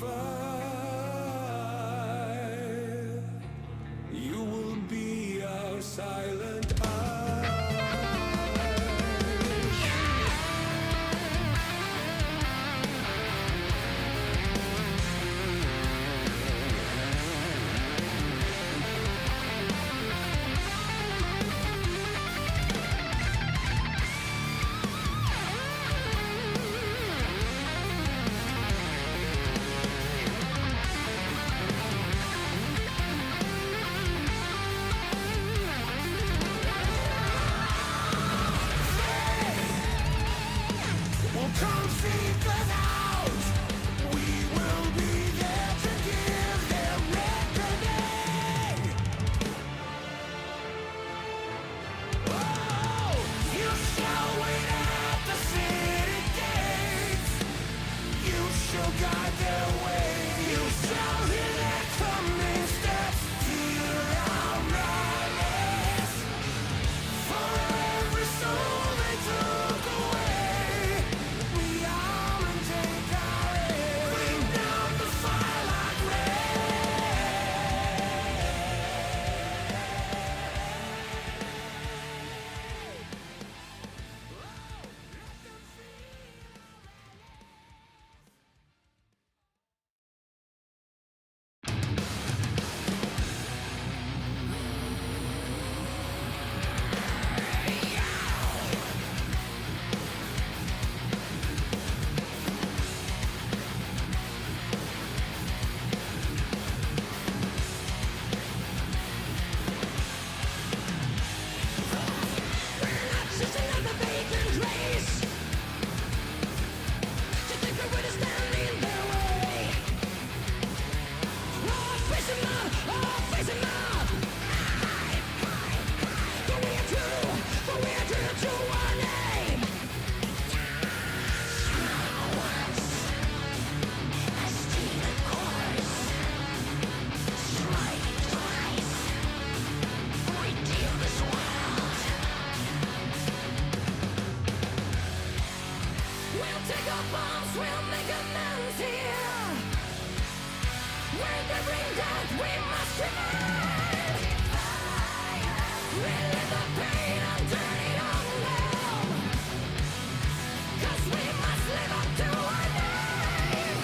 fly. You will be our silent eye. Come seek us out. We will be there to give them reckoning. Oh, you shall wait at the city gates. You shall guide their way. You shall hear their coming steps. Hear our madness. For every soul they took away, we arm and take our aim. Bring down the fire like just another vacant place. To think of what is standing in their way. Oh, face them up, face them up. For we are true to our name. Once, a stealing course. Strike twice. Redeem this world. We'll take our bombs, we'll make amends here. Where they bring death, we must remain. Relive the pain and turn it on down. 'Cause we must live up to our name.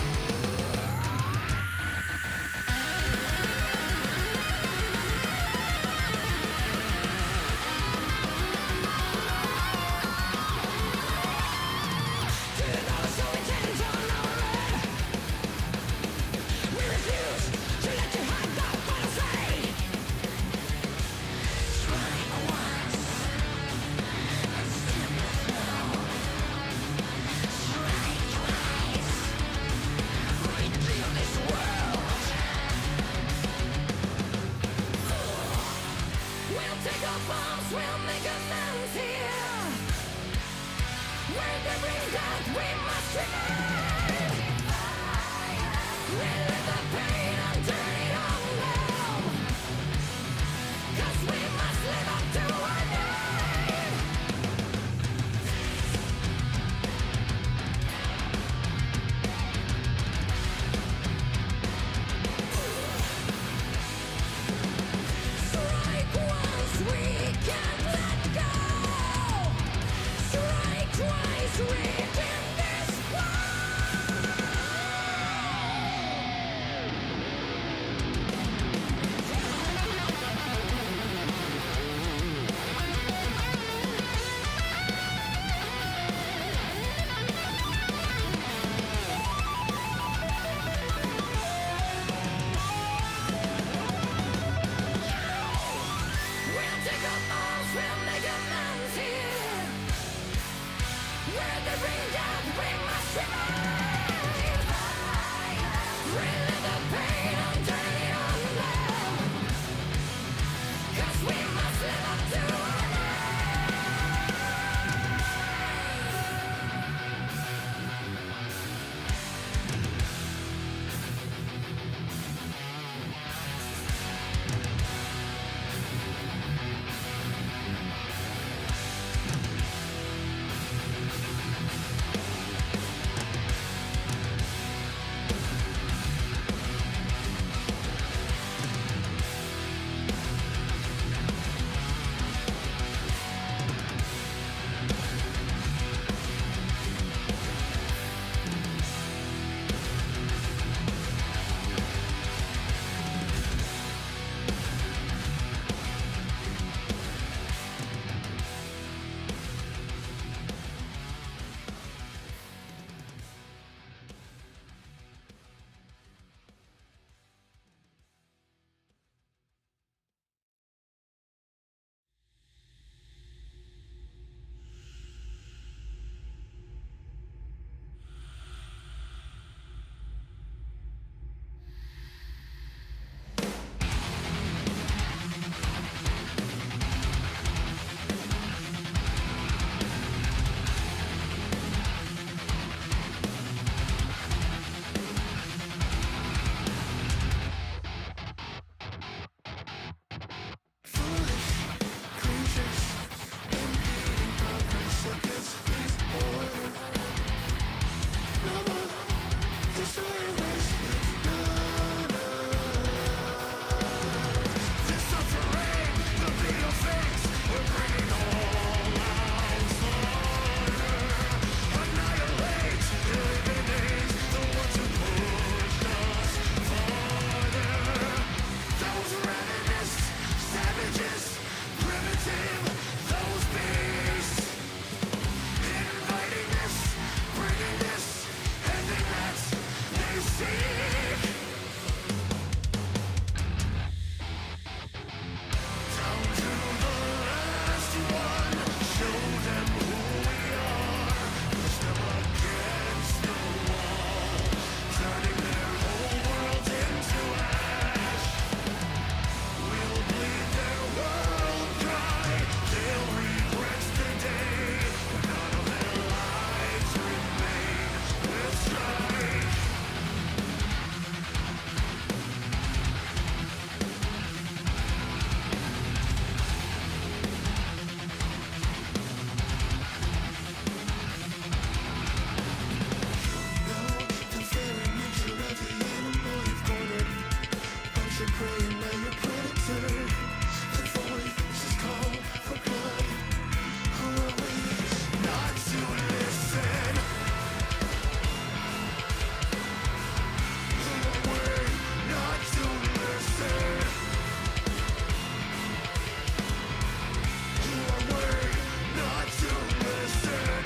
To those who intend on our end, we refuse to let you have the final say. Strike once, you're praying, now you're predator. The voice is called for blood. Who are we not to listen? Who are we not to listen? Who are we not to listen?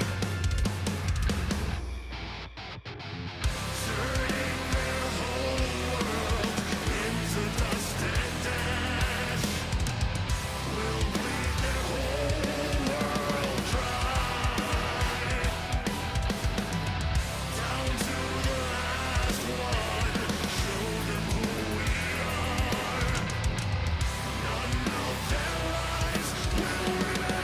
Turning their whole world into dust and ash. We'll bleed their whole world dry. Down to the last one. Show them who we are. None of their lies will remain.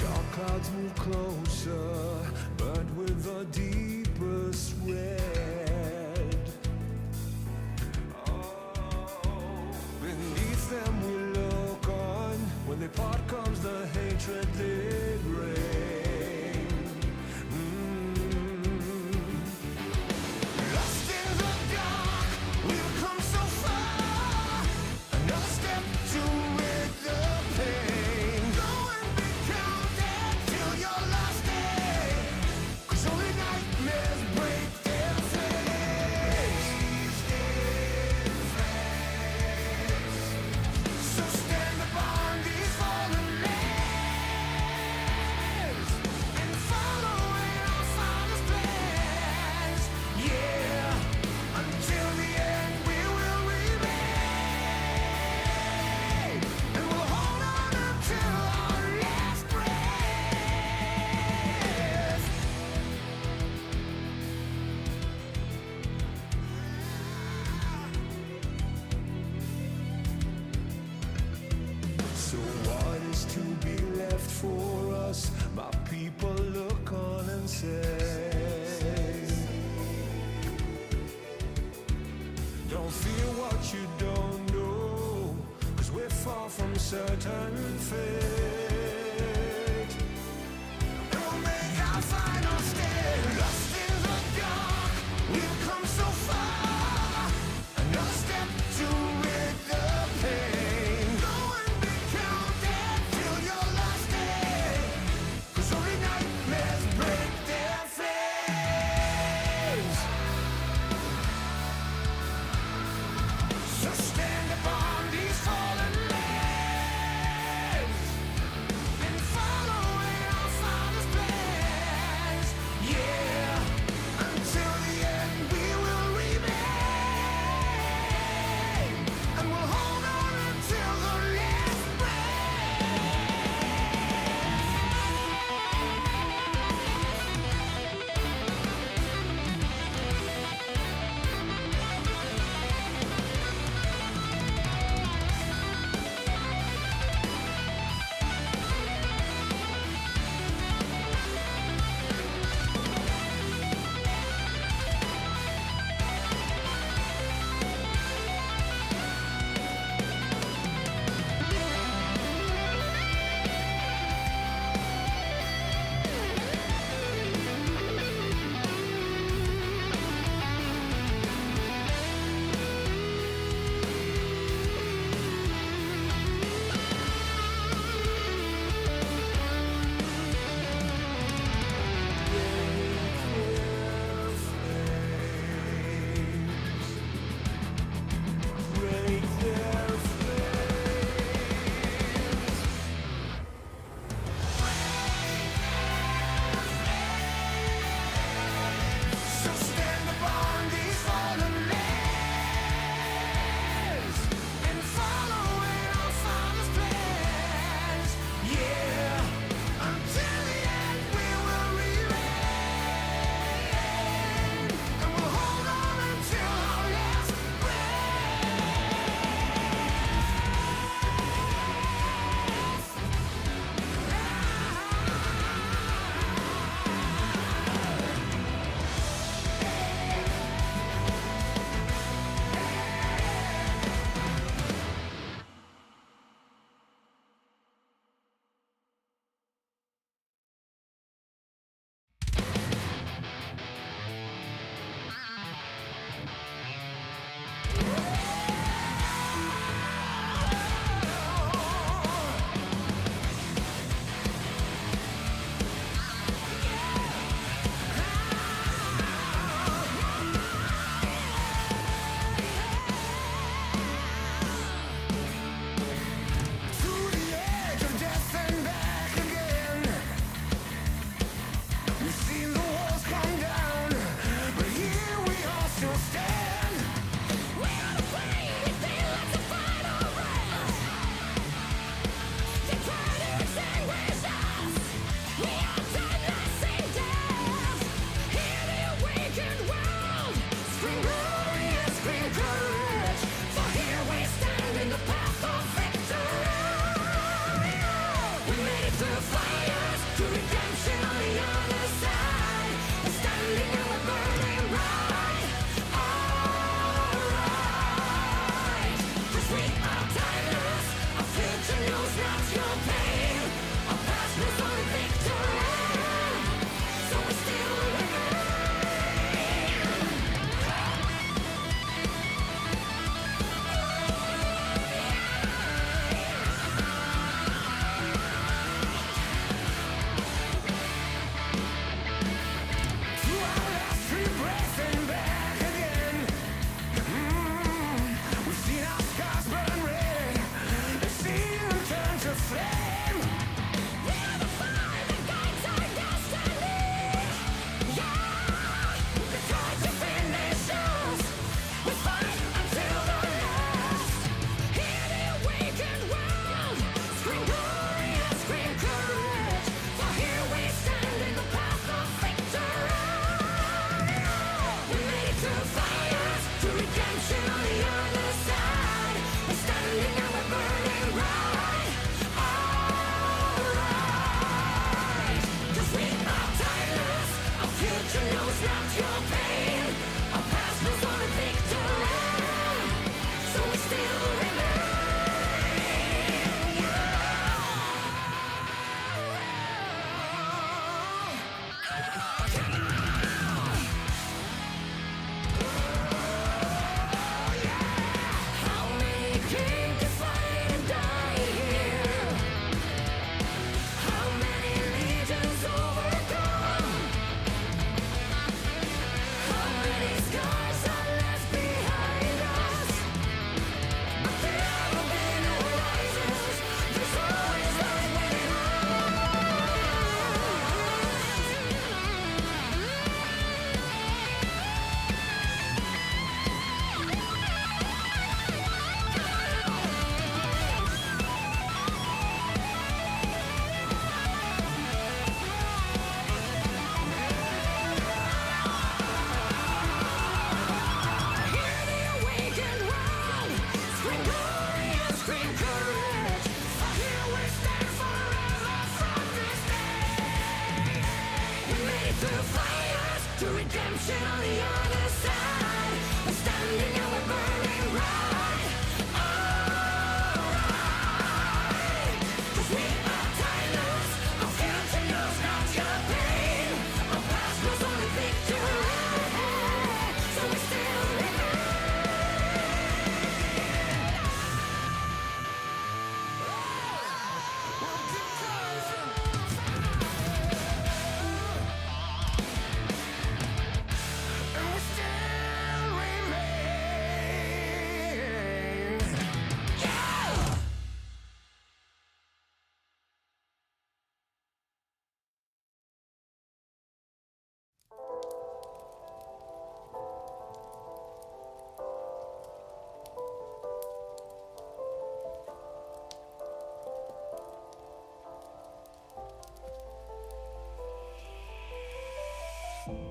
Dark clouds move closer, burnt with the deepest red. Oh, beneath them we look on. When they part comes the hatred they bring. Lost in the dark, we've come so far. Another step to rid the pain. Go and be counted till your last day. 'Cause only nightmares break their face. So stand upon these fallen lands and follow in our Father's plans. Yeah, until the end we will remain, and we'll hold on until our last breath. So what is to be left for us? My people look on and say, don't fear what you don't know, 'cause we're far from certain fate. And we'll make our final stand. Lost in the dark, we've come so far. Another step to rid the pain. Go and be counted till your last day. 'Cause only nightmares break their flames. So stand upon these fallen lands not your pain. Our past knows only victory, so we still remain. How many came to fight and die here? How many legions overcome? How many scars are left behind us? But there will be no rises. There's always light waiting Hear the awakened world. Scream glorious, scream courage. Here we stand forever from this day. We made it through fires to redemption on the other side. We're standing and we're burning bright. Alright, 'cause we are timeless. Our future knows not your pain. Our past knows only victory, so we still remain. And we still remain. Yeah!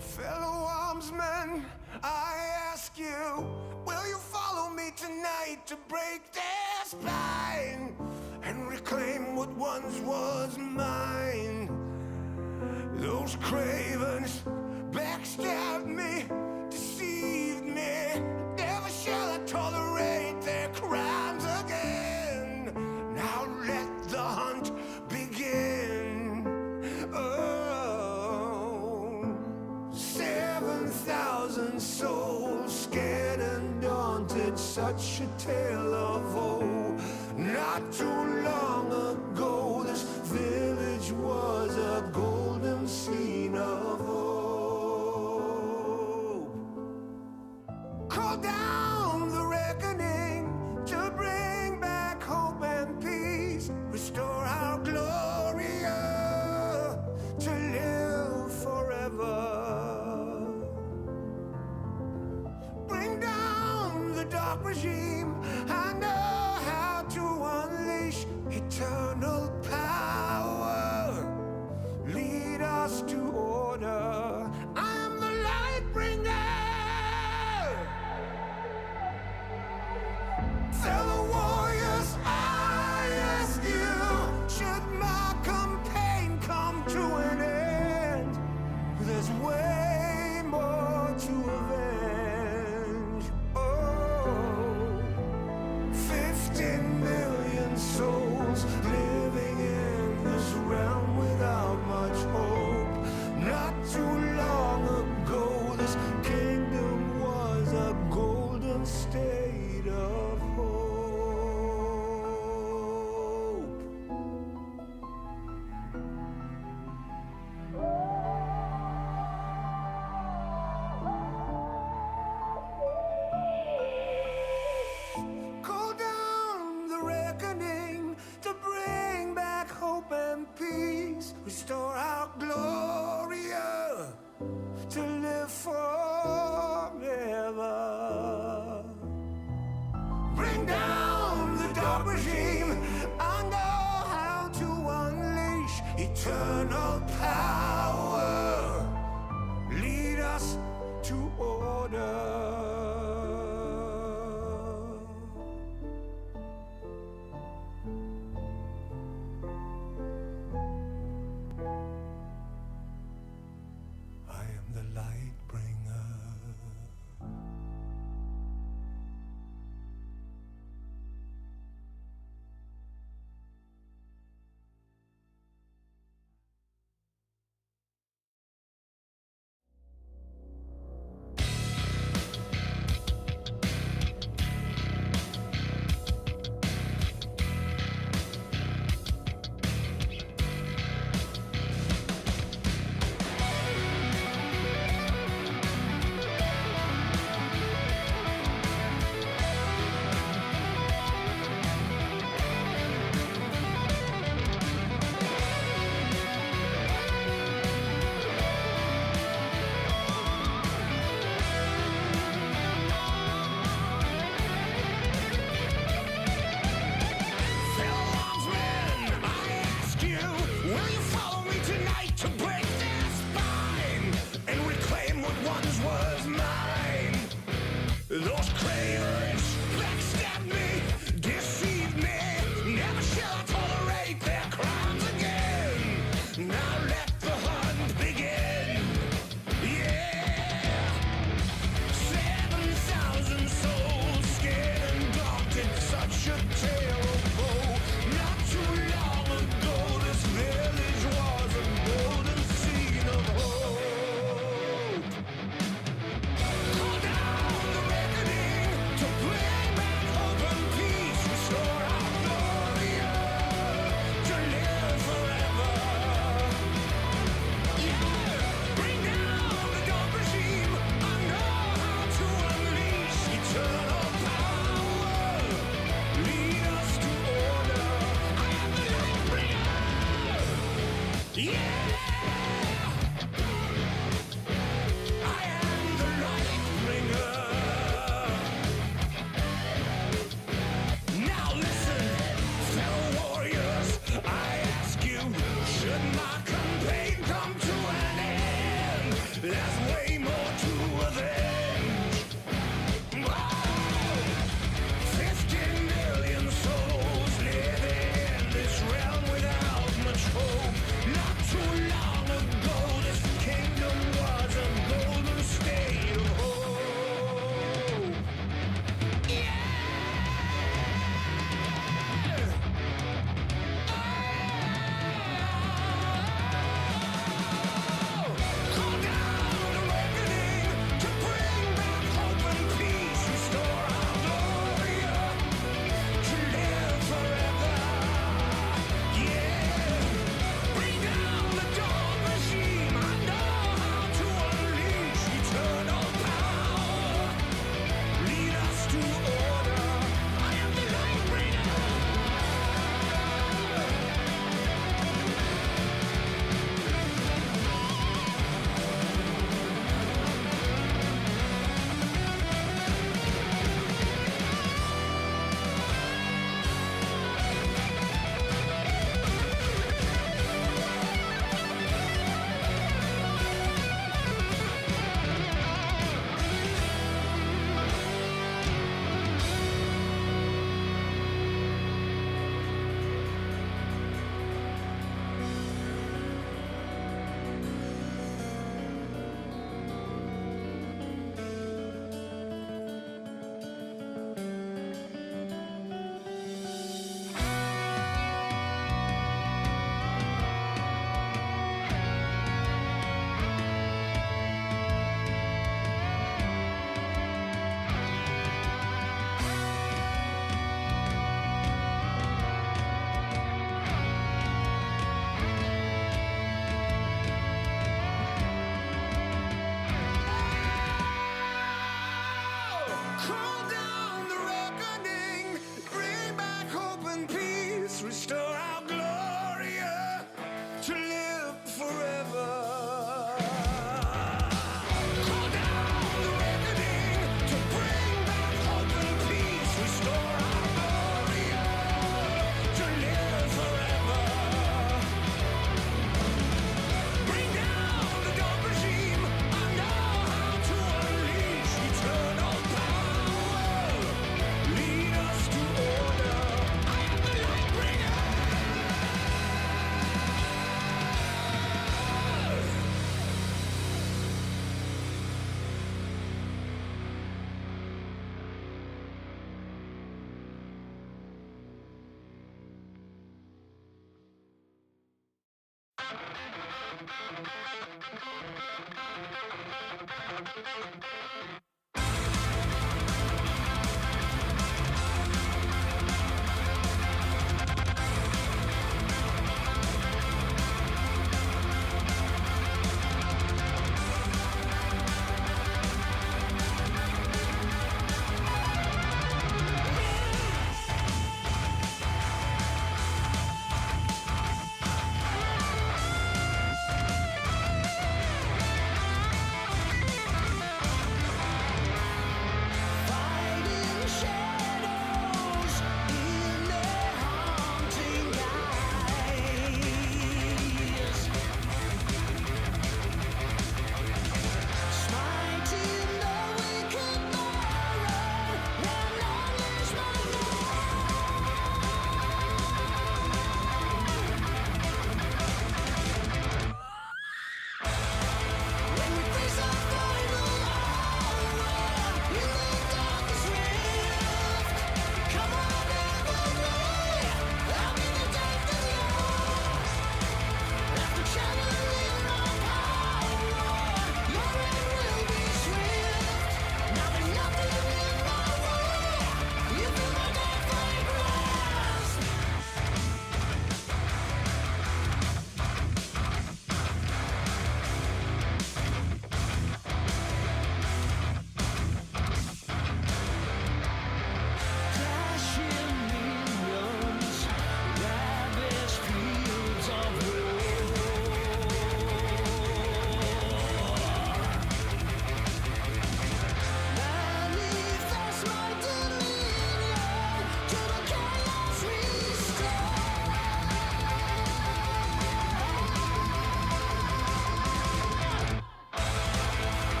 Fellow armsmen, I ask you, will you follow me tonight to break their spine and reclaim what once was mine? Those cravens backstabbed me, deceived me. Never shall I tolerate their crimes again. Now let the hunt begin. Oh, 7,000 souls scared and daunted, such a tale of woe. Not too long ago, this village was a golden scene of hope. Call down the reckoning to bring back hope and peace. Restore our Gloria to live forever. Bring down the dark regime. I know how to unleash eternal power. Lead us to order. I am the light bringer. Fellow warriors, I ask you, should my campaign come to an end? There's way more to avenge. Oh, 15 million souls living in this realm without much hope. Not too long ago, this kingdom was a golden state of hope. Call down the reckoning to bring back hope and peace. Restore our Gloria to live forever. Bring down the dark regime. I know how to unleash eternal power. Lead us to order. I am the light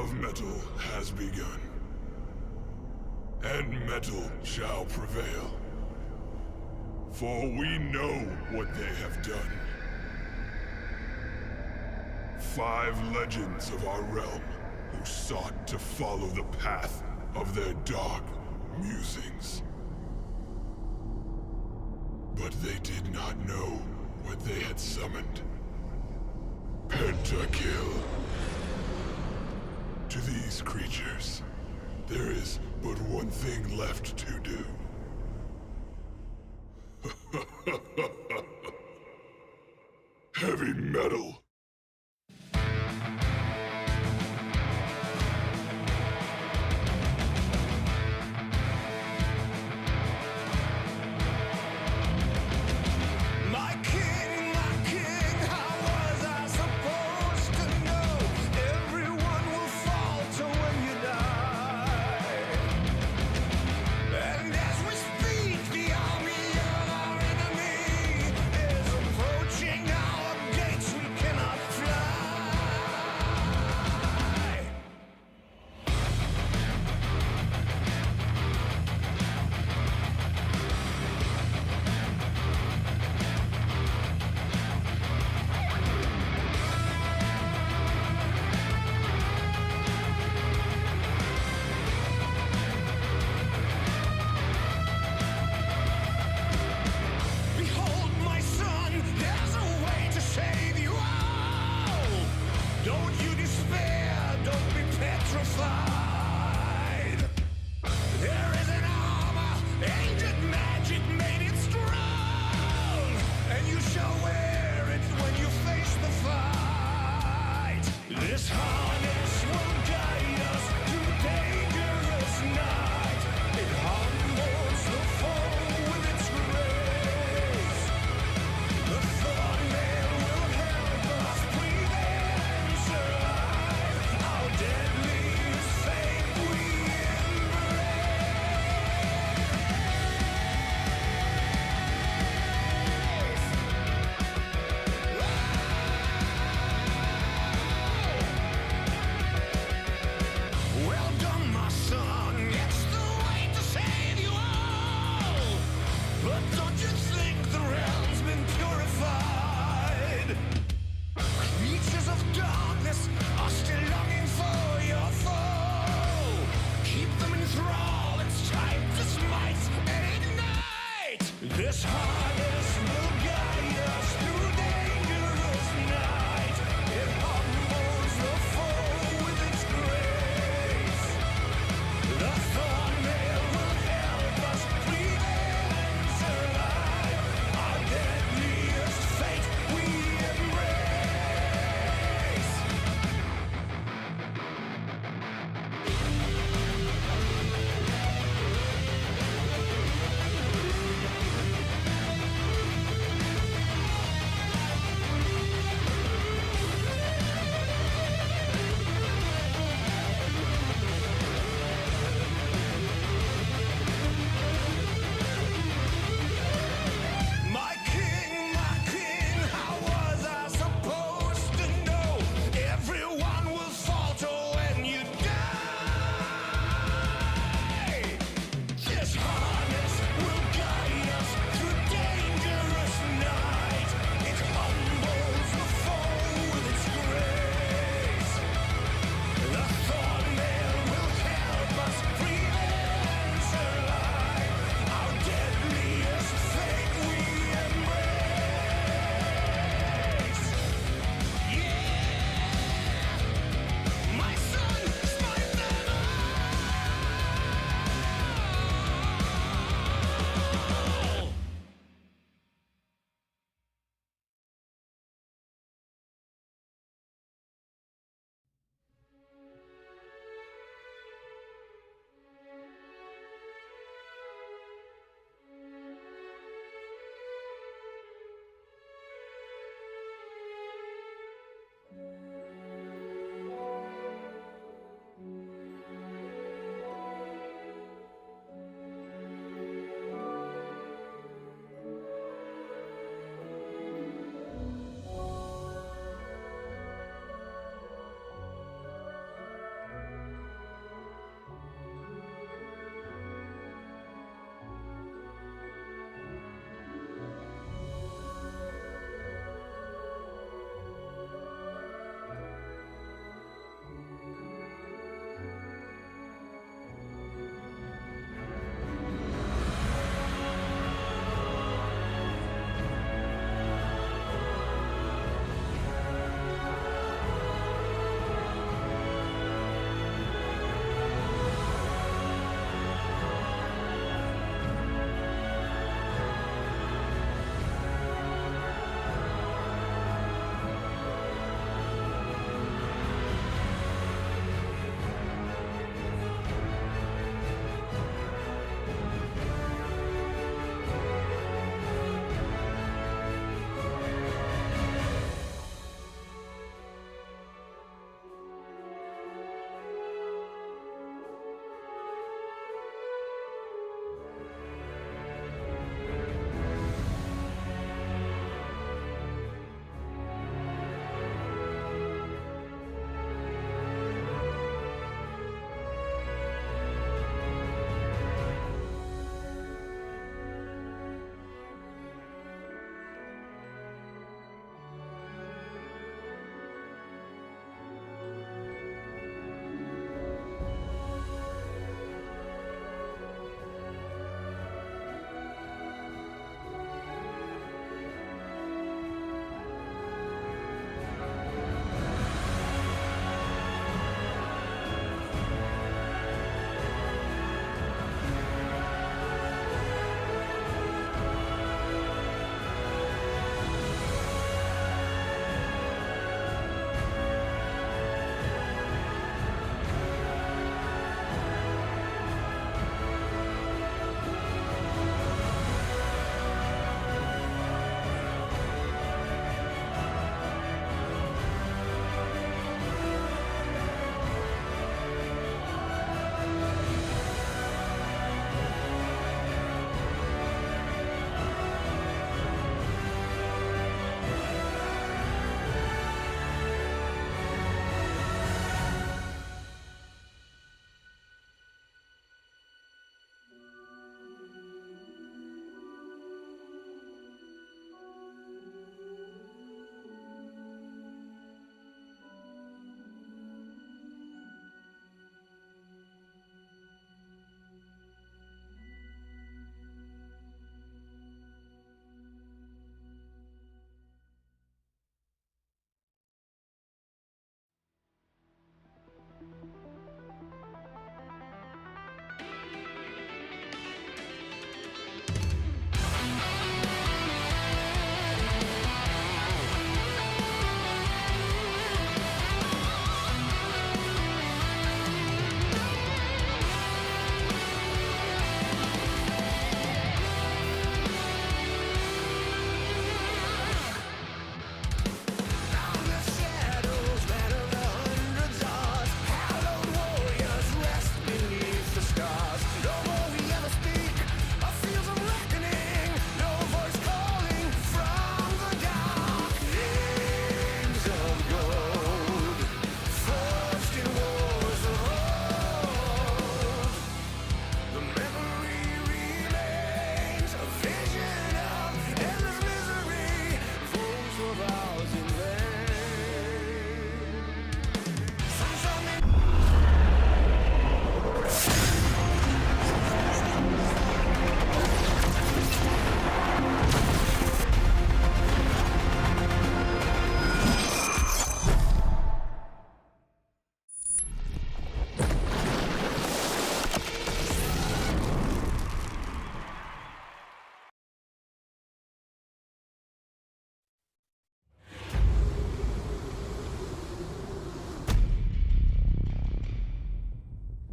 of metal has begun, and metal shall prevail. For we know what they have done. 5 legends of our realm who sought to follow the path of their dark musings. But they did not know what they had summoned. Pentakill. To these creatures, there is but one thing left to do. Heavy metal. Approaching our gates, we cannot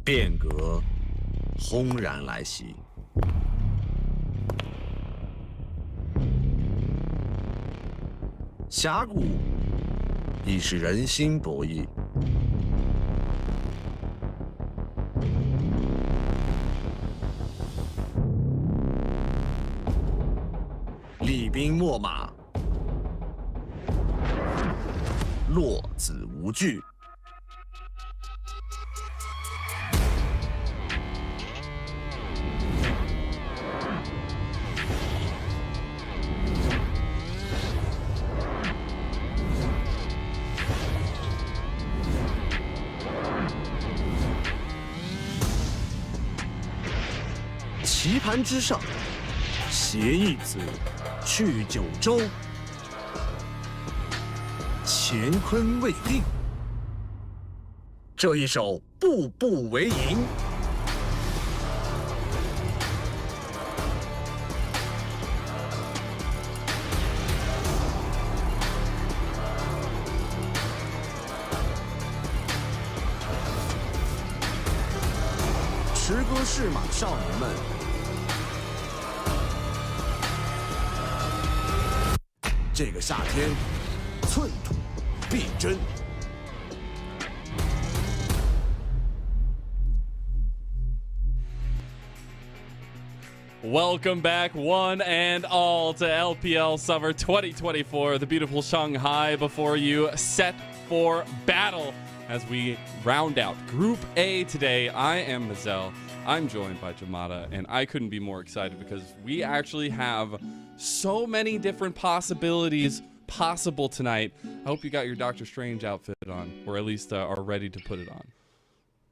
变革轰然来袭。峡谷已是人心博弈。厉兵秣马，落子无惧。棋盘之上，携一子去九州，乾坤未定。这一手步步为营。驰歌试马少年们，这个夏天，寸土必争。Welcome back, one and all, to LPL Summer 2024. The beautiful Shanghai before you, set for battle as we round out Group A today. I am Mazel. I'm joined by Jamada, and I couldn't be more excited because we actually have so many different possibilities possible tonight. I hope you got your Doctor Strange outfit on, or at least are ready to put it on.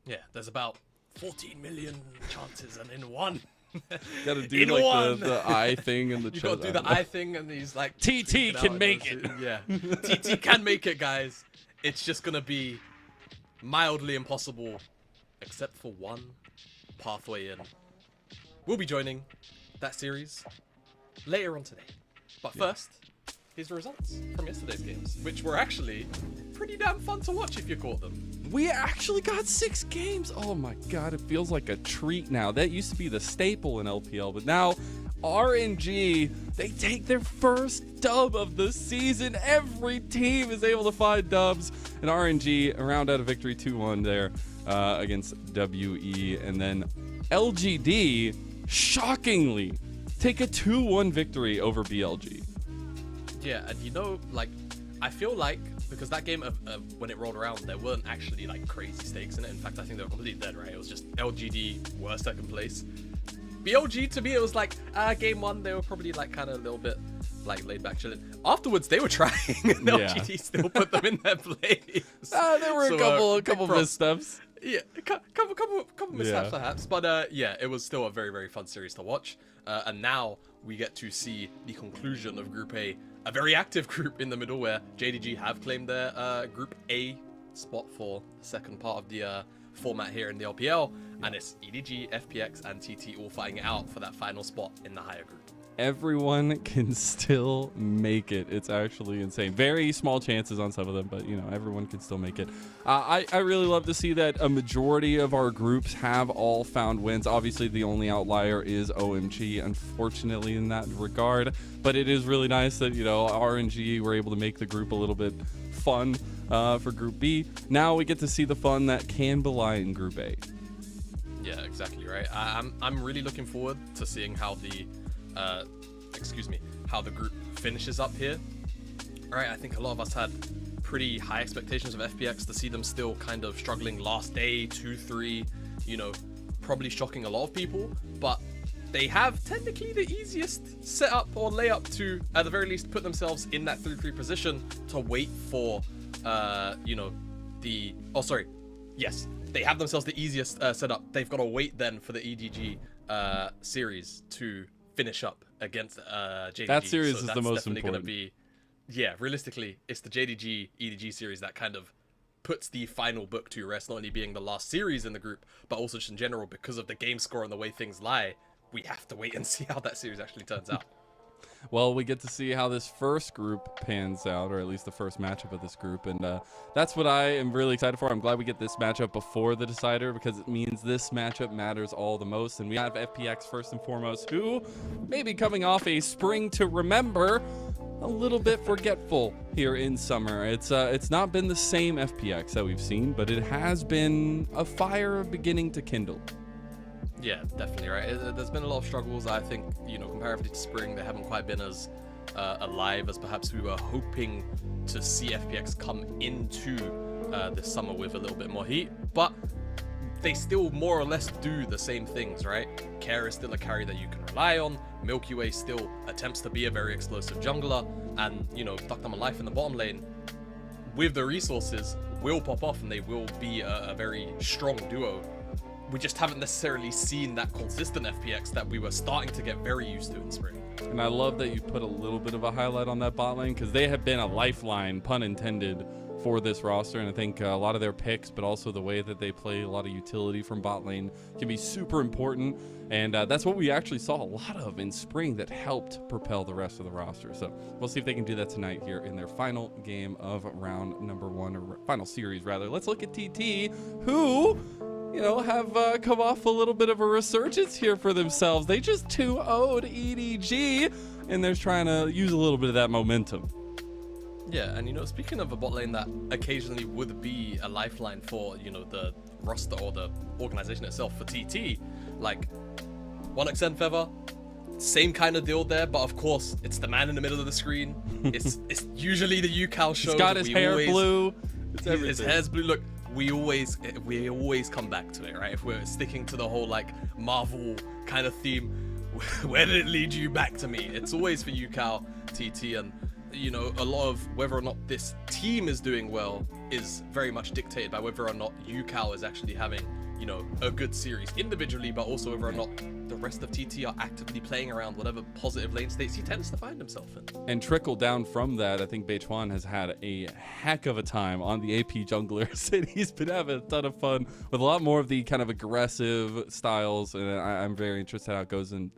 Yeah, there's about 14 million chances, and in one. Gotta do like the eye thing and the You gotta do the eye thing, and he's like, TT can make it. Yeah, TT can make it, guys. It's just gonna be mildly impossible, except for one pathway in. We'll be joining that series later on today. But first, here's the results from yesterday's games, which were actually pretty damn fun to watch if you caught them. We actually got 6 games. Oh my god, it feels like a treat now. That used to be the staple in LPL, but now RNG, they take their first dub of the season. Every team is able to find dubs, and RNG round out a victory 2-1 there against WE, and then LGD shockingly take a 2-1 victory over BLG. Yeah, and you know, like, I feel like because that game when it rolled around, there weren't actually like crazy stakes in it. In fact, I think they were completely dead, right? It was just LGD were second place. BLG, to me, it was like game 1 they were probably like kind of a little bit like laid back chilling. Afterwards they were trying, and LGD still put them in their place. There were a couple missteps. Yeah, a couple mishaps perhaps, but yeah, it was still a very, very fun series to watch. And now we get to see the conclusion of Group A, a very active group in the middle where JDG have claimed their Group A spot for the second part of the format here in the LPL, and it's EDG, FPX, and TT all fighting it out for that final spot in the higher group. Everyone can still make it. It's actually insane. Very small chances on some of them, but you know, everyone can still make it. I really love to see that a majority of our groups have all found wins. Obviously, the only outlier is OMG, unfortunately, in that regard. But it is really nice that, you know, RNG were able to make the group a little bit fun for Group B. Now we get to see the fun that can belie in Group A. Yeah, exactly right. I'm really looking forward to seeing how the how the group finishes up here. All right, I think a lot of us had pretty high expectations of FPX to see them still kind of struggling last day, 2-3, you know, probably shocking a lot of people, but they have technically the easiest setup or layup to, at the very least, put themselves in that 3-3 position to wait for, you know, yes, they have themselves the easiest setup. They've got to wait then for the EDG series to finish up against JDG. That series so is that's the most definitely important. Gonna be, yeah, realistically, it's the JDG EDG series that kind of puts the final book to rest, not only being the last series in the group, but also just in general, because of the game score and the way things lie. We have to wait and see how that series actually turns out. well, we get to see how this first group pans out, or at least the first matchup of this group. And that's what I am really excited for. I'm glad we get this matchup before the decider, because it means this matchup matters all the most. And we have FPX first and foremost, who may be coming off a spring to remember, a little bit forgetful here in summer. It's not been the same FPX that we've seen, but it has been a fire beginning to kindle. Yeah, definitely, right. There's been a lot of struggles. I think, comparatively to spring, they haven't quite been as alive as perhaps we were hoping to see FPX come into this summer with a little bit more heat. But they still more or less do the same things, right? Care is still a carry that you can rely on. Milky Way still attempts to be a very explosive jungler. And, Duck Them Life in the bottom lane, with the resources, will pop off and they will be a very strong duo. We just haven't necessarily seen that consistent FPX that we were starting to get very used to in spring. And I love that you put a little bit of a highlight on that bot lane, because they have been a lifeline, pun intended, for this roster. And I think a lot of their picks, but also the way that they play a lot of utility from bot lane, can be super important. And that's what we actually saw a lot of in spring that helped propel the rest of the roster. So we'll see if they can do that tonight here in their final game of round number 1, or final series rather. Let's look at TT, who have come off a little bit of a resurgence here for themselves. They just 2-0'd EDG, and they're trying to use a little bit of that momentum. Yeah, and speaking of a bot lane that occasionally would be a lifeline for, the roster or the organization itself, for TT, like 1xN Feather, same kind of deal there, but of course, it's the man in the middle of the screen. It's usually the UCal show. He's got his hair blue. It's everything. His hair's blue. Look, we always come back to it, right? If we're sticking to the whole Marvel kind of theme, where did it lead you back to me? It's always for UCal, TT, and a lot of whether or not this team is doing well is very much dictated by whether or not UCal is actually having a good series individually, but also whether or not the rest of TT are actively playing around whatever positive lane states he tends to find himself in. And trickle down from that, I think Beichuan has had a heck of a time on the AP junglers, and he's been having a ton of fun with a lot more of the kind of aggressive styles, and I'm very interested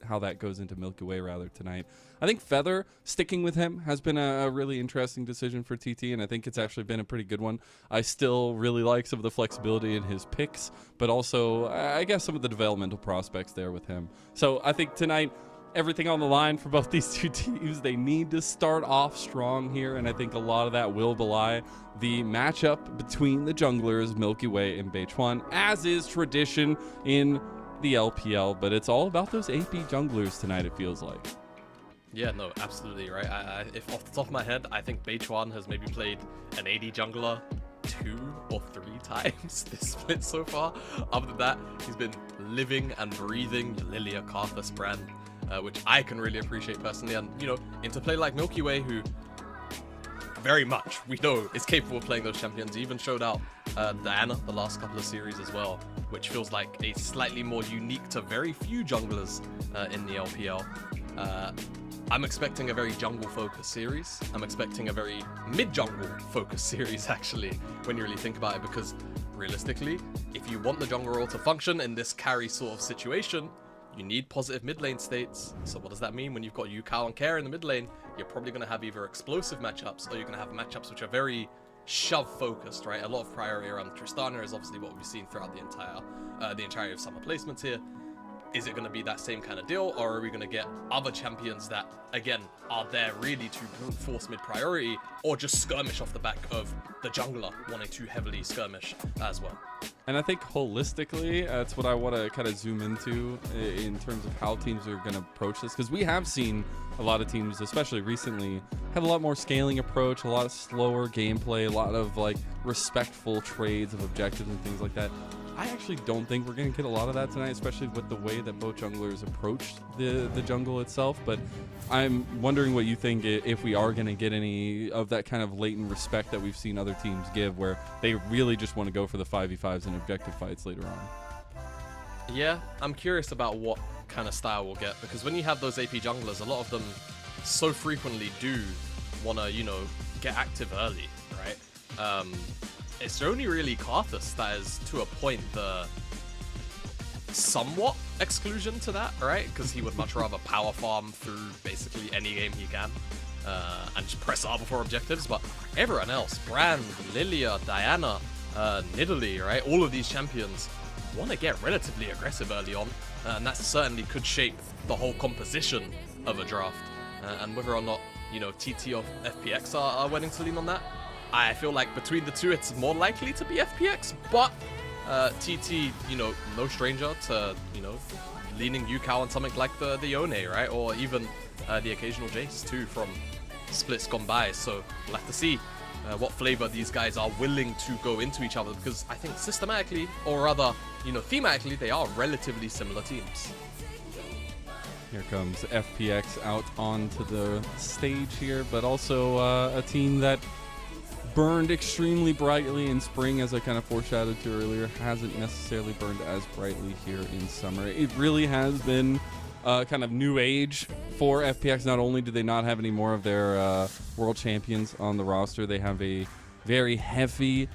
how that goes into Milky Way rather tonight. I think Feather sticking with him has been a really interesting decision for TT, and I think it's actually been a pretty good one. I still really like some of the flexibility in his picks, but also I guess some of the developmental prospects there with him. So I think tonight, everything on the line for both these two teams. They need to start off strong here, and I think a lot of that will belie the matchup between the junglers, Milky Way and Beichuan, as is tradition in the LPL, but it's all about those AP junglers tonight, it feels like. Yeah, no, absolutely, right. If off the top of my head, I think Beichuan has maybe played an AD jungler 2 or 3 times this split so far. Other than that, he's been living and breathing Lilia Karthus brand, which I can really appreciate personally. And, into play like Milky Way, who very much, we know, is capable of playing those champions. He even showed out Diana the last couple of series as well, which feels like a slightly more unique to very few junglers in the LPL. I'm expecting a very jungle-focused series. I'm expecting a very mid-jungle-focused series, actually, when you really think about it, because realistically, if you want the jungle role to function in this carry sort of situation, you need positive mid lane states. So what does that mean? When you've got UCal and Care in the mid lane, you're probably going to have either explosive matchups, or you're going to have matchups which are very shove-focused, right? A lot of priority around Tristana is obviously what we've seen throughout the entirety of summer placements here. Is it going to be that same kind of deal, or are we going to get other champions that, again, are there really to brute force mid-priority, or just skirmish off the back of the jungler wanting to heavily skirmish as well? And I think holistically, that's what I want to kind of zoom into in terms of how teams are going to approach this, because we have seen a lot of teams, especially recently, have a lot more scaling approach, a lot of slower gameplay, a lot of respectful trades of objectives and things like that. I actually don't think we're going to get a lot of that tonight, especially with the way that both junglers approached the jungle itself. But I'm wondering what you think, if we are going to get any of that kind of latent respect that we've seen other teams give, where they really just want to go for the 5v5s and objective fights later on. Yeah, I'm curious about what kind of style we'll get, because when you have those AP junglers, a lot of them so frequently do want to, get active early, right? It's only really Karthus that is, to a point, the somewhat exclusion to that, right? Because he would much rather power farm through basically any game he can and just press R before objectives. But everyone else, Brand, Lilia, Diana, Nidalee, right? All of these champions want to get relatively aggressive early on, and that certainly could shape the whole composition of a draft. And whether or not, you know, TT or FPX are willing to lean on that, I feel like between the two, it's more likely to be FPX, but TT, you know, no stranger to, you know, leaning Yukao on something like the Yone, right? Or even the occasional Jace too from splits gone by. So we'll have to see what flavor these guys are willing to go into each other, because I think systematically, or rather, you know, thematically, they are relatively similar teams. Here comes FPX out onto the stage here, but also a team that burned extremely brightly in spring, as I kind of foreshadowed to earlier, hasn't necessarily burned as brightly here in summer. It really has been kind of new age for FPX. Not only do they not have any more of their world champions on the roster, they have a very heavy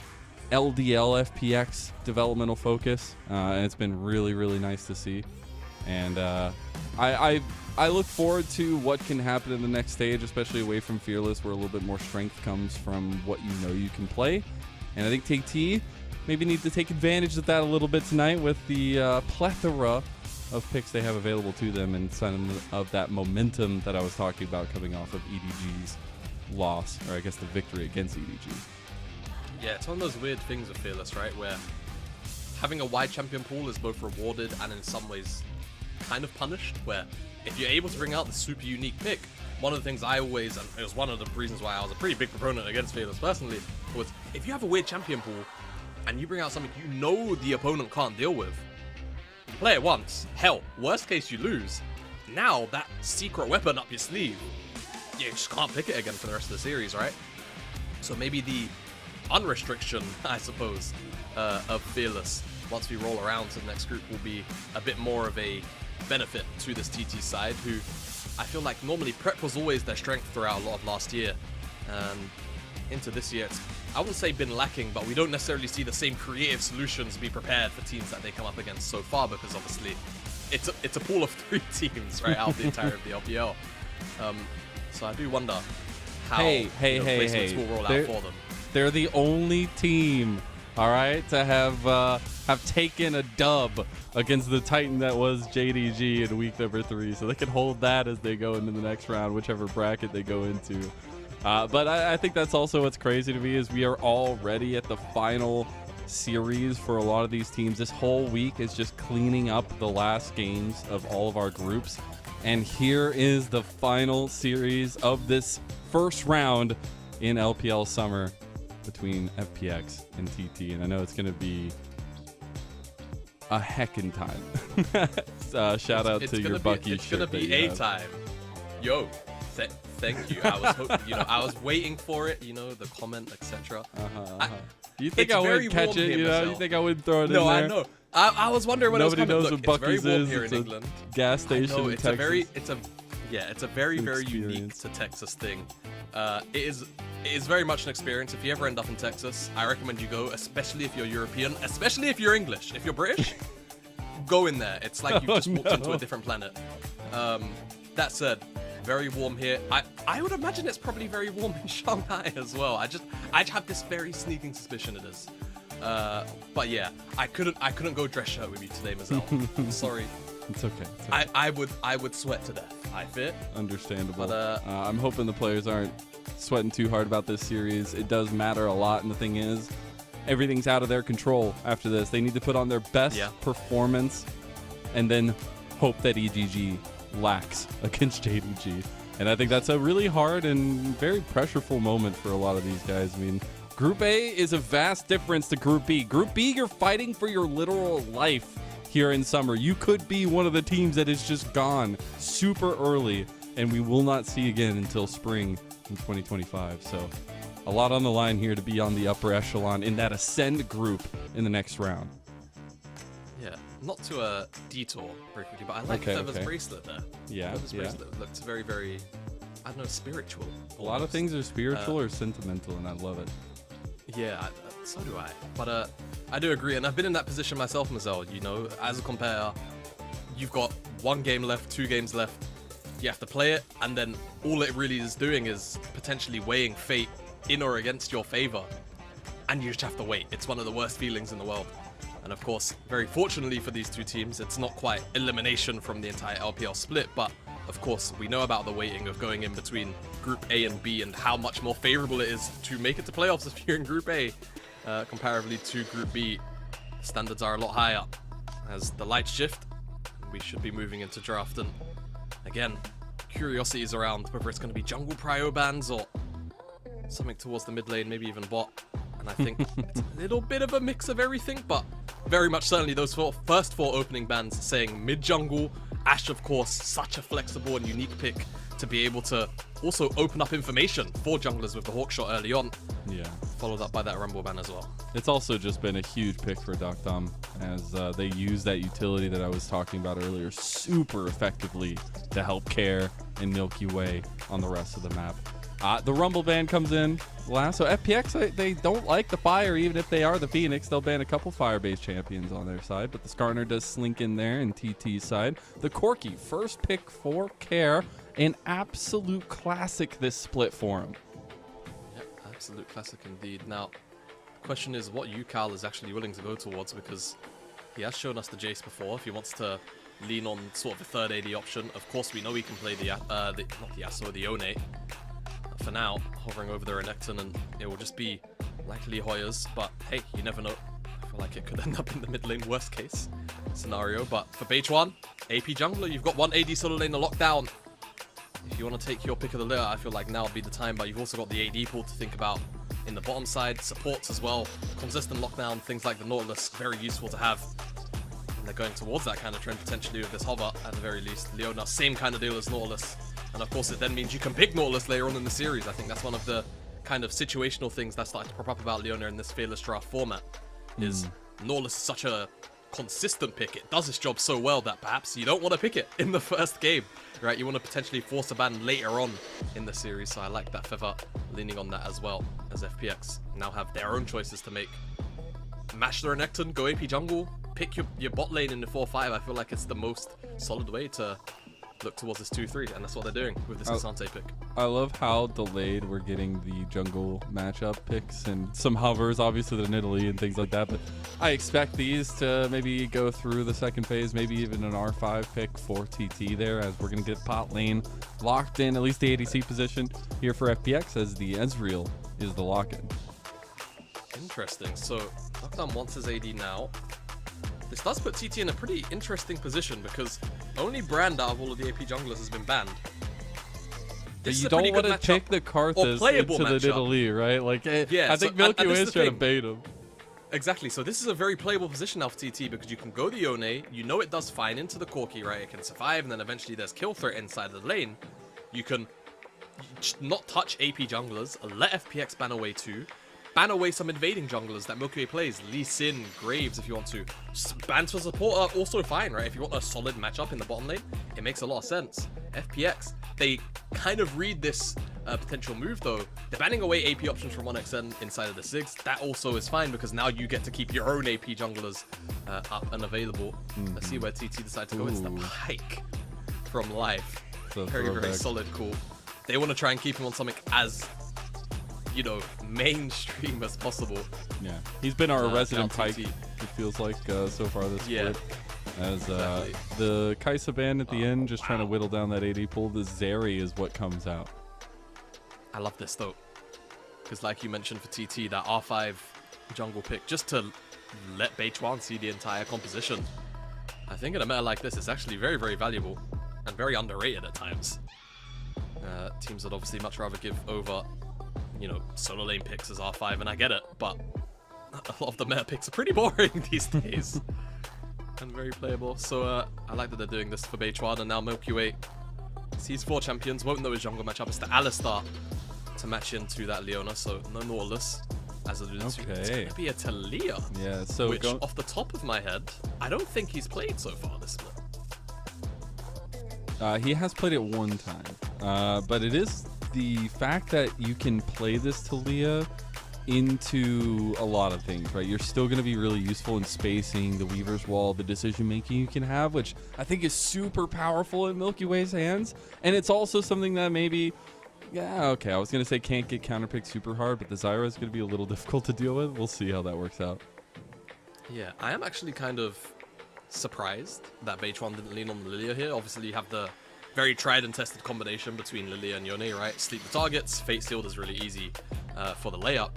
LDL FPX developmental focus, and it's been really, really nice to see. And I look forward to what can happen in the next stage, especially away from Fearless, where a little bit more strength comes from what you know you can play. And I think TT maybe need to take advantage of that a little bit tonight with the plethora of picks they have available to them, and some of that momentum that I was talking about coming off of EDG's loss, or I guess the victory against EDG. Yeah, it's one of those weird things with Fearless, right, where having a wide champion pool is both rewarded and in some ways kind of punished, where if you're able to bring out the super unique pick, one of the things I always, and it was one of the reasons why I was a pretty big proponent against Fearless personally, was if you have a weird champion pool and you bring out something you know the opponent can't deal with, play it once. Hell, worst case you lose. Now that secret weapon up your sleeve, you just can't pick it again for the rest of the series, right? So maybe the unrestriction, I suppose, of Fearless, once we roll around to the next group, will be a bit more of a benefit to this TT side, who I feel like normally prep was always their strength throughout a lot of last year. And into this year, it's, I wouldn't say been lacking, but we don't necessarily see the same creative solutions be prepared for teams that they come up against so far, because obviously it's a pool of 3 teams, right, out of the entire of the LPL. So I do wonder how placements will roll out for them. They're the only team, all right, to have taken a dub against the Titan that was JDG in week number 3, so they can hold that as they go into the next round, whichever bracket they go into. But I think that's also what's crazy to me, is we are already at the final series for a lot of these teams. This whole week is just cleaning up the last games of all of our groups, and here is the final series of this first round in LPL Summer between FPX and TT, and I know it's going to be a heckin' time. Shout out to your Bucky shirt. It's going to be a time. Yo, thank you. I was waiting for it, the comment, etc. You think I wouldn't catch it? You think I wouldn't throw it in there? No, I know. I was wondering when Nobody it was coming. knows what Bucky's it's very warm is. here It's in a England. gas station in it's Texas. It's a very, very unique to Texas thing. It is very much an experience. If you ever end up in Texas, I recommend you go, especially if you're European, especially if you're English. If you're British, go in there. It's like you've just walked into a different planet. That said, very warm here. I would imagine it's probably very warm in Shanghai as well. I have this very sneaking suspicion it is. But yeah, I couldn't go dress shirt with you today, Mazel. I'm sorry. It's okay. I would sweat to death, I fear. Understandable. But, I'm hoping the players aren't sweating too hard about this series. It does matter a lot, and the thing is, everything's out of their control after this. They need to put on their best performance and then hope that EDG lacks against JDG. And I think that's a really hard and very pressureful moment for a lot of these guys. I mean, Group A is a vast difference to Group B. Group B, you're fighting for your literal life here in summer. You could be one of the teams that is just gone super early, and we will not see again until spring in 2025. So a lot on the line here to be on the upper echelon in that Ascend group in the next round. Yeah, not to a detour very quickly, but I like Feather's bracelet there. Yeah, Feather's bracelet looks very, very, I don't know, spiritual. A lot of things are spiritual or sentimental, and I love it. Yeah, so do I. But I do agree, and I've been in that position myself, Mazel. You know, as a competitor, you've got 1 game left, 2 games left. You have to play it, and then all it really is doing is potentially weighing fate in or against your favor. And you just have to wait. It's one of the worst feelings in the world. And of course, very fortunately for these two teams, it's not quite elimination from the entire LPL split, but of course, we know about the waiting of going in between Group A and B and how much more favorable it is to make it to playoffs if you're in Group A, comparatively to Group B. Standards are a lot higher. As the lights shift, we should be moving into draft, and again, curiosity is around whether it's going to be jungle prio bans or something towards the mid lane, maybe even bot. And I think it's a little bit of a mix of everything, but very much certainly those first 4 opening bans saying mid jungle. Ashe, of course, such a flexible and unique pick to be able to also open up information for junglers with the hawk shot early on. Yeah. Followed up by that Rumble ban as well. It's also just been a huge pick for Doctom as they use that utility that I was talking about earlier super effectively to help Care and Milky Way on the rest of the map. The Rumble ban comes in last. So FPX, they don't like the fire, even if they are the Phoenix. They'll ban a couple fire-based champions on their side, but the Skarner does slink in there in TT's side. The Corki, first pick for Care. An absolute classic this split for him. Yep, absolute classic indeed. Now, the question is what UCal is actually willing to go towards, because he has shown us the Jace before. If he wants to lean on sort of a third AD option, of course we know he can play not the Yasuo, the Yone. For now, hovering over the Renekton, and it will just be likely Hoyas, but hey, you never know. I feel like it could end up in the mid lane worst case scenario, but for Beichuan, AP jungler, you've got 1 AD solo lane to lock down. If you want to take your pick of the litter, I feel like now would be the time, but you've also got the AD pool to think about in the bottom side, supports as well, consistent lockdown, things like the Nautilus, very useful to have. And they're going towards that kind of trend potentially with this hover at the very least. Leona, same kind of deal as Nautilus. And of course it then means you can pick Nautilus later on in the series. I think that's one of the kind of situational things that's starting to pop up about Leona in this Fearless Draft format, is Nautilus is such a consistent pick. It does its job so well that perhaps you don't want to pick it in the first game, right? You want to potentially force a ban later on in the series, so I like that Feather leaning on that as well, as FPX now have their own choices to make. Match the Renekton, go AP jungle, pick your bot lane in the 4-5. I feel like it's the most solid way to look towards this 2-3, and that's what they're doing with this Asante pick. I love how delayed we're getting the jungle matchup picks and some hovers, obviously the Nidalee and things like that, but I expect these to maybe go through the second phase, maybe even an R5 pick for TT there, as we're going to get pot lane locked in, at least the ADC position here for FPX, as the Ezreal is the lock-in. Interesting. So Lockdown wants his AD now. This does put TT in a pretty interesting position, because only Brand out of all of the AP junglers has been banned. This You don't want to pick the Karthus into the Nidalee, right? Like, yeah, I think Milky Way is trying to bait him. Exactly, so this is a very playable position now for TT, because you can go the Yone, you know it does fine into the Corki, right? It can survive, and then eventually there's kill threat inside of the lane. You can not touch AP junglers, let FPX ban away too, ban away some invading junglers that Milky Way plays, Lee Sin, Graves if you want to. Bans for support are also fine, right? If you want a solid matchup in the bottom lane, it makes a lot of sense. FPX, they kind of read this potential move though. They're banning away AP options from 1xn inside of the Sigs. That also is fine, because now you get to keep your own AP junglers up and available. Let's see where TT decides to go. It's the Pike from Life. Very, very solid call. They want to try and keep him on something as, you know, mainstream as possible. Yeah, he's been our resident Pike, it feels like, so far this split. As the Kaisa ban at the end, just trying to whittle down that AD pool. The Zeri is what comes out. I love this though, because like you mentioned for TT, that R5 jungle pick, just to let Beichuan see the entire composition. I think in a meta like this, it's actually very, very valuable and very underrated at times. Teams would obviously much rather give over, you know, solo lane picks as R5, and I get it, but a lot of the meta picks are pretty boring these days. And very playable, so I like that they're doing this for Beichuan, and now Milky Way sees 4 champions, won't know his jungle matchup. It's the Alistar to match into that Leona, so no Nautilus, as alluded to. It's going to be a Talia, which, off the top of my head, I don't think he's played so far this split. He has played it one time, but it is the fact that you can play this Talia into a lot of things, right? You're still going to be really useful in spacing, the Weaver's Wall, the decision making you can have, which I think is super powerful in Milky Way's hands. And it's also something that maybe, yeah, okay, I was going to say can't get counterpicked super hard, but the Zyra is going to be a little difficult to deal with. We'll see how that works out. Yeah, I am actually kind of surprised that Beitwan didn't lean on Lilia here. Obviously, you have the very tried and tested combination between Lilia and Yone, right? Sleep the targets, Fate Sealed is really easy for the layup.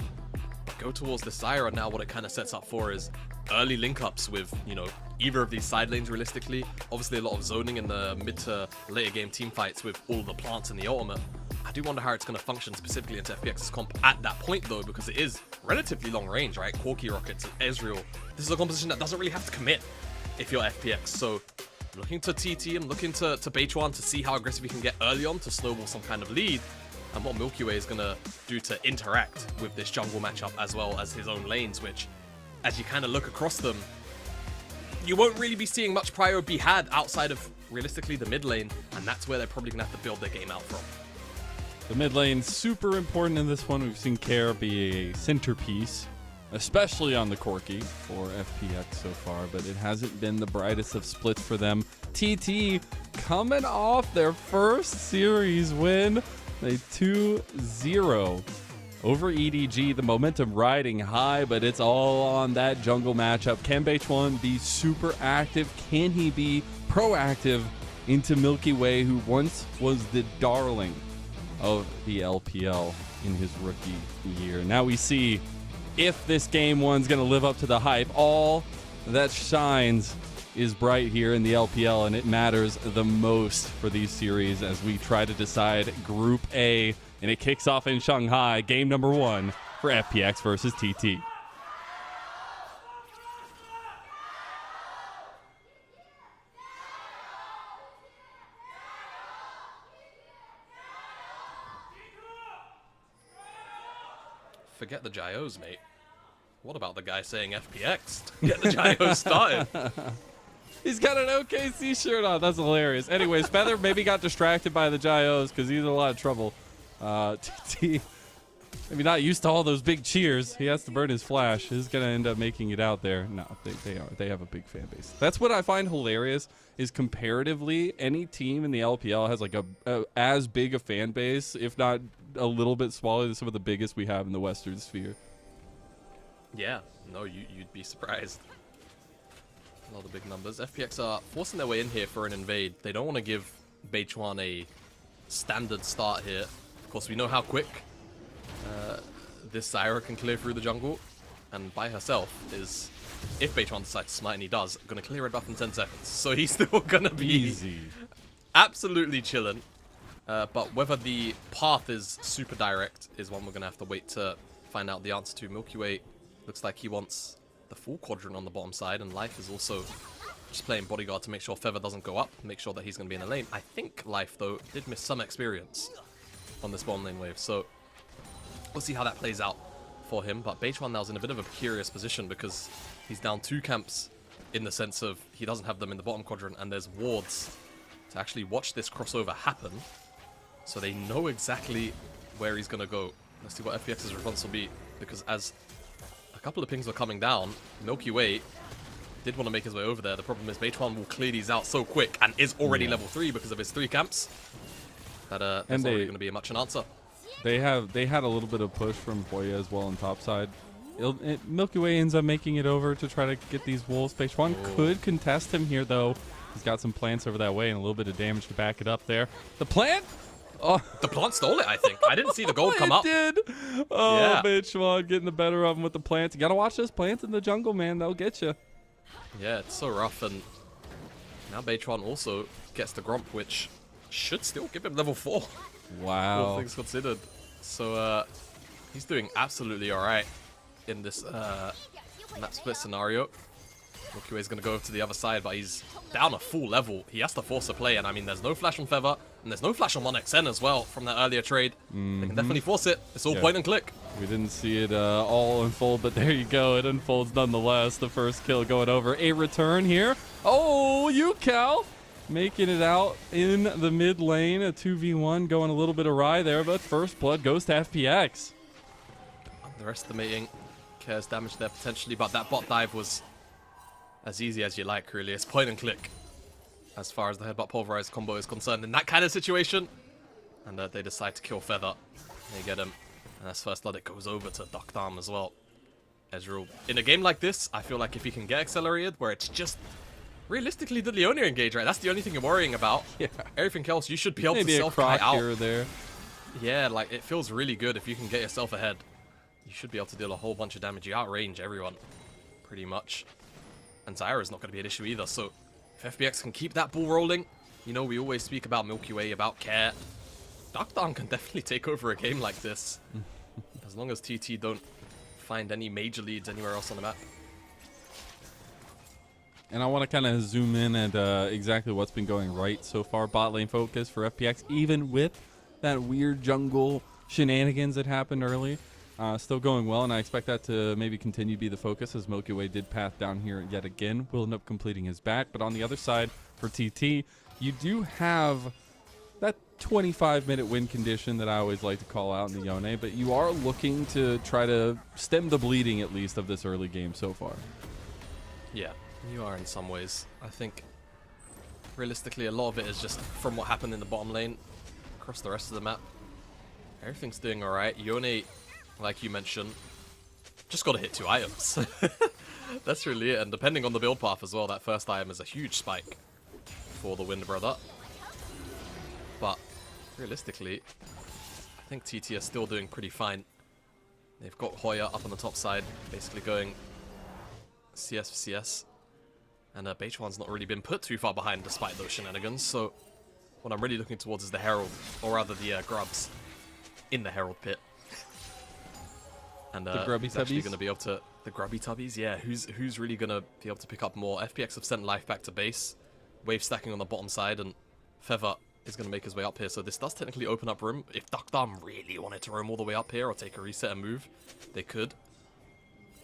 Go towards the Zyra now. What it kind of sets up for is early link-ups with, you know, either of these side lanes realistically. Obviously a lot of zoning in the mid to later game team fights with all the plants in the ultimate. I do wonder how it's going to function specifically into FPX's comp at that point though, because it is relatively long range, right? Corki rockets, Ezreal. This is a composition that doesn't really have to commit if you're FPX. So looking to TT and looking to Beitwan to see how aggressive he can get early on to snowball some kind of lead. And what Milky Way is going to do to interact with this jungle matchup as well as his own lanes, which, as you kind of look across them, you won't really be seeing much prio be had outside of, realistically, the mid lane, and that's where they're probably going to have to build their game out from. The mid lane, super important in this one. We've seen Care be a centerpiece, especially on the Corki for FPX so far, but it hasn't been the brightest of splits for them. TT coming off their first series win. A 2-0 over EDG. The momentum riding high, but it's all on that jungle matchup. Can Beitwan be super active? Can he be proactive into Milky Way, who once was the darling of the LPL in his rookie year? Now we see if this game one's going to live up to the hype. All that shines is bright here in the LPL, and it matters the most for these series as we try to decide Group A, and it kicks off in Shanghai, game number 1 for FPX versus TT. Forget the gyos, mate. What about the guy saying FPX? Get the gyos started. He's got an OKC shirt on. That's hilarious. Anyways, Feather maybe got distracted by the gyos because he's in a lot of trouble. TT, maybe not used to all those big cheers. He has to burn his flash. He's going to end up making it out there. No, they have a big fan base. That's what I find hilarious is comparatively, any team in the LPL has like a as big a fan base, if not a little bit smaller than some of the biggest we have in the Western Sphere. Yeah, no, you'd be surprised. A lot of big numbers. FPX are forcing their way in here for an invade. They don't want to give Beitwan a standard start here. Of course, we know how quick this Zyra can clear through the jungle. And by herself is, if Beitwan decides to smite, and he does, going to clear red buff in 10 seconds. So he's still going to be Easy. Absolutely chilling. But whether the path is super direct is one we're going to have to wait to find out the answer to. Milky Way looks like he wants the full quadrant on the bottom side, and Life is also just playing bodyguard to make sure Feather doesn't go up, make sure that he's going to be in the lane. I think Life, though, did miss some experience on this bottom lane wave, so we'll see how that plays out for him. But Beitwan now is in a bit of a precarious position because he's down 2 camps in the sense of he doesn't have them in the bottom quadrant, and there's wards to actually watch this crossover happen, so they know exactly where he's going to go. Let's see what FPX's response will be, because as a couple of pings were coming down, Milky Way did want to make his way over there. The problem is Beitwan will clear these out so quick and is already level 3 because of his 3 camps that there's already going to be much an answer. They had a little bit of push from Hoya as well on top side. Milky Way ends up making it over to try to get these wolves. Beitwan could contest him here though. He's got some plants over that way and a little bit of damage to back it up there. The plant? Oh, the plant stole it, I think. I didn't see the gold come up. It did. Oh, yeah. Beitwan getting the better of him with the plants. You got to watch those plants in the jungle, man. They'll get you. Yeah, it's so rough. And now Beitwan also gets the Gromp, which should still give him level 4. Wow. All things considered. So he's doing absolutely all right in this map split scenario. Milky Way's going to go over to the other side, but he's down a full level. He has to force a play, and I mean, there's no flash on Feather, and there's no flash on 1xN as well from that earlier trade. They can definitely force it. It's all point and click. We didn't see it all unfold, but there you go. It unfolds nonetheless. The first kill going over. A return here. Oh, UCal making it out in the mid lane. A 2v1 going a little bit awry there, but first blood goes to FPX. Underestimating Care's damage there potentially, but that bot dive was as easy as you like, really. It's point and click as far as the headbutt pulverize combo is concerned in that kind of situation. And they decide to kill Feather. They get him. And as first blood, it goes over to Duckdarm as well. Ezreal, in a game like this, I feel like if he can get accelerated, where it's just realistically the Leonia engage, right? That's the only thing you're worrying about. Yeah. Everything else, you should be able Maybe to a self-kite croc out. here or there. Yeah, like, it feels really good if you can get yourself ahead. You should be able to deal a whole bunch of damage. You outrange everyone, pretty much. And Zyra's not going to be an issue either, so if FPX can keep that ball rolling, you know, we always speak about Milky Way, about Care. Duckdarm can definitely take over a game like this. As long as TT don't find any major leads anywhere else on the map. And I want to kind of zoom in at exactly what's been going right so far. Bot lane focus for FPX, even with that weird jungle shenanigans that happened early. Still going well, and I expect that to maybe continue to be the focus, as Milky Way did path down here yet again. Will end up completing his back. But on the other side, for TT, you do have that 25-minute win condition that I always like to call out in the Yone, but you are looking to try to stem the bleeding, at least, of this early game so far. Yeah, you are in some ways. I think, realistically, a lot of it is just from what happened in the bottom lane across the rest of the map. Everything's doing alright. Yone, like you mentioned, just got to hit 2 items. That's really it. And depending on the build path as well, that first item is a huge spike for the Wind Brother. But realistically, I think TT are still doing pretty fine. They've got Hoya up on the top side, basically going CS for CS. And Beichuan's not really been put too far behind despite those shenanigans. So what I'm really looking towards is the Herald, or rather the Grubs in the Herald pit. And the grubby he's actually tubbies? going to be able to... The grubby tubbies, yeah. Who's really going to be able to pick up more? FPX have sent life back to base. Wave stacking on the bottom side, and Feather is going to make his way up here. So this does technically open up room. If Duckdarm really wanted to roam all the way up here or take a reset and move, they could.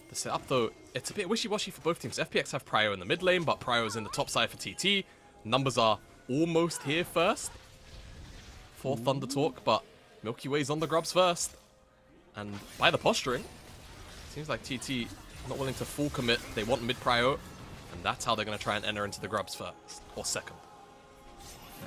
The setup, though, it's a bit wishy-washy for both teams. FPX have Prio in the mid lane, but Prio is in the top side for TT. Numbers are almost here first for Thunder Talk, but Milky Way's on the Grubs first. And by the posturing, seems like TT not willing to full commit. They want mid Prio, and that's how they're going to try and enter into the Grubs first, or second.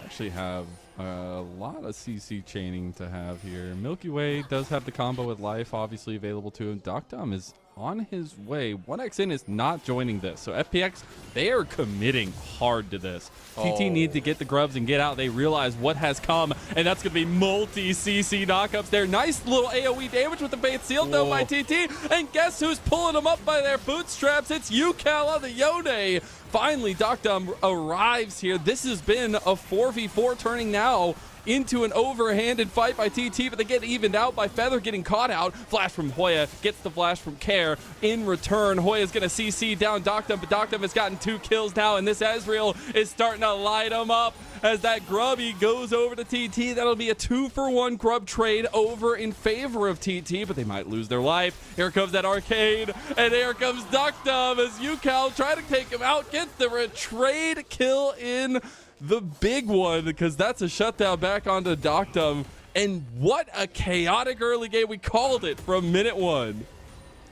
Actually have a lot of CC chaining to have here. Milky Way does have the combo with life obviously available to him. Duckdarm is on his way. 1xN is not joining this. So FPX, they are committing hard to this. TT needs to get the grubs and get out. They realize what has come, and that's going to be multi-CC knockups there. Nice little AoE damage with the bait sealed though by TT. And guess who's pulling them up by their bootstraps? It's Yucal on the Yone. Finally, Duckdarm arrives here. This has been a 4v4 turning now into an overhanded fight by TT, but they get evened out by Feather getting caught out. Flash from Hoya, gets the flash from Care. In return, Hoya's going to CC down Duckdarm, but Duckdarm has gotten 2 kills now, and this Ezreal is starting to light him up as that Grubby goes over to TT. That'll be a 2-for-1 Grub trade over in favor of TT, but they might lose their life. Here comes that arcade, and here comes Duckdarm as Yucal try to take him out, gets the trade kill in. The big one, because that's a shutdown back onto Duckdarm. And what a chaotic early game. We called it from minute 1.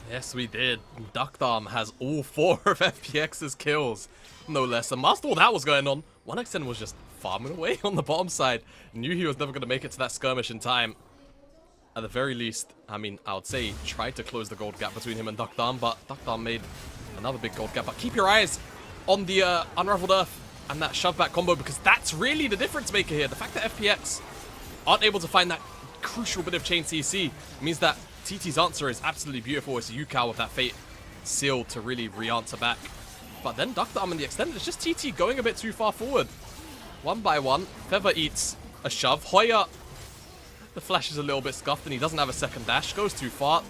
Yes, we did. Duckdarm has all 4 of FPX's kills, no less. And whilst all that was going on, 1xN was just farming away on the bottom side. Knew he was never going to make it to that skirmish in time. At the very least, I mean, I would say he tried to close the gold gap between him and Duckdarm, but Duckdarm made another big gold gap. But keep your eyes on the Unraveled Earth and that shove back combo, because that's really the difference maker here. The fact that FPX aren't able to find that crucial bit of chain CC means that TT's answer is absolutely beautiful. It's Yucal with that Fate Seal to really re-answer back. But then Duckdarm in the extended, it's just TT going a bit too far forward. 1 by 1, Feather eats a shove. Hoya, the flash is a little bit scuffed and he doesn't have a second dash, goes too far.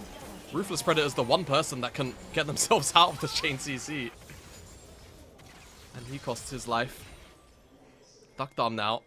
Ruthless Predator's the one person that can get themselves out of the chain CC. And he costs his life. Duckdarm now.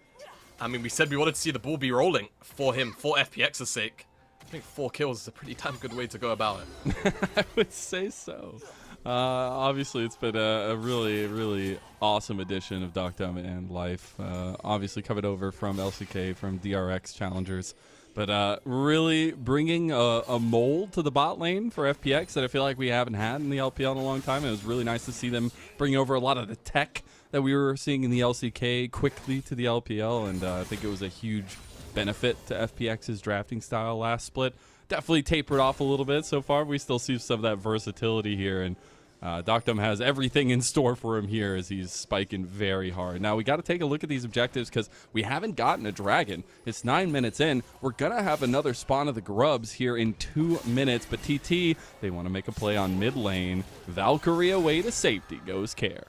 I mean, we said we wanted to see the ball be rolling for him, for FPX's sake. I think 4 kills is a pretty damn good way to go about it. I would say so. Obviously, it's been a really, really awesome addition of Duckdarm and life. Obviously, covered over from LCK, from DRX Challengers. But really bringing a mold to the bot lane for FPX that I feel like we haven't had in the LPL in a long time. It was really nice to see them bring over a lot of the tech that we were seeing in the LCK quickly to the LPL, and I think it was a huge benefit to FPX's drafting style last split. Definitely tapered off a little bit so far. We still see some of that versatility here, and Doctum has everything in store for him here as he's spiking very hard. Now we got to take a look at these objectives because we haven't gotten a dragon. It's 9 minutes in. We're going to have another spawn of the grubs here in 2 minutes, but TT, they want to make a play on mid lane. Valkyrie away to safety goes Care.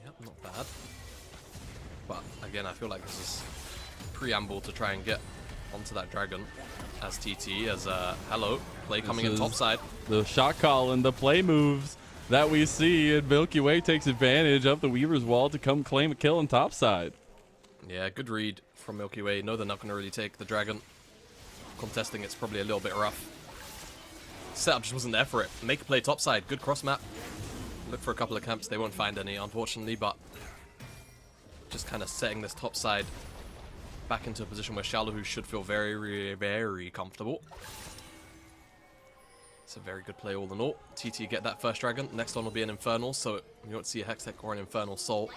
Yep, not bad. But again, I feel like this is preamble to try and get onto that dragon as TT, as hello, play coming in topside. The shot call and the play moves that we see, and Milky Way takes advantage of the Weaver's Wall to come claim a kill on topside. Yeah, good read from Milky Way. No, they're not going to really take the dragon. Contesting it's probably a little bit rough. Setup just wasn't there for it. Make a play topside. Good cross map. Look for a couple of camps. They won't find any, unfortunately, but just kind of setting this topside back into a position where Shallow should feel very, very comfortable. It's a very good play all in all. TT get that first dragon. Next one will be an Infernal, so you won't see a Hextech or an Infernal Soul.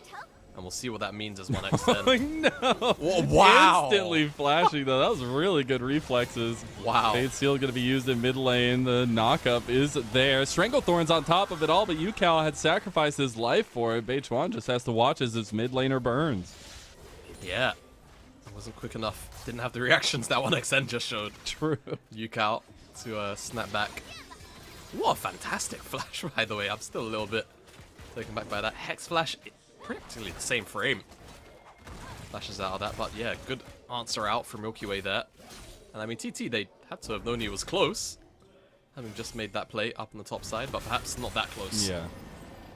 And we'll see what that means as 1x10. Oh, no. Wow. Instantly flashing, though. That was really good reflexes. Wow. Fade Seal going to be used in mid lane. The knockup is there. Stranglethorn's on top of it all, but Yukao had sacrificed his life for it. Beichuan just has to watch as his mid laner burns. Yeah. Wasn't quick enough. Didn't have the reactions that 1xN just showed. True. Yukao to snap back. What a fantastic flash, by the way. I'm still a little bit taken back by that. Hex flash, practically the same frame. Flashes out of that, but yeah, good answer out from Milky Way there. And I mean, TT, they had to have known he was close, having just made that play up on the top side, but perhaps not that close. Yeah.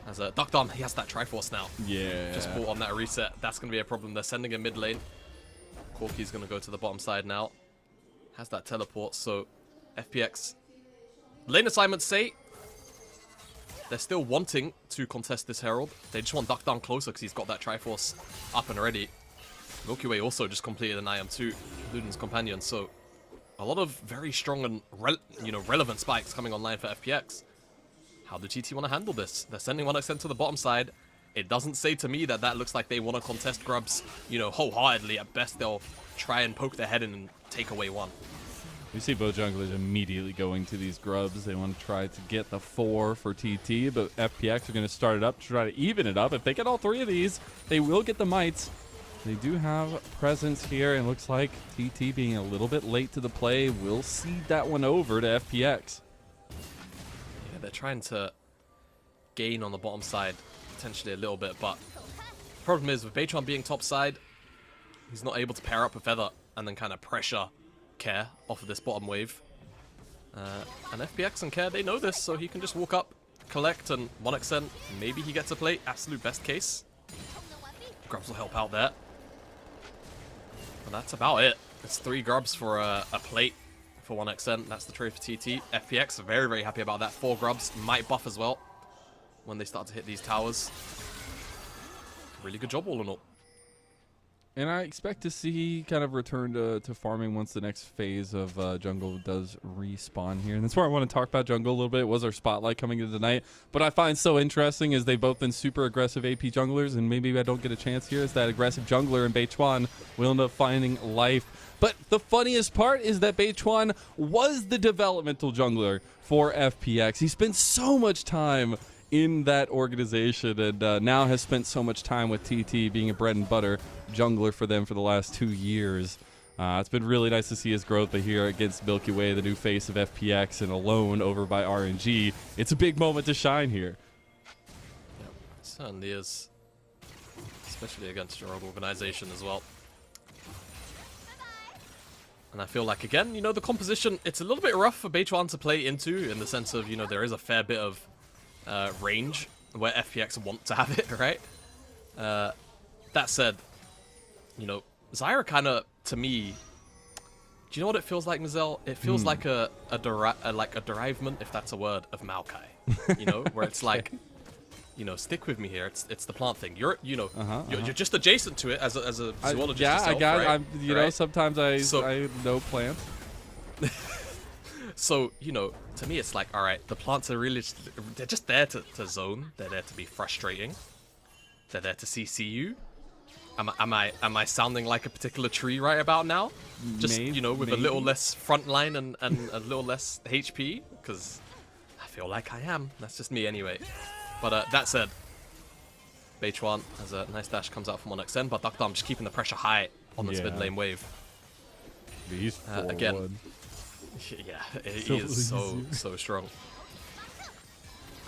As Duckdown, he has that Triforce now. Yeah. Just bought on that reset. That's going to be a problem. They're sending him mid lane. Corki's going to go to the bottom side now. Has that teleport, so FPX. Lane assignments say they're still wanting to contest this Herald. They just want Duck down closer because he's got that Triforce up and ready. Milky Way also just completed an IM2, Luden's companion, so a lot of very strong and relevant spikes coming online for FPX. How do TT want to handle this? They're sending 1xN to the bottom side. It doesn't say to me that looks like they want to contest grubs, wholeheartedly. At best, they'll try and poke their head in and take away one. We see both junglers immediately going to these grubs. They want to try to get the 4 for TT, but FPX are going to start it up to try to even it up. If they get all 3 of these, they will get the mites. They do have presence here, and looks like TT being a little bit late to the play will cede that one over to FPX. Yeah, they're trying to gain on the bottom side, potentially a little bit, but the problem is with Beichuan being top side, he's not able to pair up with Feather and then kind of pressure Care off of this bottom wave. And FPX and Care, they know this, so he can just walk up, collect, and 1xN. Maybe he gets a play, absolute best case. Grubs will help out there. But that's about it. It's 3 grubs for a plate for 1xN. That's the trade for TT. FPX are very, very happy about that. 4 grubs might buff as well when they start to hit these towers. Really good job all in all. And I expect to see kind of return to farming once the next phase of jungle does respawn here. And that's where I want to talk about jungle a little bit. It was our spotlight coming into tonight. But I find so interesting is they've both been super aggressive AP junglers, and maybe I don't get a chance here. Is that aggressive jungler in Beichuan will end up finding life. But the funniest part is that Beichuan was the developmental jungler for FPX. He spent so much time in that organization, and now has spent so much time with TT being a bread and butter jungler for them for the last 2 years. It's been really nice to see his growth here against Milky Way, the new face of FPX, and alone over by RNG. It's a big moment to shine here. Yep, it certainly is. Especially against your own organization as well. And I feel like, again, the composition, it's a little bit rough for Beichuan to play into, in the sense of, there is a fair bit of range where FPX want to have it, right? That said, Zyra kind of, to me, do you know what it feels like, Mazel? It feels like a derivement, if that's a word, of Maokai. Where it's like, you know, stick with me here. It's the plant thing. You're you're just adjacent to it as a zoologist yeah, yourself, I got. right? You know, sometimes I know plants. So, you know, to me it's like, all right, the plants are really they're just there to zone. They're there to be frustrating. They're there to CC you. Am I sounding like a particular tree right about now? Just, you know, with a little less frontline and a little less HP? Because I feel like I am. That's just me anyway. But that said, Beichuan has a nice dash, comes out from 1xn, but Duckdom just keeping the pressure high on this mid lane wave. He's again. Yeah, he is so strong.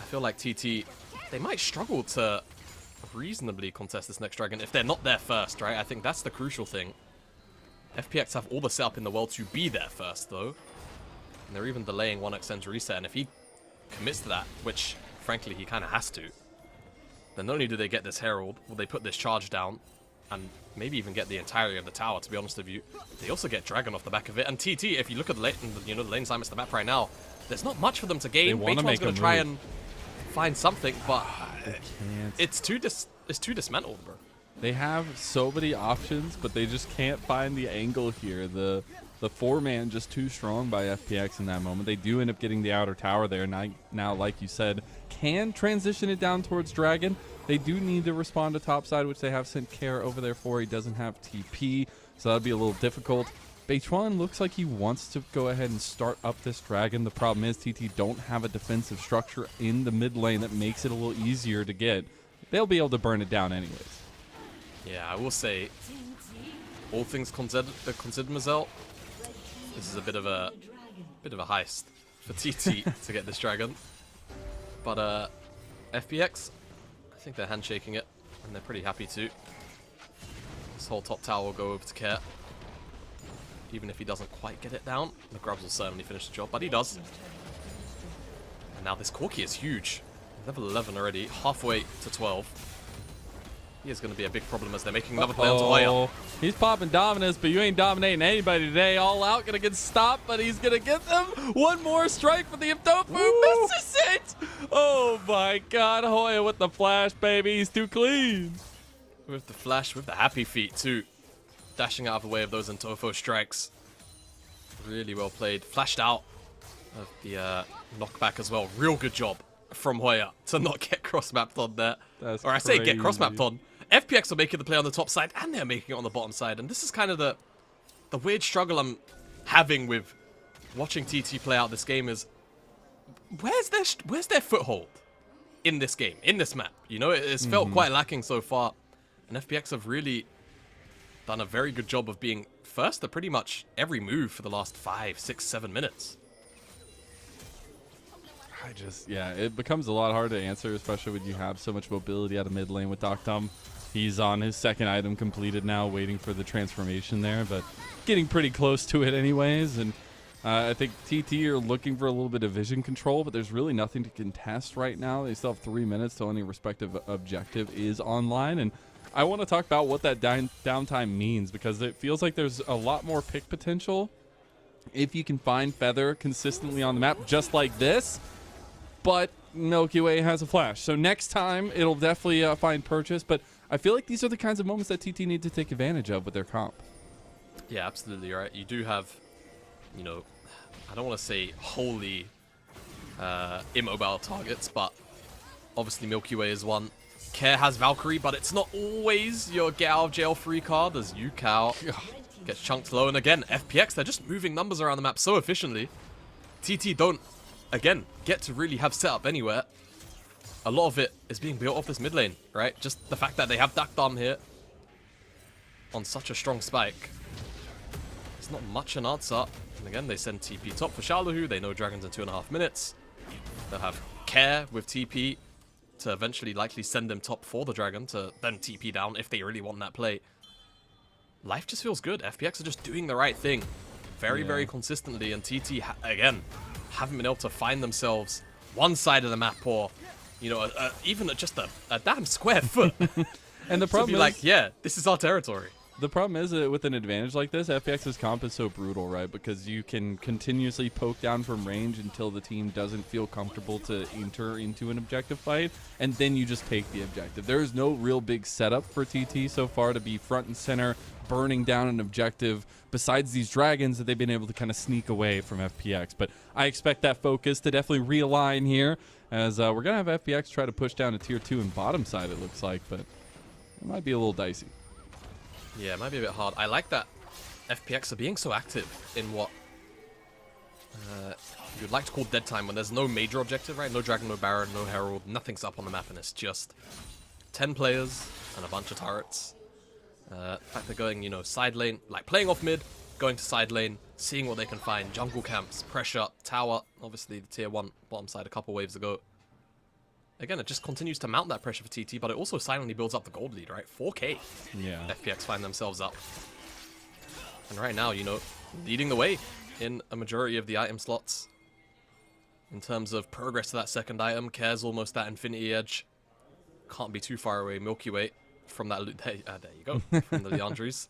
I feel like TT, they might struggle to reasonably contest this next dragon if they're not there first, right? I think that's the crucial thing. FPX have all the setup in the world to be there first, though. And they're even delaying 1xn's reset, and if he commits to that, which, frankly, he kind of has to, then not only do they get this Herald, will they put this charge down, and maybe even get the entirety of the tower, to be honest with you. They also get Dragon off the back of it, and TT, if you look at the lane, you know, the lane time is the map right now, there's not much for them to gain. Beichuan's going to try and find something, but it's too dismantled, bro. They have so many options, but they just can't find the angle here. The 4-man just too strong by FPX in that moment. They do end up getting the outer tower there. Now, like you said, can transition it down towards Dragon. They do need to respond to topside, which they have sent Care over there for. He doesn't have TP, so that'll be a little difficult. Beichuan looks like he wants to go ahead and start up this Dragon. The problem is TT don't have a defensive structure in the mid lane that makes it a little easier to get. They'll be able to burn it down anyways. Yeah, I will say, all things considered, Mazel, this is a bit of a heist for TT to get this Dragon. But FPX, I think they're handshaking it, and they're pretty happy to. This whole top tower will go over to Care. Even if he doesn't quite get it down, the grubs will certainly finish the job, but he does. And now this Corki is huge. Level 11 already, halfway to 12. He is going to be a big problem as they're making another play onto Oya. He's popping Dominus, but you ain't dominating anybody today. All out, going to get stopped, but he's going to get them. One more strike for the Imtofu. Misses it! Oh my god, Hoya with the flash, baby. He's too clean. With the flash, with the happy feet too. Dashing out of the way of those Imtofu strikes. Really well played. Flashed out of the knockback as well. Real good job from Hoya to not get cross-mapped on there. That's or I say get cross-mapped on. FPX are making the play on the top side, and they're making it on the bottom side. And this is kind of the weird struggle I'm having with watching TT play out this game is, where's their foothold in this game, in this map? You know, it's felt quite lacking so far. And FPX have really done a very good job of being first at pretty much every move for the last 5, 6, 7 minutes. Yeah, it becomes a lot harder to answer, especially when you have so much mobility out of mid lane with Duckdom. He's on his second item completed now, waiting for the transformation there, but getting pretty close to it anyways. And I think TT are looking for a little bit of vision control, but there's really nothing to contest right now. They still have 3 minutes till any respective objective is online. And I want to talk about what that downtime means, because it feels like there's a lot more pick potential if you can find Feather consistently on the map, just like this. But Milky Way has a flash, so next time it'll definitely find purchase. But I feel like these are the kinds of moments that TT need to take advantage of with their comp. Yeah, absolutely right. You do have, you know, I don't want to say wholly immobile targets, but obviously Milky Way is one. Care has Valkyrie, but it's not always your get out of jail free card, as Yukao gets chunked low. And again, FPX, they're just moving numbers around the map so efficiently. TT don't, again, get to really have setup anywhere. A lot of it is being built off this mid lane, right? Just the fact that they have Duckdom here on such a strong spike. It's not much an answer. And again, they send TP top for Xiaoluhu. They know Dragons in 2.5 minutes. They'll have Care with TP to eventually likely send them top for the Dragon to then TP down if they really want that play. Life just feels good. FPX are just doing the right thing very, very consistently. And TT, again, haven't been able to find themselves one side of the map or, you know, even just a damn square foot. And the problem is, like, yeah, this is our territory. The problem is that with an advantage like this, FPX's comp is so brutal, right? Because you can continuously poke down from range until the team doesn't feel comfortable to enter into an objective fight, and then you just take the objective. There is no real big setup for TT so far to be front and center, burning down an objective, besides these dragons that they've been able to kind of sneak away from FPX. But I expect that focus to definitely realign here, as we're going to have FPX try to push down to tier 2 and bottom side, it looks like, but it might be a little dicey. Yeah, it might be a bit hard. I like that FPX are being so active in what you'd like to call dead time, when there's no major objective, right? No Dragon, no Baron, no Herald, nothing's up on the map, and it's just 10 players and a bunch of turrets. In fact, they're going, you know, side lane, like playing off mid, going to side lane, seeing what they can find. Jungle camps, pressure, tower, obviously the tier 1 bottom side a couple waves ago. Again, it just continues to mount that pressure for TT, but it also silently builds up the gold lead, right? 4K. Yeah. FPX find themselves up. And right now, you know, leading the way in a majority of the item slots. In terms of progress to that second item, Care's almost at Infinity Edge. Can't be too far away. Milky Way from that loot. There you go. From the Leandries.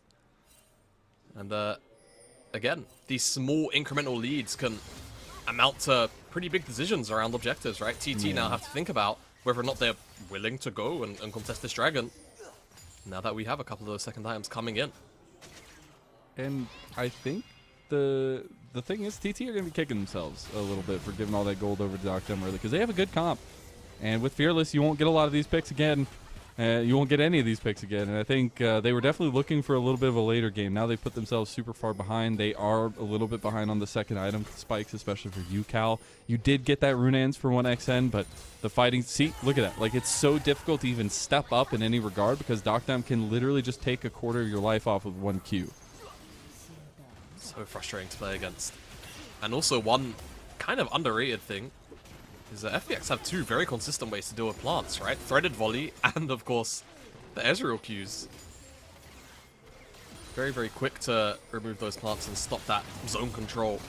And again, these small incremental leads can amount to pretty big decisions around objectives, right? TT now have to think about whether or not they're willing to go and contest this dragon, now that we have a couple of those second items coming in. And I think the thing is, TT are going to be kicking themselves a little bit for giving all that gold over to Doctem early, because they have a good comp. And with Fearless, you won't get a lot of these picks again. You won't get any of these picks again. And I think they were definitely looking for a little bit of a later game. Now they've put themselves super far behind. They are a little bit behind on the second item spikes, especially for you, Cal. You did get that Runaan's for 1xN, but the fighting... See, look at that. Like, it's so difficult to even step up in any regard, because Doctem can literally just take a quarter of your life off of 1Q. So frustrating to play against. And also one kind of underrated thing is that FPX have two very consistent ways to deal with plants, right? Threaded Volley and, of course, the Ezreal Qs. Very, very quick to remove those plants and stop that zone control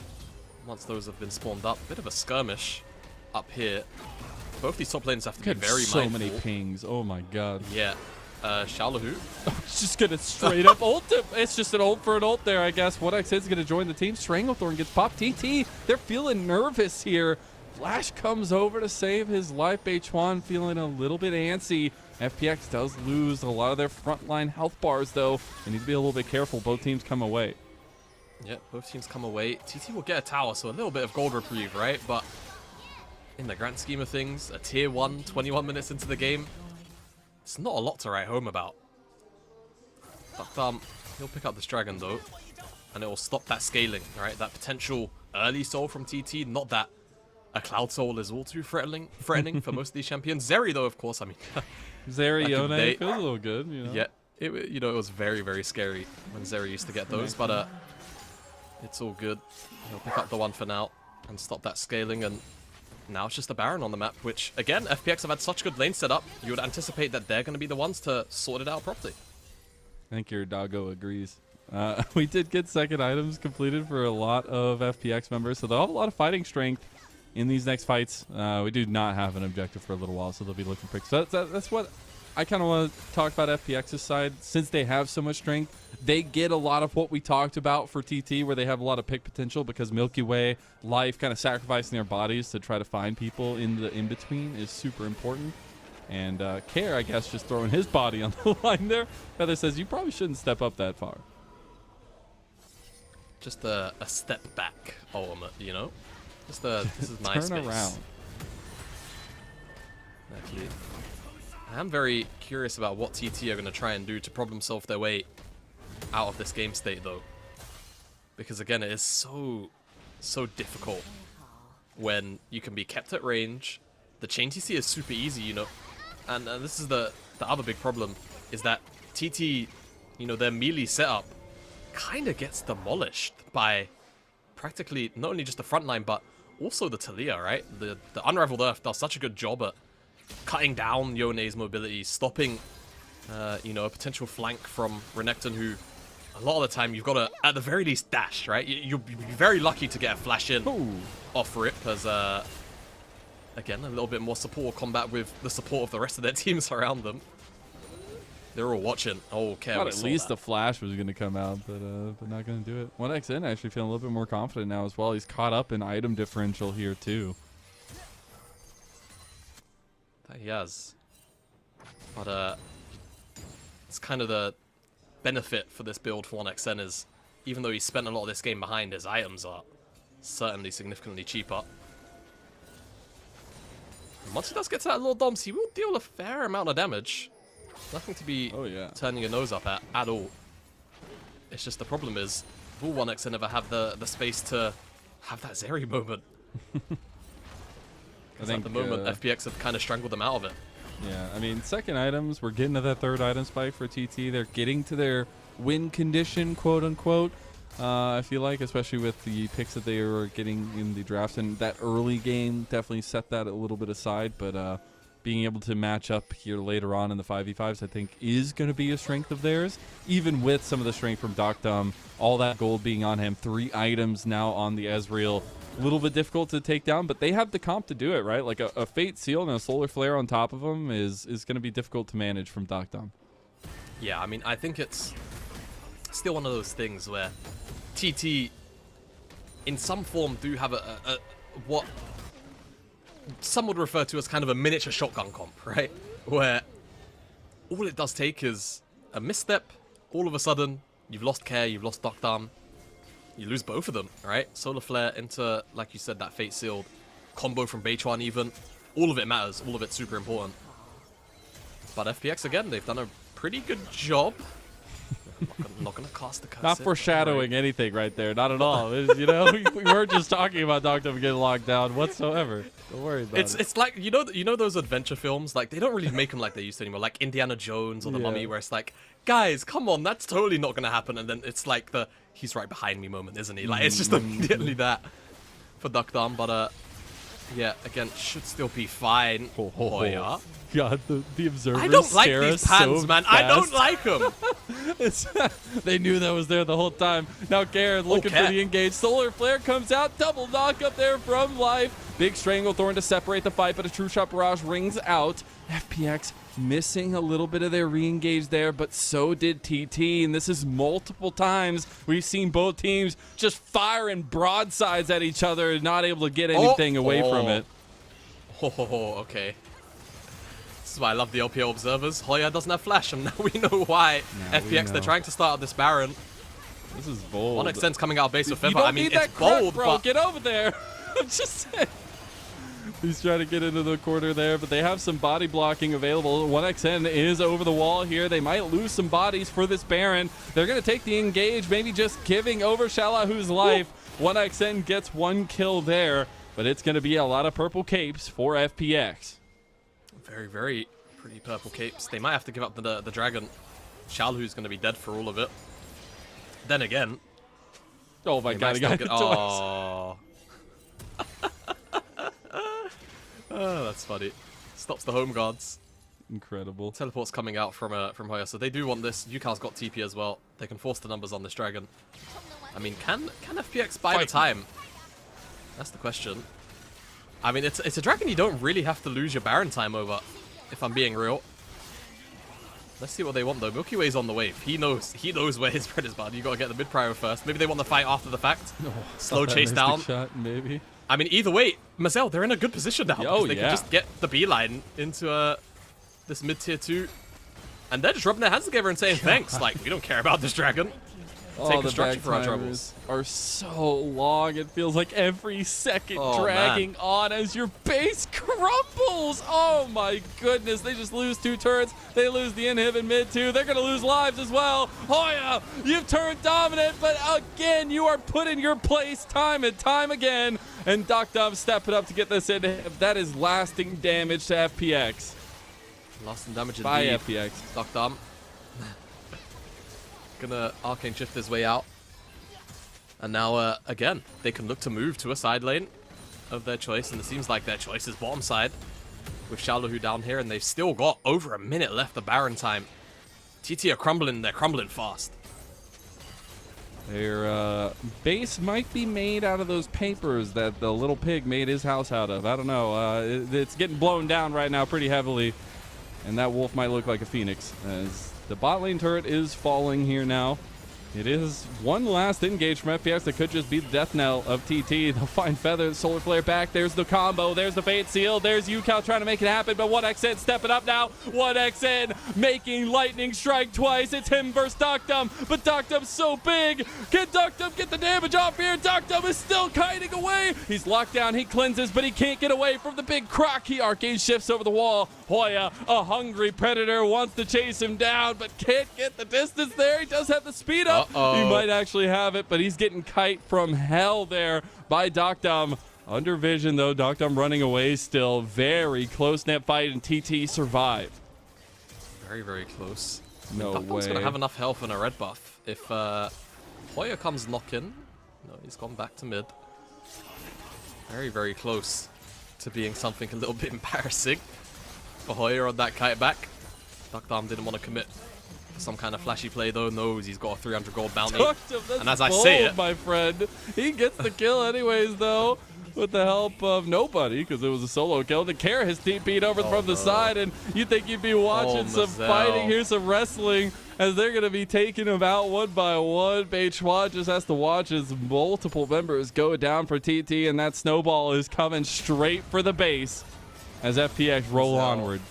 once those have been spawned up. Bit of a skirmish up here. Both these top lanes have to be very mindful. So many pings. Oh my god. Yeah. Xiaolahu. It's just gonna straight up ult him. It's just an ult for an ult there, I guess. 1xN's gonna join the team. Stranglethorn gets popped. TT, they're feeling nervous here. Flash comes over to save his life. Beichuan feeling a little bit antsy. FPX does lose a lot of their frontline health bars, though. They need to be a little bit careful. Both teams come away. Yep, both teams come away. TT will get a tower, so a little bit of gold reprieve, right? But in the grand scheme of things, a tier 1, 21 minutes into the game, it's not a lot to write home about. But he'll pick up this dragon, though, and it will stop that scaling, right? That potential early soul from TT, not that a Cloud Soul is all too threatening for most of these champions. Zeri, though, of course, I mean... Zeri, Yone, feels a little good, you know? Yeah, it was very, very scary when Zeri used to get those, but it's all good. He'll pick up the one for now and stop that scaling, and now it's just a Baron on the map, which, again, FPX have had such good lane setup, you would anticipate that they're going to be the ones to sort it out properly. I think your doggo agrees. We did get second items completed for a lot of FPX members, so they'll have a lot of fighting strength in these next fights. We do not have an objective for a little while, so they'll be looking for picks. So that's what I kind of want to talk about FPX's side. Since they have so much strength, they get a lot of what we talked about for TT, where they have a lot of pick potential, because Milky Way, life, kind of sacrificing their bodies to try to find people in the in-between is super important. And Care, I guess, just throwing his body on the line there. Feather says, you probably shouldn't step up that far. Just a step back ultimate, you know? This is my Turn space. around. Actually, I am very curious about what TT are going to try and do to problem solve their way out of this game state, though. Because, again, it is so difficult when you can be kept at range. The chain TC is super easy, you know. And this is the other big problem, is that TT, you know, their melee setup kind of gets demolished by practically not only just the front line, but also the Talia, right? The Unraveled Earth does such a good job at cutting down Yone's mobility, stopping, you know, a potential flank from Renekton, who a lot of the time you've got to, at the very least, dash, right? You'll be very lucky to get a flash in off rip, as, again, a little bit more support combat with the support of the rest of their teams around them. They're all watching. Oh, okay. Thought at least the flash was going to come out, but not going to do it. 1xN actually feeling a little bit more confident now as well. He's caught up in item differential here too. That he has. But it's kind of the benefit for this build for 1xN is, even though he spent a lot of this game behind, his items are certainly significantly cheaper. And once he does get to that little doms, he will deal a fair amount of damage. Nothing to be turning your nose up at all. It's just the problem is, will 1xN ever have the space to have that Zeri moment? Because at the moment, FPX have kind of strangled them out of it. Yeah, I mean, second items, we're getting to that third item spike for TT. They're getting to their win condition, quote unquote. I feel like, especially with the picks that they were getting in the drafts, and that early game definitely set that a little bit aside. But being able to match up here later on in the 5v5s, I think, is going to be a strength of theirs. Even with some of the strength from Doctum, all that gold being on him, 3 items now on the Ezreal. A little bit difficult to take down, but they have the comp to do it, right? Like a Fate Seal and a Solar Flare on top of them is going to be difficult to manage from Doctum. Yeah, I mean, I think it's still one of those things where TT, in some form, do have a what some would refer to as kind of a miniature shotgun comp, right? Where all it does take is a misstep, all of a sudden, you've lost Care, you've lost Doctum, you lose both of them, right? Solar Flare into, like you said, that Fate Sealed combo from Beichuan even. All of it matters, all of it's super important. But FPX, again, they've done a pretty good job. I'm not gonna cast the curse. Not foreshadowing anything right there, not at all. You know, we weren't just talking about Doctum getting locked down whatsoever. Don't worry about it. It's like, you know those adventure films? Like, they don't really make them like they used to anymore. Like Indiana Jones or The Mummy, where it's like, guys, come on, that's totally not gonna happen. And then it's like the he's right behind me moment, isn't he? Like, it's just immediately that for Doctum. But yeah, again, should still be fine. Oh yeah. God, the observers I don't like stare these us pans, so man. fast. I don't like them. They knew that was there the whole time. Now Garrett looking for the engage. Solar Flare comes out. Double knock up there from Life. Big Stranglethorn to separate the fight, but a True Shot Barrage rings out. FPX missing a little bit of their re-engage there, but so did TT. And this is multiple times we've seen both teams just firing broadsides at each other and not able to get anything away from it. Okay. This is why I love the LPL observers. Hoya doesn't have flash, and now we know why. FPX, they're trying to start this Baron. This is bold. 1xN's coming out base with Feather. I mean, it's bold, bro. Get over there. I'm just saying. He's trying to get into the corner there, but they have some body blocking available. 1xN is over the wall here. They might lose some bodies for this Baron. They're going to take the engage, maybe just giving over Shalahu's life. 1xN gets 1 kill there, but it's going to be a lot of purple capes for FPX. Very, very pretty purple capes. They might have to give up the dragon. Shalhu's going to be dead for all of it. Then again... Oh my god, he got it oh. Oh, that's funny. Stops the home guards. Incredible. Teleport's coming out from Hoya, so they do want this. Yukal's got TP as well. They can force the numbers on this dragon. I mean, can FPX buy the time? That's the question. I mean, it's a dragon you don't really have to lose your Baron time over, if I'm being real. Let's see what they want though. Milky Way's on the wave. He knows where his bread is, bud. You gotta get the mid prio first. Maybe they want the fight after the fact. Slow chase down. Shot, maybe. I mean, either way, Mazel, they're in a good position now. Because they can just get the beeline into this mid tier 2. And they're just rubbing their hands together and saying thanks. Like, we don't care about this dragon. Take instruction for our troubles. Are so long. It feels like every second dragging on as your base crumbles. Oh my goodness. They just lose 2 turrets. They lose the inhib in mid 2. They're going to lose lives as well. Hoya, you've turned dominant, but again, you are put in your place time and time again. And Doctum stepping up to get this inhib. That is lasting damage to FPX. Lasting damage indeed. By FPX. Doctum. Gonna arcane shift his way out, and now again they can look to move to a side lane of their choice, and it seems like their choice is bottom side with Xiaolahu down here, and they've still got over a minute left of Baron time. TT are crumbling, they're crumbling fast. Their base might be made out of those papers that the little pig made his house out of. I don't know. It's getting blown down right now pretty heavily, and that wolf might look like a phoenix as The bot lane turret is falling here now. It is one last engage from FPX that could just be the death knell of TT. They'll find Feather, Solar Flare back. There's the combo. There's the Fate Seal. There's UCal trying to make it happen, but 1xN stepping up now. 1xN making lightning strike twice. It's him versus Doctum, but Doctum's so big. Can Doctum get the damage off here? Doctum is still kiting away. He's locked down. He cleanses, but he can't get away from the big croc. He arcane shifts over the wall. Hoya, a hungry predator, wants to chase him down, but can't get the distance there. He does have the speed up. He might actually have it, but he's getting kite from hell there by Doctum. Under vision, though. Doctum running away still. Very close net fight, and TT survive. Very, very close. No Doctum's way. going to have enough health and a red buff. If Hoya comes knock-in, no, he's gone back to mid. Very, very close to being something a little bit embarrassing for Hoya on that kite back. Doctum didn't want to commit some kind of flashy play, though. Knows he's got a 300 gold bounty. And as I say it, my friend, he gets the kill anyways, though, with the help of nobody, because it was a solo kill. The Care has TP'd over from the side, and you think you'd be watching some fighting here, some wrestling, as they're going to be taking him out one by one. Beichua just has to watch as multiple members go down for TT, and that snowball is coming straight for the base as FPX roll onward.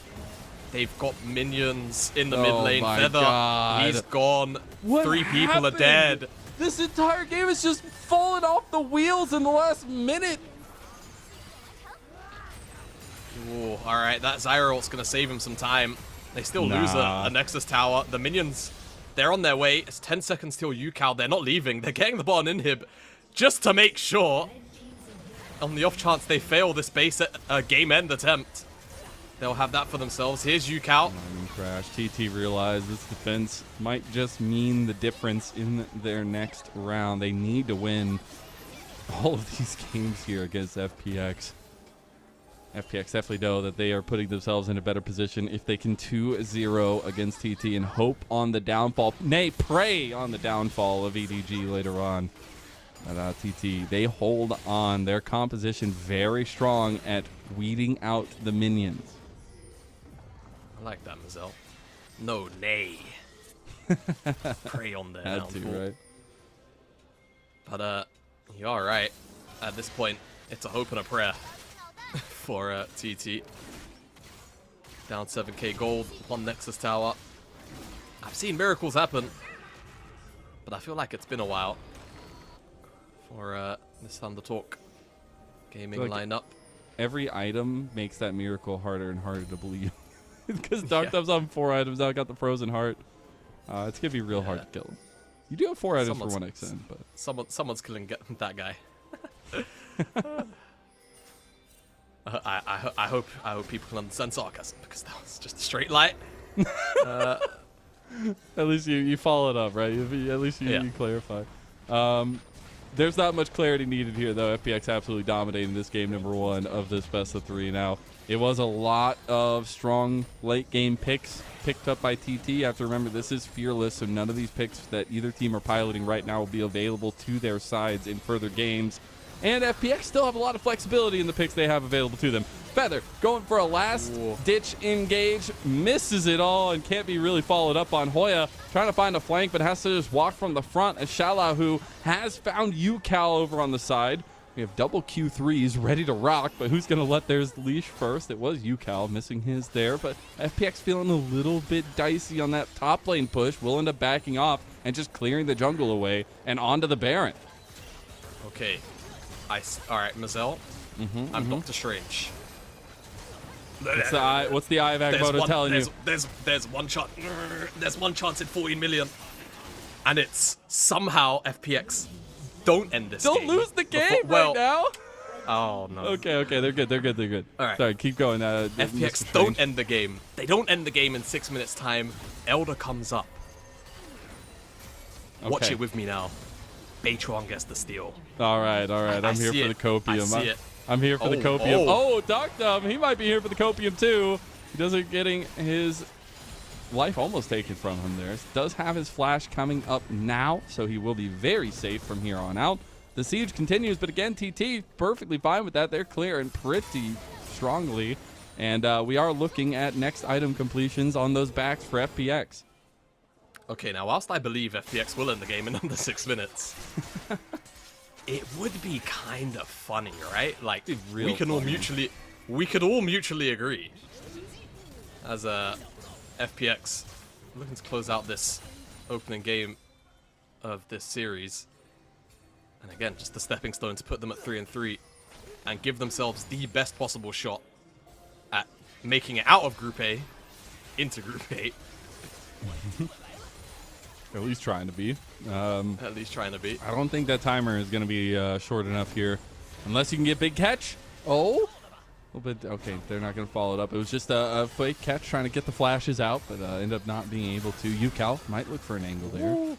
They've got minions in the mid lane. My Feather, God. he's gone. What 3 people happened? are dead. This entire game is just falling off the wheels in the last minute. Ooh, all right, that Zyra ult's going to save him some time. They still lose a Nexus tower. The minions, they're on their way. It's 10 seconds till UCal. They're not leaving. They're getting the bot on inhib just to make sure. On the off chance they fail this base at game end attempt, they'll have that for themselves. Here's UCal. Crash. TT realized this defense might just mean the difference in their next round. They need to win all of these games here against FPX. FPX definitely know that they are putting themselves in a better position if they can 2-0 against TT and hope on the downfall, nay, pray on the downfall of EDG later on. But TT, they hold on. Their composition very strong at weeding out the minions. I like that, Mazel. No, nay. Prey on their Had to, downfall. right? But you're all right. At this point, it's a hope and a prayer for TT. Down 7k gold, 1 Nexus tower. I've seen miracles happen, but I feel like it's been a while for this Thunder Talk gaming lineup. Every item makes that miracle harder and harder to believe. Because Doctum's on 4 items now, got the Frozen Heart. It's going to be real hard to kill him. You do have 4 items for 1xN, but... Someone's killing that guy. I hope people can understand sarcasm, because that was just a straight light. At least you followed up, right? At least you clarify. There's not much clarity needed here, though. FPX absolutely dominating this game number 1 of this best of 3 now. It was a lot of strong late game picks picked up by TT. You have to remember, this is Fearless, so none of these picks that either team are piloting right now will be available to their sides in further games. And FPX still have a lot of flexibility in the picks they have available to them. Feather going for a last-ditch engage, misses it all and can't be really followed up on. Hoya trying to find a flank, but has to just walk from the front. As Shala, who has found UCal over on the side. We have double Q3s ready to rock, but who's going to let theirs leash first? It was UCal missing his there, but FPX feeling a little bit dicey on that top lane push. Will end up backing off and just clearing the jungle away and onto the Baron. Okay. All right, Mazel. I'm Doctor Strange. What's the eye of Agamotto telling you? There's one chance. There's one chance in 14 million, and it's somehow FPX don't end this. Don't game lose the game right now. Oh no. Okay, they're good. All right. Sorry, keep going. FPX don't end the game. They don't end the game in 6 minutes time. Elder comes up. Watch Okay. it with me now. Beitron gets the steal. All right. I'm here for the copium. I see it. I'm here for the copium. Oh. Doctum, he might be here for the copium too. He doesn't getting his life almost taken from him there. Does have his flash coming up now, so he will be very safe from here on out. The siege continues, but again, TT perfectly fine with that. They're clearing pretty strongly, and we are looking at next item completions on those backs for FPX. Okay, now whilst I believe FPX will end the game in under 6 minutes, it would be kind of funny, right? Like, we could all mutually agree as FPX looking to close out this opening game of this series. And again, just the stepping stone to put them at 3-3 and give themselves the best possible shot at making it out of Group A into Group 8. At least trying to be. At least trying to be. I don't think that timer is going to be short enough here. Unless you can get big catch. Oh. A little bit. Okay, they're not going to follow it up. It was just a fake catch trying to get the flashes out, but end up not being able to. UCal might look for an angle there. Ooh.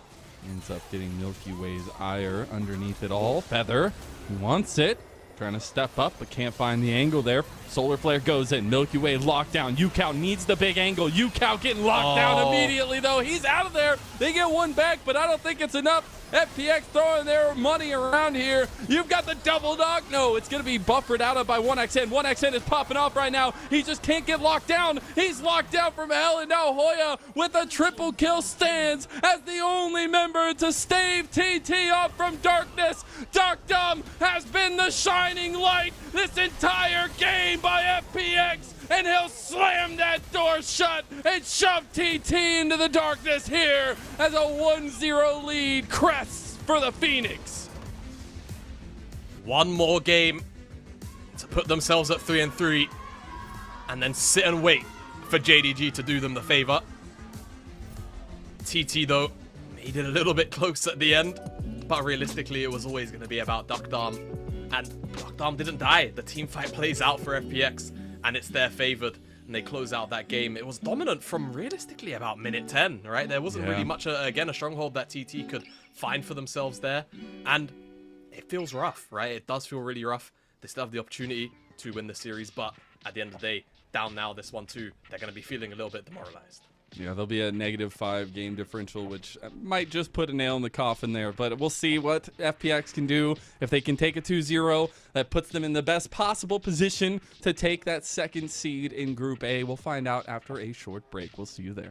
Ends up getting Milky Way's ire underneath it all. Feather wants it. Trying to step up, but can't find the angle there. Solar Flare goes in. Milky Way locked down. UCal needs the big angle. UCal getting locked down immediately, though. He's out of there. They get one back, but I don't think it's enough. FPX throwing their money around here. You've got the double knock. No, it's going to be buffered out of by 1xN. 1xN is popping off right now. He just can't get locked down. He's locked down from hell, and now Hoya with a triple kill stands as the only member to stave TT off from darkness. Darkdom has been the shining light this entire game by FPX, and he'll slam that door shut and shove TT into the darkness here as a 1-0 lead crests for the Phoenix. One more game to put themselves at 3-3 and then sit and wait for JDG to do them the favor. TT, though, made it a little bit close at the end, but realistically it was always going to be about Darkdom, and Darkdom didn't die. The team fight plays out for FPX, and it's their favored, and they close out that game. It was dominant from realistically about minute 10, right? There wasn't really much, again, a stronghold that TT could find for themselves there, and it feels rough, right? It does feel really rough. They still have the opportunity to win the series, but at the end of the day, down now this 1-2, they're going to be feeling a little bit demoralized. Yeah, there'll be a -5 game differential, which might just put a nail in the coffin there. But we'll see what FPX can do. If they can take a 2-0, that puts them in the best possible position to take that second seed in Group A. We'll find out after a short break. We'll see you there.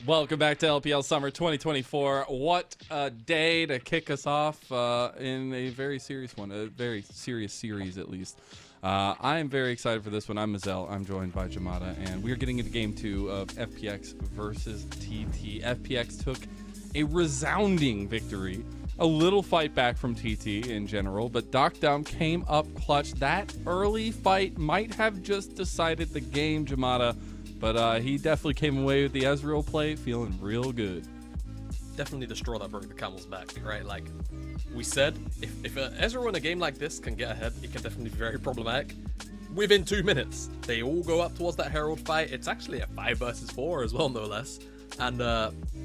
Welcome back to LPL Summer 2024. What a day to kick us off in a very serious one, a very serious series at least. I am very excited for this one. I'm Mazel. I'm joined by Jamada, and we're getting into game 2 of FPX versus TT. FPX took a resounding victory. A little fight back from TT in general, but Docdom came up clutch. That early fight might have just decided the game, Jamada, but he definitely came away with the Ezreal play feeling real good. Definitely the straw that broke the camel's back, right? Like we said, if Ezreal in a game like this can get ahead, it can definitely be very problematic. Within 2 minutes, they all go up towards that Herald fight. It's actually a 5 versus 4 as well, no less. And,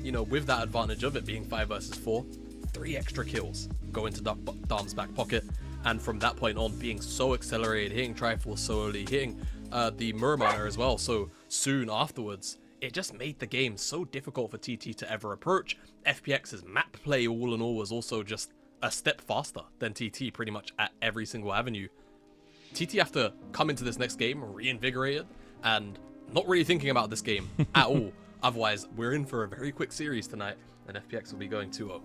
you know, with that advantage of it being 5 versus 4, 3 extra kills go into Dom's back pocket. And from that point on, being so accelerated, hitting Triforce so early, hitting the Murminer as well so soon afterwards, it just made the game so difficult for TT to ever approach. FPX's map play all in all was also just a step faster than TT pretty much at every single avenue. TT have to come into this next game reinvigorated and not really thinking about this game at all. Otherwise, we're in for a very quick series tonight, and FPX will be going 2-0.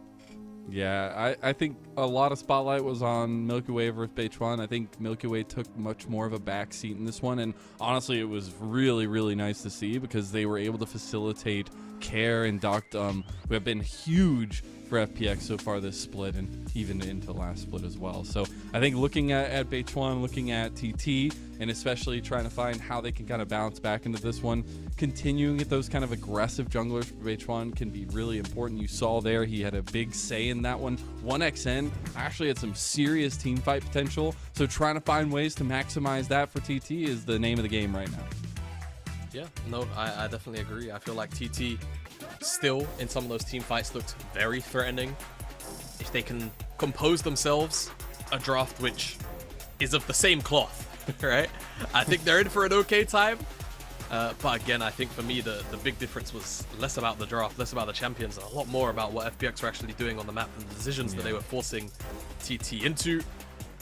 Yeah, I think a lot of spotlight was on Milky Way versus Beichuan. I think Milky Way took much more of a back seat in this one, and honestly, it was really, really nice to see because they were able to facilitate Care and Docdom, who have been huge for FPX so far this split and even into last split as well. So I think looking at Beichuan, looking at TT, and especially trying to find how they can kind of bounce back into this one, continuing at those kind of aggressive junglers for Beichuan can be really important. You saw there he had a big say in that one. 1xN actually had some serious team fight potential, so trying to find ways to maximize that for TT is the name of the game right now. Yeah, no, I definitely agree. I feel like TT still in some of those team fights looked very threatening. If they can compose themselves, a draft which is of the same cloth, right? I think they're in for an okay time. But again, I think for me, the big difference was less about the draft, less about the champions, and a lot more about what FPX were actually doing on the map and the decisions that they were forcing TT into,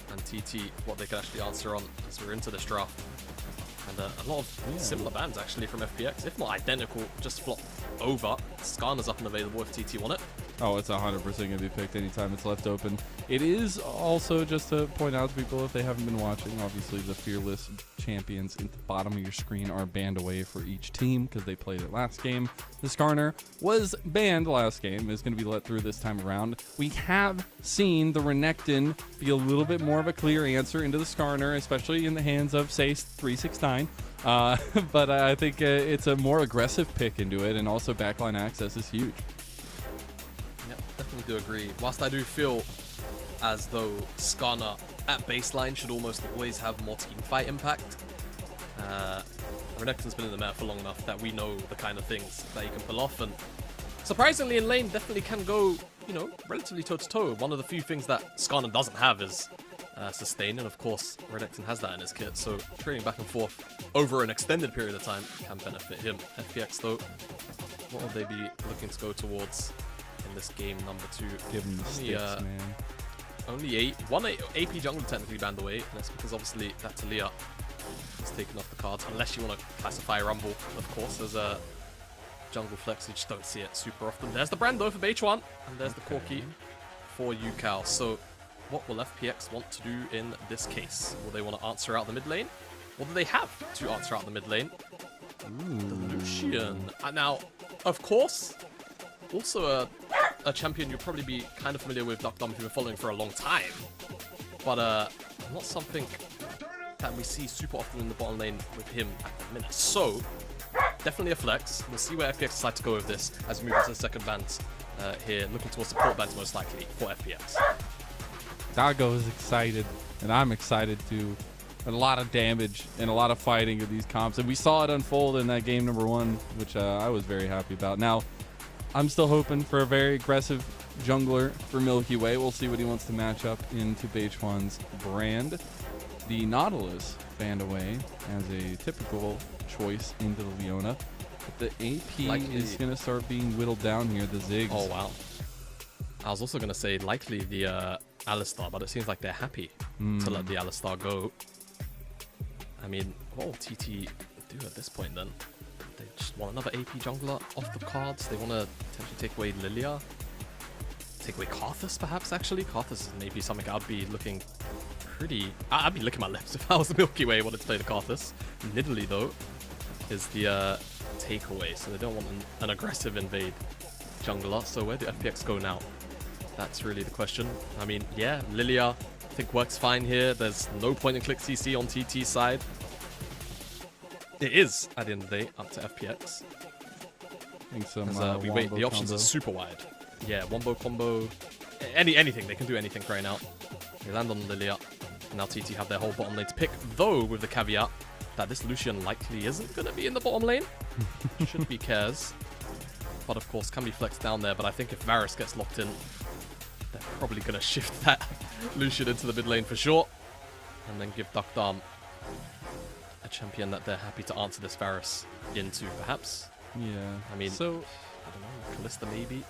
and TT, what they could actually answer on as we're into this draft. And a lot of similar bans actually from FPX, if not identical, just flop over. Skarner's up and available if TT want it. Oh, it's 100% going to be picked anytime it's left open. It is also, just to point out to people if they haven't been watching, obviously the Fearless champions at the bottom of your screen are banned away for each team because they played it last game. The Skarner was banned last game, is going to be let through this time around. We have seen the Renekton be a little bit more of a clear answer into the Skarner, especially in the hands of, say, 369. But I think it's a more aggressive pick into it, and also backline access is huge. Yep, definitely do agree. Whilst I do feel as though Skarner at baseline should almost always have more team fight impact, Renekton's been in the meta for long enough that we know the kind of things that he can pull off, and surprisingly in lane definitely can go, you know, relatively toe-to-toe. One of the few things that Skarner doesn't have is sustain, and of course Renekton has that in his kit, so trading back and forth over an extended period of time can benefit him. FPX though, what will they be looking to go towards in this game number 2? Give him the sticks, man. Only 1 AP jungler technically banned away, and that's because obviously that Talia is taken off the cards, unless you want to classify Rumble, of course, as a jungle flex. You just don't see it super often. There's the Brando for Beichuan, and there's the Corki for Yukao. So what will FPX want to do in this case? Will they want to answer out the mid lane? Or do they have to answer out the mid lane? The Lucian. Now, of course, also a champion you'll probably be kind of familiar with, Docdom, if you've been following for a long time. But not something that we see super often in the bottom lane with him at the minute. So, definitely a flex. We'll see where FPX decide to go with this as we move into the second bans here, looking towards support bans most likely for FPX. Dago is excited, and I'm excited too. And a lot of damage and a lot of fighting of these comps, and we saw it unfold in that game number 1, which I was very happy about. Now, I'm still hoping for a very aggressive jungler for Milky Way. We'll see what he wants to match up into Beichuan's brand. The Nautilus banned away as a typical choice into the Leona. But the AP is going to start being whittled down here, the Ziggs. Oh, wow. I was also going to say likely the Alistar, but it seems like they're happy to let the Alistar go. I mean, what will TT do at this point then? They just want another AP jungler off the cards. They want to potentially take away Lilia. Take away Karthus, perhaps, actually. Karthus is maybe something I'd be looking pretty... I'd be licking my lips if I was the Milky Way wanted to play the Karthus. Nidalee, though, is the takeaway, so they don't want an aggressive invade jungler. So where do FPX go now? That's really the question. I mean, yeah, Lilia, I think, works fine here. There's no point in click CC on TT's side. It is, at the end of the day, up to FPX. I think some We wait. The options combo. are super wide. Yeah, wombo combo, anything. They can do anything right now. They land on Lilia. Now TT have their whole bottom lane to pick, though with the caveat that this Lucian likely isn't going to be in the bottom lane. Should be cares. But of course, can be flexed down there. But I think if Varus gets locked in, they're probably going to shift that Lucian into the mid lane for sure. And then give Duckdarm a champion that they're happy to answer this Varus into, perhaps. Yeah. I mean, so I don't know, Kalista maybe.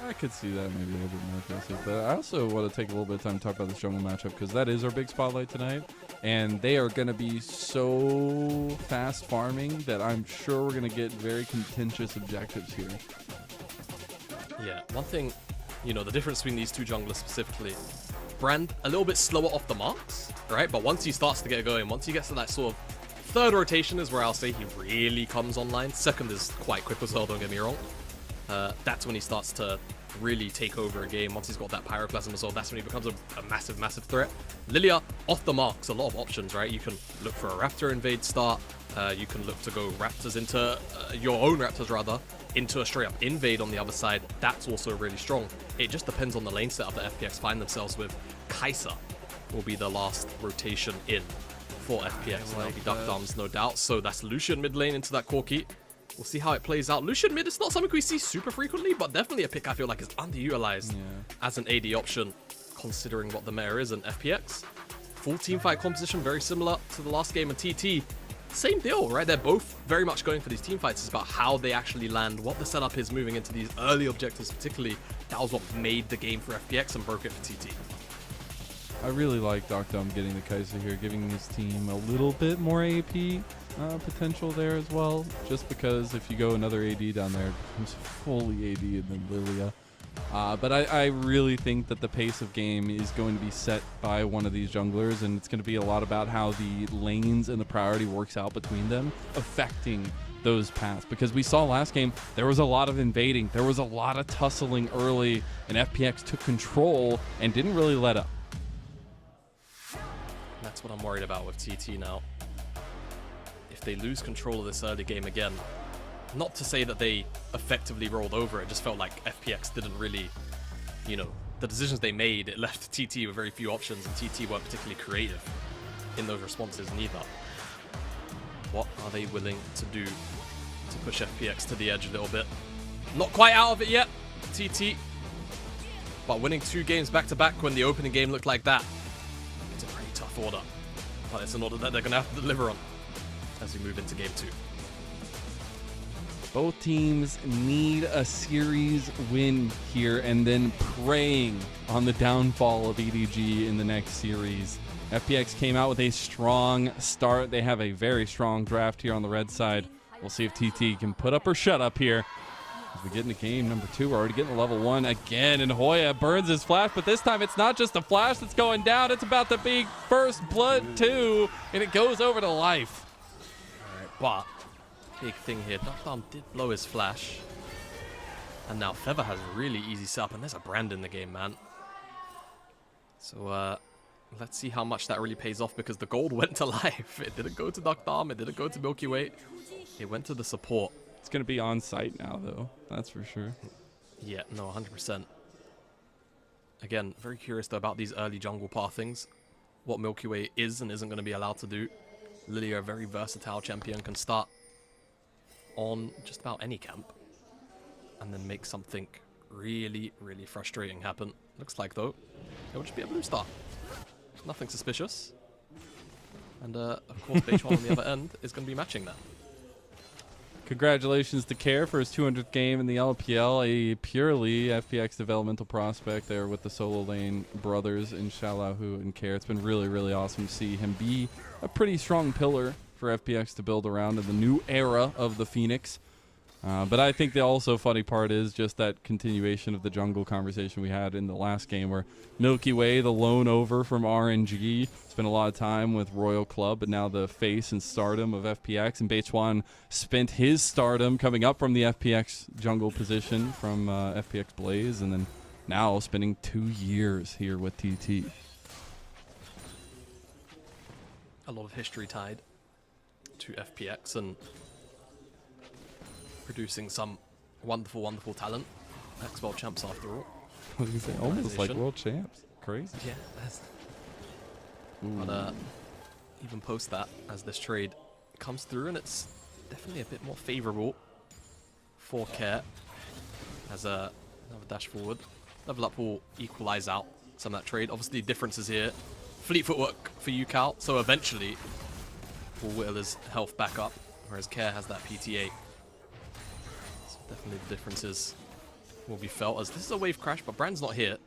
I could see that maybe a little bit more aggressive, but I also want to take a little bit of time to talk about this jungle matchup because that is our big spotlight tonight, and they are going to be so fast farming that I'm sure we're going to get very contentious objectives here. Yeah, one thing, you know, the difference between these two junglers specifically, Brand a little bit slower off the marks, right? But once he starts to get going, once he gets to that sort of third rotation is where I'll say he really comes online. Second is quite quick as well, don't get me wrong. That's when he starts to really take over a game. Once he's got that Pyroclasm as well, that's when he becomes a massive, massive threat. Lilia, off the marks, a lot of options, right? You can look for a Raptor invade start. You can look to go Raptors into, your own Raptors rather, into a straight up invade on the other side. That's also really strong. It just depends on the lane setup that FPX find themselves with. Kai'Sa will be the last rotation in for FPX. And that'll be Duckdarms, no doubt. So that's Lucian mid lane into that Corki. We'll see how it plays out. Lucian mid is not something we see super frequently, but definitely a pick I feel like is underutilized as an AD option, considering what the meta is in FPX. Full teamfight composition, very similar to the last game in TT. Same deal, right? They're both very much going for these teamfights. It's about how they actually land, what the setup is moving into these early objectives particularly. That was what made the game for FPX and broke it for TT. I really like Duckdarm getting the Kai'Sa here, giving his team a little bit more AP potential there as well. Just because if you go another AD down there, it becomes fully AD and then Lilia. But I really think that the pace of game is going to be set by one of these junglers, and it's going to be a lot about how the lanes and the priority works out between them, affecting those paths. Because we saw last game, there was a lot of invading, there was a lot of tussling early, and FPX took control and didn't really let up. That's what I'm worried about with TT now. If they lose control of this early game again, not to say that they effectively rolled over, it just felt like FPX didn't really, you know, the decisions they made, it left TT with very few options, and TT weren't particularly creative in those responses neither. What are they willing to do to push FPX to the edge a little bit? Not quite out of it yet, TT, but winning 2 games back-to-back when the opening game looked like that, it's a pretty tough order. But it's an order that they're going to have to deliver on as we move into game 2. Both teams need a series win here and then preying on the downfall of EDG in the next series. FPX came out with a strong start. They have a very strong draft here on the red side. We'll see if TT can put up or shut up here. As we get into game number 2, we're already getting to level 1 again, and Hoya burns his flash, but this time it's not just the flash that's going down, it's about the big first blood too, and it goes over to life. But big thing here, Duckdarm did blow his flash, and now Feather has a really easy setup, and there's a brand in the game, man. So let's see how much that really pays off, because the gold went to life. It didn't go to Duckdarm, it didn't go to Milky Way, it went to the support. It's going to be on site now, though. That's for sure. Yeah, no, 100%. Again, very curious, though, about these early jungle pathings. What Milky Way is and isn't going to be allowed to do. Lilia, a very versatile champion, can start on just about any camp and then make something really, really frustrating happen. Looks like, though, it will just be a blue star. Nothing suspicious. And, of course, Beige1 on the other end is going to be matching that. Congratulations to Care for his 200th game in the LPL, a purely FPX developmental prospect there with the solo lane brothers in Shalahu and Care. It's been really, really awesome to see him be a pretty strong pillar for FPX to build around in the new era of the Phoenix. But I think the also funny part is just that continuation of the jungle conversation we had in the last game where Milky Way, the lone over from RNG, spent a lot of time with Royal Club, but now the face and stardom of FPX. And Beichuan spent his stardom coming up from the FPX jungle position from FPX Blaze, and then now spending 2 years here with TT. A lot of history tied to FPX and producing some wonderful, wonderful talent. Ex-world champs after all. I was going to say, almost like world champs. Crazy. Yeah. But even post that, as this trade comes through, and it's definitely a bit more favorable for Care. As another dash forward. Level up will equalize out some of that trade. Obviously, differences here. Fleet footwork for you, Cal. So eventually, will whittle his health back up, whereas Care has that PTA. Definitely the differences will be felt as this is a wave crash, but Brand's not here.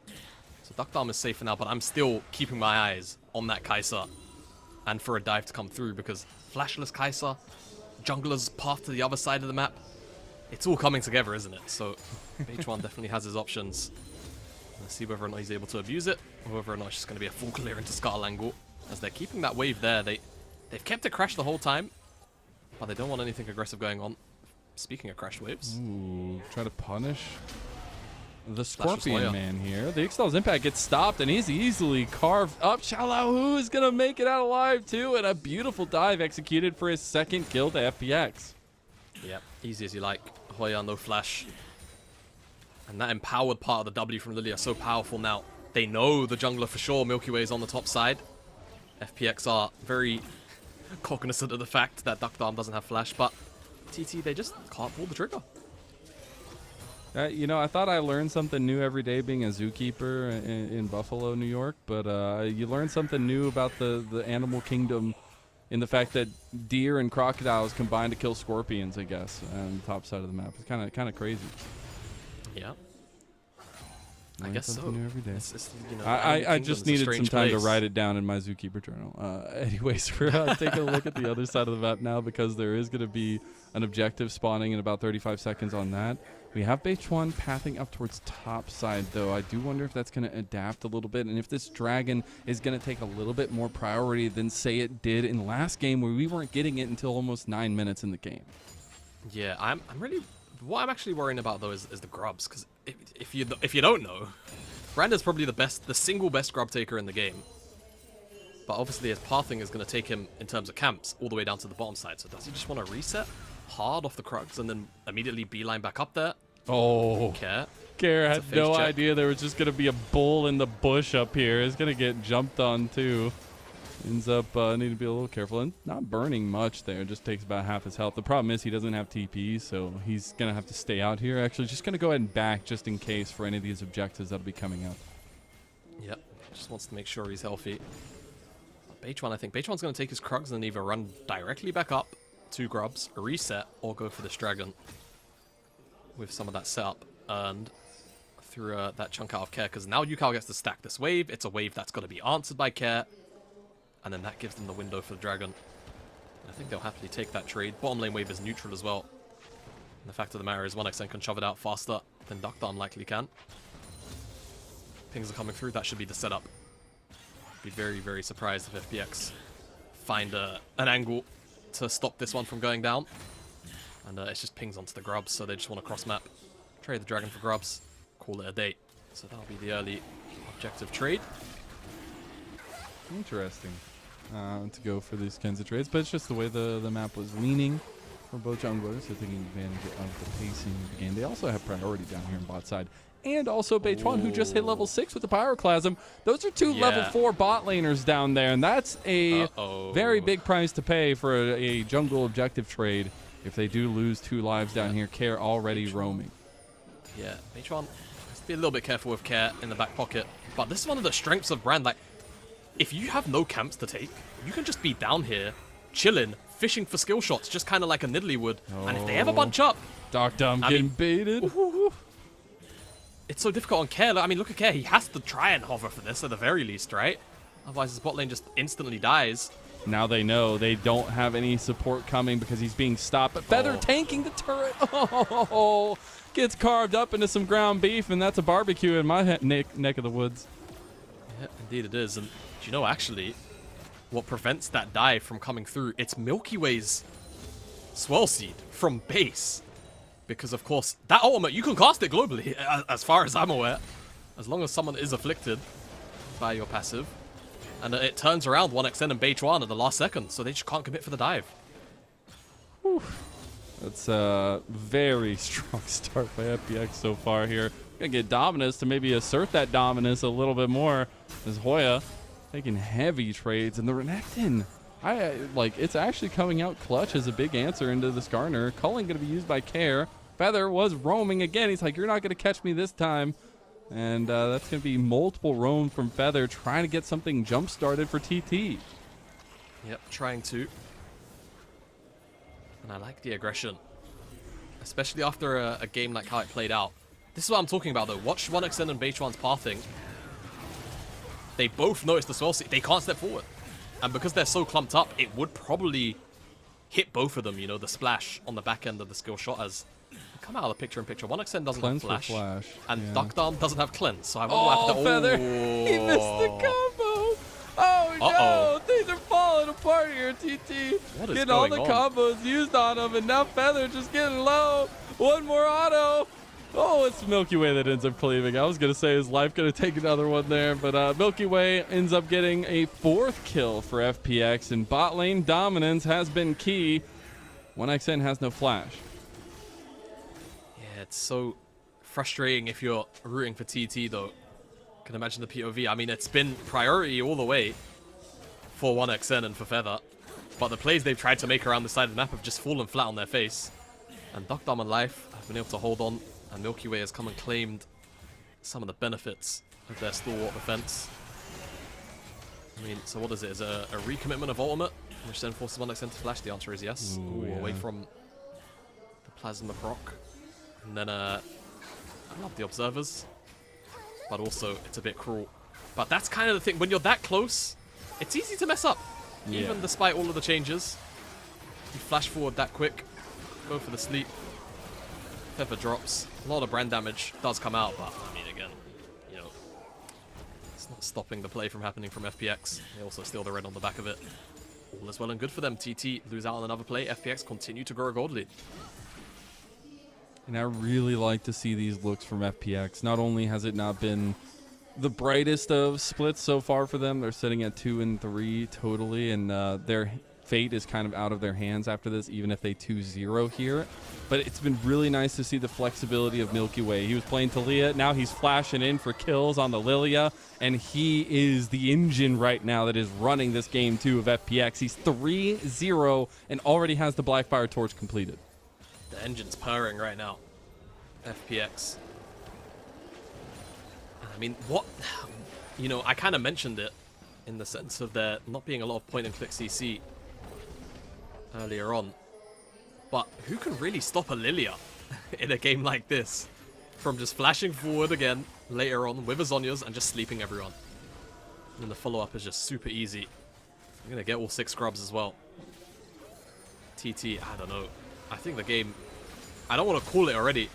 So Duckdarm is safe for now, but I'm still keeping my eyes on that Kai'Sa and for a dive to come through because flashless Kai'Sa, jungler's path to the other side of the map, it's all coming together, isn't it? So H1 definitely has his options. Let's see whether or not he's able to abuse it or whether or not it's just going to be a full clear into Skull angle as they're keeping that wave there. They've kept it crash the whole time, but they don't want anything aggressive going on. Speaking of crashed waves. Ooh, try to punish the Scorpion Man here. The Ixtal's impact gets stopped, and he's easily carved up. Xiaolahu is going to make it out alive, too, and a beautiful dive executed for his second kill to FPX. Yep, easy as you like. Hoya, no flash. And that empowered part of the W from Lily are so powerful now. They know the jungler for sure. Milky Way is on the top side. FPX are very cognizant of the fact that Duckdarm doesn't have flash, but TT, they just can't pull the trigger. You know, I thought I learned something new every day being a zookeeper in Buffalo, New York, but you learn something new about the animal kingdom in the fact that deer and crocodiles combine to kill scorpions, I guess, on the top side of the map. It's kind of crazy. Yeah. Learn I guess so. New every day. It's, you know, I just needed some time to place. write it down in my zookeeper journal. Anyways, we're taking a look at the other side of the map now because there is going to be an objective spawning in about 35 seconds on that. We have Beichuan pathing up towards top side, though. I do wonder if that's going to adapt a little bit and if this dragon is going to take a little bit more priority than, say, it did in the last game where we weren't getting it until almost 9 minutes in the game. Yeah, I'm really... What I'm actually worrying about, though, is the grubs, because if you don't know, Brand is probably the single best grub taker in the game. But obviously his pathing is going to take him, in terms of camps, all the way down to the bottom side. So does he just want to reset hard off the Krugs and then immediately beeline back up there? Oh, Care had no check. idea there was just going to be a bull in the bush up here. It's going to get jumped on, too. Ends up needing to be a little careful. And not burning much there. Just takes about half his health. The problem is he doesn't have TP, so he's going to have to stay out here. Actually, just going to go ahead and back just in case for any of these objectives that'll be coming up. Yep, just wants to make sure he's healthy. Beichuan, I think. Beichuan's going to take his Krugs and either run directly back up to grubs, reset, or go for this dragon with some of that setup earned through that chunk out of Care. Because now Yukao gets to stack this wave. It's a wave that's going to be answered by Care. And then that gives them the window for the dragon. And I think they'll happily take that trade. Bottom lane wave is neutral as well. And the fact of the matter is 1xN can shove it out faster than Duckdarm likely can. Pings are coming through. That should be the setup. Be very, very surprised if FPX find an angle to stop this one from going down. And it's just pings onto the grubs, so they just want to cross map. Trade the dragon for grubs. Call it a day. So that'll be the early objective trade. Interesting to go for these kinds of trades, but it's just the way the map was leaning for both junglers, so taking advantage of the pacing of the game. They also have priority down here on bot side. And also Beichuan, who just hit level 6 with the Pyroclasm. Those are two level 4 bot laners down there, and that's a very big price to pay for a jungle objective trade if they do lose 2 lives down here. Care already roaming. Yeah, Beichuan has to be a little bit careful with Care in the back pocket. But this is one of the strengths of Brand. Like, if you have no camps to take, you can just be down here, chilling, fishing for skill shots, just kind of like a Nidalee would. And if they ever bunch up... Duckdarm getting baited. It's so difficult on Care. I mean, look at Care. He has to try and hover for this at the very least, right? Otherwise, his bot lane just instantly dies. Now they know they don't have any support coming because he's being stopped. But Feather tanking the turret. Oh, gets carved up into some ground beef, and that's a barbecue in my neck of the woods. Yeah, indeed it is. And do you know, actually, what prevents that dive from coming through? It's Milky Way's Swell Seed from base. Because, of course, that ultimate, you can cast it globally, as far as I'm aware. As long as someone is afflicted by your passive. And it turns around 1xN and Beige One at the last second, so they just can't commit for the dive. Whew. That's a very strong start by FPX so far here. Gonna get Dominus to maybe assert that dominance a little bit more. As Hoya taking heavy trades, and the Renekton, it's actually coming out clutch as a big answer into the Skarner. Culling gonna be used by Care. Feather was roaming again. He's like, you're not gonna catch me this time. And that's going to be multiple roam from Feather trying to get something jump-started for TT. Yep, trying to. And I like the aggression. Especially after a game like how it played out. This is what I'm talking about, though. Watch 1xN and Beige One's pathing. They both notice the swell seat. They can't step forward. And because they're so clumped up, it would probably hit both of them, you know, the splash on the back end of the skill shot as... Come out of the picture-in-picture. 1xN doesn't have flash, and yeah. Duck Dom doesn't have cleanse. So I wonder what happened. Feather! He missed the combo! Oh no! Things are falling apart here, TT. What is getting all the going combos used on him, and now Feather just getting low. One more auto. Oh, it's Milky Way that ends up cleaving. I was gonna say his life gonna take another one there, but Milky Way ends up getting a 4th kill for FPX, and bot lane dominance has been key. 1xN has no flash. It's so frustrating if you're rooting for TT, though. Can imagine the POV. I mean, it's been priority all the way for 1xN and for Feather, but the plays they've tried to make around the side of the map have just fallen flat on their face. And Duck Dom and Life have been able to hold on, and Milky Way has come and claimed some of the benefits of their stalwart defense. I mean, so what is it? Is it a recommitment of ultimate, which then forces 1xN to flash? The answer is yes. Ooh, yeah. Away from the plasma proc. And then, I love the observers, but also it's a bit cruel. But that's kind of the thing. When you're that close, it's easy to mess up, even despite all of the changes. You flash forward that quick, go for the sleep. Feather drops. A lot of brand damage does come out, but I mean, again, you know, it's not stopping the play from happening from FPX. They also steal the red on the back of it. All is well and good for them. TT lose out on another play. FPX continue to grow a gold lead. And I really like to see these looks from FPX. Not only has it not been the brightest of splits so far for them, they're sitting at 2 and 3 totally, and their fate is kind of out of their hands after this, even if they 2-0 here. But it's been really nice to see the flexibility of Milky Way. He was playing Talia, now he's flashing in for kills on the Lilia, and he is the engine right now that is running this game too of FPX. He's 3-0 and already has the Blackfire Torch completed. The engine's purring right now. FPX. I mean, what... You know, I kind of mentioned it in the sense of there not being a lot of point-and-click CC earlier on. But who can really stop a Lilia in a game like this? From just flashing forward again later on with Azonias and just sleeping everyone. And the follow-up is just super easy. I'm going to get all 6 scrubs as well. TT, I don't know. I think the game, I don't want to call it already,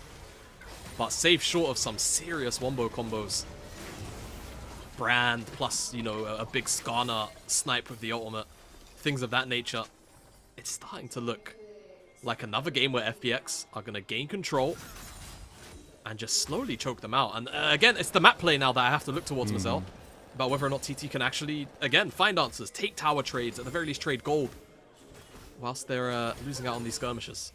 but save short of some serious wombo combos. Brand plus, you know, a big Skarner snipe with the ultimate, things of that nature. It's starting to look like another game where FPX are going to gain control and just slowly choke them out. And again, it's the map play now that I have to look towards myself about whether or not TT can actually, again, find answers, take tower trades, at the very least trade gold, whilst they're losing out on these skirmishes.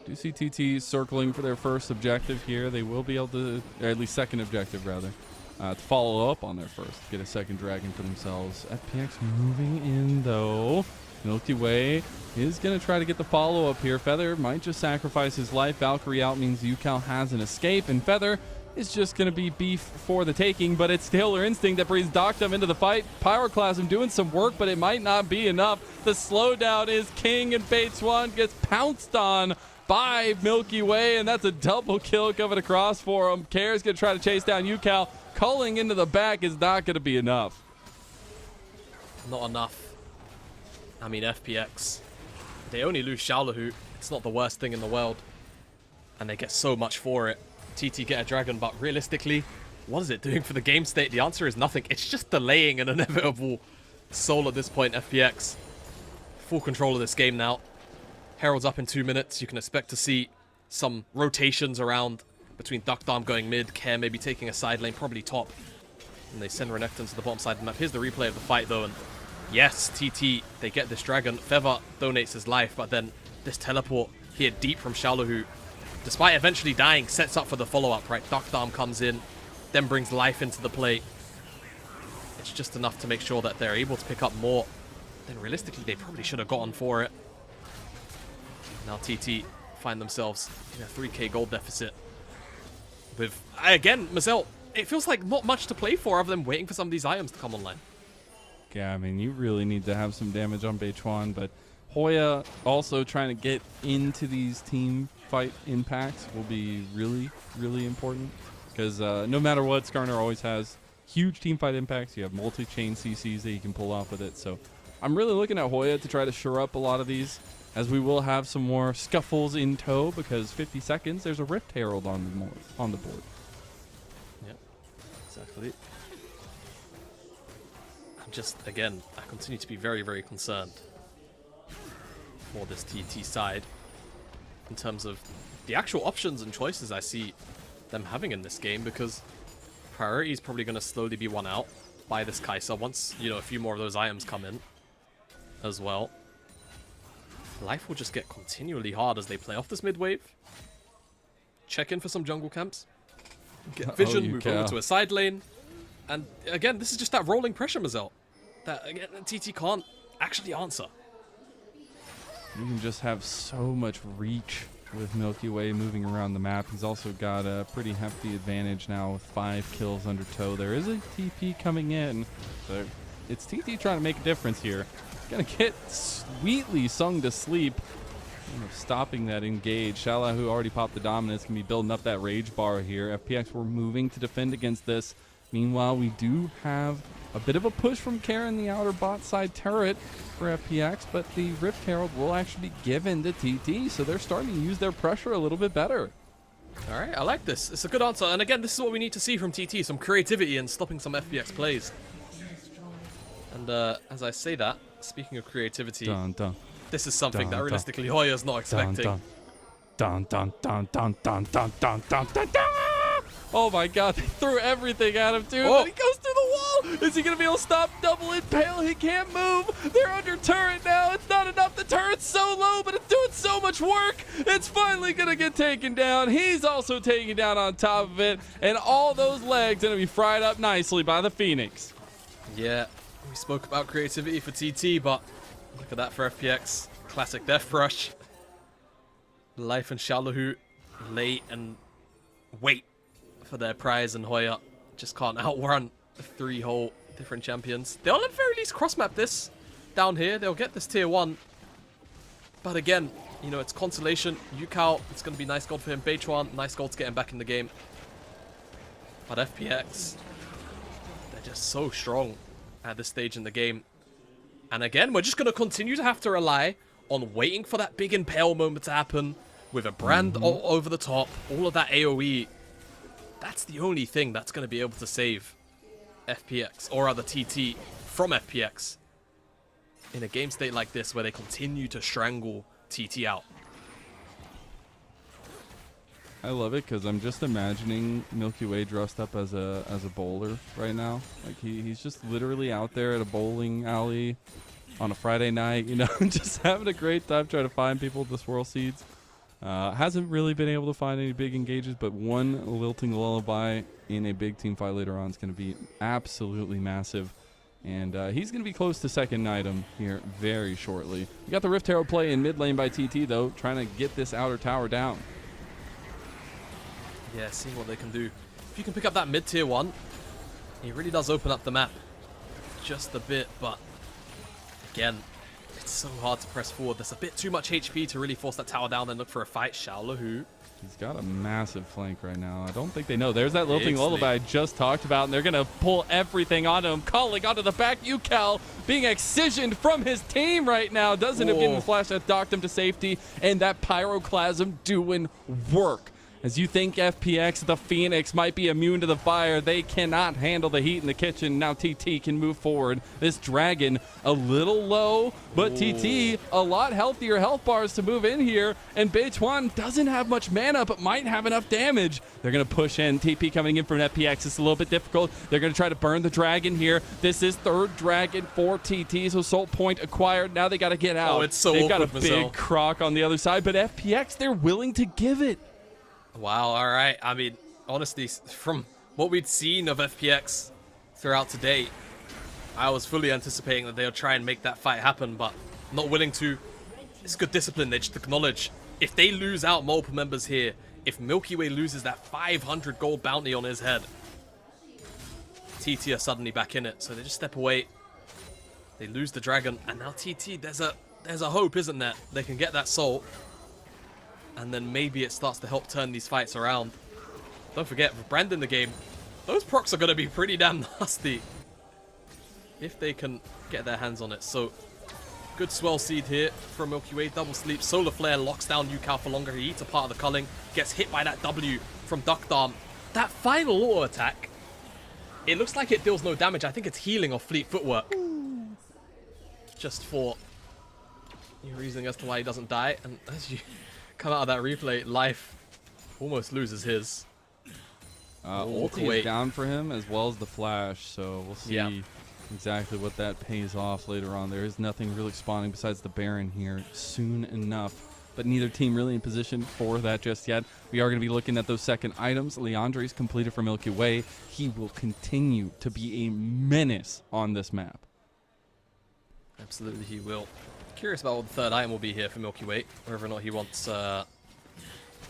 Do see TT circling for their first objective here. They will be able to, or at least second objective rather, to follow up on their first, get a second dragon for themselves. FPX moving in though. Milky Way is going to try to get the follow-up here. Feather might just sacrifice his life. Valkyrie out means Yukal has an escape, and Feather is just going to be beef for the taking, but it's Taylor Instinct that brings Doctum into the fight. Pyroclasm doing some work, but it might not be enough. The slowdown is king, and Beige One gets pounced on by Milky Way, and that's a double kill coming across for him. Care's going to try to chase down Yukal. Culling into the back is not going to be enough. Not enough. I mean, FPX, they only lose Xiaolahu. It's not the worst thing in the world. And they get so much for it. TT get a dragon, but realistically, what is it doing for the game state? The answer is nothing. It's just delaying an inevitable soul at this point. FPX, full control of this game now. Herald's up in 2 minutes. You can expect to see some rotations around between Duckdarm going mid, Care maybe taking a side lane, probably top. And they send Renekton to the bottom side of the map. Here's the replay of the fight, though. And yes, TT, they get this dragon. Feather donates his life, but then this teleport here deep from Xiaolahu, despite eventually dying, sets up for the follow-up, right? Duckdarm comes in, then brings life into the play. It's just enough to make sure that they're able to pick up more. Then realistically, they probably should have gotten for it. Now TT find themselves in a 3k gold deficit. With, again, Mazel, it feels like not much to play for other than waiting for some of these items to come online. Yeah, I mean, you really need to have some damage on Beichuan, but Hoya also trying to get into these team fight impacts will be really, really important. Because no matter what, Skarner always has huge team fight impacts. You have multi-chain CCs that you can pull off with it. So I'm really looking at Hoya to try to shore up a lot of these, as we will have some more scuffles in tow, because 50 seconds, there's a Rift Herald on the board. Yep, exactly. I'm just, again, I continue to be very, very concerned for this TT side in terms of the actual options and choices I see them having in this game, because priority is probably going to slowly be won out by this Kai'Sa once, you know, a few more of those items come in as well. Life will just get continually hard as they play off this mid wave. Check in for some jungle camps. Get vision, move over to a side lane. And again, this is just that rolling pressure, Mazel, that again TT can't actually answer. You can just have so much reach with Milky Way moving around the map. He's also got a pretty hefty advantage now with 5 kills under tow. There is a TP coming in, but it's TT trying to make a difference here. Gonna get sweetly sung to sleep. Stopping that engage. Shala, who already popped the dominance, can be building up that rage bar here. FPX were moving to defend against this. Meanwhile, we do have a bit of a push from Care in the outer bot side turret for FPX, but the Rift Herald will actually be given to TT, so they're starting to use their pressure a little bit better. All right, I like this. It's a good answer. And again, this is what we need to see from TT, some creativity and stopping some FPX plays. And as I say that, speaking of creativity, this is something that realistically Hoya's not expecting. Oh my god, they threw everything at him, dude. Oh. He goes through the wall. Is he going to be able to stop double impale? He can't move. They're under turret now. It's not enough. The turret's so low, but it's doing so much work. It's finally going to get taken down. He's also taken down on top of it. And all those legs going to be fried up nicely by the Phoenix. Yeah, we spoke about creativity for TT, but look at that for FPX. Classic Death Rush. Life and Xiaolahu late and wait for their prize, and Hoya just can't outrun the 3 whole different champions. They'll at the very least cross-map this down here. They'll get this tier 1. But again, you know, it's consolation. Yukao, it's going to be nice gold for him. Beichuan, nice gold to get him back in the game. But FPX, they're just so strong at this stage in the game. And again, we're just going to continue to have to rely on waiting for that big impale moment to happen with a brand all over the top, all of that AoE. That's the only thing that's going to be able to save FPX, or rather TT, from FPX in a game state like this where they continue to strangle TT out. I love it because I'm just imagining Milky Way dressed up as a bowler right now. Like he's just literally out there at a bowling alley on a Friday night, you know, just having a great time trying to find people to swirl seeds. Hasn't really been able to find any big engages, but one lilting lullaby in a big team fight later on is going to be absolutely massive. And he's going to be close to second item here very shortly. We got the Rift Herald play in mid lane by TT, though, trying to get this outer tower down. Yeah, seeing what they can do. If you can pick up that mid tier 1, it really does open up the map just a bit, but again, it's so hard to press forward. There's a bit too much HP to really force that tower down and look for a fight. Xiaolahu He's got a massive flank right now. I don't think they know. There's that lilting lullaby I just talked about, and they're going to pull everything onto him. Calling onto the back. UCal being excisioned from his team right now. Doesn't have getting the flash that docked him to safety, and that pyroclasm doing work. As you think FPX, the Phoenix, might be immune to the fire, they cannot handle the heat in the kitchen. Now TT can move forward. This Dragon, a little low, but TT, a lot healthier health bars to move in here. And Beituan doesn't have much mana, but might have enough damage. They're going to push in. TP coming in from FPX. It's a little bit difficult. They're going to try to burn the Dragon here. This is third Dragon for TT, so Soul Point acquired. Now they got to get out. Oh, it's so They've got a awkward, big Marcel. croc on the other side, but FPX, they're willing to give it. Wow, all right. I mean, honestly, from what we'd seen of FPX throughout today, I was fully anticipating that they would try and make that fight happen, but not willing to. It's good discipline. They just acknowledge if they lose out multiple members here, if Milky Way loses that 500 gold bounty on his head, TT are suddenly back in it, so they just step away. They lose the Dragon, and now TT, there's a hope, isn't there? They can get that soul. And then maybe it starts to help turn these fights around. Don't forget, with Brand in the game, those procs are going to be pretty damn nasty if they can get their hands on it. So, good swell seed here from Milky Way. Double sleep. Solar Flare locks down UCal for longer. He eats a part of the culling. Gets hit by that W from Duck Darm. That final auto attack, it looks like it deals no damage. I think it's healing off Fleet Footwork. Just for your reasoning as to why he doesn't die. And as you come out of that replay, Life almost loses his. Ulti is down for him as well as the flash, so we'll see exactly what that pays off later on. There is nothing really spawning besides the Baron here soon enough, but neither team really in position for that just yet. We are going to be looking at those second items. Leandre's completed for Milky Way. He will continue to be a menace on this map. Absolutely he will. Curious about what the third item will be here for Milky Way, whether or not he wants.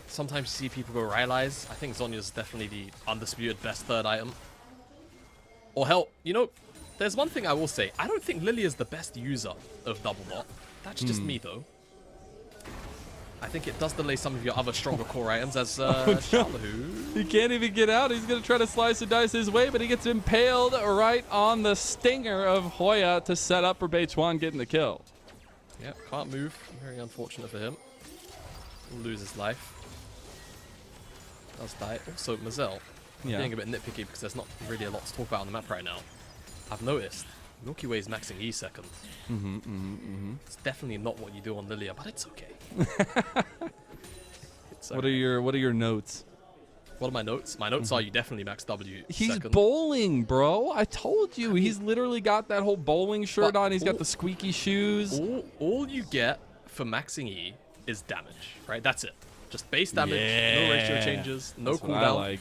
Sometimes you see people go Rylai's. I think Zhonya's definitely the undisputed best third item. Or hell, you know, there's one thing I will say. I don't think Lily is the best user of Double Dot. That's just me though. I think it does delay some of your other stronger core items as Shalahu. He can't even get out. He's going to try to slice and dice his way, but he gets impaled right on the stinger of Hoya to set up for Beituan getting the kill. Yep, can't move. Very unfortunate for him. Will lose his life. Does die. Also, Mazel, being a bit nitpicky because there's not really a lot to talk about on the map right now. I've noticed Milky Way is maxing E second. It's definitely not what you do on Lilia, but it's okay. It's okay. What are your notes? What are my notes? My notes are you definitely max W. He's second. bowling, bro. I told you. He's literally got that whole bowling shirt on. He's got the squeaky shoes. All you get for maxing E is damage, right? That's it. Just base damage, no ratio changes, no That's cooldown. what I like.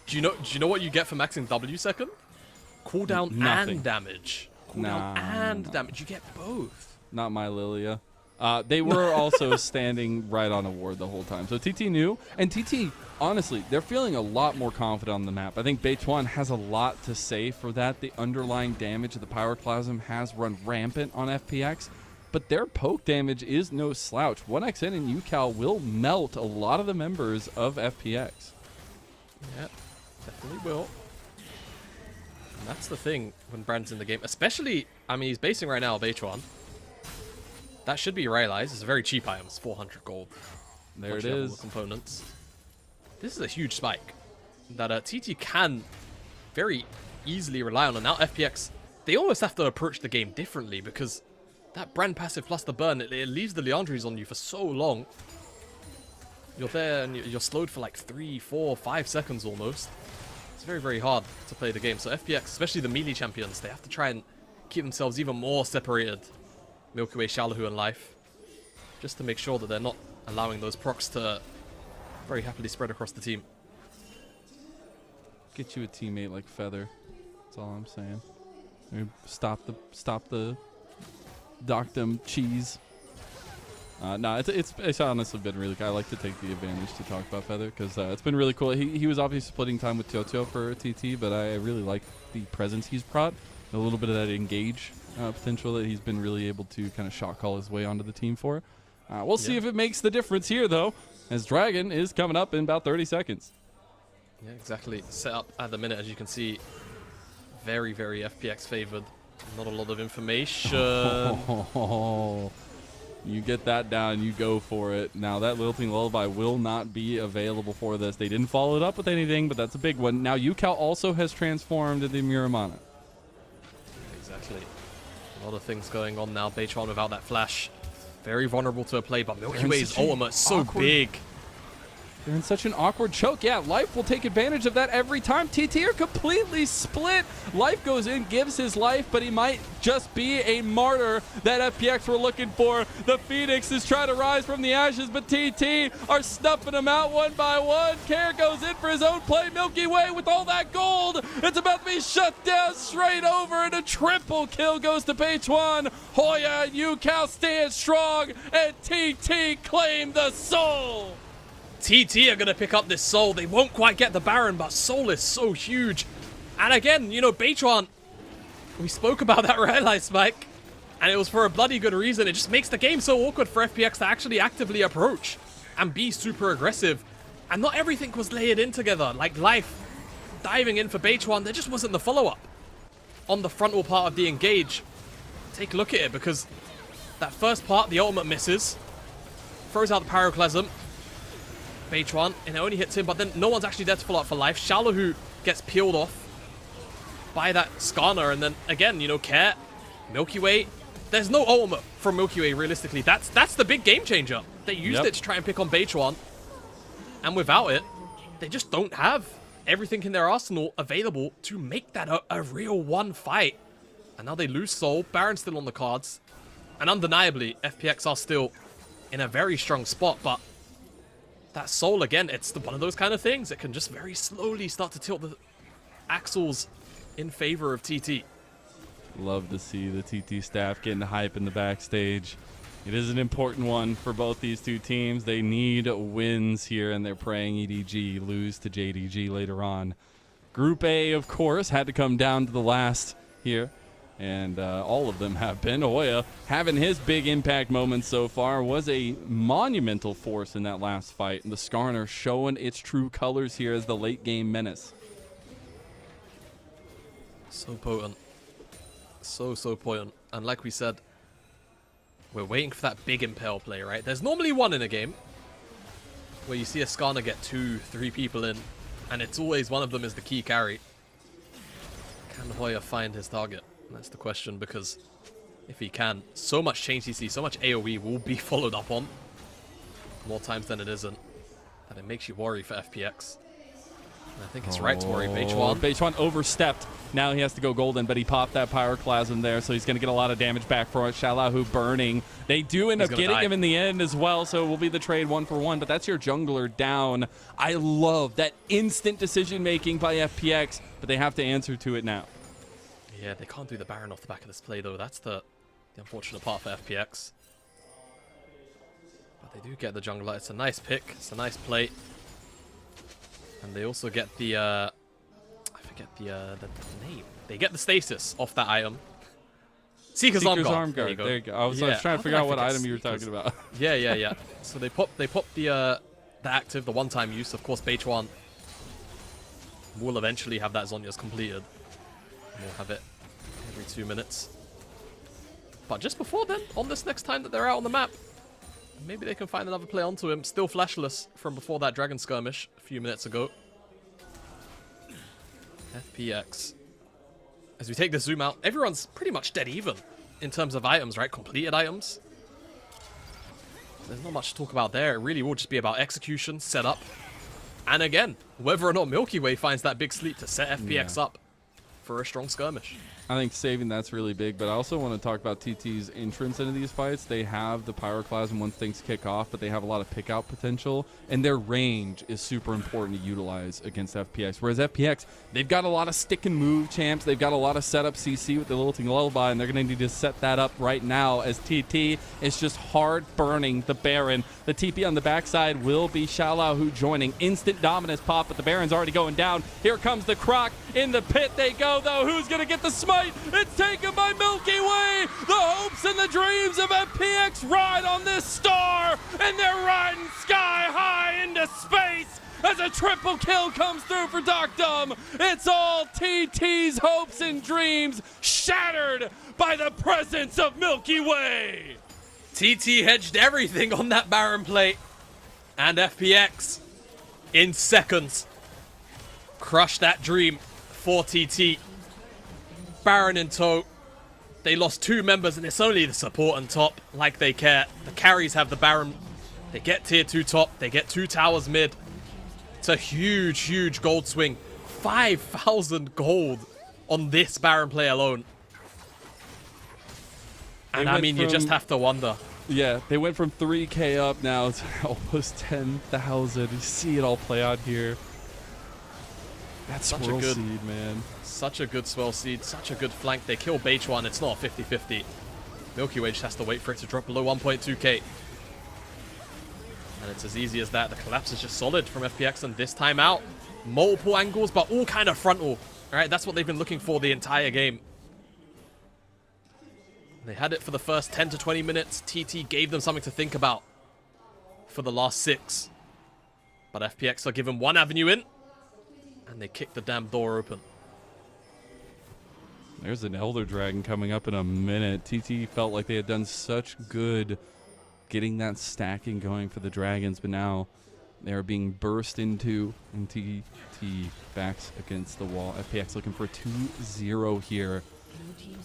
Do you know what you get for maxing W second? Cooldown Nothing. and damage. Cooldown and damage. You get both. Not my Lilia. They were also standing right on a ward the whole time. So TT knew. And TT, honestly, they're feeling a lot more confident on the map. I think Beituan has a lot to say for that. The underlying damage of the Pyroclasm has run rampant on FPX. But their poke damage is no slouch. 1xN and UCal will melt a lot of the members of FPX. Yeah, definitely will. And that's the thing when Brand's in the game. Especially, I mean, he's basing right now Beituan. That should be Rylai's. It's a very cheap item. It's 400 gold. There Once it you have all is. the components. This is a huge spike that TT can very easily rely on. And now FPX, they almost have to approach the game differently because that Brand passive plus the burn, it leaves the Leandres on you for so long. You're there and you're slowed for like 3, 4, 5 seconds almost. It's very, very hard to play the game. So FPX, especially the melee champions, they have to try and keep themselves even more separated. Milky Way, Shalahu, and Life. Just to make sure that they're not allowing those procs to very happily spread across the team. Get you a teammate like Feather. That's all I'm saying. Maybe stop the Doctum cheese. No, it's honestly been really good. I like to take the advantage to talk about Feather because it's been really cool. He was obviously splitting time with Totio for TT, but I really like the presence he's brought. A little bit of that engage potential that he's been really able to kind of shot call his way onto the team for. We'll see if it makes the difference here, though. as Dragon is coming up in about 30 seconds. Yeah, exactly. Set up at the minute, as you can see, very, very FPX favored. Not a lot of information. You get that down, you go for it. Now that Lilting Lullaby will not be available for this. They didn't follow it up with anything, but that's a big one. Now Yukao also has transformed into Muramana. Exactly. A lot of things going on now. Beitron without that flash. Very vulnerable to a play, but Milky Way's ultimate is so big. They're in such an awkward choke. Yeah, Life will take advantage of that every time. TT are completely split. Life goes in, gives his life, but he might just be a martyr that FPX were looking for. The Phoenix is trying to rise from the ashes, but TT are snuffing him out one by one. Care goes in for his own play. Milky Way with all that gold. It's about to be shut down straight over, and a triple kill goes to Beitwan. Hoya and Yukao stand strong, and TT claim the soul. TT are going to pick up this Soul. They won't quite get the Baron, but Soul is so huge. And again, you know, Beitron, we spoke about that red light spike, and it was for a bloody good reason. It just makes the game so awkward for FPX to actually actively approach and be super aggressive. And not everything was layered in together. Like Life diving in for Beitron, there just wasn't the follow-up on the frontal part of the engage. Take a look at it, because that first part, the ultimate misses, throws out the Pyroclasm. Beitron, and it only hits him, but then no one's actually there to follow up for Life. Xiaolahu gets peeled off by that Skarner, and then again, you know, Care, Milky Way. There's no ultimate from Milky Way, realistically. That's the big game changer. They used it to try and pick on Beitron, and without it, they just don't have everything in their arsenal available to make that a real one fight. And now they lose Soul. Baron's still on the cards, and undeniably, FPX are still in a very strong spot, but that Soul, again, it's one of those kind of things. It can just very slowly start to tilt the axles in favor of TT. Love to see the TT staff getting hype in the backstage. It is an important one for both these two teams. They need wins here, and they're praying EDG lose to JDG later on. Group A, of course, had to come down to the last here. And all of them have been. Hoya having his big impact moment so far, was a monumental force in that last fight. And the Skarner showing its true colors here as the late game menace. So potent. So potent. And like we said, we're waiting for that big Impale play, right? There's normally one in a game where you see a Skarner get 2-3 people in, and it's always one of them is the key carry. Can Hoya find his target? That's the question, because if he can, so much change CC, so much AoE will be followed up on more times than it isn't, that it makes you worry for FPX. And I think it's right to worry Beitwan. Beitwan overstepped. Now he has to go golden, but he popped that Pyroclasm there, so he's going to get a lot of damage back for it. Xiaolahu burning. They do end up getting him in the end as well, so it will be the trade 1-for-1, but that's your jungler down. I love that instant decision-making by FPX, but they have to answer to it now. Yeah, they can't do the Baron off the back of this play, though. That's the unfortunate part for FPX. But they do get the jungler. It's a nice pick. It's a nice play. And they also get the, I forget the name. They get the stasis off that item. Seeker's Arm Guard. There you go. I was trying to figure out what item you were talking about. Yeah. So they pop the active, the one-time use. Of course, Beitwan will eventually have that Zhonya's completed. And we'll have it every 2 minutes. But just before then, on this next time that they're out on the map, maybe they can find another play onto him. Still flashless from before that Dragon Skirmish a few minutes ago. FPX. As we take the zoom out, everyone's pretty much dead even in terms of items, right? Completed items. There's not much to talk about there. It really will just be about execution, setup, and again, whether or not Milky Way finds that big sleep to set FPX up for a strong skirmish. I think saving that's really big, but I also want to talk about TT's entrance into these fights. They have the Pyroclasm once things kick off, but they have a lot of pick-out potential, and their range is super important to utilize against FPX. Whereas FPX, they've got a lot of stick-and-move champs. They've got a lot of setup CC with the Lilting Lullaby, and they're going to need to set that up right now as TT is just hard burning the Baron. The TP on the backside will be Xiaolahu joining. Instant dominance pop, but the Baron's already going down. Here comes the Croc. In the pit they go. know, though, who's going to get the smite. It's taken by Milky Way. The hopes and the dreams of FPX ride on this star, and they're riding sky high into space as a triple kill comes through for Doctum. It's all TT's hopes and dreams shattered by the presence of Milky Way. TT hedged everything on that Baron plate, and FPX in seconds crushed that dream for TT. Baron in tow. They lost 2 members, and it's only the support and top, like they care. The carries have the Baron. They get tier 2 top. They get 2 towers mid. It's a huge, huge gold swing. 5,000 gold on this Baron play alone. And I mean, you just have to wonder. Yeah, they went from 3K up now to almost 10,000. You see it all play out here. That's Such swirl a good seed, man. Such a good swell seed, such a good flank. They kill Beichuan, it's not a 50-50. Milky Way just has to wait for it to drop below 1.2k. And it's as easy as that. The collapse is just solid from FPX, and this time out, multiple angles, but all kind of frontal. All right, that's what they've been looking for the entire game. They had it for the first 10 to 20 minutes. TT gave them something to think about for the last 6. But FPX are given one avenue in, and they kick the damn door open. There's an Elder Dragon coming up in a minute. TT felt like they had done such good getting that stacking going for the Dragons, but now they are being burst into, and TT backs against the wall. FPX looking for 2-0 here,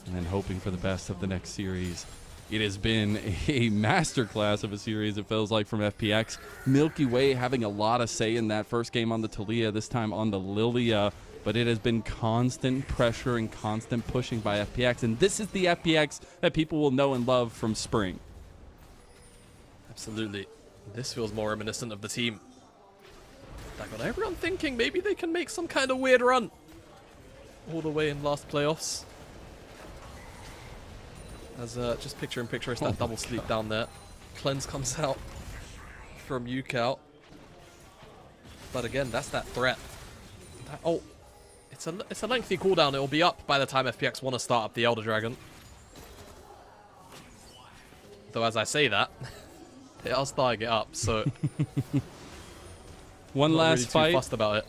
and then hoping for the best of the next series. It has been a masterclass of a series, it feels like, from FPX. Milky Way having a lot of say in that first game on the Talia, this time on the Lilia. But it has been constant pressure and constant pushing by FPX. And this is the FPX that people will know and love from spring. Absolutely. This feels more reminiscent of the team that got everyone thinking maybe they can make some kind of weird run all the way in last playoffs. As just picture in picture, it's that double sleep down there. Cleanse comes out from Yucal. But again, that's that threat. Oh, it's a lengthy cooldown. It will be up by the time FPX want to start up the Elder Dragon. Though as I say that, they are starting it up, so One not last really fight. too fussed about it.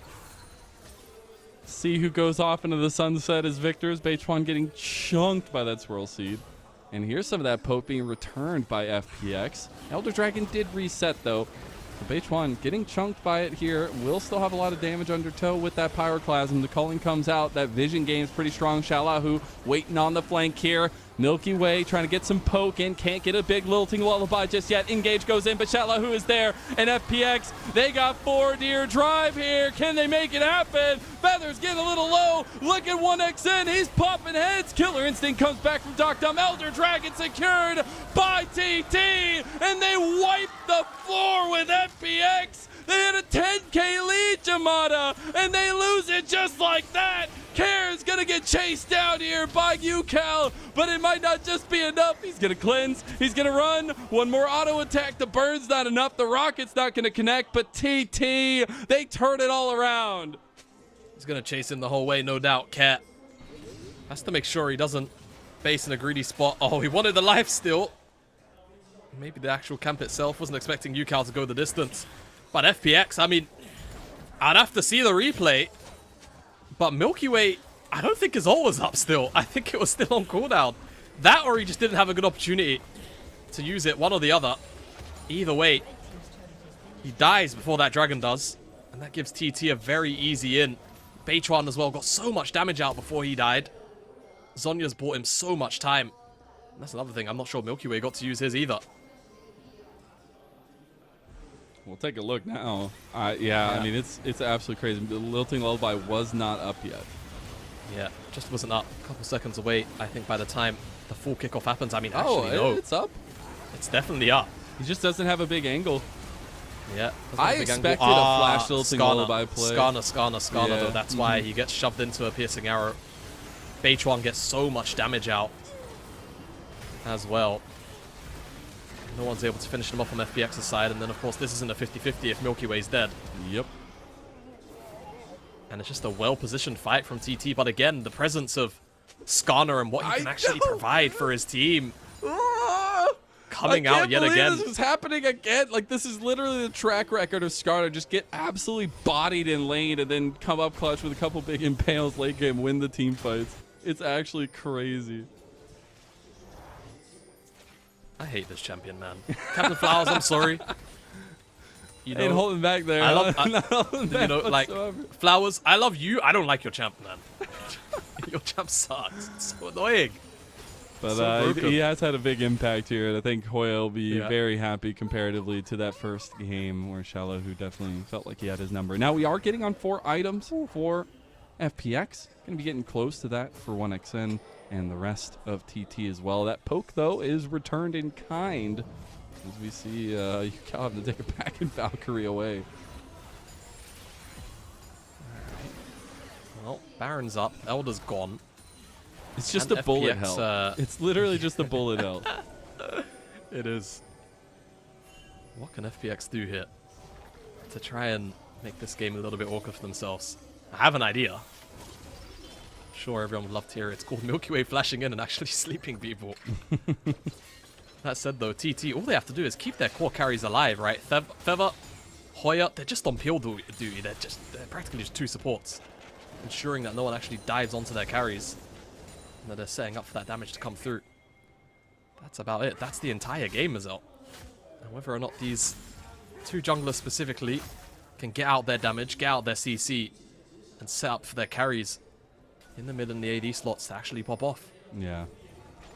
See who goes off into the sunset as victors. Beichuan getting chunked by that swirl seed. And here's some of that poke being returned by FPX. Elder Dragon did reset, though. So Beichuan getting chunked by it here. Will still have a lot of damage under toe with that Pyroclasm. The culling comes out. That vision game's pretty strong. Shalahu waiting on the flank here. Milky Way trying to get some poke in. Can't get a big lilting lullaby just yet. Engage goes in, but Shalahu is there. And FPX, they got 4 deer drive here. Can they make it happen? Feathers getting a little low. Look at 1X in. He's popping heads. Killer Instinct comes back from Doctum. Elder Dragon secured by TT. And they wipe the floor with FPX. They had a 10k lead, Jamada, and they lose it just like that. Karen's gonna get chased down here by Yucal, but it might not just be enough. He's gonna cleanse, he's gonna run. One more auto attack, the burn's not enough, the rocket's not gonna connect, but TT, they turn it all around. He's gonna chase him the whole way, no doubt. Cat has to make sure he doesn't base in a greedy spot. Oh, he wanted the life steal. Maybe the actual camp itself wasn't expecting Yucal to go the distance. But FPX, I mean, I'd have to see the replay. But Milky Way, I don't think his ult was up still. I think it was still on cooldown. That or he just didn't have a good opportunity to use it, one or the other. Either way, he dies before that dragon does. And that gives TT a very easy in. Beichuan as well got so much damage out before he died. Zhonya's bought him so much time. And that's another thing, I'm not sure Milky Way got to use his either. We'll take a look now. Yeah, I mean, it's absolutely crazy. The lilting lullaby was not up yet. Yeah, just wasn't up. A couple seconds away, I think, by the time the full kickoff happens. I mean, actually, no. It's up. It's definitely up. He just doesn't have a big angle. Yeah. I expected a flash lilting lullaby play. Skarner, Yeah. though. That's why he gets shoved into a piercing arrow. Beichuan gets so much damage out as well. No one's able to finish him off on FPX's side, and then, of course, this isn't a 50-50 if Milky Way's dead. Yep. And it's just a well-positioned fight from TT. But again, the presence of Skarner and what he can actually provide for his team coming out yet again. This is happening again. Like, this is literally the track record of Skarner. Just get absolutely bodied in lane and then come up clutch with a couple big impales late game, win the team fights. It's actually crazy. I hate this champion, man. Captain Flowers, I'm sorry. You know, Ain't holding back there. I love, Not holding back you know, like, whatsoever. Flowers, I love you. I don't like your champ, man. Your champ sucks. It's so annoying. But So he has had a big impact here, and I think Hoya will be Yeah. very happy comparatively to that first game where Shallow, who definitely felt like he had his number. Now we are getting on 4 items for FPX. Going to be getting close to that for 1XN and the rest of TT as well. That poke, though, is returned in kind. As we see, you having to take it back and Valkyrie away. Well, Baron's up. Elder's gone. It's just And a bullet FPX, health. It's literally just a bullet health. It is. What can FPX do here to try and make this game a little bit awkward for themselves? I have an idea. I'm sure everyone would love to hear it. It's called Milky Way flashing in and actually sleeping people. That said, though, TT, all they have to do is keep their core carries alive, right? Feather, Hoya, they're just on peel duty. They're practically just 2 supports, ensuring that no one actually dives onto their carries, and that they're setting up for that damage to come through. That's about it. That's the entire game, Mazel. And whether or not these 2 junglers specifically can get out their damage, get out their CC, and set up for their carries in the mid and the AD slots to actually pop off. Yeah.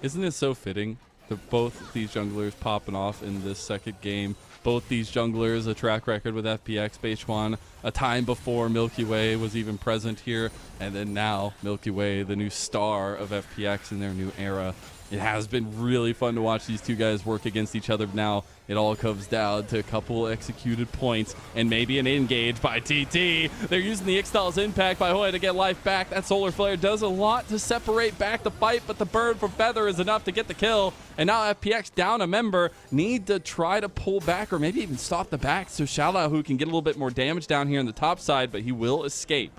Isn't it so fitting that both these junglers popping off in this second game? Both these junglers, a track record with FPX, Beichuan, a time before Milky Way was even present here, and then now Milky Way, the new star of FPX in their new era. It has been really fun to watch these 2 guys work against each other. Now it all comes down to a couple executed points and maybe an engage by TT. They're using the Ixtal's impact by Hoya to get life back. That Solar Flare does a lot to separate back the fight, but the burn from Feather is enough to get the kill. And now FPX down a member, need to try to pull back or maybe even stop the back so Shala, who can get a little bit more damage down here on the top side, but he will escape.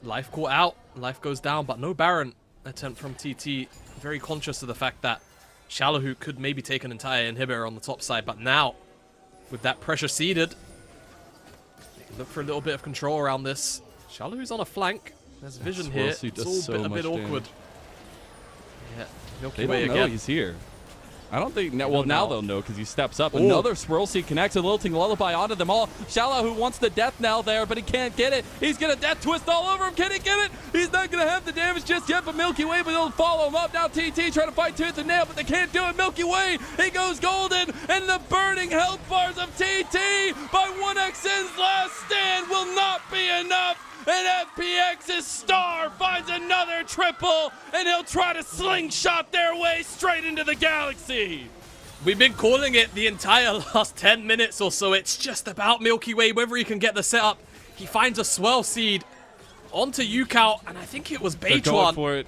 Life caught out, life goes down, but no Baron attempt from TT. Very conscious of the fact that Shallow could maybe take an entire inhibitor on the top side, but now, with that pressure seeded, they can look for a little bit of control around this. Shallow's on a flank. There's vision here. It's all a bit awkward. Yeah, Milky They Way don't know again. he's here. I don't think. Now, They well, don't now know. they'll know because he steps up. Ooh. Another Swirl Seed connects a lilting lullaby onto them all. Shala, who wants the death knell there, but he can't get it. He's gonna death twist all over him. Can he get it? He's not gonna have the damage just yet. But Milky Way, but he'll follow him up. Now TT trying to fight tooth and nail, but they can't do it. Milky Way, he goes golden, and the burning health bars of TT by 1XN's last stand will not be enough. And FPX's star finds another triple, and he'll try to slingshot their way straight into the galaxy. We've been calling it the entire last 10 minutes or so. It's just about Milky Way, whether he can get the setup. He finds a Swirl Seed onto Yukao, and I think it was They're going Beichuan. for it.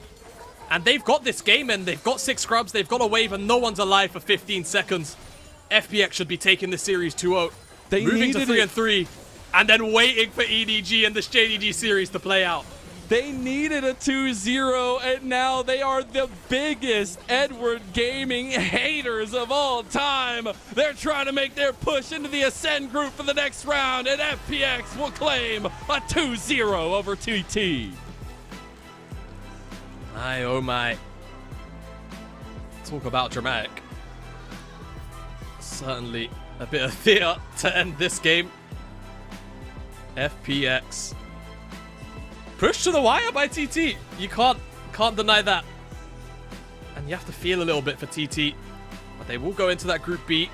And they've got this game, and they've got 6 scrubs, they've got a wave, and no one's alive for 15 seconds. FPX should be taking this series 2-0. They moving to needed 3-3, and then waiting for EDG and this JDG series to play out. They needed a 2-0, and now they are the biggest Edward Gaming haters of all time. They're trying to make their push into the Ascend group for the next round, and FPX will claim a 2-0 over TT. My oh my. Talk about dramatic. Certainly a bit of theatre to end this game. FPX. Pushed to the wire by TT. You can't deny that. And you have to feel a little bit for TT. But they will go into that Group B.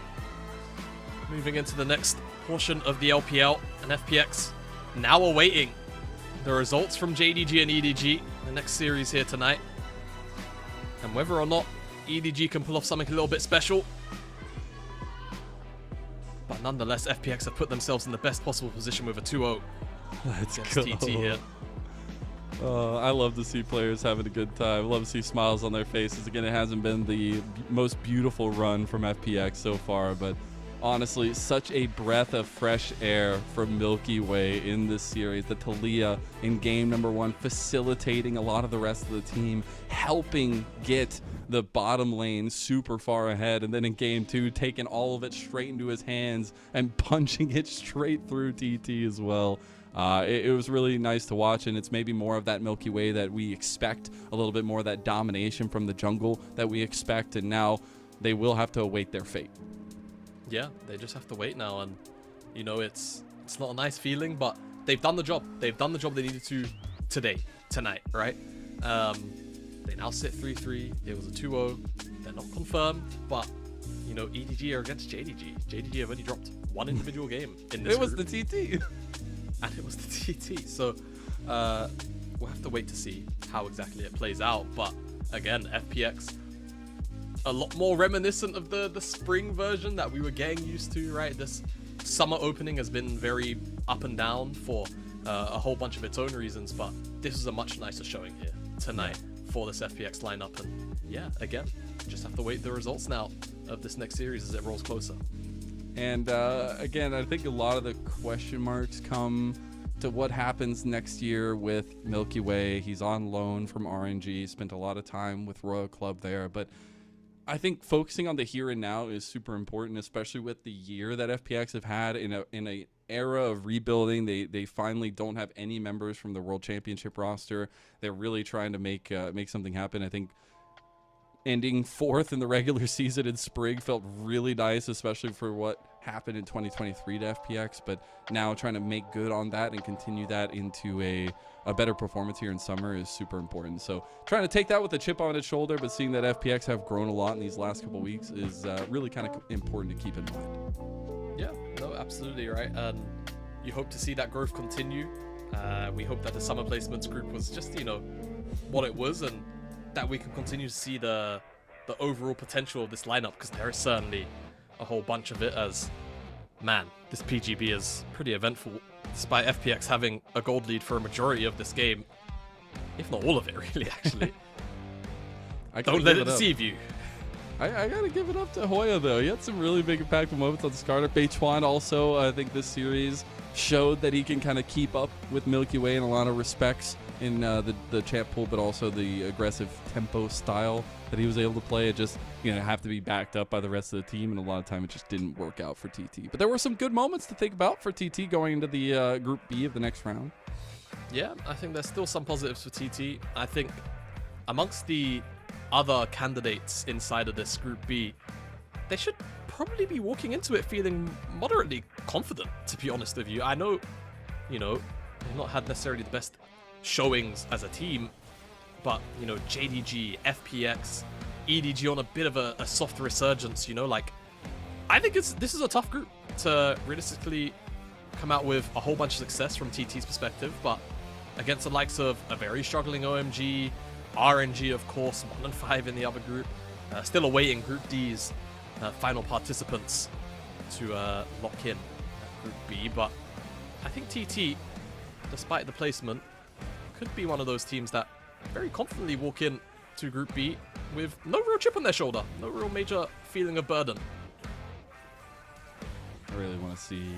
Moving into the next portion of the LPL. And FPX now awaiting the results from JDG and EDG. The next series here tonight. And whether or not EDG can pull off something a little bit special. But nonetheless, FPX have put themselves in the best possible position with a 2-0 Let's against TT here. I love to see players having a good time. I love to see smiles on their faces. Again, it hasn't been the most beautiful run from FPX so far, but honestly, such a breath of fresh air from Milky Way in this series. The Talia in game number 1, facilitating a lot of the rest of the team, helping get the bottom lane super far ahead, and then in game 2, taking all of it straight into his hands and punching it straight through TT as well. It was really nice to watch, and it's maybe more of that Milky Way that we expect, a little bit more of that domination from the jungle that we expect, and now they will have to await their fate. Yeah, they just have to wait now, and you know, it's not a nice feeling, but they've done the job. They've done the job they needed to tonight, right? They now sit 3-3. It was a 2-0. They're not confirmed, but you know, EDG are against JDG. JDG have only dropped one individual game in this It was group. the TT. And it was the TT. So we'll have to wait to see how exactly it plays out. But again, FPX, a lot more reminiscent of the spring version that we were getting used to, right? This summer opening has been very up and down for a whole bunch of its own reasons, but this was a much nicer showing here tonight for this FPX lineup. And yeah, again, just have to wait the results now of this next series as it rolls closer. And again, I think a lot of the question marks come to what happens next year with Milky Way. He's on loan from RNG, spent a lot of time with Royal Club there, but I think focusing on the here and now is super important, especially with the year that FPX have had in a era of rebuilding. They finally don't have any members from the World Championship roster. They're really trying to make something happen. I think ending 4th in the regular season in Spring felt really nice, especially for what happened in 2023 to FPX, but now trying to make good on that and continue that into a better performance here in summer is super important. So trying to take that with a chip on its shoulder, but seeing that FPX have grown a lot in these last couple weeks is really kind of important to keep in mind. Yeah, no, absolutely right. And you hope to see that growth continue. We hope that the summer placements group was just, you know, what it was, and that we can continue to see the overall potential of this lineup, because there is certainly a whole bunch of it. As man, this PGB is pretty eventful, despite FPX having a gold lead for a majority of this game, if not all of it, really. Actually, don't let it deceive you. I gotta give it up to Hoya though. He had some really big impactful moments on the startup. Beichuan also, I think this series showed that he can kind of keep up with Milky Way in a lot of respects in the champ pool, but also the aggressive tempo style that he was able to play. It just, you know, have to be backed up by the rest of the team, and a lot of time it just didn't work out for TT. But there were some good moments to think about for TT going into the Group B of the next round. Yeah, I think there's still some positives for TT. I think amongst the other candidates inside of this Group B, they should probably be walking into it feeling moderately confident, to be honest with you. I know, you know, they've not had necessarily the best showings as a team, but, you know, JDG, FPX, EDG on a bit of a soft resurgence, you know, like, I think this is a tough group to realistically come out with a whole bunch of success from TT's perspective, but against the likes of a very struggling OMG, RNG, of course, 1 and 5 in the other group, still awaiting Group D's final participants to lock in Group B. But I think TT, despite the placement, could be one of those teams that very confidently walk in to Group B with no real chip on their shoulder, no real major feeling of burden. I really want to see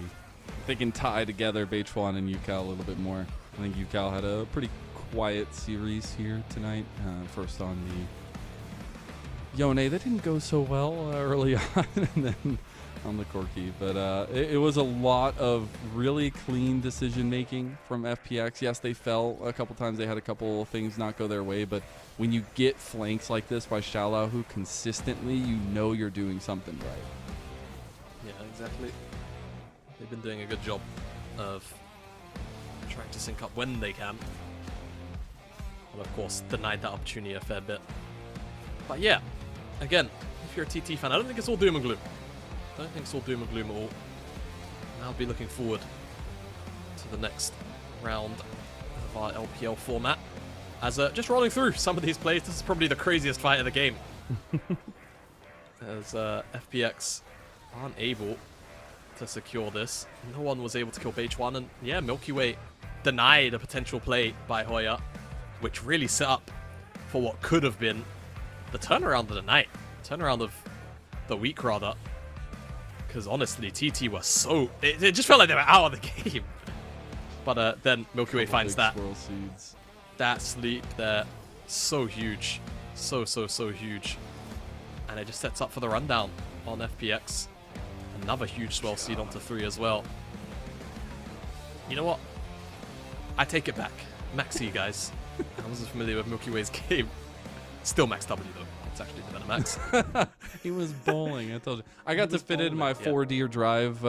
if they can tie together Beichuan and Yukal a little bit more. I think Yukal had a pretty quiet series here tonight. First on the Yone, that didn't go so well early on, and then on the Corki. But it was a lot of really clean decision making from FPX. Yes, they fell a couple times. They had a couple things not go their way, but when you get flanks like this by Xiaolao, who consistently, you know you're doing something right. Yeah, exactly. They've been doing a good job of trying to sync up when they can. And of course, denied that opportunity a fair bit. But yeah, again, if you're a TT fan, I don't think it's all doom and gloom. I don't think it's all doom and gloom at all. And I'll be looking forward to the next round of our LPL format. As just rolling through some of these plays, this is probably the craziest fight of the game. As FPX aren't able to secure this. No one was able to kill Beichuan, and yeah, Milky Way denied a potential play by Hoya, which really set up for what could have been the turnaround of the night. Turnaround of the week, rather. Because honestly, TT were so... It just felt like they were out of the game. But then Milky Way finds that. Swirl seeds. That sleep there. So huge. So huge. And it just sets up for the rundown on FPX. Another huge swell seed onto 3 as well. You know what? I take it back. Max E, guys. I wasn't familiar with Milky Way's game. Still Max W, though. It's actually the Max. He was bowling. I told you. I got to was fit in my bowling, yeah. 4D or drive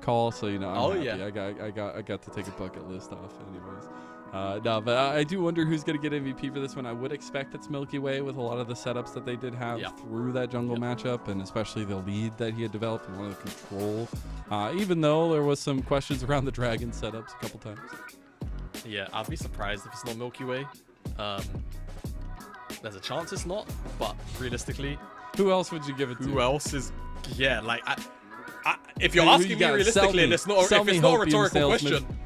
call, so you know. I'm happy. Yeah. I got to take a bucket list off, anyways. No, but I do wonder who's gonna get MVP for this one. I would expect it's Milky Way with a lot of the setups that they did have through that jungle matchup, and especially the lead that he had developed and one of the control. Even though there was some questions around the dragon setups a couple times. Yeah, I'd be surprised if it's not Milky Way. There's a chance it's not, but realistically, Who else would you give it to? who else is? Yeah, like if you're Who asking you me got? realistically, and it's not, Sell if me it's not a Hopium rhetorical salesman. question,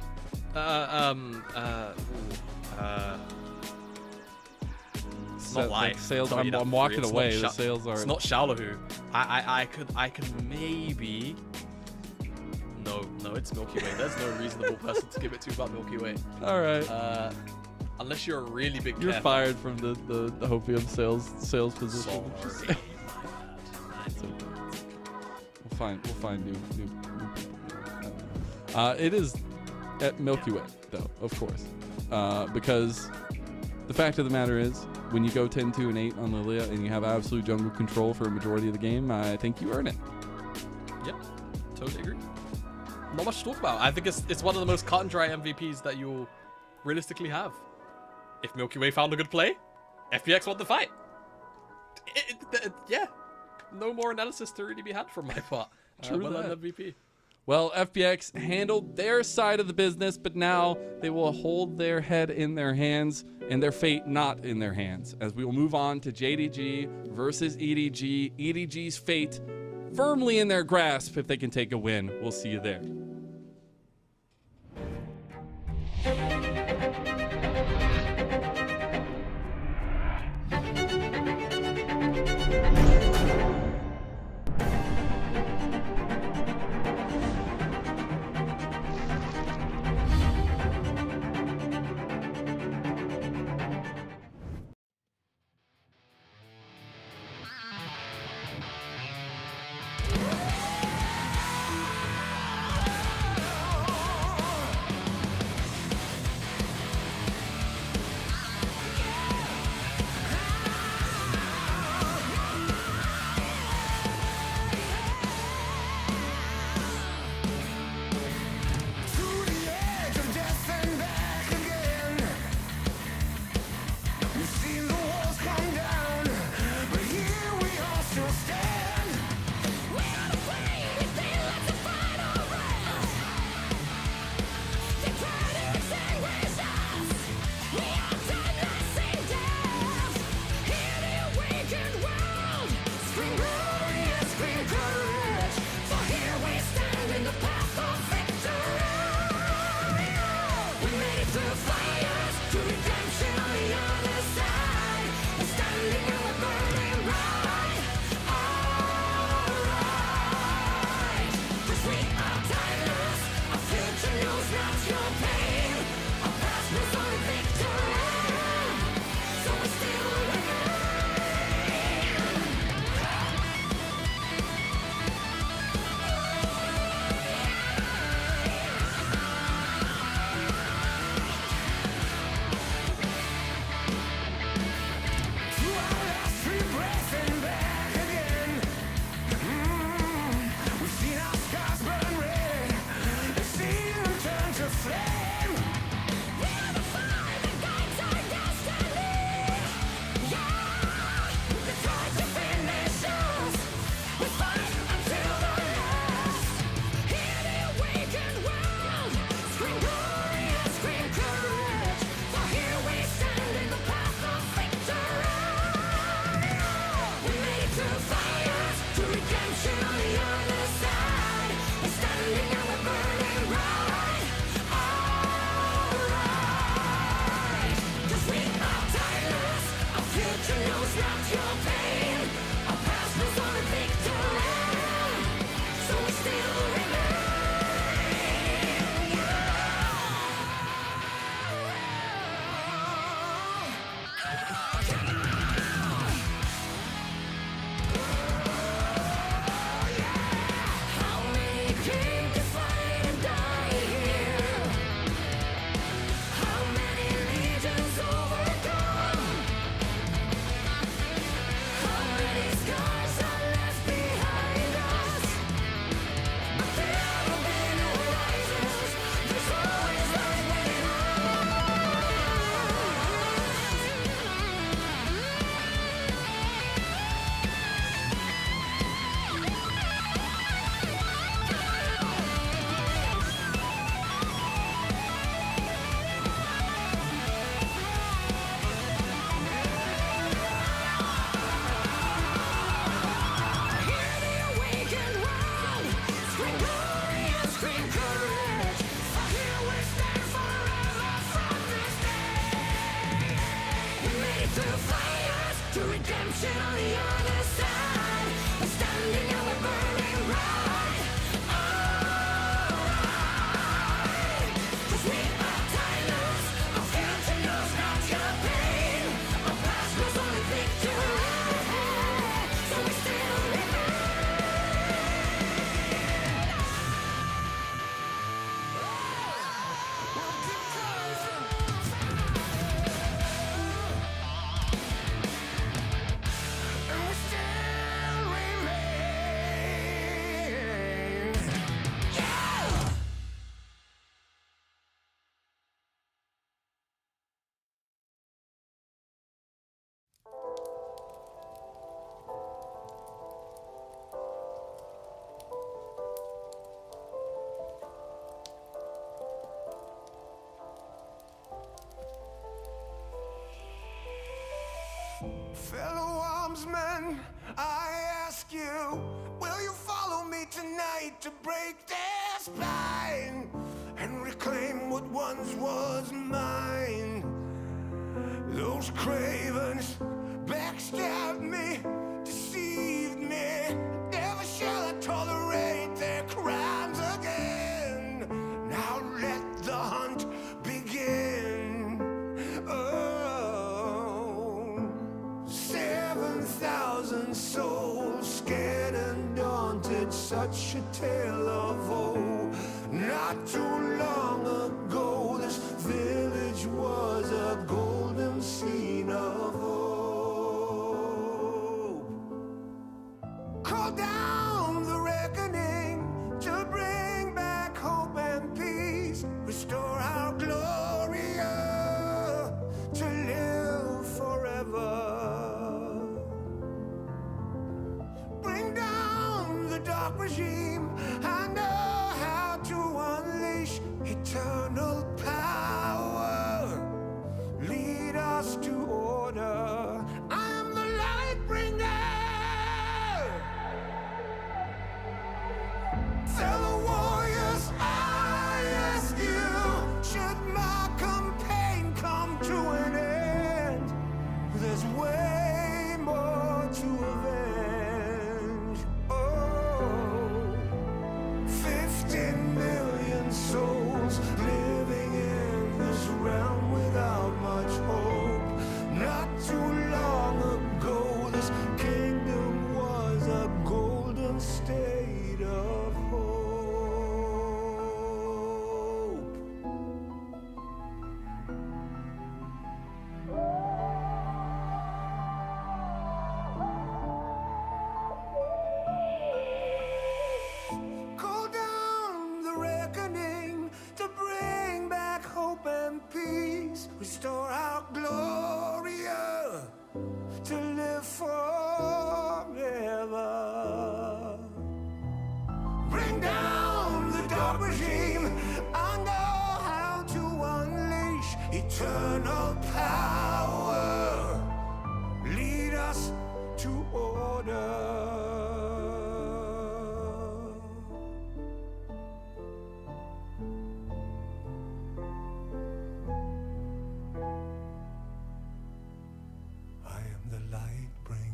it's not light. Sales. I'll tell you that I'm for walking free. It's away. not The sales are. It's not Shalahu. I could maybe. No, it's Milky Way. There's no reasonable person to give it to but Milky Way. All right. Unless you're a really big. You're Kev. fired from the Hopium sales position. Sorry. It's okay. We'll find new people. It is at Milky Way though, of course, because the fact of the matter is, when you go 10-2 and 8 on Lilia and you have absolute jungle control for a majority of the game, I think you earn it. Yep, totally agree. Not much to talk about. I think it's one of the most cut and dry MVPs that you'll realistically have. If Milky Way found a good play, FPX won the fight. Yeah, no more analysis to really be had from my part. True well done, that. MVP. Well, FPX handled their side of the business, but now they will hold their head in their hands and their fate not in their hands, as we will move on to JDG versus EDG. EDG's fate firmly in their grasp if they can take a win. We'll see you there. to redemption on the other side. We're standing and we're burning bright. Alright, 'cause we are titans. Our future knows not your pain. Our past knows only victory. So we still remain. We'll keep rising. And we still remain. Yeah! Fellow armsmen, I ask you, will you follow me tonight to break their spine and reclaim what once was mine? Those cravens backstabbed me, deceived me. Never shall I tolerate their crimes again. Now let the hunt begin. Oh, 7,000 souls scared and daunted, such a tale of woe. Not too long ago, this village was a golden scene of hope. Call down the reckoning to bring back hope and peace. Restore our glory to live forever. Bring down the dark regime. I know how to unleash eternal power. Lead us to order. I am the light bringer. Fellow warriors, I ask you, should my campaign come to an end? There's way more to avenge. Oh, 15 million souls living in this realm without much hope. Not too long ago, this kingdom was a golden state of hope. Call down the reckoning to bring back hope and peace. Restore our glory to live forever. Bring down the dark regime. I know how to unleash eternal power. Lead us to order. I am the light bringer.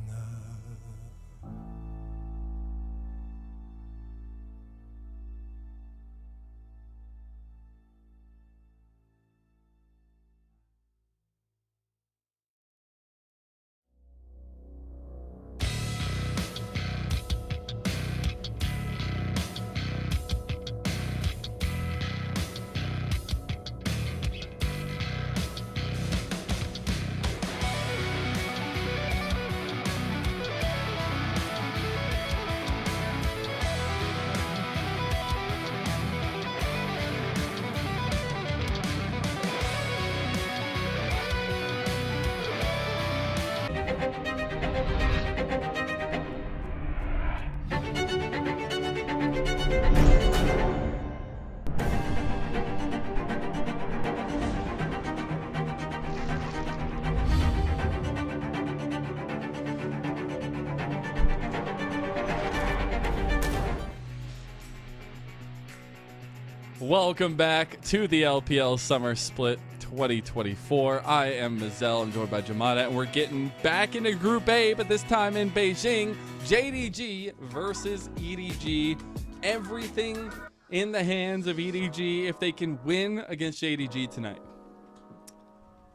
Welcome back to the LPL Summer Split 2024. I am Mazel. I'm joined by Jamada, and we're getting back into Group A, but this time in Beijing. JDG versus EDG. Everything in the hands of EDG if they can win against JDG tonight.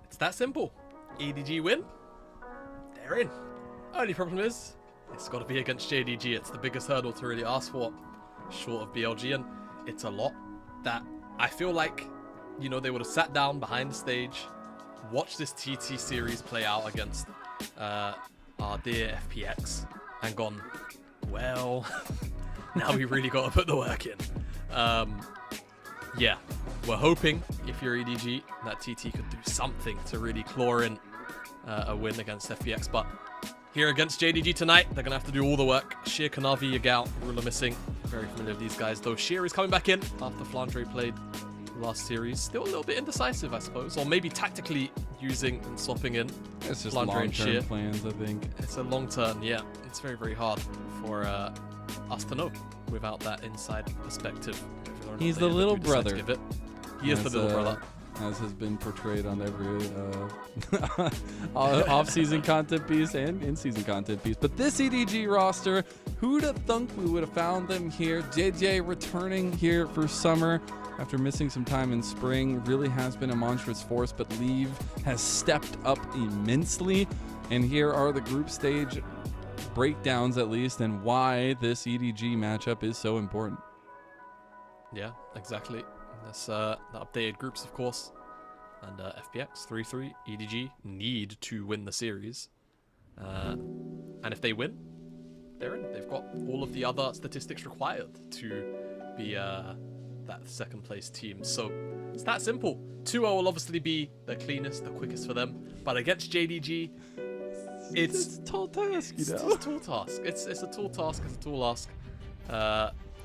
It's that simple. EDG win, they're in. Only problem is, it's got to be against JDG. It's the biggest hurdle to really ask for, short of BLG, and it's a lot that I feel like, you know, they would have sat down behind the stage, watched this TT series play out against our dear FPX, and gone, well, now we really got to put the work in. Yeah, we're hoping, if you're EDG, that TT could do something to really claw in a win against FPX, but here against JDG tonight, they're going to have to do all the work. Sheer, Kanavi, Yagao, Ruler missing. Very familiar with these guys, though. Sheer is coming back in after Flandre played last series. Still a little bit indecisive, I suppose, or maybe tactically using and swapping in. It's just Flandre and Sheer. long-term plans, I think. It's a long term, yeah. It's very, very hard for us to know without that inside perspective. He's the little brother. He is the little brother. As has been portrayed on every off-season content piece and in-season content piece. But this EDG roster, who'd have thunk we would have found them here? JJ returning here for summer after missing some time in spring. Really has been a monstrous force, but Leave has stepped up immensely. And here are the group stage breakdowns, at least, and why this EDG matchup is so important. Yeah, exactly. That's the updated groups, of course. And FPX 3-3, EDG need to win the series. And if they win, they're in. They've got all of the other statistics required to be that second place team. So it's that simple. 2-0 will obviously be the cleanest, the quickest for them. But against JDG, it's a tall task, you know? It's a tall task. It's a tall task. It's a tall ask.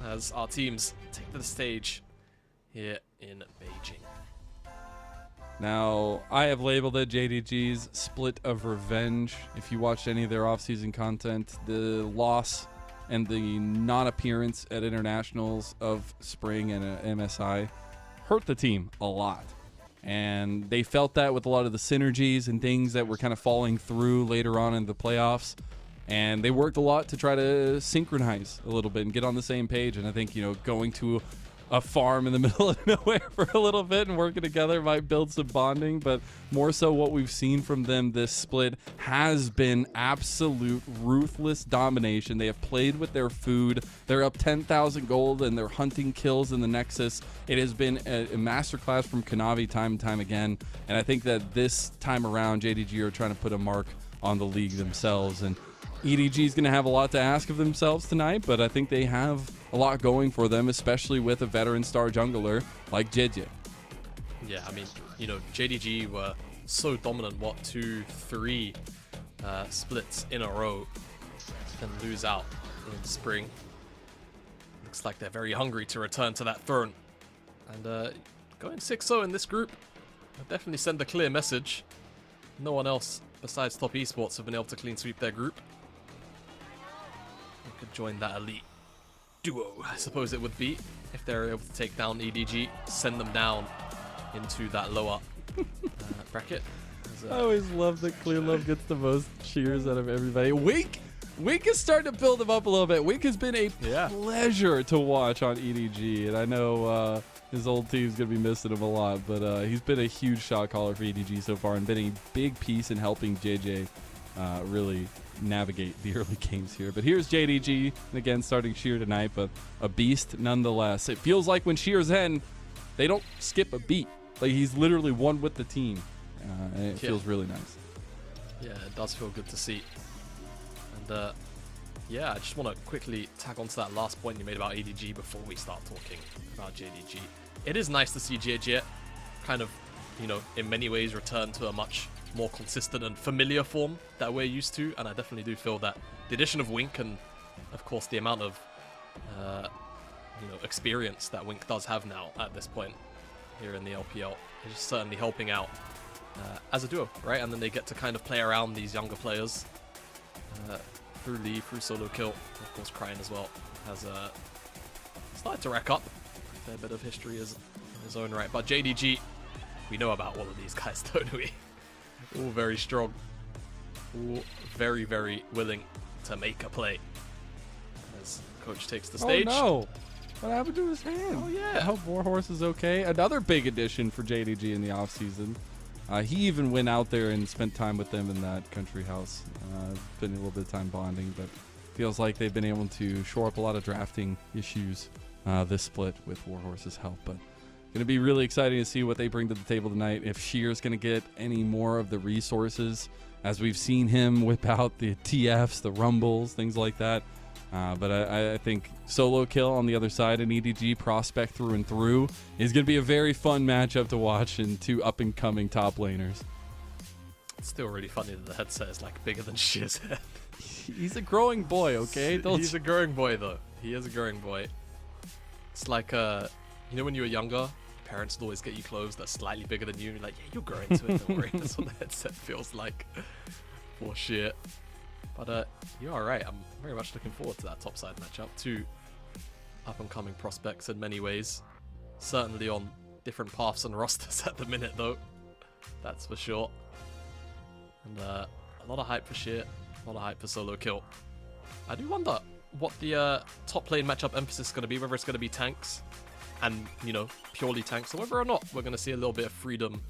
As our teams take to the stage here in Beijing. Now, I have labeled it JDG's split of revenge. If you watched any of their off-season content, the loss and the non-appearance at internationals of spring and MSI hurt the team a lot. And they felt that with a lot of the synergies and things that were kind of falling through later on in the playoffs. And they worked a lot to try to synchronize a little bit and get on the same page. And I think, you know, going to a farm in the middle of nowhere for a little bit and working together might build some bonding. But more so what we've seen from them this split has been absolute ruthless domination. They have played with their food. They're up 10,000 gold and they're hunting kills in the Nexus. It has been a masterclass from Kanavi time and time again. And I think that this time around, JDG are trying to put a mark on the league themselves. And EDG is going to have a lot to ask of themselves tonight, but I think they have a lot going for them, especially with a veteran star jungler like JJ. Yeah, I mean, you know, JDG were so dominant, 2-3 splits in a row, then lose out in spring. Looks like they're very hungry to return to that throne. And going 6-0 in this group will definitely send a clear message. No one else besides Top Esports have been able to clean sweep their group. Could join that elite duo, I suppose it would be, if they're able to take down EDG, send them down into that lower bracket. I always love that Clear Love gets the most cheers out of everybody. Wink is starting to build him up a little bit. Wink has been a pleasure to watch on EDG, and I know his old team's going to be missing him a lot, but he's been a huge shot caller for EDG so far and been a big piece in helping JJ really navigate the early games here. But here's JDG, again starting Sheer tonight, but a beast nonetheless. It feels like when Sheer's in, they don't skip a beat. Like he's literally one with the team. And it feels really nice. Yeah, it does feel good to see. And yeah, I just want to quickly tag on to that last point you made about EDG before we start talking about JDG. It is nice to see JJ kind of, you know, in many ways return to a much more consistent and familiar form that we're used to, and I definitely do feel that the addition of Wink and of course the amount of you know, experience that Wink does have now at this point here in the LPL is just certainly helping out as a duo, right? And then they get to kind of play around these younger players through Lee, through solo kill, of course Cryin as well has started to rack up a fair bit of history in his own right. But JDG We know about all of these guys, don't we? All very strong. All very, very willing to make a play. As coach takes the stage. Oh no! What happened to his hand? Oh, yeah. I hope Warhorse is okay. Another big addition for JDG in the offseason. He even went out there and spent time with them in that country house. Spent a little bit of time bonding, but feels like they've been able to shore up a lot of drafting issues this split with Warhorse's help. But going to be really exciting to see what they bring to the table tonight. If Shear's going to get any more of the resources, as we've seen him whip out the TFs, the Rumbles, things like that. But I think Solo Kill on the other side, an EDG prospect through and through, is going to be a very fun matchup to watch in two up-and-coming top laners. It's still really funny that the headset is like bigger than Shear's head. He's a growing boy, okay? He's a growing boy, though. He is a growing boy. It's like, you know when you were younger, parents would always get you clothes that's slightly bigger than you, and you're like, yeah, you're growing to it, don't worry. That's what the headset feels like for Shear. But you're alright. I'm very much looking forward to that topside matchup. Two up-and-coming prospects in many ways. Certainly on different paths and rosters at the minute, though. That's for sure. And a lot of hype for Shear. A lot of hype for Solo Kill. I do wonder what the top lane matchup emphasis is going to be. Whether it's going to be tanks and, you know, purely tanks, or whether or not we're going to see a little bit of freedom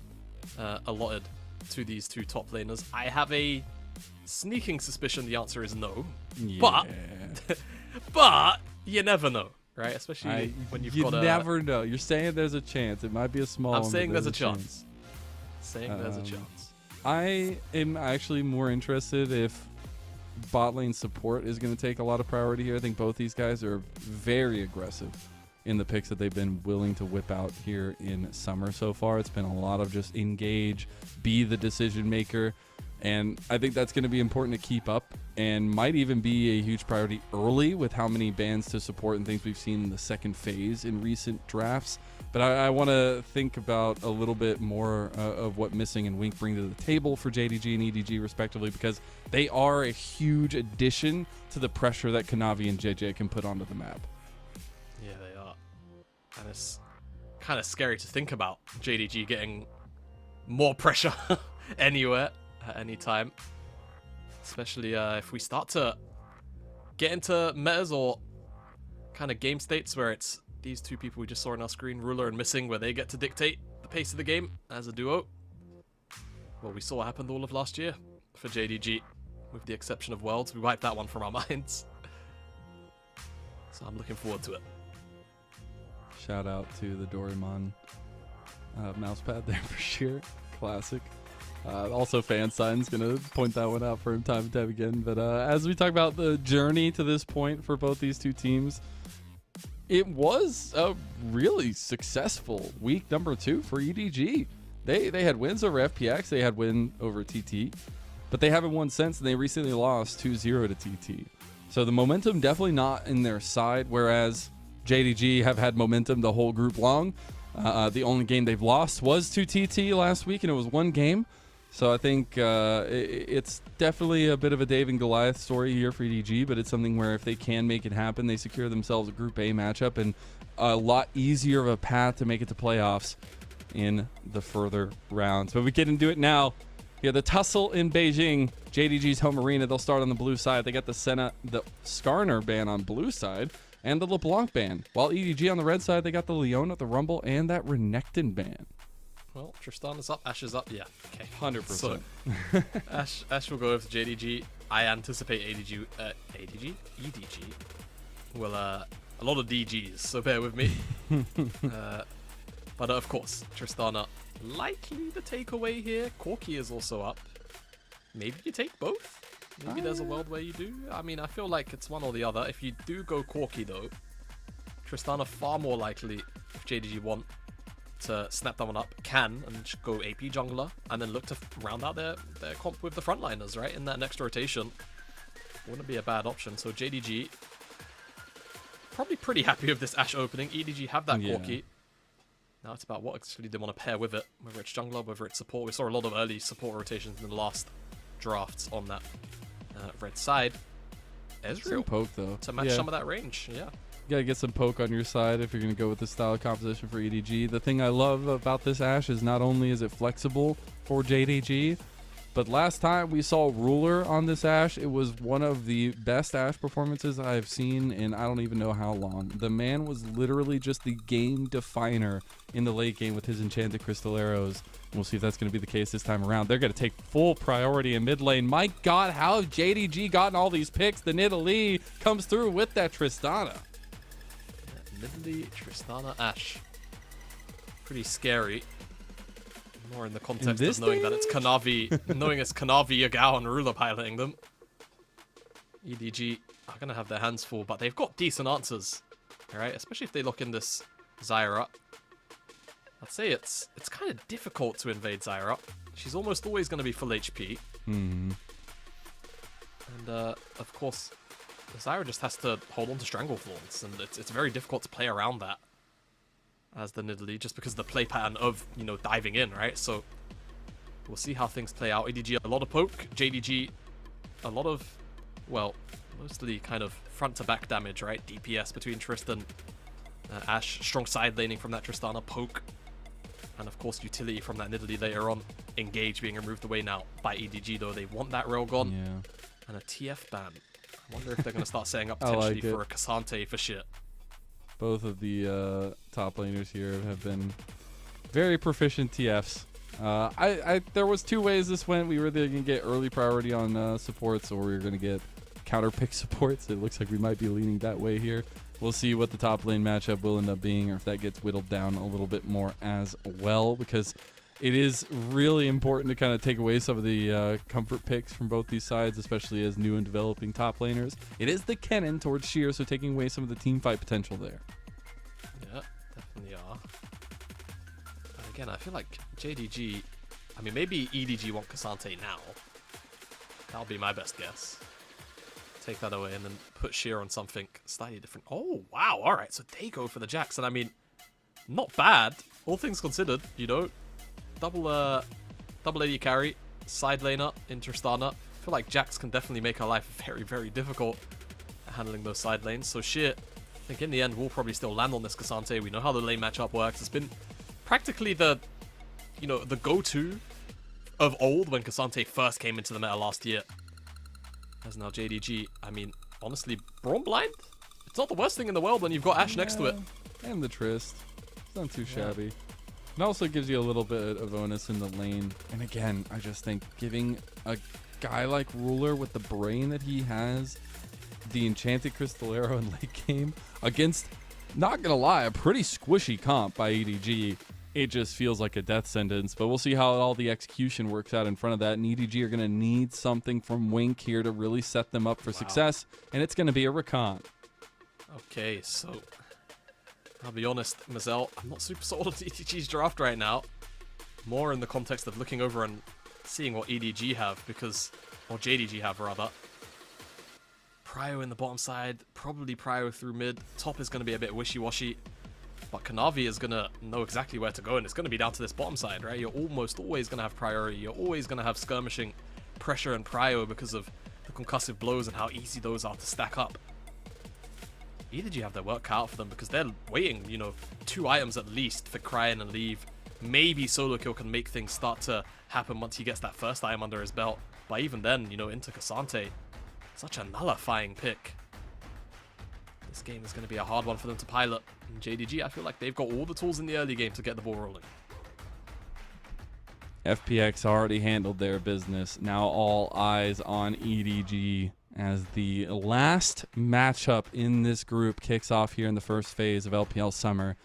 allotted to these two top laners. I have a sneaking suspicion the answer is no. Yeah. But you never know, right? Especially when you've got a... You never know. You're saying there's a chance. It might be a small one. I'm saying but there's a chance. Saying there's a chance. I am actually more interested if bot lane support is going to take a lot of priority here. I think both these guys are very aggressive in the picks that they've been willing to whip out here in summer so far. It's been a lot of just engage, be the decision maker. And I think that's going to be important to keep up and might even be a huge priority early with how many bans to support and things we've seen in the second phase in recent drafts. But I want to think about a little bit more of what Missing and Wink bring to the table for JDG and EDG respectively, because they are a huge addition to the pressure that Kanavi and JJ can put onto the map. Yeah, they are. And it's kind of scary to think about JDG getting more pressure anywhere at any time, especially if we start to get into metas or kind of game states where it's these two people we just saw on our screen, Ruler and Missing, where they get to dictate the pace of the game as a duo. Well, we saw what happened all of last year for JDG, with the exception of Worlds. We wiped that one from our minds. So I'm looking forward to it. Shout out to the Doraemon mousepad there for Sheer. Classic. Also, Fansign's going to point that one out for him time and time again. But as we talk about the journey to this point for both these two teams, it was a really successful week number 2 for EDG. They had wins over FPX. They had win over TT. But they haven't won since, and they recently lost 2-0 to TT. So the momentum definitely not in their side, whereas JDG have had momentum the whole group long. The only game they've lost was to TT last week, and it was one game. So I think it's definitely a bit of a Dave and Goliath story here for EDG, but it's something where if they can make it happen, they secure themselves a Group A matchup and a lot easier of a path to make it to playoffs in the further rounds. But we get into it now. Yeah, the tussle in Beijing, JDG's home arena. They'll start on the blue side. They got the Skarner ban on blue side and the LeBlanc ban. While EDG on the red side, they got the Leona, the Rumble, and that Renekton ban. Well, Tristan is up, Ashe is up. Yeah, okay. 100%. So, Ashe will go over to JDG. I anticipate EDG will a lot of DGs, so bear with me. But of course, Tristana likely the takeaway here. Corki is also up. Maybe you take both. Maybe there's a world where you do. I mean, I feel like it's one or the other. If you do go Corki though, Tristana far more likely, if JDG want to snap that one up, can and go AP jungler and then look to round out their comp with the frontliners, right? In that next rotation. Wouldn't be a bad option. So JDG probably pretty happy with this Ashe opening. EDG have that Corki. Now it's about what actually they want to pair with it, whether it's jungler, whether it's support. We saw a lot of early support rotations in the last drafts on that red side. Ezreal poke though to match some of that range. Yeah. You gotta get some poke on your side if you're gonna go with the style of composition for EDG. The thing I love about this Ashe is not only is it flexible for JDG, but last time we saw Ruler on this Ashe, it was one of the best Ashe performances I've seen in I don't even know how long. The man was literally just the game definer in the late game with his Enchanted Crystal Arrows. We'll see if that's going to be the case this time around. They're going to take full priority in mid lane. My God, how have JDG gotten all these picks? The Nidalee comes through with that Tristana. Nidalee, Tristana, Ashe. Pretty scary. More in the context of knowing that it's Kanavi, knowing it's Kanavi, Yagao, and Ruler piloting them. EDG are going to have their hands full, but they've got decent answers. Alright, especially if they lock in this Zyra. I'd say it's kind of difficult to invade Zyra. She's almost always going to be full HP. Mm-hmm. And, of course, Zyra just has to hold on to Stranglethorns, and it's very difficult to play around that as the Nidalee, just because of the play pattern of, you know, diving in, right? So, we'll see how things play out. EDG, a lot of poke. JDG, a lot of, well, mostly kind of front-to-back damage, right? DPS between Tristan, Ashe, strong side laning from that Tristana, poke. And of course, utility from that Nidalee later on. Engage being removed away now by EDG, though. They want that Railgun. Yeah. And a TF ban. I wonder if they're going to start setting up potentially for a Cassante for shit. Both of the top laners here have been very proficient TFs. There was two ways this went. We were either going to get early priority on supports, or we were going to get counter pick supports. It looks like we might be leaning that way here. We'll see what the top lane matchup will end up being, or if that gets whittled down a little bit more as well, because it is really important to kind of take away some of the comfort picks from both these sides, especially as new and developing top laners. It is the Kennen towards Sheer, so taking away some of the team fight potential there. Yeah, definitely are. But again, I feel like JDG, I mean, maybe EDG want Cassante now. That'll be my best guess. Take that away and then put Sheer on something slightly different. Oh, wow. All right, so they go for the Jax. And I mean, not bad, all things considered, you know. Double AD carry, side laner, Tristana. I feel like Jax can definitely make our life very, very difficult at handling those side lanes. So shit, I think in the end we'll probably still land on this Cassante. We know how the lane matchup works. It's been practically the, you know, the go-to of old when Cassante first came into the meta last year. As now JDG, I mean, honestly, Brawn Blind? It's not the worst thing in the world when you've got Ashe next to it. And the Trist. It's not too shabby. It also gives you a little bit of onus in the lane. And again, I just think giving a guy like Ruler with the brain that he has, the Enchanted Crystal Arrow in late game, against, not gonna lie, a pretty squishy comp by EDG, it just feels like a death sentence. But we'll see how all the execution works out in front of that. And EDG are gonna need something from Wink here to really set them up for success. And it's gonna be a Rakan. Okay, so I'll be honest, Mazel, I'm not super sold on EDG's draft right now. More in the context of looking over and seeing what EDG have, because, or JDG have rather. Prio in the bottom side, probably Prio through mid. Top is going to be a bit wishy-washy, but Kanavi is going to know exactly where to go, and it's going to be down to this bottom side, right? You're almost always going to have priority. You're always going to have skirmishing pressure and Prio because of the concussive blows and how easy those are to stack up. EDG have their work cut out for them because they're waiting, you know, 2 items at least for Cryin and leave. Maybe solo kill can make things start to happen once he gets that first item under his belt. But even then, you know, into Cassante, such a nullifying pick. This game is going to be a hard one for them to pilot. And JDG, I feel like they've got all the tools in the early game to get the ball rolling. FPX already handled their business. Now all eyes on EDG as the last matchup in this group kicks off here in the first phase of LPL Summer.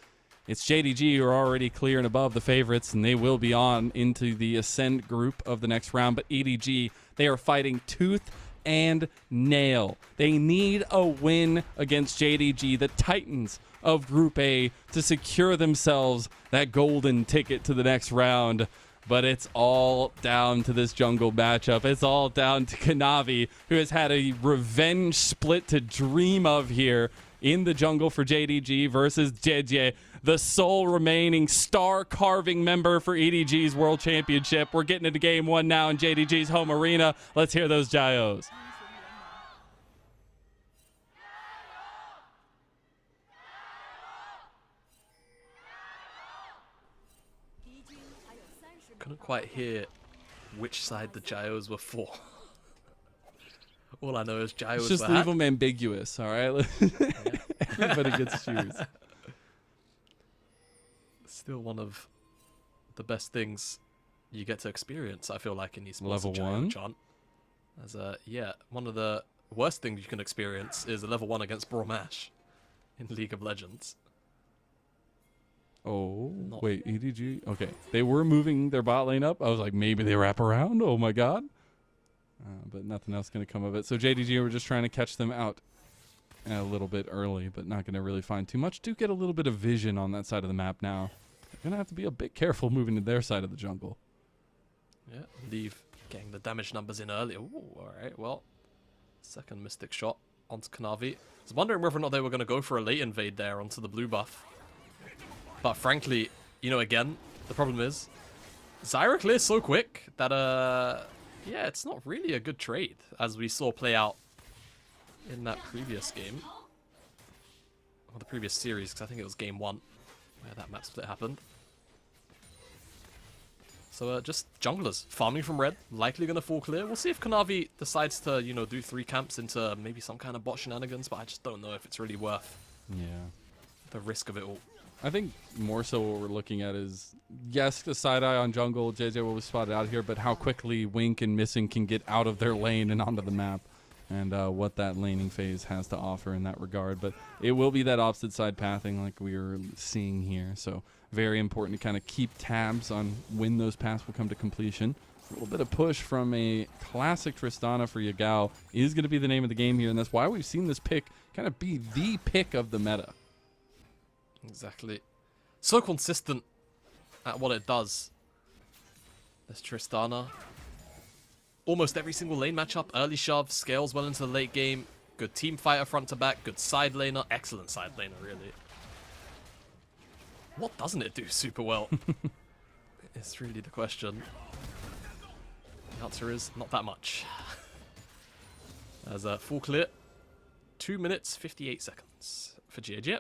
It's JDG who are already clear and above the favorites, and they will be on into the Ascend group of the next round. But EDG, they are fighting tooth and nail. They need a win against JDG, the Titans of Group A, to secure themselves that golden ticket to the next round. But it's all down to this jungle matchup. It's all down to Kanavi, who has had a revenge split to dream of here in the jungle for JDG versus JJ, the sole remaining star-carving member for EDG's World Championship. We're getting into Game 1 now in JDG's home arena. Let's hear those Jaios. Couldn't quite hear which side the gyos were for. All I know is gyos Just were leave hacked. them ambiguous, all right? Everybody gets to choose. Still one of the best things you get to experience, I feel like, in esports. Level gyro 1? chant. As yeah, one of the worst things you can experience is a level 1 against Brawl Mash in League of Legends. Oh, Not- wait, EDG? Okay, they were moving their bot lane up. I was like, maybe they wrap around? Oh my god. But nothing else going to come of it. So JDG, we're just trying to catch them out a little bit early, but not going to really find too much. Do get a little bit of vision on that side of the map now. They're going to have to be a bit careful moving to their side of the jungle. Yeah, leave getting the damage numbers in early. Ooh, alright, well. Second Mystic shot onto Kanavi. I was wondering whether or not they were going to go for a late invade there onto the blue buff. But frankly, you know, again, the problem is Zyra clears so quick that, yeah, it's not really a good trade, as we saw play out in that previous game. Or the previous series, because I think it was game 1 where that map split happened. So just junglers farming from red, likely going to fall clear. We'll see if Kanavi decides to, you know, do 3 camps into maybe some kind of bot shenanigans, but I just don't know if it's really worth Yeah. the risk of it all. I think more so what we're looking at is, yes, the side eye on jungle, JJ will be spotted out here, but how quickly Wink and Missing can get out of their lane and onto the map, and what that laning phase has to offer in that regard. But it will be that opposite side pathing like we are seeing here, so very important to kind of keep tabs on when those paths will come to completion. A little bit of push from a classic Tristana for Yagao is going to be the name of the game here, and that's why we've seen this pick kind of be the pick of the meta. Exactly. So consistent at what it does. There's Tristana. Almost every single lane matchup. Early shove, scales well into the late game. Good team fighter front to back. Good side laner. Excellent side laner, really. What doesn't it do super well? It's really the question. The answer is not that much. As a full clear. 2 minutes, 58 seconds for JJ.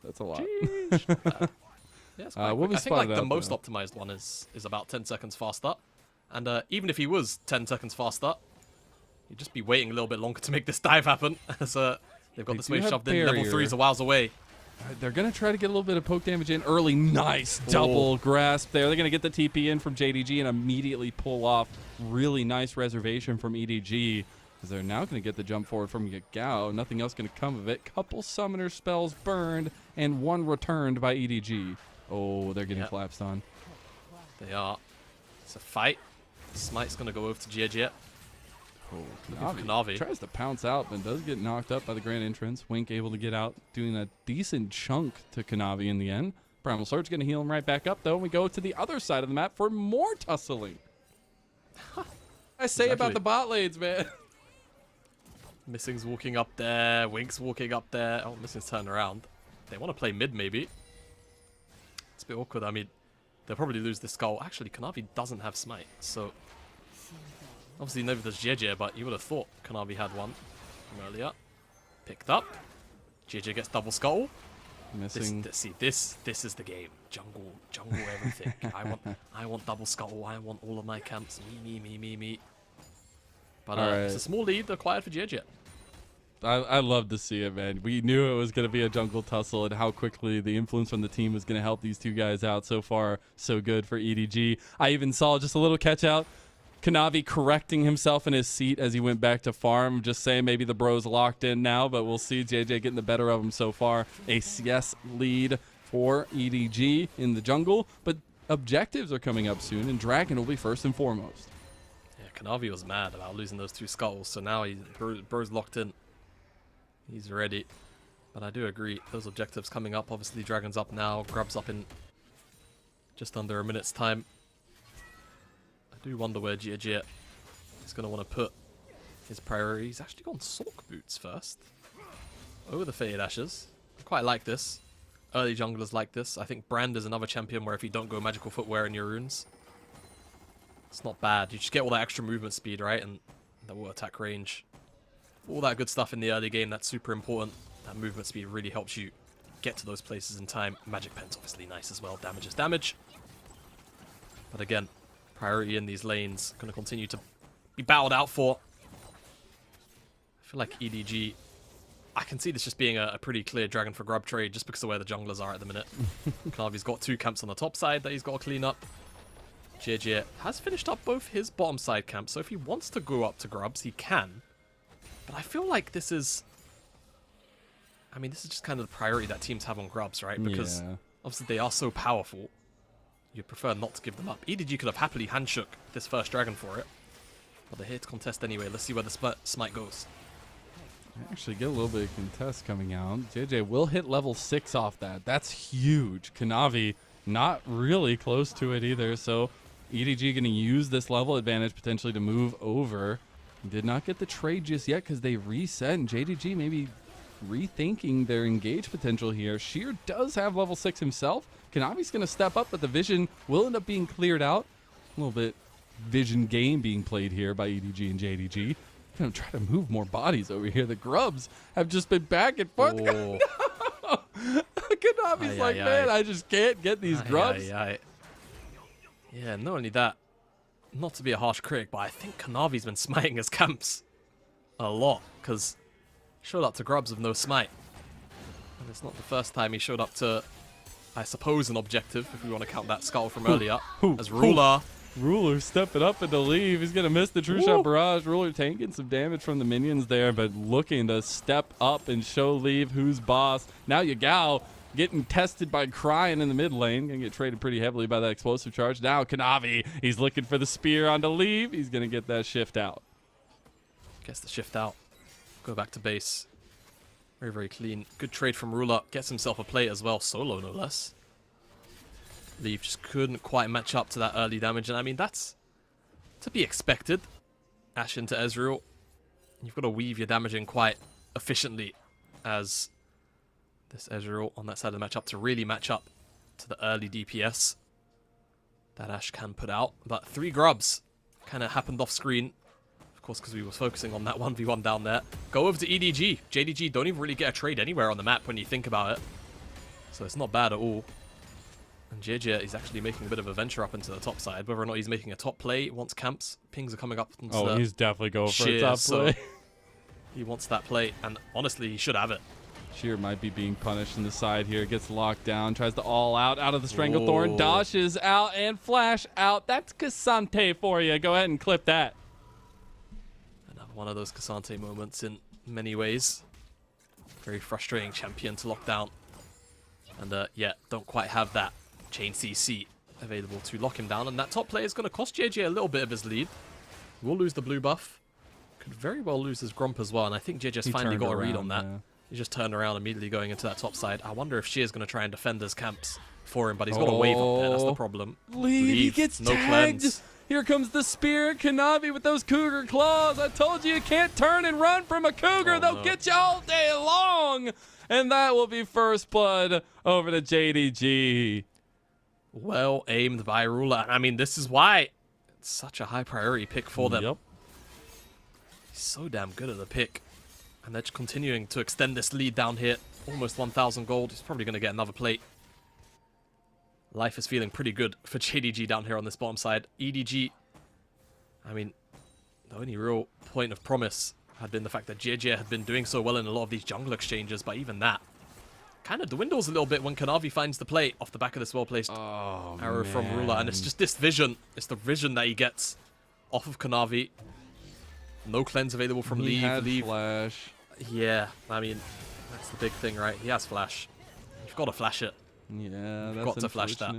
That's a lot. Yeah, it's quite what quick. was I think like spotted the out, most though? optimized one is about 10 seconds faster. And even if he was 10 seconds faster, you'd just be waiting a little bit longer to make this dive happen. As they've got They this do wave have shoved in. Level barrier. 3 is a whiles away. They're going to try to get a little bit of poke damage in early. Nice double grasp there. They're going to get the TP in from JDG and immediately pull off. Really nice reservation from EDG. As they're now going to get the jump forward from Yagao. Nothing else going to come of it. Couple summoner spells burned and one returned by EDG. Oh, they're getting Yep. collapsed on. They are. It's a fight. Smite's going to go over to JJ. Oh, Kanavi. tries to pounce out, but does get knocked up by the grand entrance. Wink able to get out, doing a decent chunk to Kanavi in the end. Primal Surge going to heal him right back up, though. And we go to the other side of the map for more tussling. I say about Exactly. the bot lanes, man. Missing's walking up there. Wink's walking up there. Oh, Missing's turned around. They want to play mid, maybe. It's a bit awkward. I mean, they'll probably lose this skull. Actually, Kanavi doesn't have smite, so... Obviously, neither does JJ, but you would have thought Kanavi had one from earlier. Picked up. JJ gets double skull. Missing. This is the game. Jungle everything. I want double skull. I want all of my camps. Me. But Alright. it's a small lead acquired for JJ. I love to see it, man. We knew it was going to be a jungle tussle and how quickly the influence from the team was going to help these two guys out. So far, so good for EDG. I even saw just a little catch out. Kanavi correcting himself in his seat as he went back to farm. Just saying maybe the bro's locked in now, but we'll see JJ getting the better of him so far. A CS lead for EDG in the jungle, but objectives are coming up soon, and Dragon will be first and foremost. Yeah, Kanavi was mad about losing those 2 skulls, so now bro's locked in. He's ready. But I do agree, those objectives coming up. Obviously, Dragon's up now. Grub's up in just under a minute's time. I do wonder where JJ is going to want to put his priority. He's actually gone Sork Boots first. Over the Faded Ashes. I quite like this. Early junglers like this. I think Brand is another champion where if you don't go magical footwear in your runes, it's not bad. You just get all that extra movement speed, right? And the water attack range. All that good stuff in the early game, that's super important. That movement speed really helps you get to those places in time. Magic Pen's obviously nice as well. Damage is damage. But again, priority in these lanes going to continue to be battled out for. I feel like EDG, I can see this just being a pretty clear Dragon for Grub trade just because of where the junglers are at the minute. Kanavi's got 2 camps on the top side that he's got to clean up. JJ has finished up both his bottom side camps, so if he wants to go up to Grubs, he can. But I feel like this is... I mean, this is just kind of the priority that teams have on Grubs, right? Because obviously they are so powerful. You'd prefer not to give them up. EDG could have happily handshook this first Dragon for it. But they're here to contest anyway. Let's see where the smite goes. Actually get a little bit of contest coming out. JJ will hit level 6 off that. That's huge. Kanavi not really close to it either. So EDG going to use this level advantage potentially to move over. Did not get the trade just yet because they reset. And JDG maybe rethinking their engage potential here. Sheer does have level 6 himself. Kanavi's going to step up, but the vision will end up being cleared out. A little bit vision game being played here by EDG and JDG. Gonna try to move more bodies over here. The Grubs have just been back and forth. Oh. Kanavi's like, man, I just can't get these Grubs. Yeah, not only that, not to be a harsh critic, but I think Kanavi's been smiting his camps a lot because he showed up to Grubs with no smite. And it's not the first time he showed up to, I suppose, an objective, if we want to count that skull from earlier, as Ruler. Ruler stepping up and to leave. He's going to miss the True Shot Barrage. Ruler taking some damage from the minions there, but looking to step up and show Leave who's boss. Now Yagao getting tested by Cryin in the mid lane. Going to get traded pretty heavily by that explosive charge. Now Kanavi, he's looking for the spear onto Leave. He's going to get that shift out. Gets the shift out. Go back to base. Very, very clean. Good trade from Ruler. Gets himself a plate as well. Solo, no less. Leave just couldn't quite match up to that early damage. And I mean, that's to be expected. Ashe into Ezreal. You've got to weave your damage in quite efficiently as this Ezreal on that side of the matchup to really match up to the early DPS that Ashe can put out. But 3 Grubs kind of happened off screen. Of course, because we were focusing on that 1v1 down there. Go over to EDG. JDG don't even really get a trade anywhere on the map when you think about it. So it's not bad at all. And JJ is actually making a bit of a venture up into the top side. Whether or not he's making a top play, wants camps. Pings are coming up into the he's definitely going for a top play. So he wants that play, and honestly, he should have it. Sheer might be being punished in the side here. Gets locked down, tries to all out of the Stranglethorn. Dashes out and flash out. That's Cassante for you. Go ahead and clip that. Another one of those Cassante moments in many ways. Very frustrating champion to lock down. And yeah, don't quite have that chain CC available to lock him down, and that top play is going to cost JJ a little bit of his lead. We'll lose the blue buff. Could very well lose his Grump as well, and I think JJ's finally got a read on that. Yeah. He just turned around immediately going into that top side. I wonder if Sheer's going to try and defend his camps for him, but he's got a wave up there. That's the problem. Leave. He gets no tagged. Cleanse. Here comes the spear. Kanavi with those cougar claws. I told you can't turn and run from a cougar. They'll get you all day long. And that will be first blood over to JDG. Well aimed by Ruler. I mean, this is why it's such a high priority pick for them. Yep. He's so damn good at the pick. And they're just continuing to extend this lead down here. Almost 1,000 gold. He's probably going to get another plate. Life is feeling pretty good for JDG down here on this bottom side. EDG, I mean, the only real point of promise had been the fact that JJ had been doing so well in a lot of these jungle exchanges, but even that kind of dwindles a little bit when Kanavi finds the play off the back of this well-placed arrow from Ruler. And it's just this vision. It's the vision that he gets off of Kanavi. No cleanse available from Leave. Leave. Flash. Yeah, I mean, that's the big thing, right? He has flash. You've got to flash it. Yeah, that's got to flash that.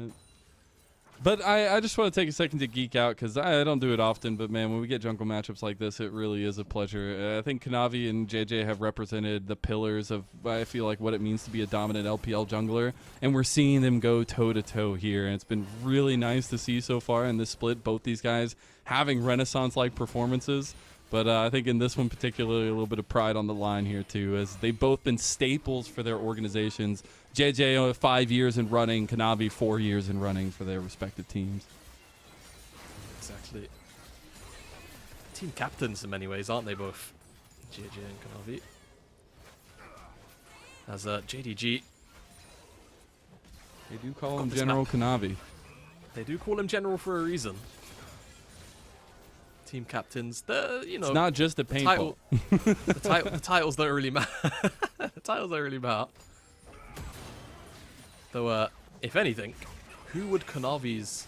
But I just want to take a second to geek out because I don't do it often. But man, when we get jungle matchups like this, it really is a pleasure. I think Kanavi and JJ have represented the pillars of, I feel like, what it means to be a dominant LPL jungler. And we're seeing them go toe-to-toe here. And it's been really nice to see so far in this split, both these guys having Renaissance-like performances. But I think in this one particularly, a little bit of pride on the line here too, as they've both been staples for their organizations. JJ 5 years in running, Kanavi 4 years in running for their respective teams. Exactly. Team captains in many ways, aren't they both? JJ and Kanavi. As JDG. They do call him General Kanavi. They do call him general for a reason. Team captains, It's not just a paintball. The titles don't really matter. The titles don't really matter. Though, if anything, who would Kanavi's,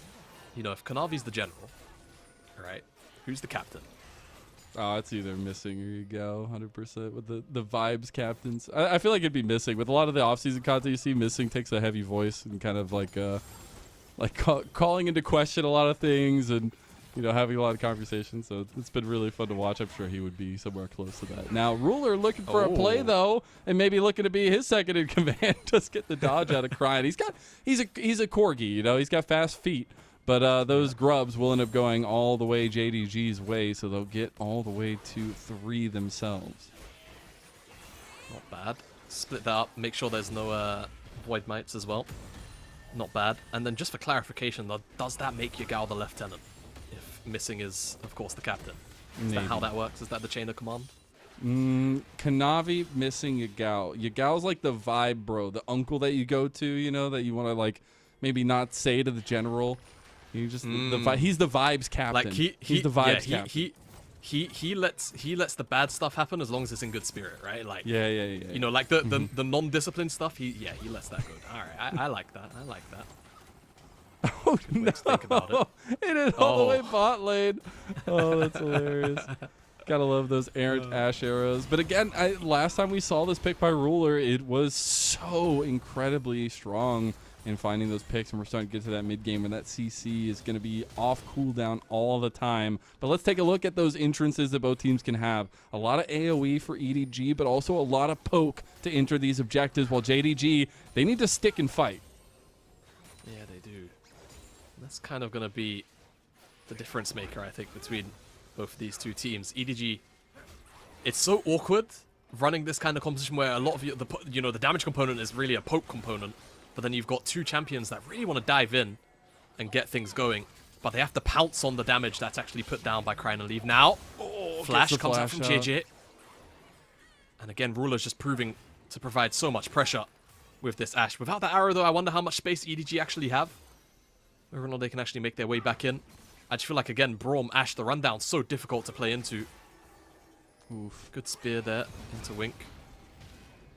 if Kanavi's the general, right? Who's the captain? Oh, it's either missing or you go 100% with the vibes captains. I feel like it'd be missing with a lot of the offseason content you see. Missing takes a heavy voice and kind of like calling into question a lot of things and having a lot of conversations. So it's been really fun to watch. I'm sure he would be somewhere close to that. Now Ruler looking for a play though, and maybe looking to be his second in command. Just get the dodge out of Crying. He's a corgi. He's got fast feet. But those grubs will end up going all the way JDG's way, so they'll get all the way to 3 themselves. Not bad. Split that up. Make sure there's no void mites as well. Not bad. And then just for clarification, does that make Yagao the lieutenant? If missing is, of course, the captain. Is that how that works? Is that the chain of command? Kanavi missing Yagao. Yagao's like the vibe bro, the uncle that you go to, that you want to like maybe not say to the general. He's the vibes captain. Like he's the vibes captain. He lets the bad stuff happen as long as it's in good spirit, right? Like yeah. Like the non-disciplined stuff. He lets that go. All right, I like that. Oh no! Think about it. It is all the way bot lane. Oh, that's hilarious. Gotta love those errant Ash arrows. But again, last time we saw this pick by Ruler, it was so incredibly strong in finding those picks, and we're starting to get to that mid game where that CC is going to be off cooldown all the time. But let's take a look at those entrances that both teams can have. A lot of AoE for EDG, but also a lot of poke to enter these objectives, while JDG, they need to stick and fight. Yeah, they do. That's kind of going to be the difference maker, I think, between both of these two teams. EDG, it's so awkward running this kind of competition where a lot of the damage component is really a poke component. But then you've got two champions that really want to dive in and get things going. But they have to pounce on the damage that's actually put down by Crying and Leave. Now, Flash comes out from JJ. And again, Ruler's just proving to provide so much pressure with this Ashe. Without that arrow, though, I wonder how much space EDG actually have. Whether or not they can actually make their way back in. I just feel like, again, Braum, Ashe, the rundown, so difficult to play into. Oof, good spear there into Wink.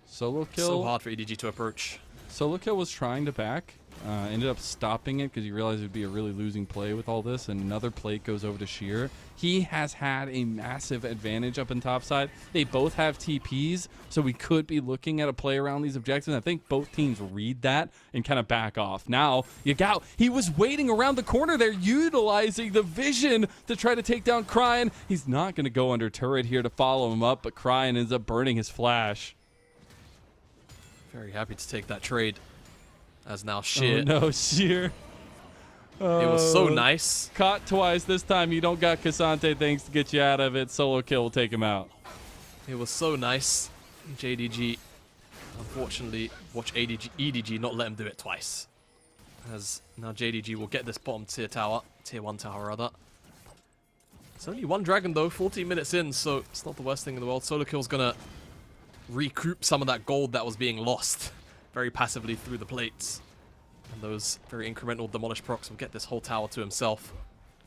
Solo kill. So hard for EDG to approach. Solo kill was trying to back, ended up stopping it because he realized it would be a really losing play with all this, and another plate goes over to Sheer. He has had a massive advantage up in topside. They both have TPs, so we could be looking at a play around these objectives. I think both teams read that and kind of back off. Now, Yagao, he was waiting around the corner there, utilizing the vision to try to take down Crying. He's not going to go under turret here to follow him up, but Crying ends up burning his flash. Very happy to take that trade. As now Sheer. Oh no, Sheer. It was so nice. Caught twice. This time you don't got Cassante things to get you out of it. Solo kill will take him out. It was so nice. JDG, unfortunately, watch EDG not let him do it twice. As now JDG will get this bottom tier tower. Tier 1 tower, rather. It's only one dragon, though. 14 minutes in, so it's not the worst thing in the world. Solo kill's going to recoup some of that gold that was being lost very passively through the plates. And those very incremental demolish procs will get this whole tower to himself.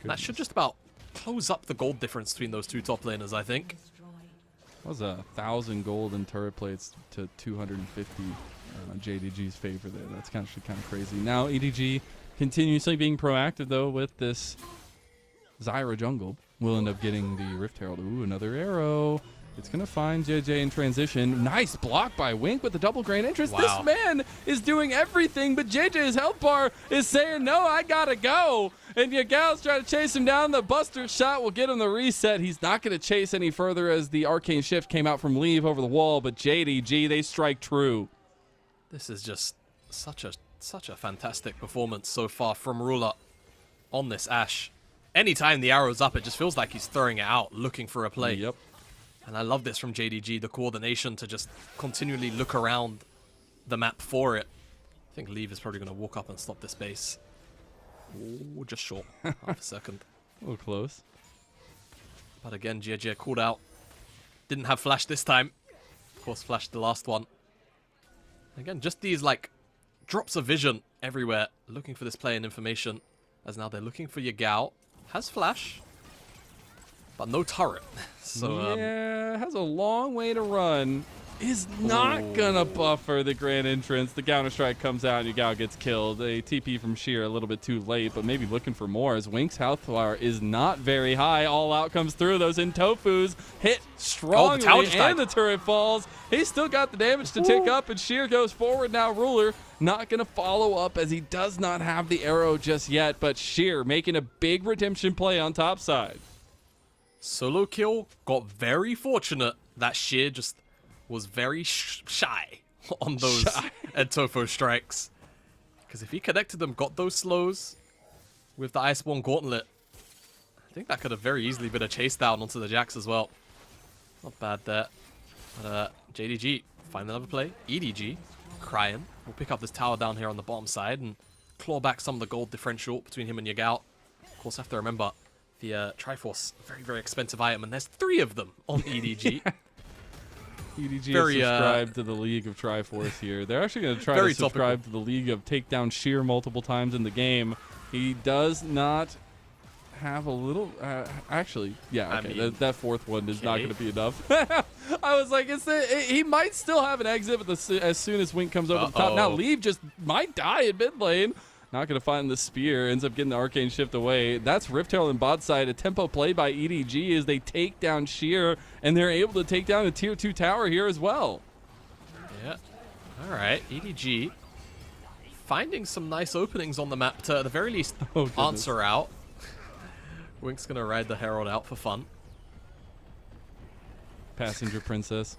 That should just about close up the gold difference between those two top laners, I think. That was 1,000 gold in turret plates to 250 JDG's favor there. That's kind of crazy. Now EDG continuously being proactive though with this Zyra jungle. Will end up getting the Rift Herald. Ooh, another arrow. It's going to find JJ in transition. Nice block by Wink with the double grain interest. Wow. This man is doing everything, but JJ's health bar is saying, no, I got to go. And Yagao's trying to chase him down. The Buster shot will get him the reset. He's not going to chase any further as the Arcane Shift came out from Leave over the wall, but JDG, they strike true. This is just such a fantastic performance so far from Ruler on this Ashe. Anytime the arrow's up, it just feels like he's throwing it out, looking for a play. Yep. And I love this from JDG, the coordination to just continually look around the map for it. I think Leave is probably going to walk up and stop this base. Ooh, just short. Half a second. A little close. But again, JJ called out. Didn't have flash this time. Of course, flashed the last one. Again, just these like drops of vision everywhere, looking for this play and information. as now they're looking for Yagao. Has flash, but no turret. So yeah, has a long way to run. Is not gonna buffer the grand entrance. The counter strike comes out and Yagao gets killed. A TP from Sheer a little bit too late, but maybe looking for more as Wink's health bar is not very high. All out comes through. Those in Tofus hit strongly and the turret falls. He's still got the damage to tick up and Sheer goes forward now. Ruler not gonna follow up as he does not have the arrow just yet, but Sheer making a big redemption play on top side. Solo kill got very fortunate that Sheer just was very shy on those Edtofo strikes. Because if he connected them, got those slows with the Iceborne Gauntlet, I think that could have very easily been a chase down onto the Jax as well. Not bad there. But JDG, find another play. EDG, crying. We'll pick up this tower down here on the bottom side and claw back some of the gold differential between him and Yagao. Of course, have to remember the Triforce, very, very expensive item, and there's 3 of them on EDG. EDG is subscribed to the League of Triforce here. They're actually going to try to subscribe to the League of Takedown Sheer multiple times in the game. He does not have a little... actually, yeah, okay. I mean, that 4th one is not going to be enough. I was like, he might still have an exit but as soon as Wink comes over the top. Now, Leave just might die in mid lane. Not going to find the spear. Ends up getting the Arcane Shift away. That's Rift Herald and bot side. A tempo play by EDG as they take down Sheer, and they're able to take down a tier 2 tower here as well. Yeah. All right. EDG finding some nice openings on the map to, at the very least, answer out. Wink's going to ride the Herald out for fun. Passenger princess.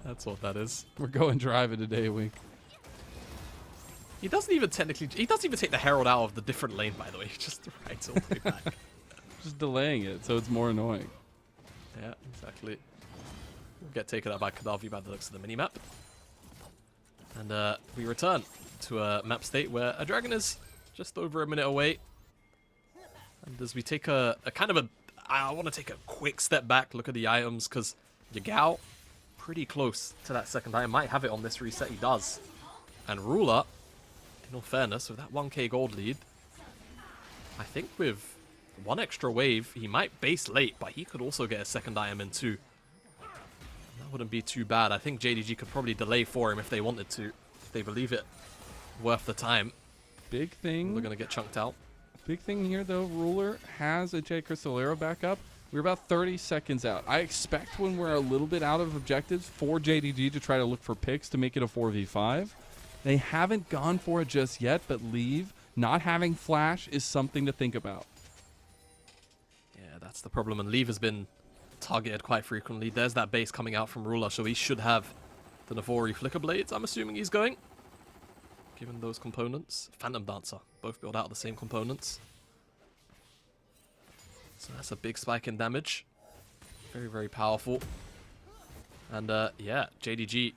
That's what that is. We're going driving today, Wink. He doesn't even take the Herald out of the different lane, by the way. He just rides all the way back. Just delaying it, so it's more annoying. Yeah, exactly. We'll get taken out by Kadavi by the looks of the minimap. And we return to a map state where a dragon is just over a minute away. And as we take I want to take a quick step back, look at the items, because Yagao, pretty close to that second item. Might have it on this reset, he does. And Ruler, in all fairness, with that 1k gold lead, I think with 1 extra wave, he might base late, but he could also get a second item in too. That wouldn't be too bad. I think JDG could probably delay for him if they wanted to, if they believe it worth the time. Big thing. They're going to get chunked out. Big thing here, though, Ruler has a J Crystal Arrow back up. We're about 30 seconds out. I expect when we're a little bit out of objectives for JDG to try to look for picks to make it a 4v5. They haven't gone for it just yet, but Leave not having flash is something to think about. Yeah, that's the problem, and Leave has been targeted quite frequently. There's that base coming out from Ruler, so he should have the Navori Flicker Blades, I'm assuming he's going. Given those components. Phantom Dancer, both built out of the same components. So that's a big spike in damage. Very, very powerful. And yeah, JDG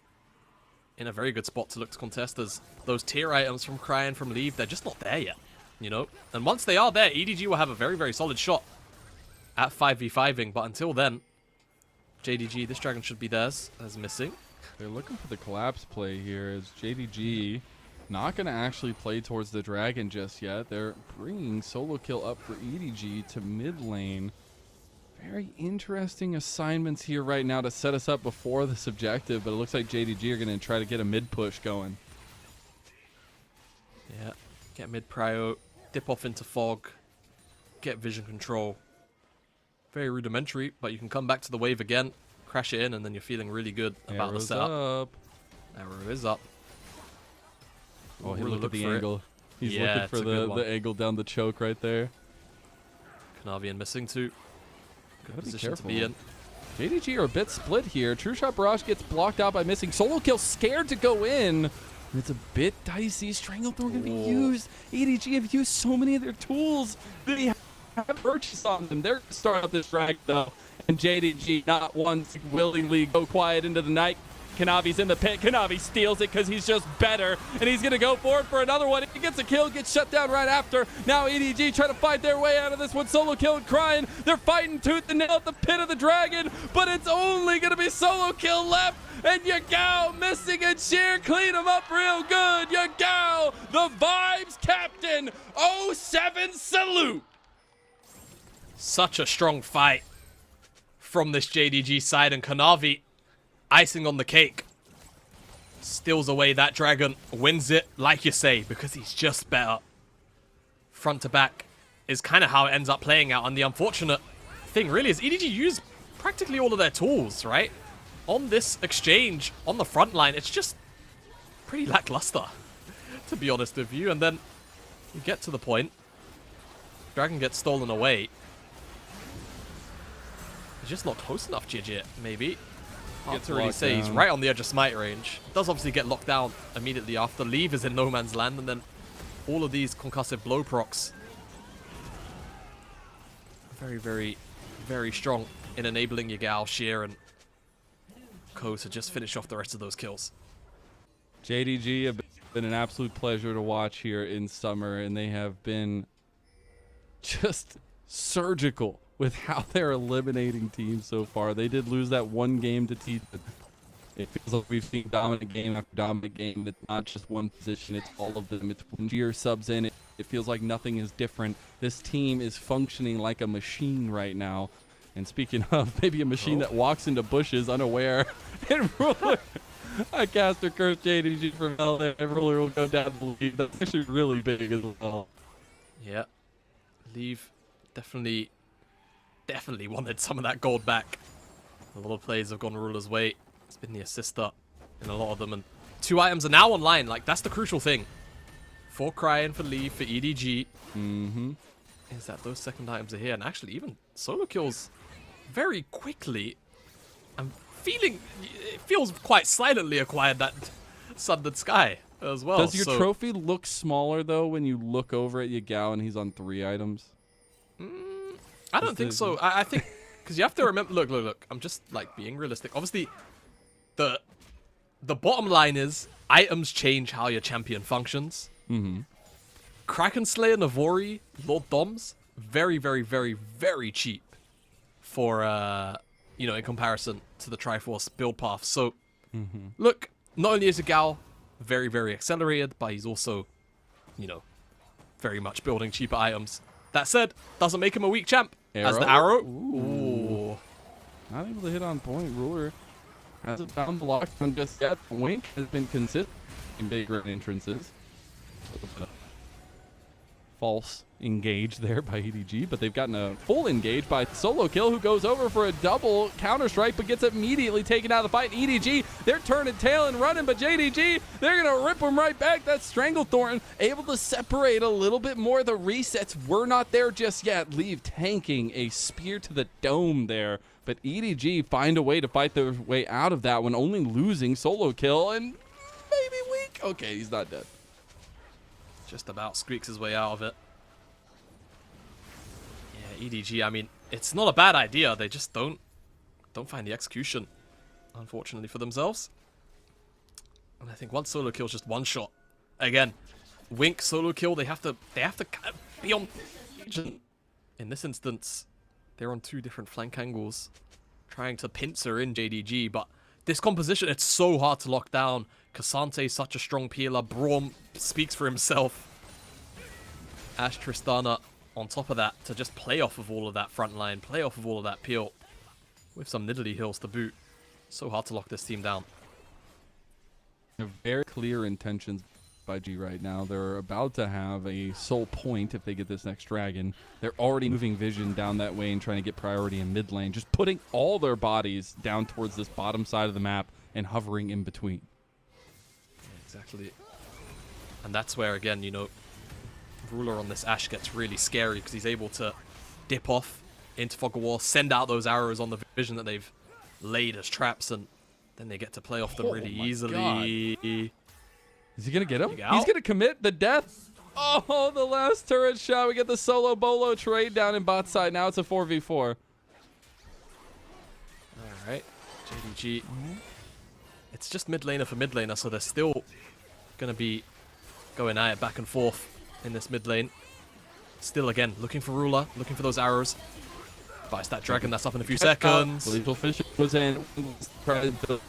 in a very good spot to look to contest as those tier items from Cry and from Leave, they're just not there yet, you know? And once they are there, EDG will have a very, very solid shot at 5v5ing, but until then, JDG, this dragon should be theirs, as missing. They're looking for the collapse play here as JDG not going to actually play towards the dragon just yet. They're bringing solo kill up for EDG to mid lane. Very interesting assignments here right now to set us up before this objective, but it looks like JDG are going to try to get a mid push going. Yeah, get mid prio, dip off into fog, get vision control. Very rudimentary, but you can come back to the wave again, crash it in, and then you're feeling really good about the setup. Up. Arrow is up. Oh, he looked at the angle. He's looking for the angle down the choke right there. Kanavian missing too. Good position to careful. be in. JDG are a bit split here. True Shot Barrage gets blocked out by missing. Solo kill scared to go in. It's a bit dicey. Stranglethorn going to be used. EDG have used so many of their tools. They have purchase on them. They're going to start out this drag though. And JDG not once willingly go quiet into the night. Kanavi's in the pit. Kanavi steals it because he's just better, and he's going to go forward for another one. He gets a kill, gets shut down right after. Now EDG trying to fight their way out of this one. Solo Kill and Crying. They're fighting tooth and nail at the pit of the dragon, but it's only going to be Solo Kill left, and Yagao missing and Sheer clean him up real good. Yagao, the Vibes captain. 07 salute. Such a strong fight from this JDG side, and Kanavi, icing on the cake, steals away that dragon, wins it, like you say, because he's just better. Front to back is kind of how it ends up playing out, and the unfortunate thing really is EDG used practically all of their tools, right? On this exchange, on the front line, it's just pretty lackluster, to be honest with you, and then you get to the point, dragon gets stolen away. Just not close enough, Jidget, maybe. Hard to really say. He's right on the edge of smite range. Does obviously get locked down immediately after. Leave is in no man's land, and then all of these concussive blow procs. Very, very, very strong in enabling Yagao, Sheer, and Ko to just finish off the rest of those kills. JDG have been an absolute pleasure to watch here in summer, and they have been just surgical with how they're eliminating teams so far. They did lose that one game to Teeth. It feels like we've seen dominant game after dominant game. It's not just one position, it's all of them. It's when Sheer subs in, it feels like nothing is different. This team is functioning like a machine right now. And speaking of, maybe a machine that walks into bushes unaware, and Ruler, I caster curse JDG from hell there, and Ruler will go down the lead. That's actually really big as well. Yeah. Leave definitely wanted some of that gold back. A lot of plays have gone Ruler's way. It's been the assister in a lot of them, and 2 items are now online. Like, that's the crucial thing. For Crying, for Leave, for EDG. Is that those second items are here, and actually even solo kills very quickly. I'm feeling it feels quite silently acquired that Sundered Sky as well. Does your trophy look smaller though when you look over at Yagao and he's on 3 items? I don't think so. I think because you have to remember. Look. I'm just like being realistic. Obviously, the bottom line is items change how your champion functions. Kraken Slayer, Navori, Lord Doms, very, very, very, very cheap for in comparison to the Triforce build path. So look, not only is Yagao very, very accelerated, but he's also, very much building cheaper items. That said, doesn't make him a weak champ. Arrow? As the arrow. Ooh. Not able to hit on point. Ruler hasn't found the lockdown just yet. Wink has been consistent in big run entrances. False engage there by EDG, but they've gotten a full engage by Solo Kill, who goes over for a double counter strike, but gets immediately taken out of the fight. EDG, they're turning tail and running, but JDG, they're gonna rip him right back. That Stranglethorn able to separate a little bit more. The resets were not there just yet. Leave tanking a spear to the dome there, but EDG find a way to fight their way out of that one, only losing Solo Kill and maybe weak. Okay, he's not dead. Just about squeaks his way out of it. Yeah, EDG, I mean, it's not a bad idea. They just don't find the execution, unfortunately for themselves. And I think one solo kill is just one shot. Again, Wink solo kill, they have to kind of be on. In this instance, they're on 2 different flank angles, trying to pincer in JDG, but this composition, it's so hard to lock down. Cassante is such a strong peeler. Braum speaks for himself. Ash Tristana on top of that to just play off of all of that front line, play off of all of that peel with some Nidalee hills to boot. So hard to lock this team down. Very clear intentions by G right now. They're about to have a soul point if they get this next dragon. They're already moving vision down that way and trying to get priority in mid lane, just putting all their bodies down towards this bottom side of the map and hovering in between. Exactly. And that's where, again, Ruler on this Ashe gets really scary because he's able to dip off into Fog of War, send out those arrows on the vision that they've laid as traps, and then they get to play off them really easily. God. Is he going to get him? He's going to commit the death. Oh, the last turret shot. We get the solo bolo trade down in bot side. Now it's a 4v4. All right. JDG it's just mid laner for mid laner, so they're still going to be going at it back and forth in this mid lane. Still, again, looking for Ruler, looking for those arrows. Bites that dragon, that's up in a few seconds. Lethal Fish was in, trying to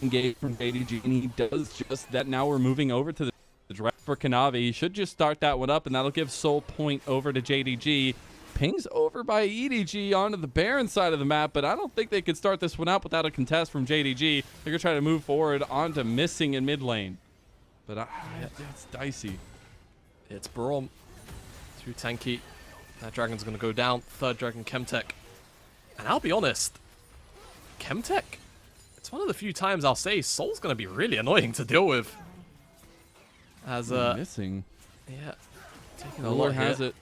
engage from JDG, and he does just that. Now we're moving over to the dragon for Kanavi. He should just start that one up, and that'll give Soul Point over to JDG. Pings over by EDG onto the Baron side of the map, but I don't think they could start this one out without a contest from JDG. They're going to try to move forward onto Missing in mid lane. But it's dicey. It's Braum. Too tanky. That dragon's going to go down. Third dragon, Chemtech. And I'll be honest, Chemtech, it's one of the few times I'll say Soul's going to be really annoying to deal with. As Missing. Yeah. Taking a Ruler lot has here. it.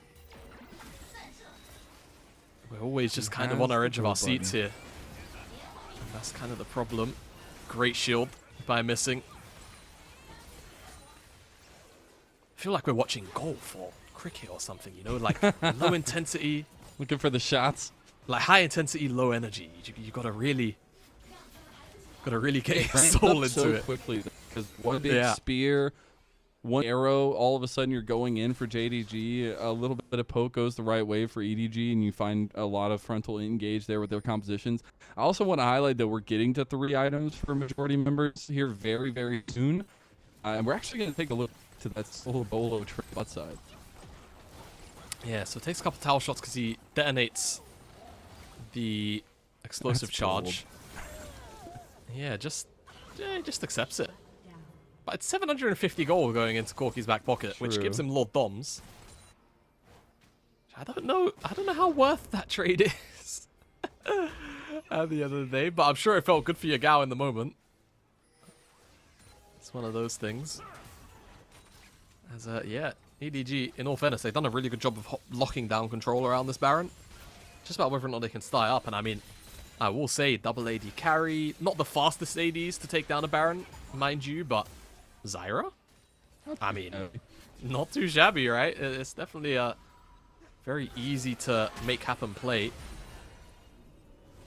We're always just kind of on our edge of our seats here. And that's kind of the problem. Great shield by Missing. I feel like we're watching golf or cricket or something, you know, like low intensity. Looking for the shots. Like high intensity, low energy. You gotta really get your soul into so it. Quickly, because one big spear, one arrow, all of a sudden you're going in for JDG. A little bit of poke goes the right way for EDG, and you find a lot of frontal engage there with their compositions. I also want to highlight that we're getting to 3 items for majority members here very, very soon, and we're actually going to take a look to that solo bolo trip outside. Yeah, so it takes a couple tower shots because he detonates the explosive charge. Yeah, just accepts it. But it's 750 gold going into Corky's back pocket, which gives him Lord Doms. I don't know how worth that trade is at the end of the day, but I'm sure it felt good for Yagao in the moment. It's one of those things. As yeah, EDG, in all fairness, they've done a really good job of locking down control around this Baron. Just about whether or not they can stay up, and I mean, I will say double AD carry, not the fastest ADs to take down a Baron, mind you, but Zyra? I mean, not too shabby, right? It's definitely a very easy to make happen play.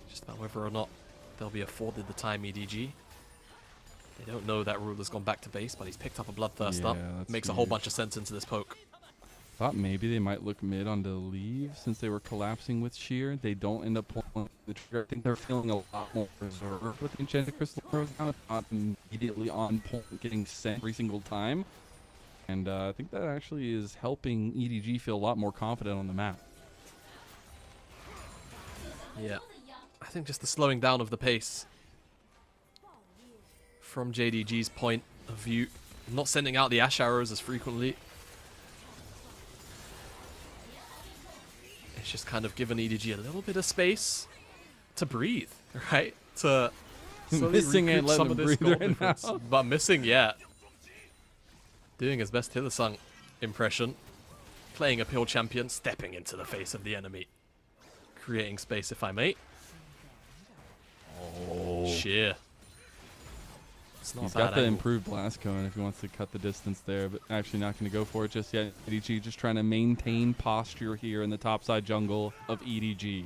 Just about whether or not they'll be afforded the time EDG. They don't know that Ruler's gone back to base, but he's picked up a Bloodthirst up. Makes a whole bunch of sense into this poke. Thought maybe they might look mid on the leave since they were collapsing with Sheer. They don't end up pulling the trigger. I think they're feeling a lot more reserved with Enchanted Crystal Arrows now. It's not immediately on point, getting sent every single time. And I think that actually is helping EDG feel a lot more confident on the map. Yeah. I think just the slowing down of the pace from JDG's point of view. Not sending out the Ash Arrows as frequently. It's just kind of given EDG a little bit of space to breathe, right? To Missing and letting him breathe right now. But Missing, yeah. Doing his best Hillersong impression. Playing a pure champion, stepping into the face of the enemy. Creating space, if I may. Oh. Sheer. He's got the improved blast cone if he wants to cut the distance there, but actually not going to go for it just yet. EDG just trying to maintain posture here in the topside jungle of EDG.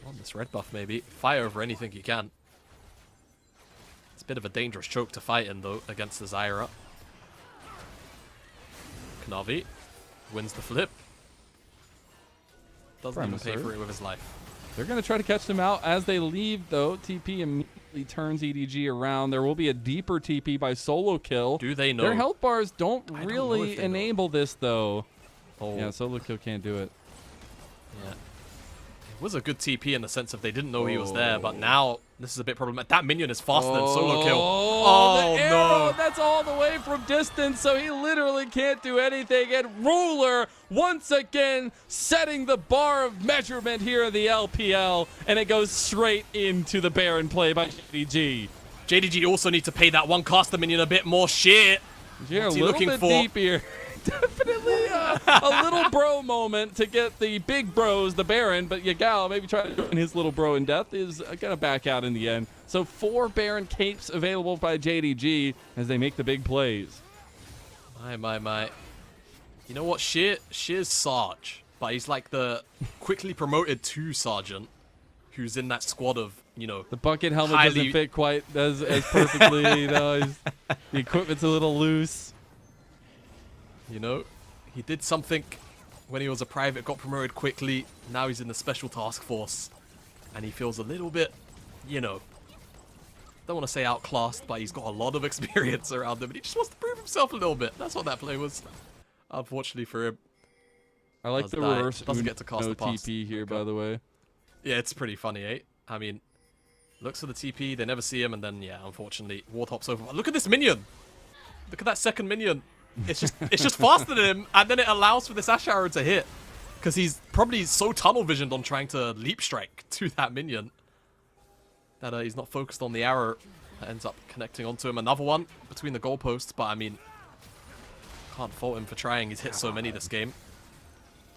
On this red buff, maybe. Fire over anything you can. It's a bit of a dangerous choke to fight in, though, against the Zyra. Knavi wins the flip. Doesn't even pay for it with his life. They're going to try to catch them out as they leave, though. TP immediately turns EDG around. There will be a deeper TP by solo kill. Do they know? Their health bars don't really enable this, though. Oh. Yeah, solo kill can't do it. Yeah. It was a good TP in the sense of they didn't know he was there, but now this is a bit problematic. That minion is faster than solo kill. Oh, the arrow, no. That's all the way from distance, so he literally can't do anything. And Ruler, once again, setting the bar of measurement here in the LPL, and it goes straight into the Baron play by JDG. JDG also needs to pay that one caster minion a bit more shit. Yeah, what's he looking for? Deep here. Definitely a little bro moment to get the big bros, the Baron, but Yagao maybe trying to join his little bro in death is going to back out in the end. So 4 Baron capes available by JDG as they make the big plays. My. You know what? Sheer's Sarge, but he's like the quickly promoted to Sergeant. who's in that squad of, you know, The bucket helmet highly- doesn't fit quite as perfectly. You know, the equipment's a little loose. You know, he did something when he was a private, got promoted quickly. Now he's in the special task force, and he feels a little bit, you know, don't want to say outclassed, but he's got a lot of experience around him, and he just wants to prove himself a little bit. That's what that play was, unfortunately for him. I like Does the die. reverse Doesn't get to cast no the pass. TP here, Okay. by the way. Yeah, it's pretty funny, eh? I mean, looks for the TP, they never see him, and then, yeah, unfortunately, Wartop's over. Look at this minion! Look at that second minion. It's just faster than him, and then it allows for this Ash Arrow to hit. Because he's probably so tunnel visioned on trying to leap strike to that minion that he's not focused on the arrow that ends up connecting onto him. Another one between the goalposts, but I mean, can't fault him for trying. He's hit so many this game.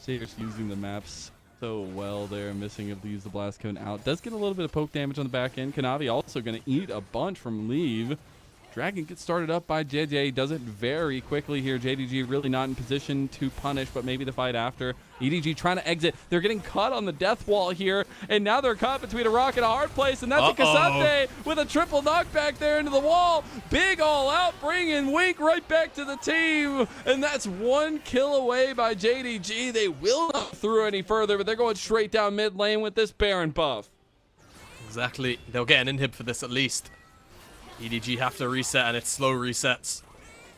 Shader's using the maps so well there, missing if leaves the blast cone out. Does get a little bit of poke damage on the back end. Kanavi also going to eat a bunch from Leave. Dragon gets started up by JJ, does it very quickly here. JDG really not in position to punish, but maybe the fight after. EDG trying to exit. They're getting caught on the death wall here, and now they're caught between a rock and a hard place, and that's a Kasante with a triple knockback there into the wall. Big all out, bringing Wink right back to the team, and that's 1 kill away by JDG. They will not through any further, but they're going straight down mid lane with this Baron buff. Exactly. They'll get an inhib for this at least. EDG have to reset, and it's slow resets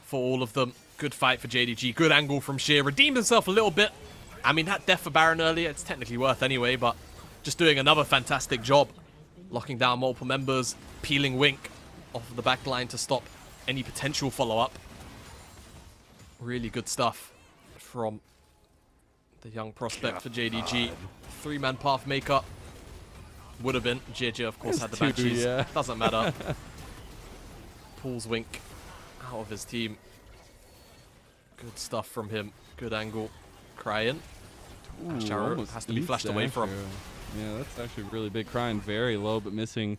for all of them. Good fight for JDG. Good angle from Sheer. Redeemed himself a little bit. I mean, that death for Baron earlier, it's technically worth anyway, but just doing another fantastic job. Locking down multiple members, peeling Wink off of the back line to stop any potential follow-up. Really good stuff from the young prospect for JDG. 3-man path makeup. Would have been. JJ, of course, had the Two, Banshees. yeah. Doesn't matter. Pulls Wink out of his team. Good stuff from him. Good angle. Crying. Ash Arrow Almost has to be eats flashed away Ash from. Arrow. Yeah, that's actually really big. Crying very low, but missing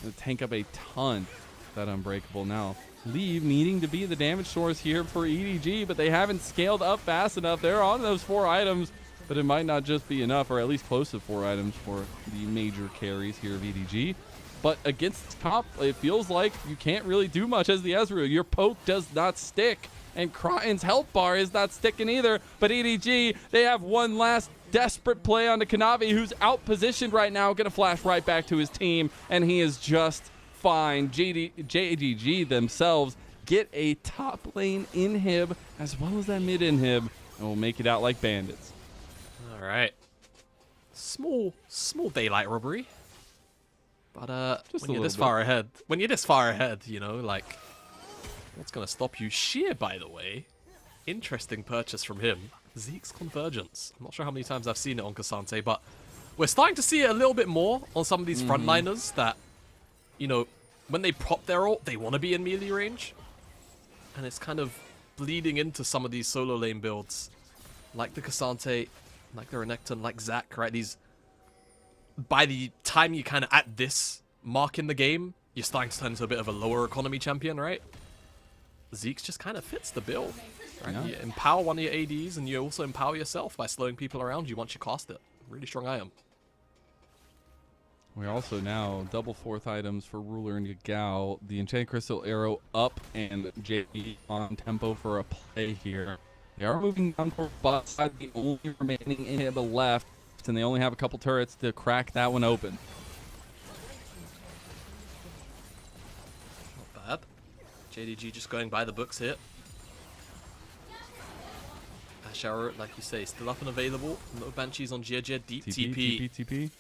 the tank up a ton. That Unbreakable now. Leave needing to be the damage source here for EDG, but they haven't scaled up fast enough. They're on those 4 items, but it might not just be enough, or at least close to 4 items for the major carries here of EDG. But against top, it feels like you can't really do much as the Ezreal. Your poke does not stick, and Cryon's health bar is not sticking either. But EDG, they have one last desperate play onto Kanavi, who's out-positioned right now, going to flash right back to his team, and he is just fine. JDG themselves get a top lane inhib as well as that mid inhib, and will make it out like bandits. All right. Small daylight robbery. But Just when a you're this little far ahead, you know, like, what's going to stop you? Sheer, by the way, interesting purchase from him. Zeke's Convergence. I'm not sure how many times I've seen it on Kasante, but we're starting to see it a little bit more on some of these frontliners that, you know, when they pop their ult, they want to be in melee range. And it's kind of bleeding into some of these solo lane builds. Like the Kasante, like the Renekton, like Zac, right? These... By the time you kind of at this mark in the game, you're starting to turn into a bit of a lower economy champion, right? Zeke's just kind of fits the bill. Right? Yeah. You empower one of your ADs, and you also empower yourself by slowing people around you once you cast it. Really strong item. We also now double 4th items for Ruler and Yagao. The Enchanted Crystal Arrow up, and JP on tempo for a play here. They are moving down for bot side, the only remaining inhib left, and they only have a couple turrets to crack that one open. Not bad. JDG just going by the books here. Ash Arrow, like you say, still up and available. No Banshees on Jia. Deep TP. TP.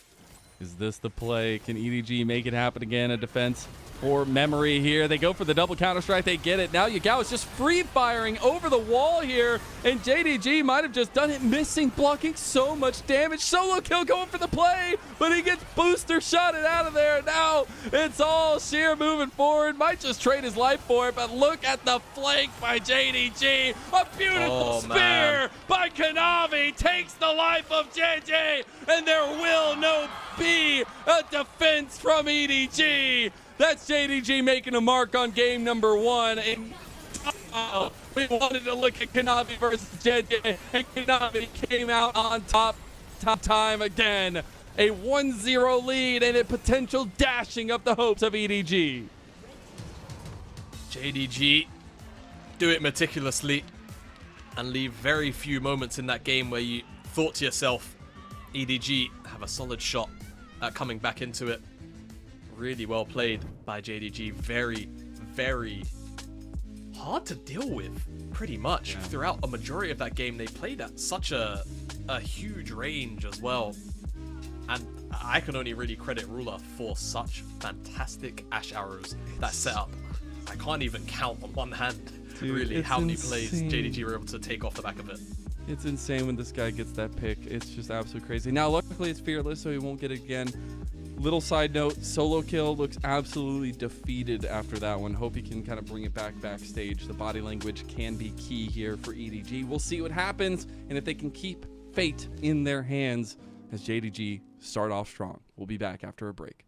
Is this the play? Can EDG make it happen again? A defense for memory here. They go for the double counter strike. They get it. Now Yagao is just free firing over the wall here, and JDG might have just done it, missing, blocking so much damage. Solo kill going for the play, but he gets booster shotted out of there. Now it's all Sheer moving forward. Might just trade his life for it, but look at the flank by JDG. A beautiful spear by Kanavi takes the life of JJ, and there will no be a defense from EDG. That's JDG making a mark on game number 1. And we wanted to look at Kanavi versus JJ, and Kanavi came out on top. time again. A 1-0 lead and a potential dashing of the hopes of EDG. JDG do it meticulously and leave very few moments in that game where you thought to yourself, EDG have a solid shot at coming back into it. Really well played by JDG. Very, very hard to deal with, pretty much. Yeah. Throughout a majority of that game, they played at such a huge range as well. And I can only really credit Ruler for such fantastic Ash arrows that set up. I can't even count on one hand, Dude, really, how many plays insane. JDG were able to take off the back of it. It's insane when this guy gets that pick. It's just absolutely crazy. Now, luckily, it's fearless, so he won't get it again. Little side note, solo kill looks absolutely defeated after that one. Hope he can kind of bring it backstage. The body language can be key here for EDG. We'll see what happens and if they can keep fate in their hands as JDG start off strong. We'll be back after a break.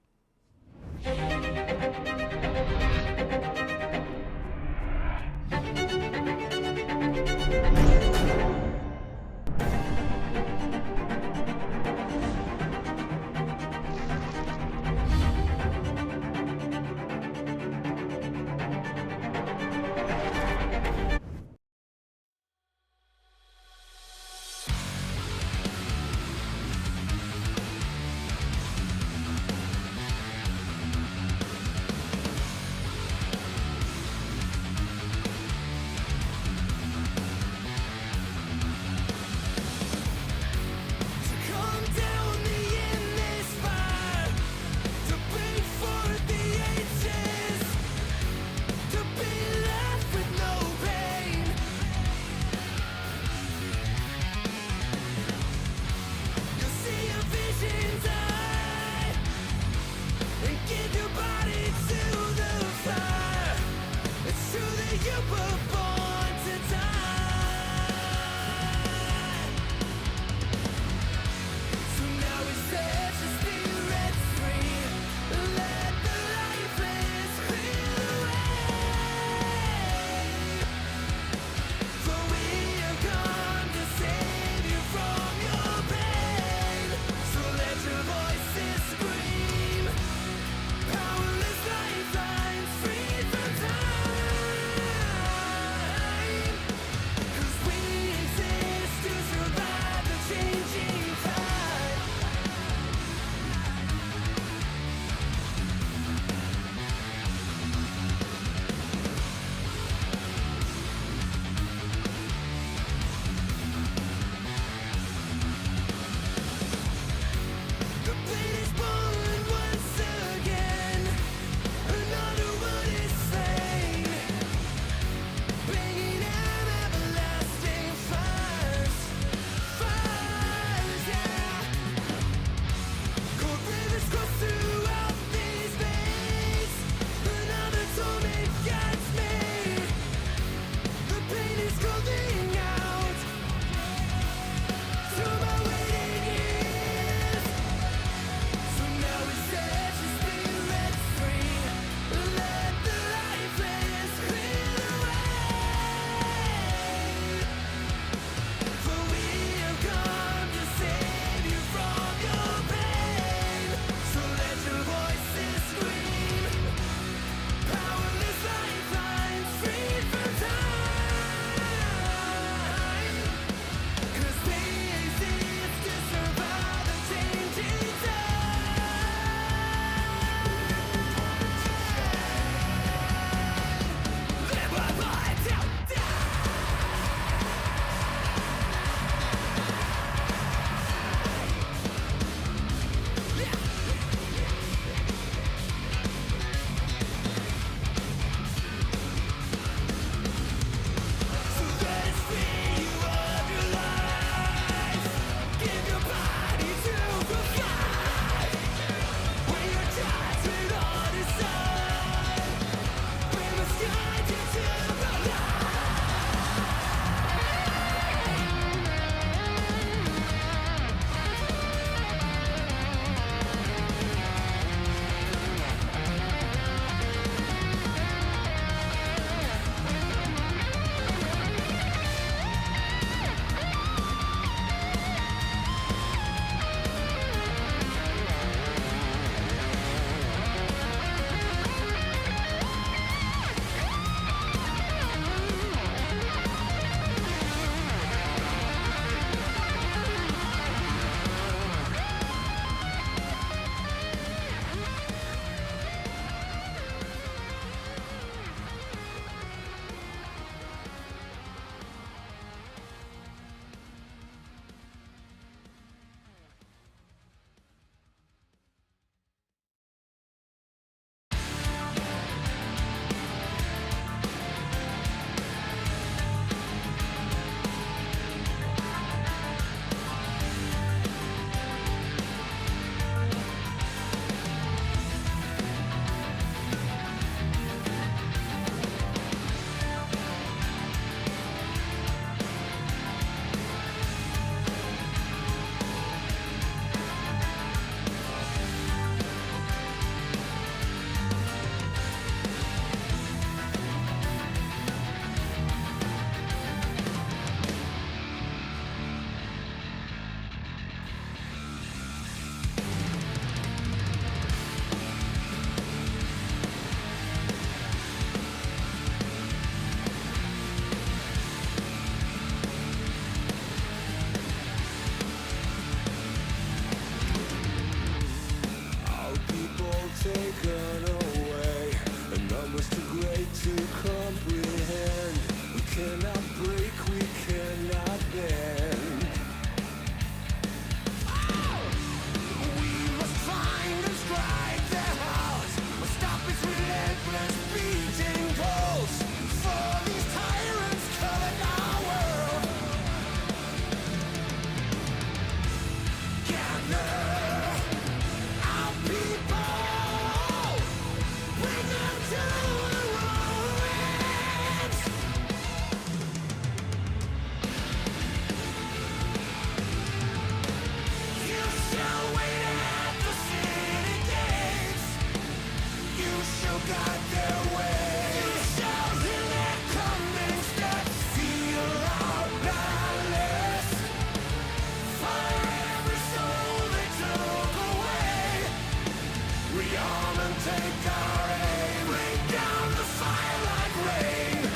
take our aim. Rain down the fire like rain.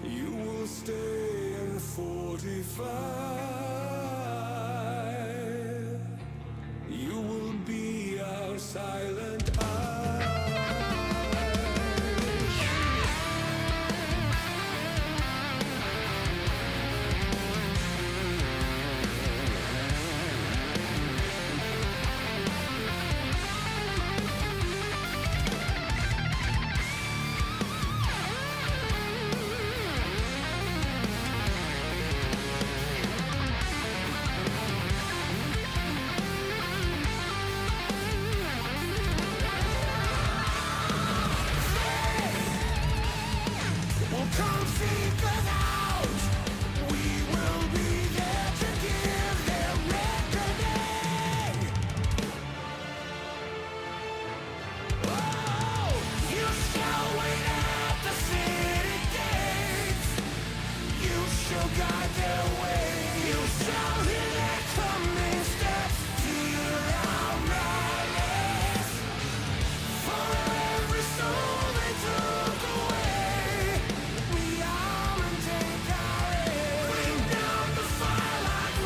You will stay in 45. You will be our silent eye. Will come seek us out. We will be there to give them reckoning. Oh, you shall wait at the city gates. You shall guide their way. You shall hear their coming steps to your malice. For every soul they took away, we arm and take our aim. Bring down the fire like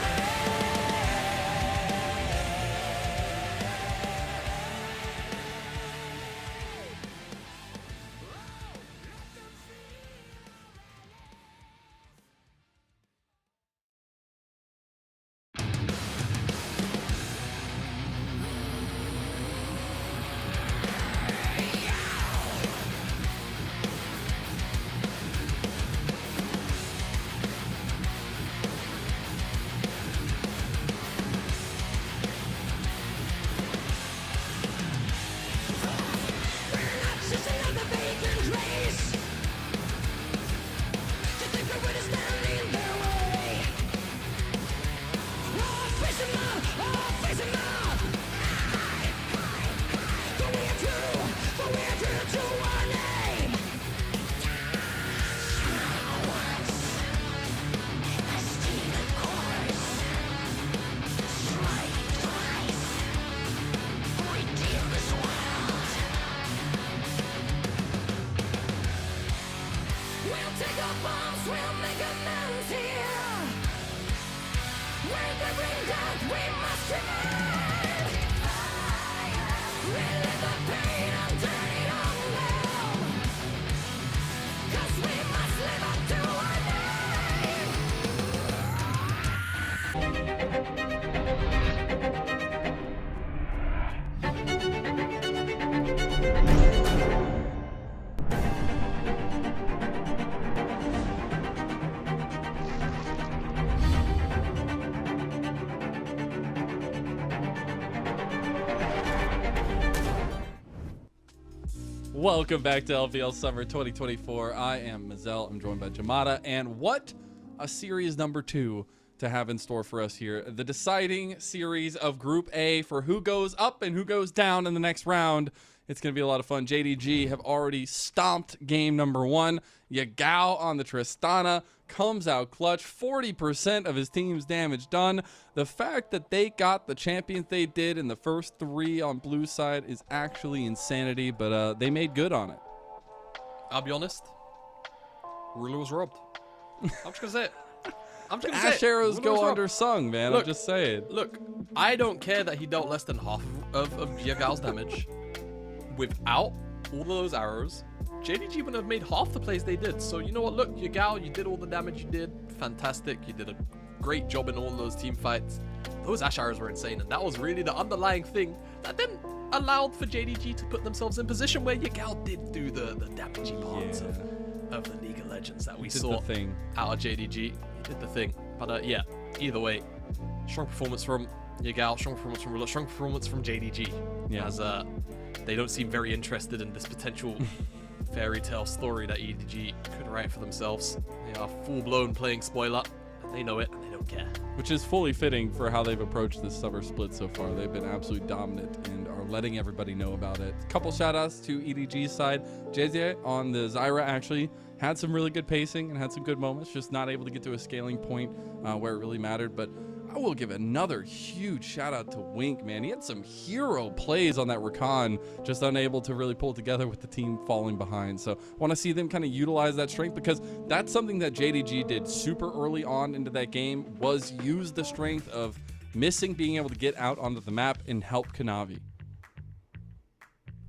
we'll take our bombs, we'll make amends here. When they bring death, we must remain. Relive the pain and turn it on them. 'Cause we must live up to our name. Welcome back to LPL Summer 2024. I am Mazel. I'm joined by Jamada. And what a series number 2 to have in store for us here. The deciding series of Group A for who goes up and who goes down in the next round. It's going to be a lot of fun. JDG have already stomped game number 1. Yagao on the Tristana comes out clutch. 40% of his team's damage done. The fact that they got the champions they did in the first 3 on blue side is actually insanity, but they made good on it. I'll be honest. Ruler was robbed. I'm just gonna say it. I'm just gonna Ash say it. arrows Ruler was go robbed. undersung, man. Look, I'm just saying. Look, I don't care that he dealt less than half of Yagao's damage without all of those arrows, JDG wouldn't have made half the plays they did. So you know what? Look, Yagao, you did all the damage you did. Fantastic. You did a great job in all those team fights. Those Ash arrows were insane, and that was really the underlying thing that then allowed for JDG to put themselves in position where Yagao did do the damaging parts of the League of Legends that we saw out of JDG. He did the thing. But yeah, either way, strong performance from Yagao, strong performance from Ruler, strong performance from JDG. Yeah. As they don't seem very interested in this potential fairy tale story that EDG could write for themselves. They are full-blown playing spoiler, and they know it, and they don't care. Which is fully fitting for how they've approached this summer split so far. They've been absolutely dominant and are letting everybody know about it. Couple shout-outs to EDG's side. JJ on the Zyra actually had some really good pacing and had some good moments, just not able to get to a scaling point where it really mattered. But I will give another huge shout out to Wink, man. He had some hero plays on that Rakan, just unable to really pull together with the team falling behind. So I want to see them kind of utilize that strength, because that's something that JDG did super early on into that game, was use the strength of missing being able to get out onto the map and help Kanavi.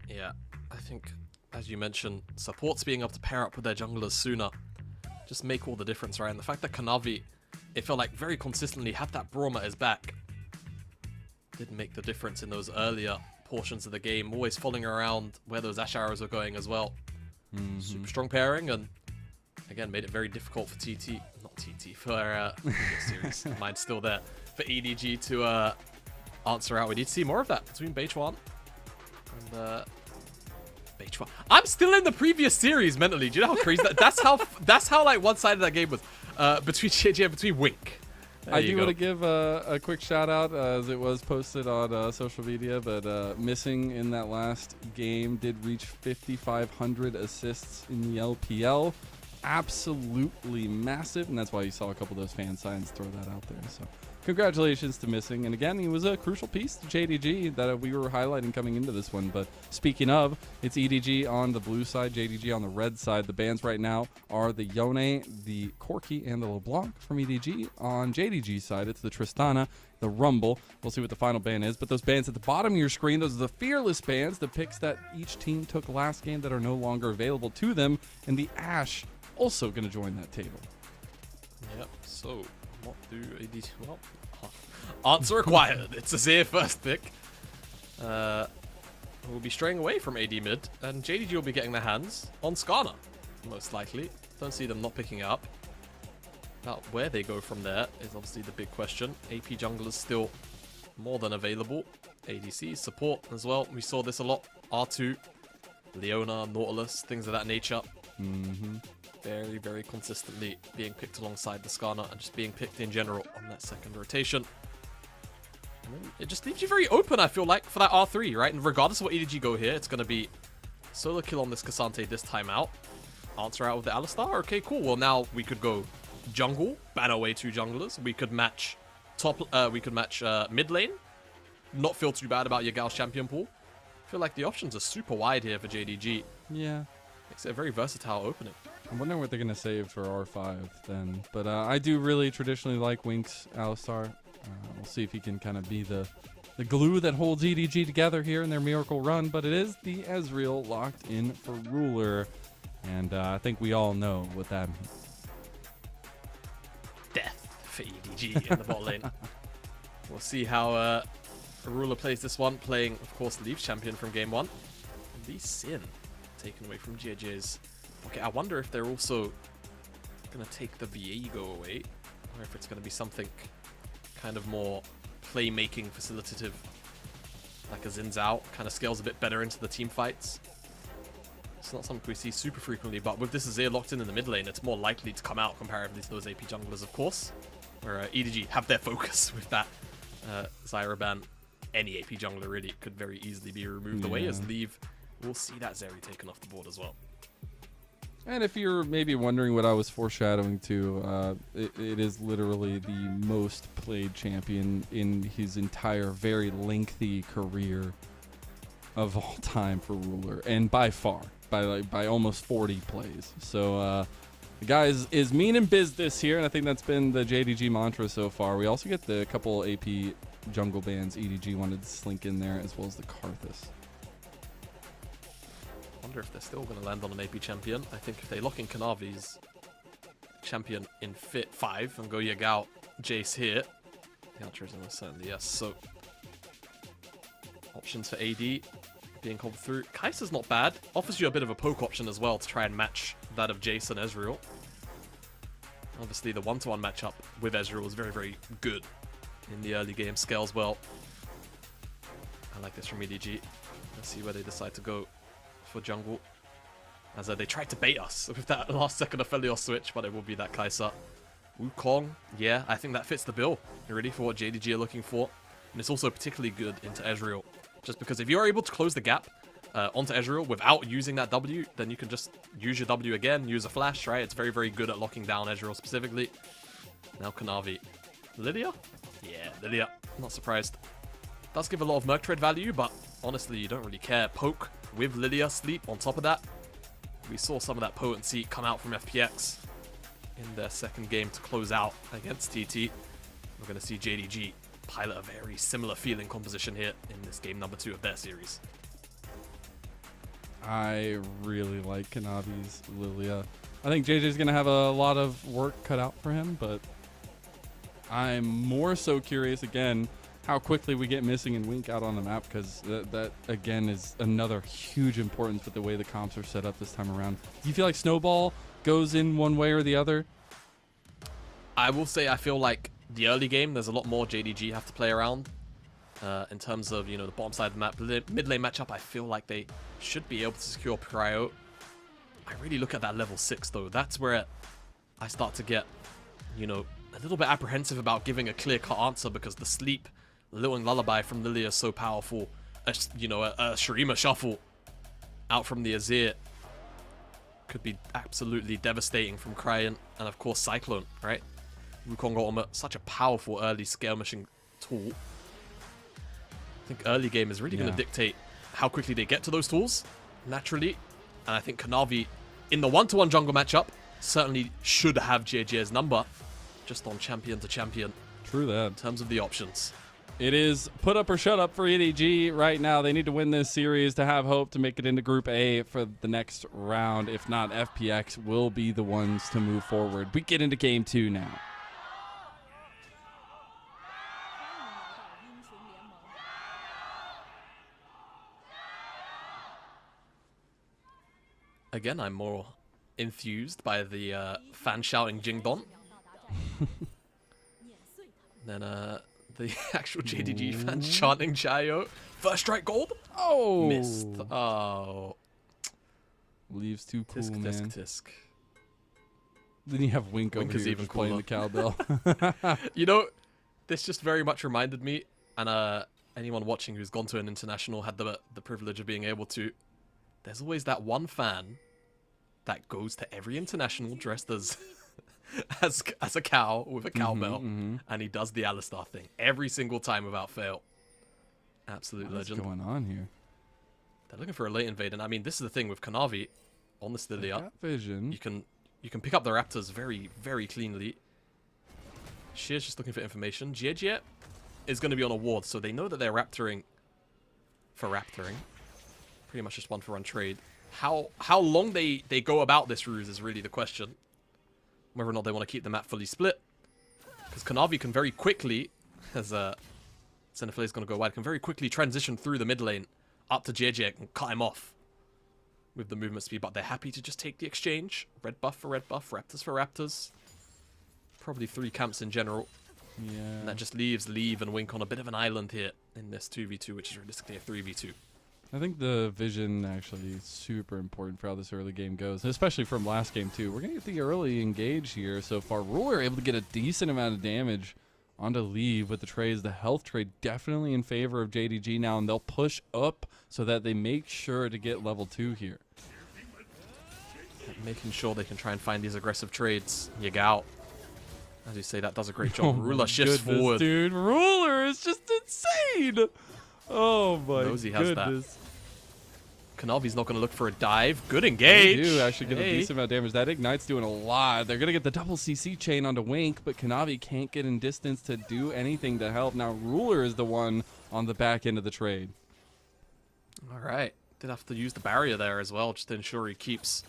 Yeah, I think, as you mentioned, supports being able to pair up with their junglers sooner just make all the difference, right? And the fact that Kanavi, it felt like very consistently had that Braum at his back, did make the difference in those earlier portions of the game, always following around where those Ash arrows were going as well. Super strong pairing, and again made it very difficult for for series, mine's still there, for EDG to answer out. We need to see more of that between Beichuan and Beichuan. I'm still in the previous series mentally. Do you know how crazy that's how like one-sided that game was. Between JJ and between Wink. I do want to give a quick shout out, as it was posted on social media, but Missing in that last game did reach 5,500 assists in the LPL. Absolutely massive, and that's why you saw a couple of those fan signs throw that out there. So congratulations to Missing, and again, he was a crucial piece to JDG that we were highlighting coming into this one. But speaking of, it's EDG on the blue side, JDG on the red side. The bans right now are the Yone, the Corki, and the LeBlanc from EDG. On JDG side, it's the Tristana, the Rumble. We'll see what the final ban is, but those bans at the bottom of your screen, those are the fearless bans, the picks that each team took last game that are no longer available to them, and the Ashe also going to join that table. Yep, so what do EDG? Well, answer required. It's Azir first pick. We'll be straying away from AD mid, and JDG will be getting their hands on Skarner, most likely. Don't see them not picking it up. About where they go from there is obviously the big question. AP junglers still more than available. ADC, support as well. We saw this a lot. R2, Leona, Nautilus, things of that nature. Very, very consistently being picked alongside the Skarner and just being picked in general on that second rotation. And then it just leaves you very open, I feel like, for that R3, right? And regardless of what EDG go here, it's going to be solo kill on this Cassante this time out. Answer out with the Alistar. Okay, cool. Well, now we could go jungle, ban away two junglers. We could match mid lane. Not feel too bad about your Gauss champion pool. I feel like the options are super wide here for JDG. Yeah. Makes it a very versatile opening. I'm wondering what they're going to save for R5 then. But I do really traditionally like Wink's Alistar. We'll see if he can kind of be the glue that holds EDG together here in their miracle run. But it is the Ezreal locked in for Ruler. And I think we all know what that means. Death for EDG in the bot lane. We'll see how Ruler plays this one, playing, of course, the Leafs champion from game 1. And Lee Sin taken away from JJ's. Okay, I wonder if they're also going to take the Viego away, or if it's going to be something kind of more playmaking, facilitative, like a Xin Zhao, kind of scales a bit better into the team fights. It's not something we see super frequently, but with this Azir locked in the mid lane, it's more likely to come out comparatively to those AP junglers, of course, where EDG have their focus with that Zyra ban. Any AP jungler really could very easily be removed away as Leave. We'll see that Zeri taken off the board as well. And if you're maybe wondering what I was foreshadowing to, it is literally the most played champion in his entire very lengthy career of all time for Ruler, and by far, by almost 40 plays. So the guy is mean in business here, and I think that's been the JDG mantra so far. We also get the couple AP jungle bans EDG wanted to slink in there, as well as the Karthus. wonder if they're still going to land on an AP champion. I think if they lock in Kanavi's champion in fit 5 and go Yagao, Jace here, the answer is almost certainly yes. So, options for AD being called through. Kai'Sa's not bad. Offers you a bit of a poke option as well to try and match that of Jace and Ezreal. Obviously, the 1-to-1 matchup with Ezreal was very, very good in the early game. Scales well. I like this from EDG. Let's see where they decide to go for jungle. As they tried to bait us with that last second Aphelios switch, but it will be that Kai'Sa. Wukong, yeah, I think that fits the bill, really, for what JDG are looking for. And it's also particularly good into Ezreal. Just because if you're able to close the gap onto Ezreal without using that W, then you can just use your W again, use a flash, right? It's very, very good at locking down Ezreal specifically. Now Kanavi. Lilia? Yeah, Lilia. Not surprised. Does give a lot of Merc Trade value, but honestly, you don't really care. Poke with Lilia Sleep on top of that. We saw some of that potency come out from FPX in their second game to close out against TT. We're going to see JDG pilot a very similar feeling composition here in this game number 2 of their series. I really like Kanavi's Lilia. I think JJ's going to have a lot of work cut out for him, but I'm more so curious, again, how quickly we get Missing and Wink out on the map, because that again, is another huge importance with the way the comps are set up this time around. Do you feel like Snowball goes in one way or the other? I will say I feel like the early game, there's a lot more JDG have to play around. In terms of, the bottom side of the map. Mid lane matchup, I feel like they should be able to secure Prio. I really look at that level 6, though. That's where I start to get, a little bit apprehensive about giving a clear-cut answer, because the sleep, Lilting Lullaby from Lilia is so powerful. A Shurima Shuffle out from the Azir could be absolutely devastating from Cryon. And of course, Cyclone, right? Wukong Ultimate, such a powerful early scale machine tool. I think early game is really going to dictate how quickly they get to those tools, naturally. And I think Kanavi, in the 1-to-1 jungle matchup, certainly should have JJ's number, just on champion to champion. True that. In terms of the options. It is put up or shut up for EDG right now. They need to win this series to have hope to make it into Group A for the next round. If not, FPX will be the ones to move forward. We get into Game 2 now. Again, I'm more enthused by the fan shouting Jingdon than the actual JDG fans chanting Chayo. First strike gold? Oh! Missed. Oh. Leaves too cool, Tisk, man. tisk, tisk. Then you have Wink over Wink is here even just playing cooler. the cowbell. This just very much reminded me, and anyone watching who's gone to an international had the privilege of being able to. There's always that one fan that goes to every international dressed as as a cow with a cowbell, and he does the Alistar thing every single time without fail. Absolute legend. What's going on here? They're looking for a late invade, and I mean, this is the thing with Kanavi on this Lilia. Got vision. You can pick up the Raptors very, very cleanly. Sheer's just looking for information. Jie is going to be on a ward, so they know that they're raptoring for raptoring. Pretty much just one for one trade. How long they go about this ruse is really the question. Whether or not they want to keep the map fully split. Because Kanavi can very quickly, as Senefle is going to go wide, can very quickly transition through the mid lane up to JJ and cut him off with the movement speed. But they're happy to just take the exchange. Red buff for red buff, Raptors for Raptors. Probably 3 camps in general. Yeah. And that just leaves Leave and Wink on a bit of an island here in this 2v2, which is realistically a 3v2. I think the vision actually is super important for how this early game goes, especially from last game too. We're going to get the early engage here so far. Ruler able to get a decent amount of damage onto Leave with the trades. The health trade definitely in favor of JDG now, and they'll push up so that they make sure to get level 2 here. Making sure they can try and find these aggressive trades. Yagao, as you say, that does a great job. Ruler shifts forward. Dude, Ruler is just insane. Oh my Knows he has goodness. that. Kanavi's not going to look for a dive. Good engage. They do actually get a decent amount of damage. That Ignite's doing a lot. They're going to get the double CC chain onto Wink, but Kanavi can't get in distance to do anything to help. Now Ruler is the one on the back end of the trade. All right. Did have to use the barrier there as well, just to ensure he keeps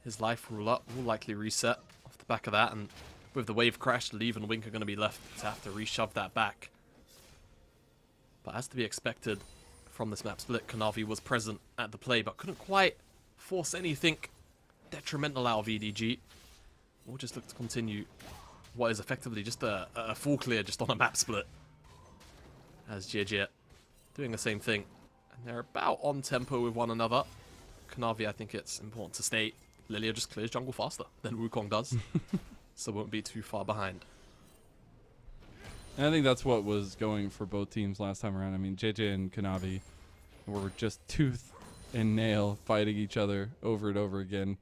his life rule up. Will likely reset off the back of that, and with the wave crash, Leave and Wink are going to be left to have to reshove that back. But as to be expected from this map split, Kanavi was present at the play, but couldn't quite force anything detrimental out of EDG. We'll just look to continue what is effectively just a full clear just on a map split. As JJ doing the same thing. And they're about on tempo with one another. Kanavi, I think it's important to state, Lilia just clears jungle faster than Wukong does. So won't be too far behind. And I think that's what was going for both teams last time around. I mean, JJ and Kanavi were just tooth and nail fighting each other over and over again.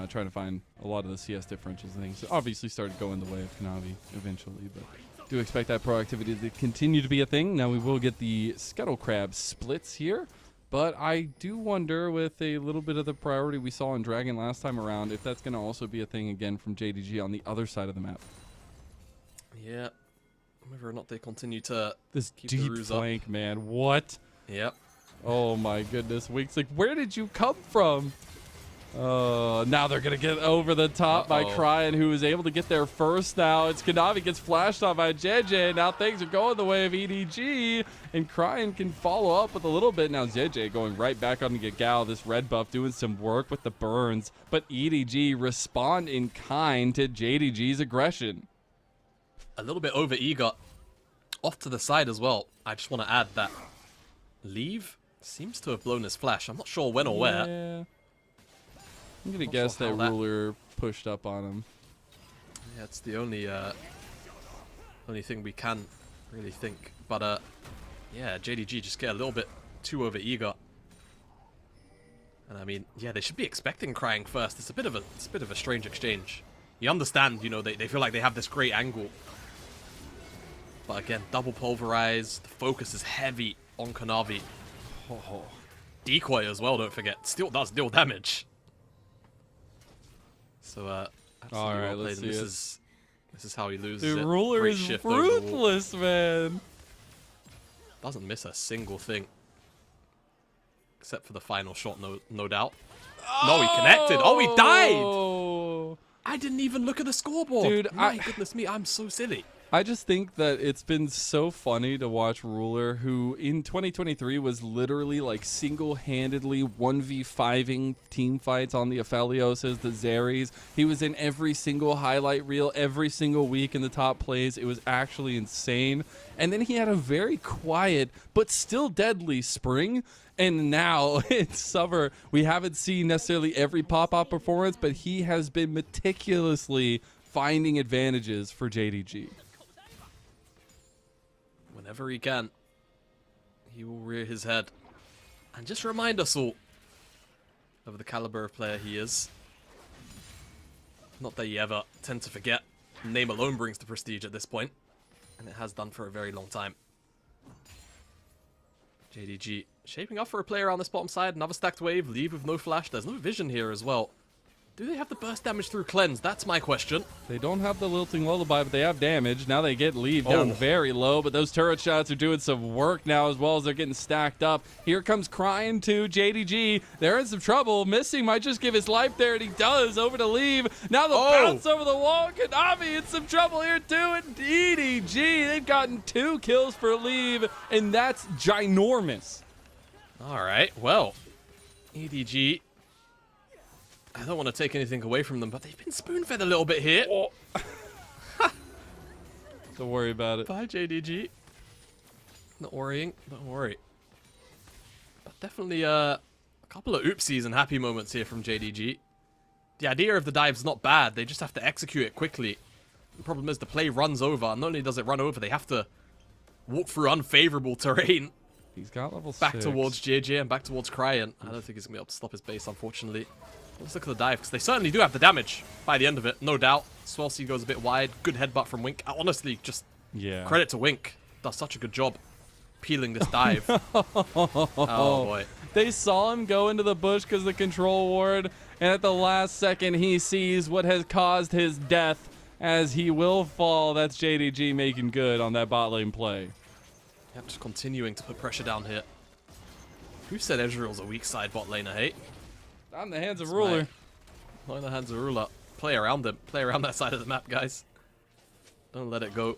Trying to find a lot of the CS differentials and things. It obviously started going the way of Kanavi eventually, but do expect that proactivity to continue to be a thing. Now we will get the Scuttle Crab splits here, but I do wonder, with a little bit of the priority we saw in Dragon last time around, if that's going to also be a thing again from JDG on the other side of the map. Yeah. Whether or not they continue to This keep the deep ruse flank, up. man. What? Yep. Oh my goodness. Wink's like, where did you come from? Now they're going to get over the top by Cryan, who is able to get there first now. It's Kanavi gets flashed on by JJ. Now things are going the way of EDG, and Cryan can follow up with a little bit. Now JJ going right back on to get Gal. This red buff doing some work with the burns, but EDG respond in kind to JDG's aggression. A little bit over eager. Off to the side as well. I just want to add that Leave seems to have blown his flash. I'm not sure when or where. Yeah. I'm going to Not guess sure that how that- Ruler pushed up on him. Yeah, it's the only thing we can really think. But yeah, JDG just get a little bit too over eager. And I mean, yeah, they should be expecting Crying first. It's a bit of a strange exchange. You understand, you know, they feel like they have this great angle. But again, double pulverize. The focus is heavy on Kanavi. Oh, decoy as well, don't forget. Still does deal damage. So, All right, let's see this is how he loses. The it. Ruler Great is shift overall. ruthless, man. Doesn't miss a single thing. Except for the final shot, no doubt. No, he connected. Oh, he died! I didn't even look at the scoreboard. Dude, My goodness me, I'm so silly. I just think that it's been so funny to watch Ruler, who in 2023 was literally like single-handedly 1v5ing team fights on the Aphelioses, the Zeres. He was in every single highlight reel, every single week in the top plays. It was actually insane. And then he had a very quiet but still deadly spring. And now it's summer. We haven't seen necessarily every pop-up performance, but he has been meticulously finding advantages for JDG. Whenever he can, he will rear his head and just remind us all of the caliber of player he is. Not that you ever tend to forget. Name alone brings the prestige at this point, and it has done for a very long time. JDG shaping up for a player on this bottom side. Another stacked wave. Leave with no flash. There's no vision here as well. Do they have the burst damage through cleanse? That's my question. They don't have the lilting lullaby, but they have damage. Now they get Leave down very low, but those turret shots are doing some work now as well as they're getting stacked up. Here comes Crying to JDG. They're in some trouble. Missing might just give his life there, and he does. Over to Leave. Now they'll bounce over the wall. Kanavi in some trouble here too, and EDG, they've gotten 2 kills for Leave, and that's ginormous. All right, well, EDG, I don't want to take anything away from them, but they've been spoon-fed a little bit here. Don't worry about it. Bye, JDG. Not worrying, don't worry. But definitely a couple of oopsies and happy moments here from JDG. The idea of the dive's not bad, they just have to execute it quickly. The problem is the play runs over, and not only does it run over, they have to walk through unfavorable terrain. He's got level 6. Back towards JJ and back towards Cryan. I don't think he's going to be able to stop his base, unfortunately. Let's look at the dive, because they certainly do have the damage by the end of it, no doubt. Swellseed goes a bit wide. Good headbutt from Wink. Honestly, just credit to Wink. Does such a good job peeling this dive. Oh, boy. They saw him go into the bush because of the control ward, and at the last second, he sees what has caused his death as he will fall. That's JDG making good on that bot lane play. Yep, just continuing to put pressure down here. Who said Ezreal's a weak side bot laner, hey? On the hands of That's Ruler. right. Not in the hands of Ruler. Play around him. Play around that side of the map, guys. Don't let it go.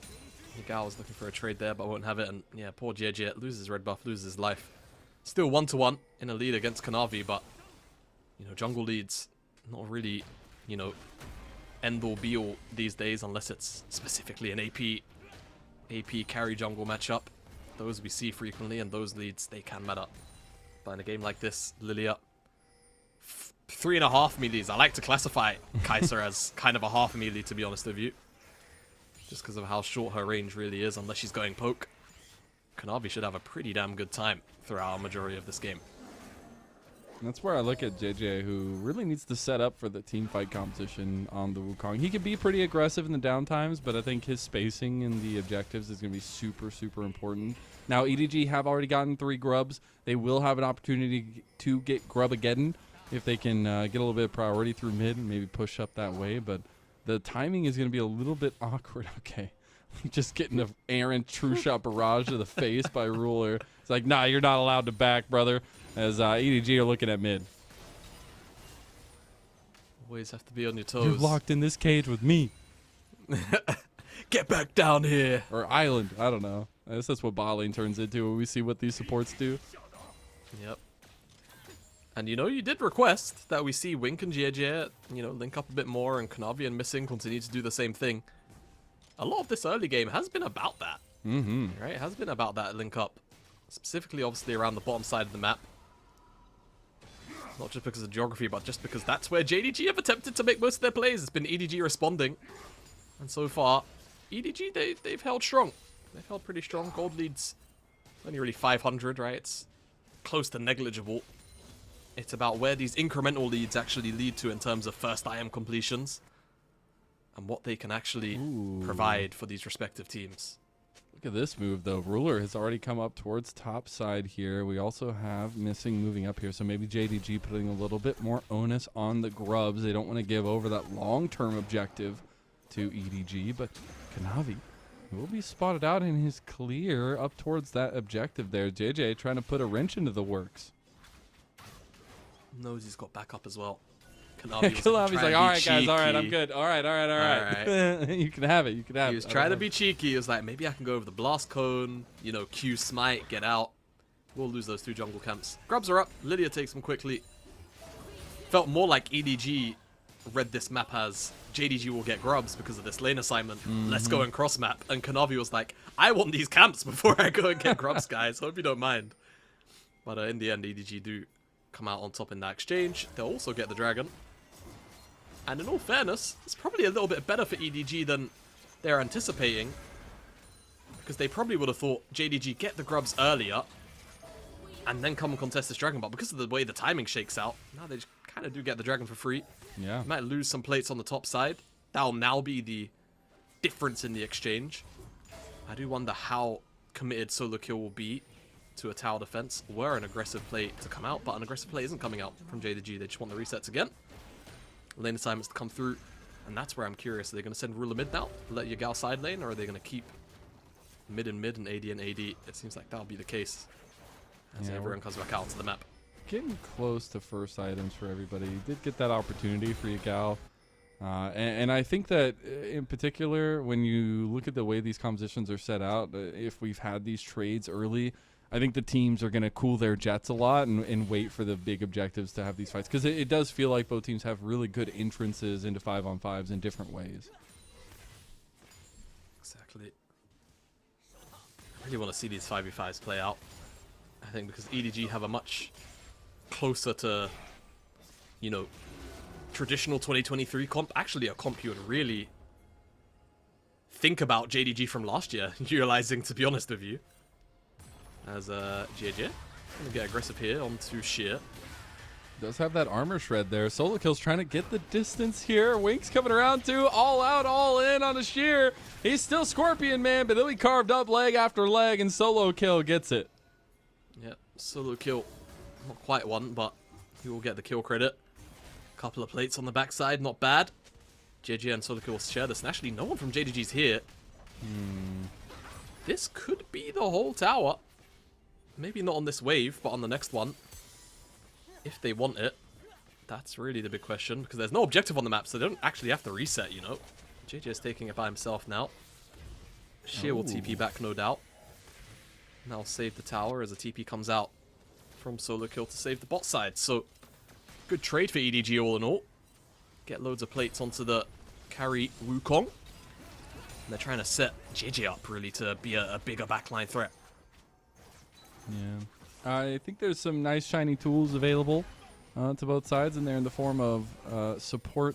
Gal was looking for a trade there, but won't have it. And yeah, poor JJ loses red buff, loses life. Still 1-1 in a lead against Kanavi, but you know, jungle leads not really, you know, end all be all these days unless it's specifically an AP carry jungle matchup. Those we see frequently, and those leads they can matter. But in a game like this, Lilia, 3.5 melees. I like to classify Kai'Sa as kind of a half melee, to be honest with you. Just because of how short her range really is, unless she's going poke. Kanavi should have a pretty damn good time throughout a majority of this game. And that's where I look at JJ, who really needs to set up for the team fight competition on the Wukong. He can be pretty aggressive in the downtimes, but I think his spacing in the objectives is going to be super, super important. Now, EDG have already gotten 3 grubs. They will have an opportunity to get Grubageddon if they can get a little bit of priority through mid and maybe push up that way, but the timing is going to be a little bit awkward. Okay. Just getting an errant true shot barrage to the face by Ruler. It's like, nah, you're not allowed to back, brother, as EDG are looking at mid. Always have to be on your toes. You're locked in this cage with me. Get back down here. Or island. I don't know. I guess that's what bot lane turns into when we see what these supports do. Yep. And you know, you did request that we see Wink and JJ, you know, link up a bit more, and Kanavi and Missing continue to do the same thing. A lot of this early game has been about that. Right? It has been about that link up. Specifically, obviously, around the bottom side of the map. Not just because of geography, but just because that's where JDG have attempted to make most of their plays. It's been EDG responding. And so far, EDG, they've held strong. They've held pretty strong. Gold leads only really 500, right? It's close to negligible. It's about where these incremental leads actually lead to in terms of first IM completions. And what they can actually provide for these respective teams. Look at this move, though. Ruler has already come up towards top side here. We also have Missing moving up here, so maybe JDG putting a little bit more onus on the grubs. They don't want to give over that long-term objective to EDG, but Kanavi will be spotted out in his clear up towards that objective there. JJ trying to put a wrench into the works. Knows he's got backup as well. Kanavi's like, all right, guys, all right, I'm good. All right. You can have it. You can have it. He was trying to be cheeky. He was like, maybe I can go over the blast cone, you know, Q smite, get out. We'll lose those 2 jungle camps. Grubs are up. Lydia takes them quickly. Felt more like EDG read this map as JDG will get grubs because of this lane assignment. Let's go and cross map. And Kanavi was like, I want these camps before I go and get grubs, guys. Hope you don't mind. But in the end, EDG do come out on top in that exchange. They'll also get the dragon. And in all fairness, it's probably a little bit better for EDG than they're anticipating. Because they probably would have thought JDG get the grubs earlier and then come and contest this dragon. But because of the way the timing shakes out, now they just kind of do get the dragon for free. Yeah. Might lose some plates on the top side. That'll now be the difference in the exchange. I do wonder how committed solo kill will be to a tower defense. Were an aggressive play to come out, but an aggressive play isn't coming out from JDG. They just want the resets again. Lane assignments to come through, and that's where I'm curious. Are they going to send Ruler mid now, let Yagao side lane, or are they going to keep mid and AD and AD? It seems like that'll be the case as everyone comes back out to the map. Getting close to first items for everybody. You did get that opportunity for Yagao. And I think that in particular, when you look at the way these compositions are set out, if we've had these trades early, I think the teams are going to cool their jets a lot and wait for the big objectives to have these fights. Because it does feel like both teams have really good entrances into 5-on-5s in different ways. Exactly. I really want to see these 5v5s play out. I think because EDG have a much closer to, you know, traditional 2023 comp. Actually, a comp you would really think about JDG from last year, utilizing, to be honest with you. As JJ gonna get aggressive here onto Sheer. Does have that armor shred there. Solo Kill's trying to get the distance here. Wink's coming around too. All out, all in on a Sheer. He's still Scorpion Man, but he'll be carved up leg after leg, and Solo Kill gets it. Yep, Solo Kill. Not quite one, but he will get the kill credit. Couple of plates on the backside, not bad. JJ and Solo Kill will share this, and actually no one from JDG's here. This could be the whole tower. Maybe not on this wave, but on the next one. If they want it. That's really the big question, because there's no objective on the map, so they don't actually have to reset, you know. JJ is taking it by himself now. Sheer will TP back, no doubt. Now save the tower as a TP comes out from solo kill to save the bot side. So, good trade for EDG all in all. Get loads of plates onto the carry Wukong. And they're trying to set JJ up, really, to be a bigger backline threat. Yeah. I think there's some nice shiny tools available to both sides, and they're in the form of support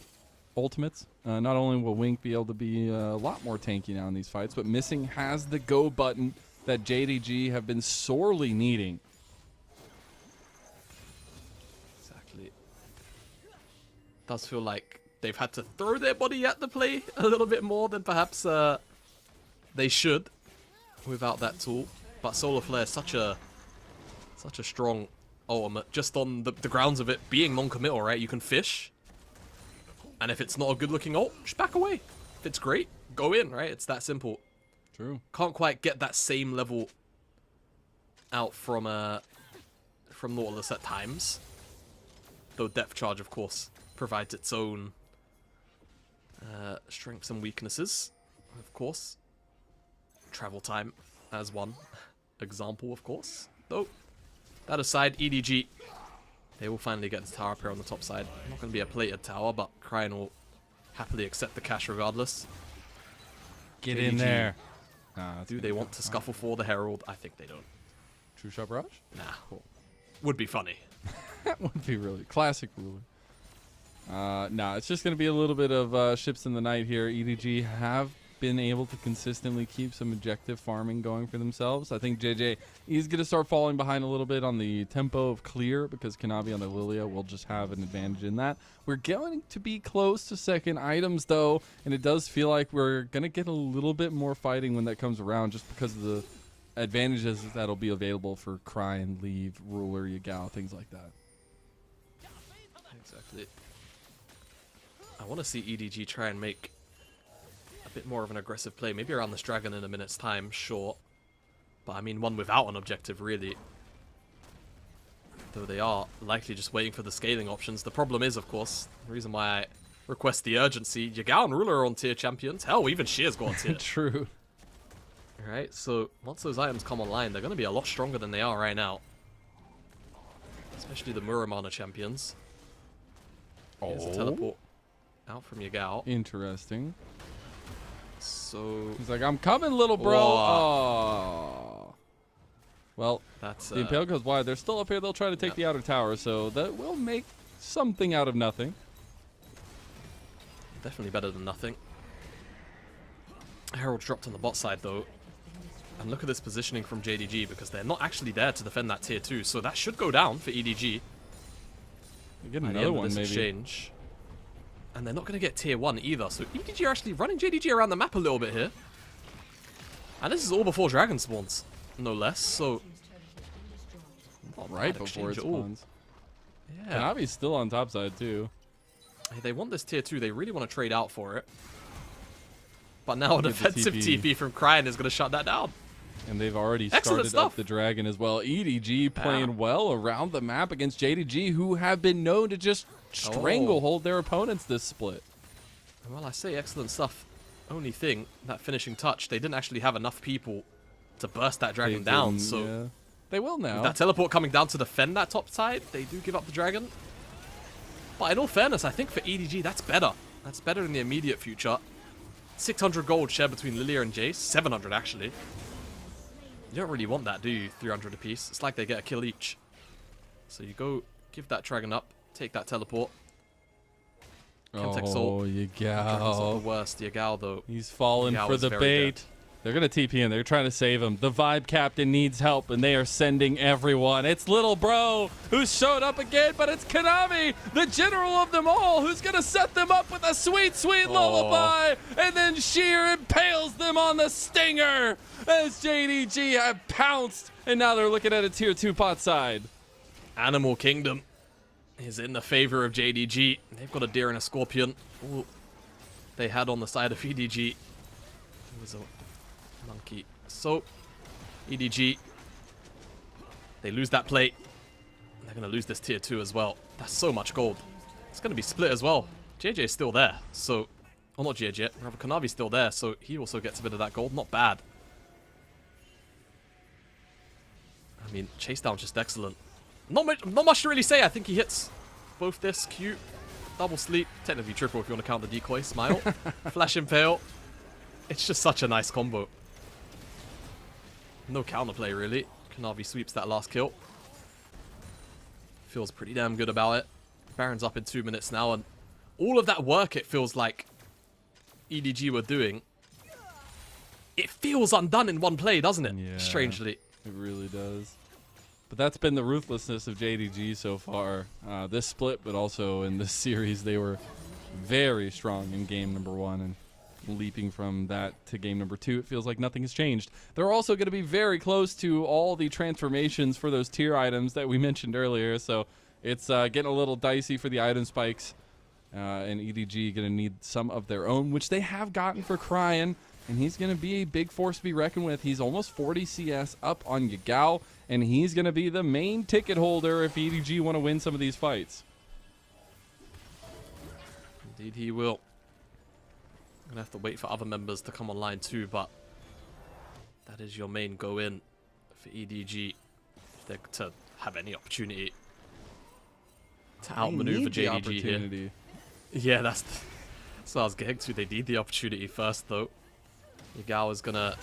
ultimates. Not only will Wink be able to be a lot more tanky now in these fights, but Missing has the go button that JDG have been sorely needing. Exactly. Does feel like they've had to throw their body at the play a little bit more than perhaps they should without that tool. But Solar Flare is such a strong ultimate, just on the grounds of it being non-committal, right? You can fish, and if it's not a good-looking ult, just back away. If it's great, go in, right? It's that simple. True. Can't quite get that same level out from Nautilus at times. Though Depth Charge, of course, provides its own strengths and weaknesses, of course. Travel time as one example, of course. Though, that aside, EDG, they will finally get the tower up here on the top side. Not going to be a plated tower, but Cryan will happily accept the cash regardless. Get JDG, in there. Do they want to scuffle for the Herald? I think they don't. True Shot Barrage? Nah. Cool. Would be funny. That would be really classic ruler. Nah, it's just going to be a little bit of ships in the night here. EDG have been able to consistently keep some objective farming going for themselves. I think JJ is going to start falling behind a little bit on the tempo of clear, because Kanavi on the Lilia will just have an advantage in that. We're going to be close to second items, though, and it does feel like we're going to get a little bit more fighting when that comes around, just because of the advantages that'll be available for Cry and Leave, Ruler, Yagao, things like that. Exactly. I want to see EDG try and make a bit more of an aggressive play. Maybe around this dragon in a minute's time, sure. But I mean, one without an objective, really. Though they are likely just waiting for the scaling options. The problem is, of course, the reason why I request the urgency, Yagao and Ruler are on tier champions. Hell, even Shear's got on tier. True. Alright, so once those items come online, they're going to be a lot stronger than they are right now. Especially the Muramana champions. Here's the teleport out from Yagao. Interesting. So He's like, I'm coming, little bro. Oh. Well, that's the Impale goes wide. They're still up here. They'll try to take the outer tower, so that will make something out of nothing. definitely better than nothing. Herald dropped on the bot side, though. And look at this positioning from JDG, because they're not actually there to defend that tier 2, so that should go down for EDG. You get another one, maybe. Exchange. And they're not going to get tier 1 either, so EDG are actually running JDG around the map a little bit here. And this is all before Dragon spawns, no less, so... not Right bad before it exchange at all. spawns. Yeah. Kanavi's still on top side, too. Hey, they want this tier 2, they really want to trade out for it. But now a Get the defensive TP. TP from Cryan is going to shut that down. And they've already Excellent started up stuff. the dragon as well. EDG playing well around the map against JDG, who have been known to just stranglehold their opponents this split. Well, I say excellent stuff. Only thing, that finishing touch, they didn't actually have enough people to burst that dragon They down, didn't, so... yeah. They will now. That teleport coming down to defend that top side, they do give up the dragon. But in all fairness, I think for EDG, that's better. That's better in the immediate future. 600 gold shared between Lilia and Jace. 700, actually. You don't really want that, do you? 300 apiece. It's like they get a kill each. So you go give that dragon up, take that teleport. Chemtech Soul. Oh, Dragon's not the Yagao. worst. Yagao, though. He's falling Yagao for is the very bait. good. They're going to TP in. They're trying to save him. The Vibe Captain needs help, and they are sending everyone. It's little bro who's showed up again, but it's Kanavi, the general of them all, who's going to set them up with a sweet, sweet lullaby, and then Sheer impales them on the stinger as JDG have pounced, and now they're looking at a tier 2 pot side. Animal Kingdom is in the favor of JDG. They've got a deer and a scorpion. Ooh. They had on the side of EDG. It was a monkey. So, EDG They lose that plate. They're going to lose this tier 2 as well. That's so much gold. It's going to be split as well. JJ is still there, so... Oh, not JJ. Rather, Kanavi's still there, so he also gets a bit of that gold. Not bad. I mean, chase down just excellent. Not much to really say. I think he hits both this cute double sleep, technically triple if you want to count the decoy. Smile, flash impale. It's just such a nice combo. No counterplay really. Kanavi sweeps that last kill. Feels pretty damn good about it. Baron's up in 2 minutes now, and all of that work it feels like EDG were doing, it feels undone in one play, doesn't it? Yeah, strangely. It really does. But that's been the ruthlessness of JDG so far. This split, but also in this series, they were very strong in game number 1, and leaping from that to game number 2, it feels like nothing has changed. They're also going to be very close to all the transformations for those tier items that we mentioned earlier, so it's getting a little dicey for the item spikes. And EDG going to need some of their own, which they have gotten for Cryan, and he's going to be a big force to be reckoned with. He's almost 40 CS up on Yagao, and he's going to be the main ticket holder if EDG want to win some of these fights. Indeed he will. I'm going to have to wait for other members to come online too, but that is your main go-in for EDG if they're to have any opportunity to outmaneuver JDG here. Yeah, that's what I was getting to. They need the opportunity first, though. Yagao is gonna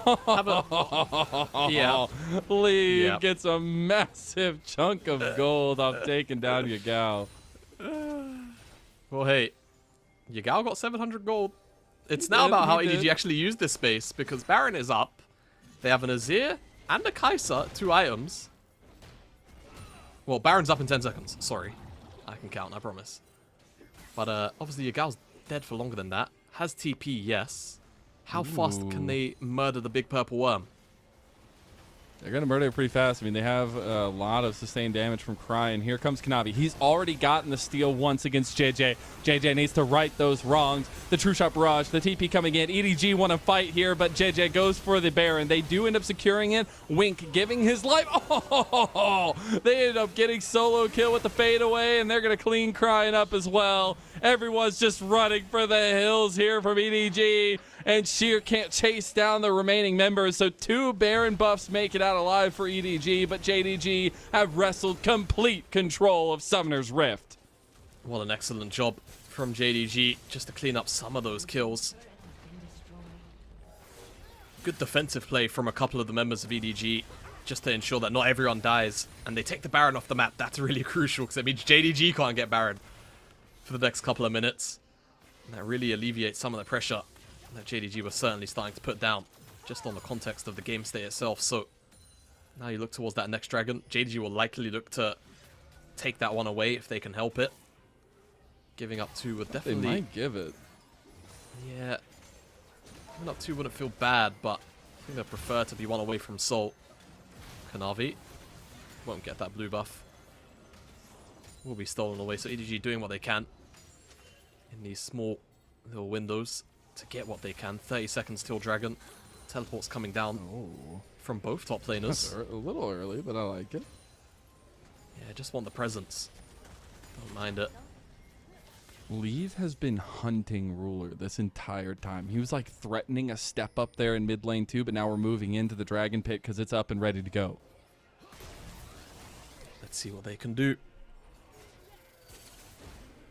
have a... Yeah. Lee Yep. gets a massive chunk of gold off taking down Yagao. Well, hey, Yagao got 700 gold. It's now about how EDG actually used this space, because Baron is up. They have an Azir and a Kai'Sa, 2 items. Well, Baron's up in 10 seconds. Sorry. I can count, I promise. But obviously Yagao's dead for longer than that. Has TP, yes. How fast can they murder the big purple worm? They're going to murder it pretty fast. I mean, they have a lot of sustained damage from Cry, and here comes Kanavi. He's already gotten the steal once against JJ. JJ needs to right those wrongs. The True Shot Barrage, the TP coming in. EDG want to fight here, but JJ goes for the Baron. They do end up securing it. Wink giving his life. Oh, they ended up getting solo kill with the fadeaway, and they're going to clean Crying up as well. Everyone's just running for the hills here from EDG. And Sheer can't chase down the remaining members, so 2 Baron buffs make it out alive for EDG, but JDG have wrestled complete control of Summoner's Rift. What an excellent job from JDG just to clean up some of those kills. Good defensive play from a couple of the members of EDG just to ensure that not everyone dies, and they take the Baron off the map. That's really crucial because it means JDG can't get Baron for the next couple of minutes. And that really alleviates some of the pressure that JDG was certainly starting to put down just on the context of the game state itself. So now you look towards that next dragon. JDG will likely look to take that one away if they can help it. Giving up 2 would definitely... They might give it. Yeah. Giving up 2 wouldn't feel bad, but I think they'd prefer to be 1 away from Soul. Kanavi won't get that blue buff. Will be stolen away, so EDG doing what they can in these small little windows to get what they can. 30 seconds till Dragon. Teleport's coming down from both top laners. A little early, but I like it. Yeah, just want the presence. Don't mind it. Leave has been hunting Ruler this entire time. He was like threatening a step up there in mid lane too, but now we're moving into the Dragon Pit because it's up and ready to go. Let's see what they can do.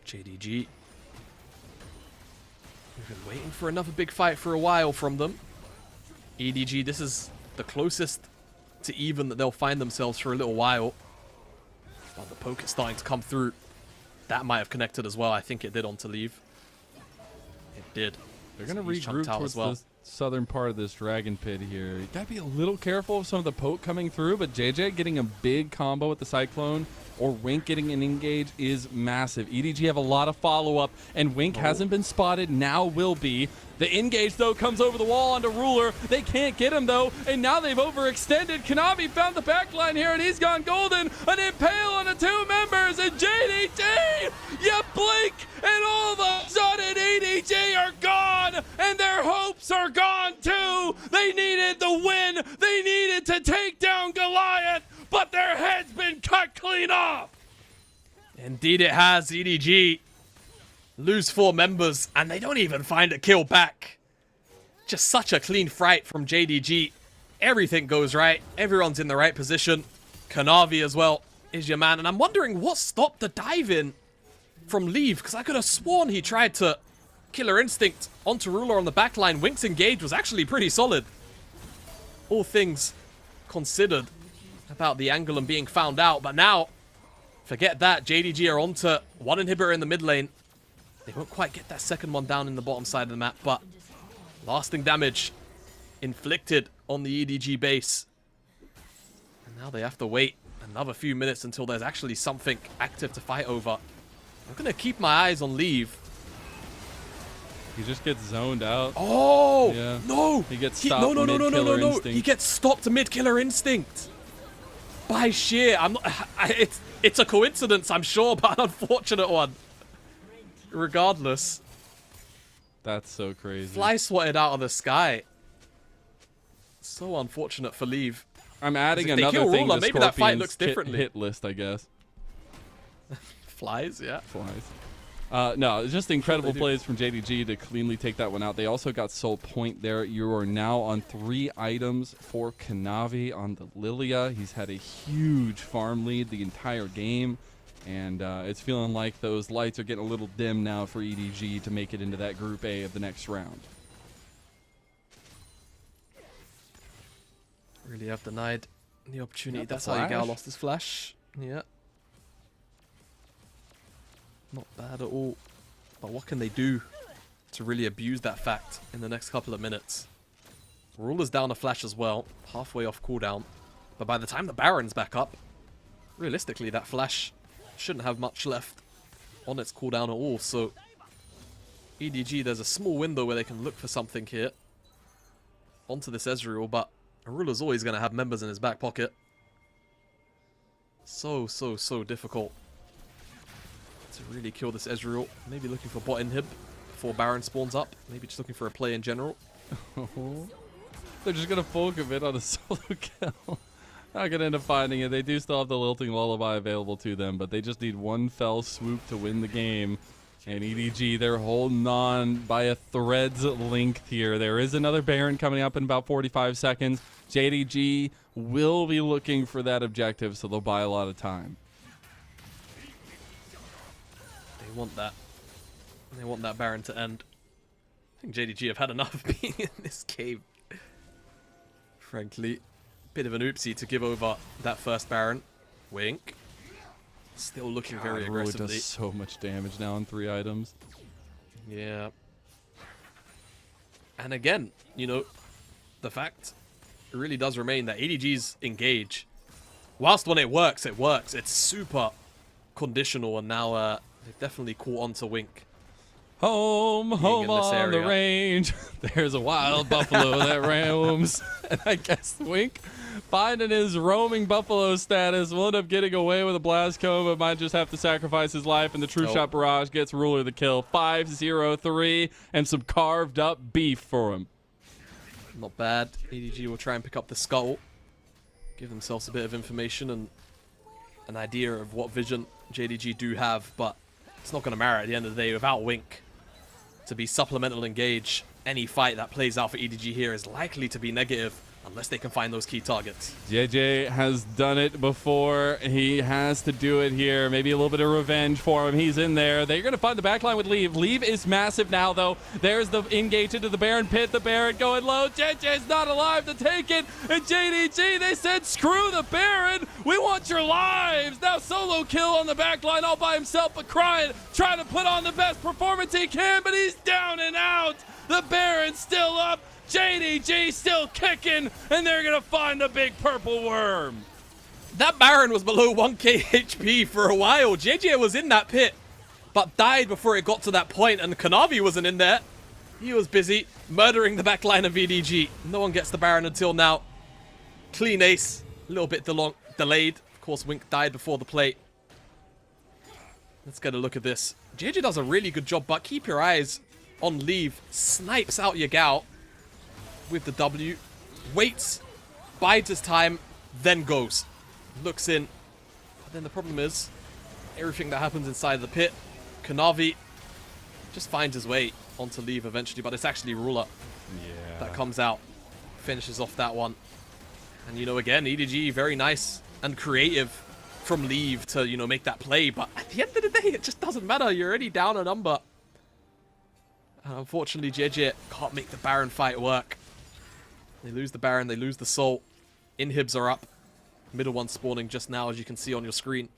JDG. We've been waiting for another big fight for a while from them. EDG, this is the closest to even that they'll find themselves for a little while. But the poke is starting to come through. That might have connected as well. I think it did onto Leave. It did. They're going to He's chunked regroup out towards as well. the southern part of this Dragon Pit here. You got to be a little careful of some of the poke coming through, but JJ getting a big combo with the Cyclone or Wink getting an engage is massive. EDG have a lot of follow-up, and Wink hasn't been spotted, now will be. The engage, though, comes over the wall onto Ruler. They can't get him, though, and now they've overextended. Kanavi found the backline here, and he's gone golden. An impale on the 2 members, and JDG, you blink, and all of a sudden EDG are gone, and their hopes are gone, too. They needed the win. They needed to take down Goliath. head's been cut clean off. Indeed it has. EDG lose 4 members, and they don't even find a kill back. Just such a clean fight from JDG. Everything goes right. Everyone's in the right position. Kanavi as well is your man. And I'm wondering what stopped the dive in from Leave, because I could have sworn he tried to Killer Instinct onto Ruler on the backline. Wink's engage was actually pretty solid. All things considered about the angle and being found out. But now, forget that. JDG are onto 1 inhibitor in the mid lane. They won't quite get that second one down in the bottom side of the map, but lasting damage inflicted on the EDG base. And now they have to wait another few minutes until there's actually something active to fight over. I'm going to keep my eyes on Leave. He just gets zoned out. Oh! Yeah. No! He gets stopped mid-Killer Instinct. He gets stopped mid-Killer Instinct. By sheer... it's a coincidence, I'm sure, but an unfortunate one. Regardless. That's so crazy. Fly swatted out of the sky. So unfortunate for Leave. I'm adding If they another kill thing Ruler, to maybe that fight Scorpion's looks differently. hit list, I guess. Flies, yeah. Flies. No, it's just incredible plays from JDG to cleanly take that one out. They also got Soul Point there. You are now on 3 items for Kanavi on the Lilia. He's had a huge farm lead the entire game, and it's feeling like those lights are getting a little dim now for EDG to make it into that Group A of the next round. Really have denied the opportunity. Got the That's how Yagao flash. lost his flash. Yeah. Not bad at all. But what can they do to really abuse that fact in the next couple of minutes? Ruler's down a flash as well, halfway off cooldown. But by the time the Baron's back up, realistically that flash shouldn't have much left on its cooldown at all. So EDG, there's a small window where they can look for something here onto this Ezreal, but Ruler's always going to have members in his back pocket. So difficult to really kill this Ezreal. Maybe looking for bot inhib before Baron spawns up. Maybe just looking for a play in general. They're just going to full commit on a solo kill. Not going to end up finding it. They do still have the Lilting Lullaby available to them, but they just need one fell swoop to win the game. And EDG, they're holding on by a thread's length here. There is another Baron coming up in about 45 seconds. JDG will be looking for that objective, so they'll buy a lot of time. They want that. They want that Baron to end. I think JDG have had enough of being in this game. Frankly, bit of an oopsie to give over that first Baron. Wink. Still looking very Ruler aggressively. does so much damage now on 3 items. Yeah. And again, you know, the fact really does remain that EDG's engage, whilst when it works, it works. It's super conditional, and now they've definitely caught on to Wink. Home in this on the area. range. There's a wild buffalo that roams. And I guess Wink, finding his roaming buffalo status, will end up getting away with a blast cone, but might just have to sacrifice his life. And the True Shot Barrage gets Ruler the kill. 5-0-3, and some carved up beef for him. Not bad. EDG will try and pick up the skull, give themselves a bit of information and an idea of what vision JDG do have, but it's not going to matter at the end of the day without Wink to be supplemental engage. Any fight that plays out for EDG here is likely to be negative unless they can find those key targets. JJ has done it before. He has to do it here. Maybe a little bit of revenge for him. He's in there. They're going to find the backline with Leave. Leave is massive now, though. There's the engage into the Baron pit. The Baron going low. JJ's not alive to take it. And JDG, they said, screw the Baron. We want your lives. Now solo kill on the backline all by himself, but crying, trying to put on the best performance he can, but he's down and out. The Baron's still up. JDG still kicking, and they're going to find the big purple worm. That Baron was below 1k HP for a while. JJ was in that pit, but died before it got to that point, and Kanavi wasn't in there. He was busy murdering the backline of EDG. No one gets the Baron until now. Clean ace, a little bit delayed. Of course, Wink died before the play. Let's get a look at this. JJ does a really good job, but keep your eyes on Leave. Snipes out Yagao with the W. Waits, bides his time, then goes. looks in. But then the problem is, everything that happens inside the pit, Kanavi just finds his way onto Leave eventually, but it's actually Ruler that comes out, finishes off that one. And, you know, again, EDG, very nice and creative from Leave to, you know, make that play. But at the end of the day, it just doesn't matter. You're already down a number. And unfortunately, JJ can't make the Baron fight work. They lose the Baron, they lose the Soul. Inhibs are up. Middle one spawning just now, as you can see on your screen.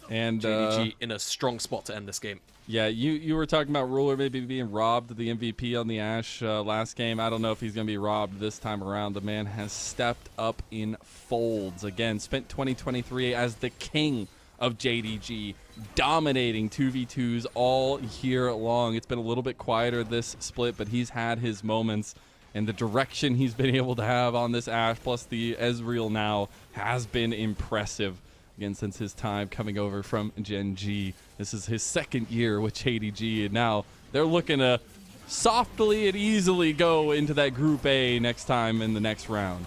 And JDG in a strong spot to end this game. Yeah, you were talking about Ruler maybe being robbed of the MVP on the Ashe last game. I don't know if he's going to be robbed this time around. The man has stepped up in folds. Again, spent 2023 as the king of JDG, dominating 2v2s all year long. It's been a little bit quieter this split, but he's had his moments. And the direction he's been able to have on this Ashe, plus the Ezreal now, has been impressive. Again, since his time coming over from Gen G. This is his second year with JDG, and now they're looking to softly and easily go into that Group A next time in the next round.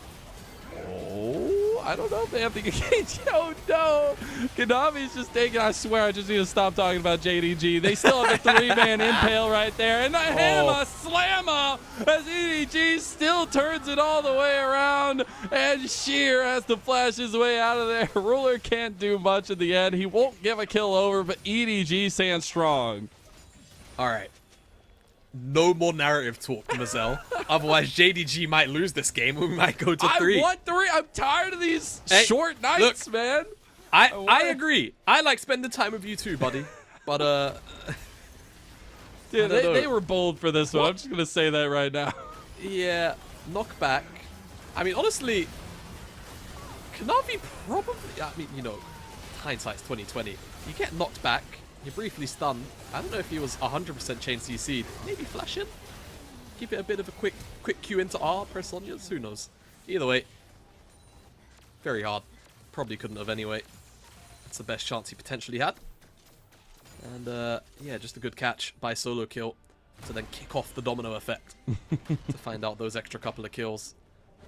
Oh, I don't know if they have the engage. Oh, no. Kanavi's just taking, I swear, I just need to stop talking about JDG. They still have a three-man impale right there, and the hammer slammer as EDG still turns it all the way around, and Sheer has to flash his way out of there. Ruler can't do much at the end. He won't give a kill over, but EDG stands strong. All right. No more narrative talk, Mazel. Otherwise, JDG might lose this game. We might go to 3. I want 3. I'm tired of these short nights, man. I agree. I like spending time with you too, buddy. But, dude, they were bold for this one. I'm just going to say that right now. Yeah, knockback. I mean, honestly, Kanavi probably... I mean, you know, hindsight's 2020. You get knocked back. You're briefly stunned. I don't know if he was 100% chain CC'd. Maybe flash in? Keep it a bit of a quick Q into R, press Sonia's? Who knows? Either way, very hard. Probably couldn't have anyway. That's the best chance he potentially had. And yeah, just a good catch by solo kill to then kick off the domino effect to find out those extra couple of kills.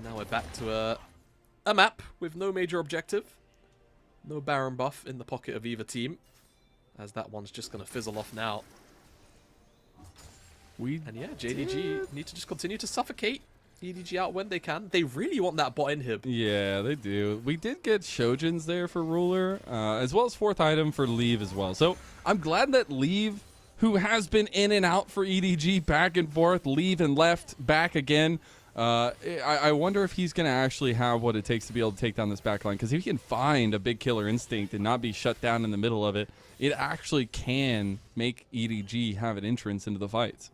Now we're back to a map with no major objective. No Baron buff in the pocket of either team, as that one's just going to fizzle off now. And yeah, JDG need to just continue to suffocate EDG out when they can. They really want that bot inhib. Yeah, they do. We did get Shojins there for Ruler, as well as 4th item for Leave as well. So I'm glad that Leave, who has been in and out for EDG, back and forth, Leave and left, back again. I wonder if he's going to actually have what it takes to be able to take down this backline, because if he can find a big killer instinct and not be shut down in the middle of it, it actually can make EDG have an entrance into the fights.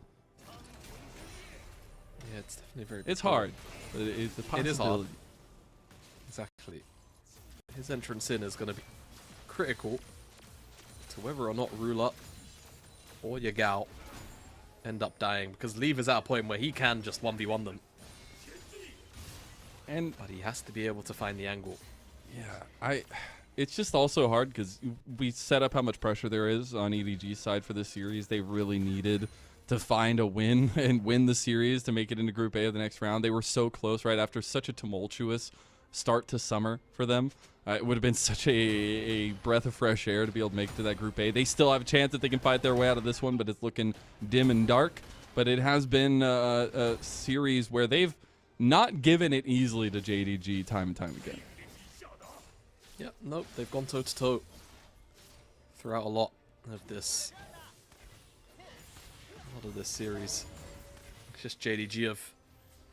Yeah, it's definitely very... It's hard. But it's a possibility. It is hard. Exactly. His entrance in is going to be critical to whether or not Ruler or Yagao end up dying, because Leave is at a point where he can just 1v1 them. But he has to be able to find the angle. Yeah, it's just also hard because we set up how much pressure there is on EDG's side for this series. They really needed to find a win and win the series to make it into Group A of the next round. They were so close right after such a tumultuous start to summer for them. It would have been such a breath of fresh air to be able to make it to that Group A. They still have a chance that they can fight their way out of this one, but it's looking dim and dark. But it has been a series where they've not given it easily to JDG time and time again. Yeah, nope, they've gone toe-to-toe throughout a lot of this series. It's just JDG have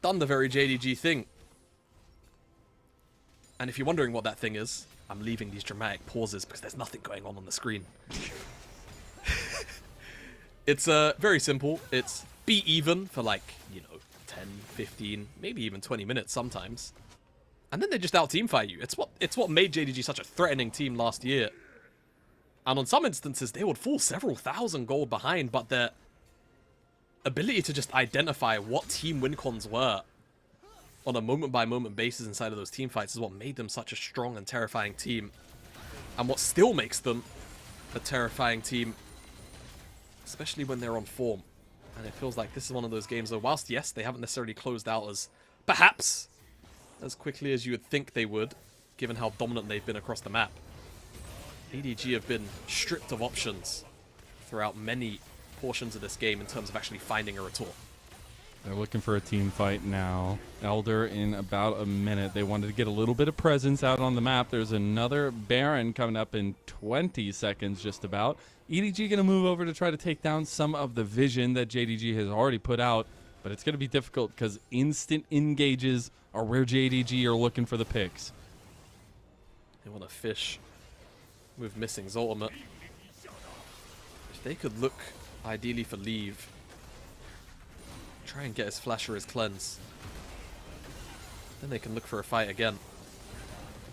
done the very JDG thing. And if you're wondering what that thing is, I'm leaving these dramatic pauses because there's nothing going on the screen. It's very simple. It's be even for, like, you know, 10, 15, maybe even 20 minutes sometimes. And then they just out-team fight you. It's what made JDG such a threatening team last year. And on some instances, they would fall several thousand gold behind, but their ability to just identify what team win cons were on a moment-by-moment basis inside of those team fights is what made them such a strong and terrifying team. And what still makes them a terrifying team, especially when they're on form. And it feels like this is one of those games where, whilst, yes, they haven't necessarily closed out as perhaps as quickly as you would think they would, given how dominant they've been across the map. EDG have been stripped of options throughout many portions of this game in terms of actually finding a retort. They're looking for a team fight now. Elder in about a minute. They wanted to get a little bit of presence out on the map. There's another Baron coming up in 20 seconds just about. EDG going to move over to try to take down some of the vision that JDG has already put out, but it's going to be difficult because instant engages are where JDG are looking for the picks. They want to fish with Missing's ultimate. If they could look ideally for leave, try and get his flash or his cleanse, then they can look for a fight again.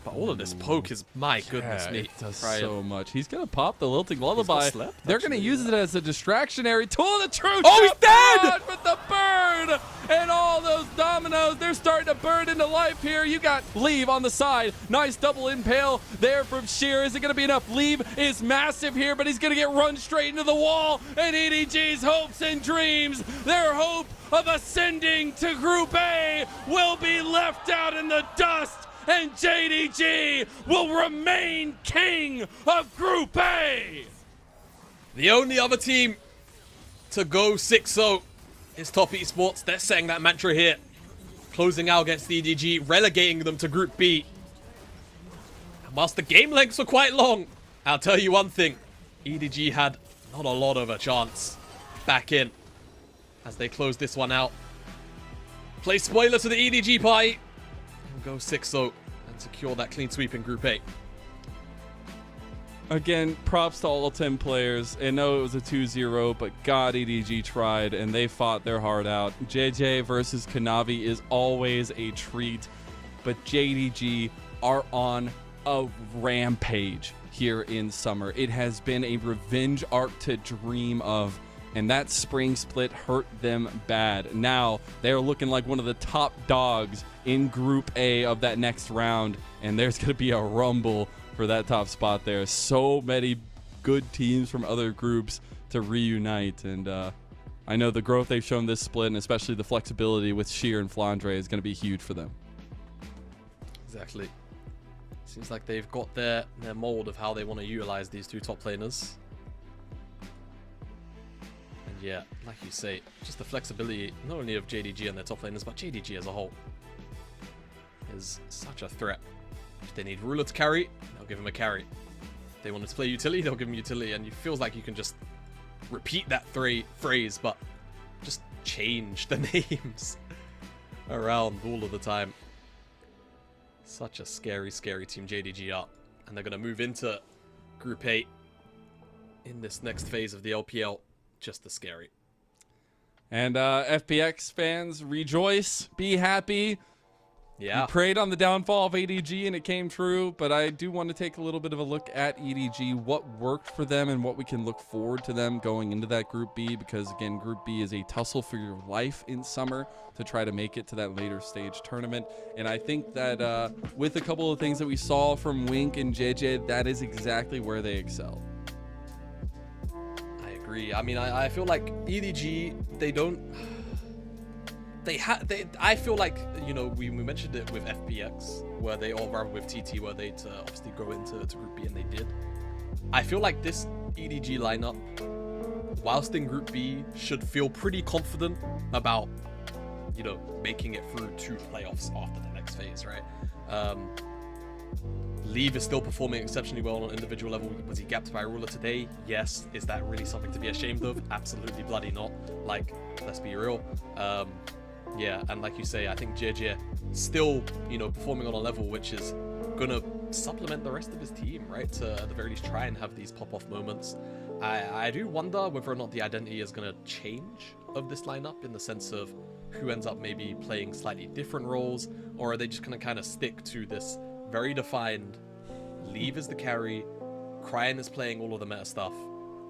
But all of this poke is, my goodness me. It does Ryan. so much. He's going to pop the Lilting Lullaby. slept, They're going to use it as a distractionary tool of the truth. Oh, he's dead! With the bird and all those dominoes, they're starting to burn into life here. You got Leave on the side. Nice double impale there from Sheer. Is it going to be enough? Leave is massive here, but he's going to get run straight into the wall. And EDG's hopes and dreams, their hope of ascending to Group A, will be left out in the dust. And JDG will remain king of Group A. The only other team to go 6-0 is Top Esports. They're saying that mantra here. Closing out against the EDG, relegating them to Group B. And whilst the game lengths were quite long, I'll tell you one thing. EDG had not a lot of a chance back in as they close this one out. Play spoiler to the EDG party. Go 6-0 and secure that clean sweep in Group A. Again, props to all 10 players. I know it was a 2-0, but God, EDG tried, and they fought their heart out. JJ versus Kanavi is always a treat, but JDG are on a rampage here in summer. It has been a revenge arc to dream of, and that spring split hurt them bad. Now, they're looking like one of the top dogs in Group A of that next round, and there's going to be a rumble for that top spot there. So many good teams from other groups to reunite, and I know the growth they've shown this split, and especially the flexibility with Sheer and Flandre, is going to be huge for them. Exactly. Seems like they've got their mold of how they want to utilize these two top laners. And yeah, like you say, just the flexibility not only of JDG and their top laners, but JDG as a whole is such a threat. If they need Ruler to carry, they'll give him a carry. If they want to play utility, they'll give him utility, and it feels like you can just repeat that phrase, but just change the names around all of the time. Such a scary, scary team JDG are, and they're going to move into Group 8 in this next phase of the LPL. Just as scary. And FPX fans, rejoice, be happy. Yeah. We prayed on the downfall of EDG and it came true, but I do want to take a little bit of a look at EDG, what worked for them and what we can look forward to them going into that Group B, because again, Group B is a tussle for your life in summer to try to make it to that later stage tournament. And I think that with a couple of things that we saw from Wink and JJ, that is exactly where they excel. I agree. I mean, I feel like EDG, they don't... I feel like, you know, we mentioned it with FPX, where they, or rather with TT, where they obviously go into Group B, and they did. I feel like this EDG lineup, whilst in Group B, should feel pretty confident about, you know, making it through to playoffs after the next phase, right? Leave is still performing exceptionally well on an individual level. Was he gapped by Ruler today? Yes. Is that really something to be ashamed of? Absolutely bloody not. Like, let's be real. Yeah, and like you say, I think JJ still, you know, performing on a level which is gonna supplement the rest of his team, right? To at the very least try and have these pop-off moments. I do wonder whether or not the identity is gonna change of this lineup, in the sense of who ends up maybe playing slightly different roles, or are they just gonna kind of stick to this very defined Leave is the carry, Cryan is playing all of the meta stuff,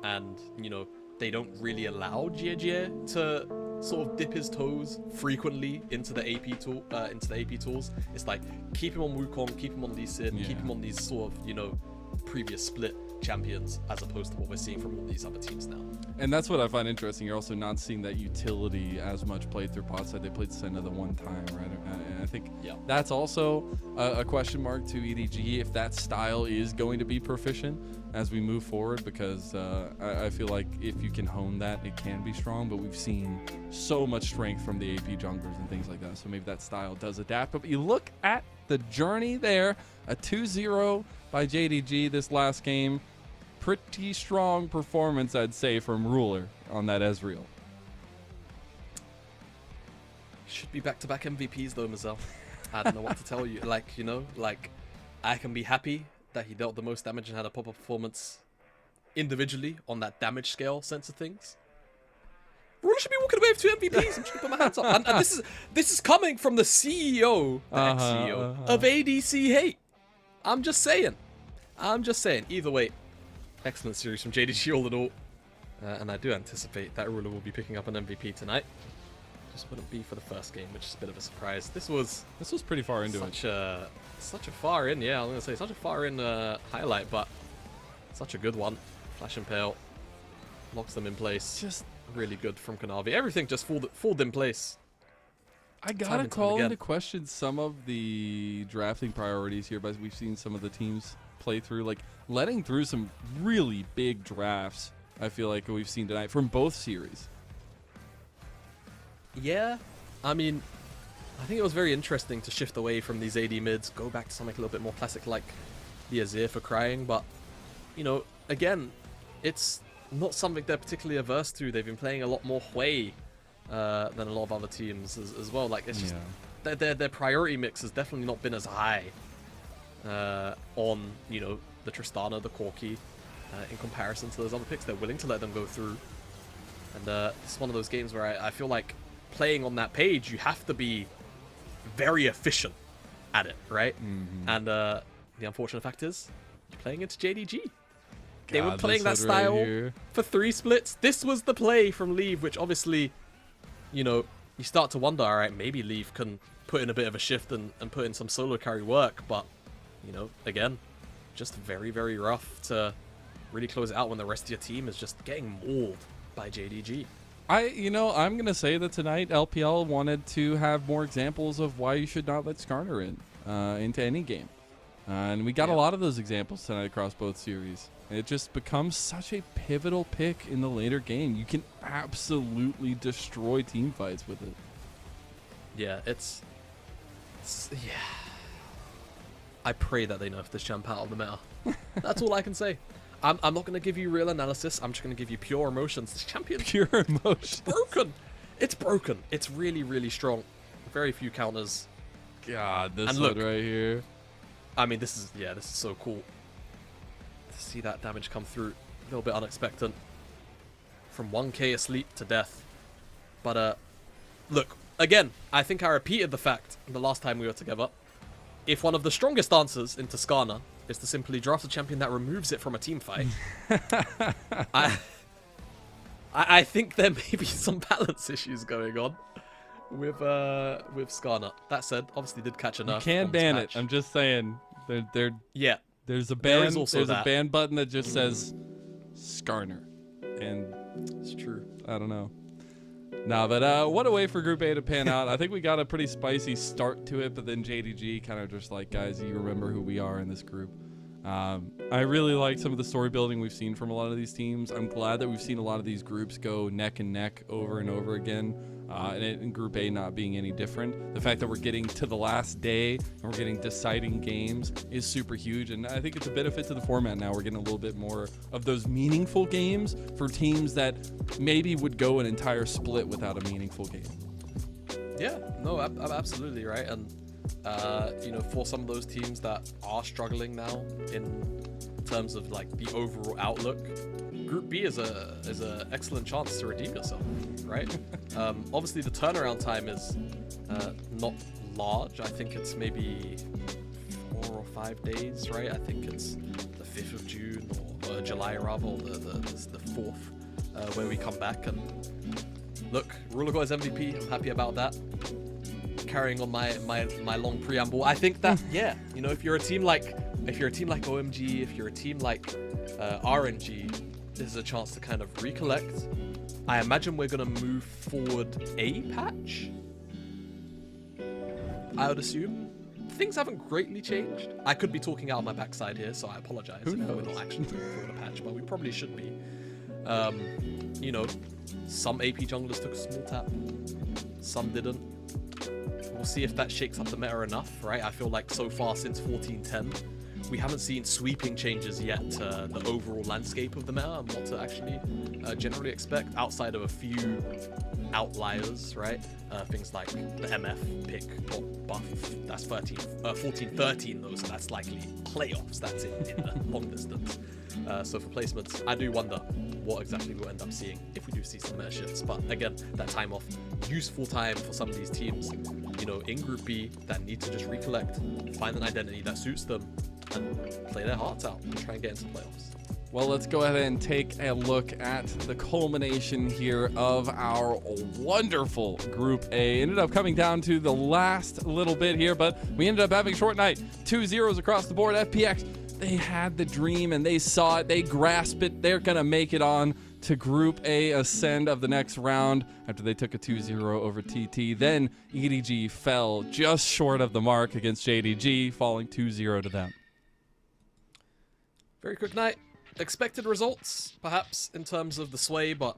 and, you know, they don't really allow JJ to sort of dip his toes frequently into the AP tools. It's like, keep him on Wukong, keep him on Lee Sin, keep him on these sort of, you know, previous split champions as opposed to what we're seeing from all these other teams now. And that's what I find interesting. You're also not seeing that utility as much played through bot side. They played Senna the one time, right? And I think that's also a question mark to EDG if that style is going to be proficient as we move forward, because I feel like if you can hone that, it can be strong. But we've seen so much strength from the AP junglers and things like that. So maybe that style does adapt. But you look at the journey there, a 2-0 by JDG this last game. Pretty strong performance, I'd say, from Ruler on that Ezreal. Should be back-to-back MVPs though, Mazel. I don't know what to tell you. Like, you know, like, I can be happy that he dealt the most damage and had a pop-up performance individually on that damage scale sense of things. Ruler should be walking away with 2 MVPs. I'm just gonna put my hands up. And this is coming from the CEO, the ex-CEO of ADC Hate. I'm just saying. Either way, excellent series from JDG all in all. And I do anticipate that Ruler will be picking up an MVP tonight. Just wouldn't be for the first game, which is a bit of a surprise. This was pretty far into such a far in, yeah, I was gonna say such a far in highlight, but such a good one. Flash Impale locks them in place. Just really good from Kanavi. Everything just fooled in place. I gotta call into question some of the drafting priorities here, but we've seen some of the teams play through, like letting through some really big drafts. I feel like we've seen tonight from both series. Yeah, I mean, I think it was very interesting to shift away from these AD mids, go back to something a little bit more classic like the Azir for crying, but, you know, again, it's not something they're particularly averse to. They've been playing a lot more Hui than a lot of other teams as well. Like, it's just, their priority mix has definitely not been as high on, you know, the Tristana, the Corki, in comparison to those other picks. They're willing to let them go through. And it's one of those games where I feel like playing on that page, you have to be very efficient at it, right? And the unfortunate fact is, you're playing into JDG. They were playing that style for 3 splits. This was the play from Leave, which obviously, you know, you start to wonder, all right, maybe Leave can put in a bit of a shift and put in some solo carry work, but, you know, again, just very, very rough to really close it out when the rest of your team is just getting mauled by JDG. I'm going to say that tonight LPL wanted to have more examples of why you should not let Skarner into any game. And we got a lot of those examples tonight across both series. It just becomes such a pivotal pick in the later game. You can absolutely destroy team fights with it. Yeah, it's yeah. I pray that they nerf this champ out of the meta. That's all I can say. I'm not going to give you real analysis. I'm just going to give you pure emotions. This champion, pure emotions. It's broken. It's broken. It's really, really strong. Very few counters. God, this one right here. I mean, this is so cool to see that damage come through. A little bit unexpected. From 1k asleep to death. But look, again, I think I repeated the fact the last time we were together. If one of the strongest answers into Skarner is to simply draft a champion that removes it from a team fight, I think there may be some balance issues going on with Skarner. That said, obviously did catch a nerf. You can ban it. I'm just saying. There's a ban. There's a ban button that just says Skarner, and it's true. I don't know. No, but what a way for Group A to pan out. I think we got a pretty spicy start to it, but then JDG kind of just like, guys, you remember who we are in this group. I really like some of the story building we've seen from a lot of these teams. I'm glad that we've seen a lot of these groups go neck and neck over and over again, and in Group A not being any different. The fact that we're getting to the last day and we're getting deciding games is super huge, and I think it's a benefit to the format now. We're getting a little bit more of those meaningful games for teams that maybe would go an entire split without a meaningful game. Yeah, no, I'm absolutely right. And you know, for some of those teams that are struggling now in terms of like the overall outlook, Group B is a excellent chance to redeem yourself, right? Obviously, the turnaround time is not large. I think it's maybe 4 or 5 days, right? I think it's the 5th of June or July rather, or the 4th when we come back. And look, Ruler got his MVP. I'm happy about that. Carrying on my long preamble, I think that you know, if you're a team like OMG, if you're a team like RNG is a chance to kind of recollect. I imagine we're going to move forward a patch, I would assume. Things haven't greatly changed. I could be talking out of my backside here, so I apologize if we're not actually moving forward a patch, but we probably should be. You know, some AP junglers took a small tap, some didn't. We'll see if that shakes up the meta enough, right? I feel like so far since 1410, we haven't seen sweeping changes yet to the overall landscape of the meta and what to actually generally expect outside of a few outliers, right? Things like the MF pick or buff, that's 14-13 though, so that's likely playoffs, that's in the long distance. So for placements, I do wonder what exactly we'll end up seeing if we do see some meta shifts. But again, that time off, useful time for some of these teams, you know, in Group B that need to just recollect, find an identity that suits them, and play their hearts out and try and get into playoffs. Well, let's go ahead and take a look at the culmination here of our wonderful Group A. Ended up coming down to the last little bit here, but we ended up having a short night. 2-0s across the board. FPX, they had the dream and they saw it. They grasped it. They're going to make it on to Group A ascend of the next round after they took a 2-0 over TT. Then EDG fell just short of the mark against JDG, falling 2-0 to them. Very quick night. Expected results, perhaps, in terms of the sway, but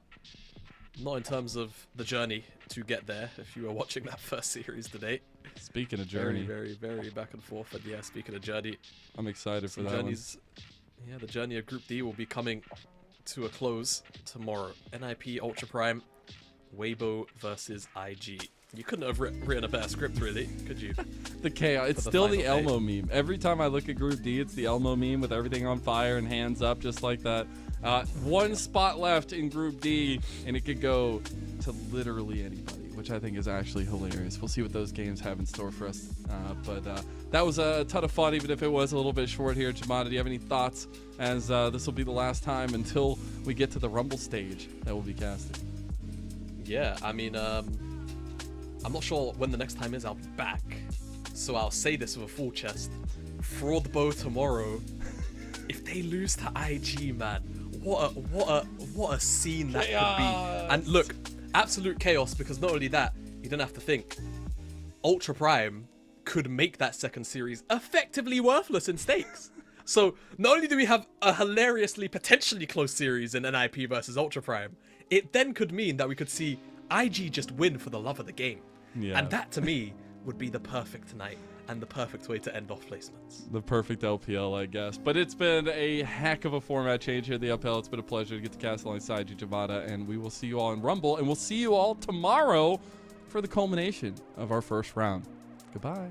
not in terms of the journey to get there, if you were watching that first series today. Speaking of journey. Very, very, very back and forth. And yeah, speaking of journey. I'm excited for that journeys, one. Yeah, the journey of Group D will be coming to a close tomorrow. NIP Ultra Prime, Weibo versus IG. You couldn't have written a better script, really, could you? The chaos. It's still the Elmo meme. Every time I look at Group D, it's the Elmo meme with everything on fire and hands up just like that. One spot left in Group D, and it could go to literally anybody, which I think is actually hilarious. We'll see what those games have in store for us. But that was a ton of fun, even if it was a little bit short here. Jamada, do you have any thoughts, as this will be the last time until we get to the Rumble stage that we'll be casting? Yeah, I mean, I'm not sure when the next time is. I'll be back, so I'll say this with a full chest. Fraud Bow tomorrow. If they lose to IG, man, what a scene that could be. And look, absolute chaos, because not only that, you don't have to think. Ultra Prime could make that second series effectively worthless in stakes. So not only do we have a hilariously potentially close series in NIP versus Ultra Prime, it then could mean that we could see IG just win for the love of the game. Yeah. And that, to me, would be the perfect night and the perfect way to end off placements. The perfect LPL, I guess. But it's been a heck of a format change here at the LPL. It's been a pleasure to get to cast alongside you, Jamada, and we will see you all in Rumble, and we'll see you all tomorrow for the culmination of our first round. Goodbye.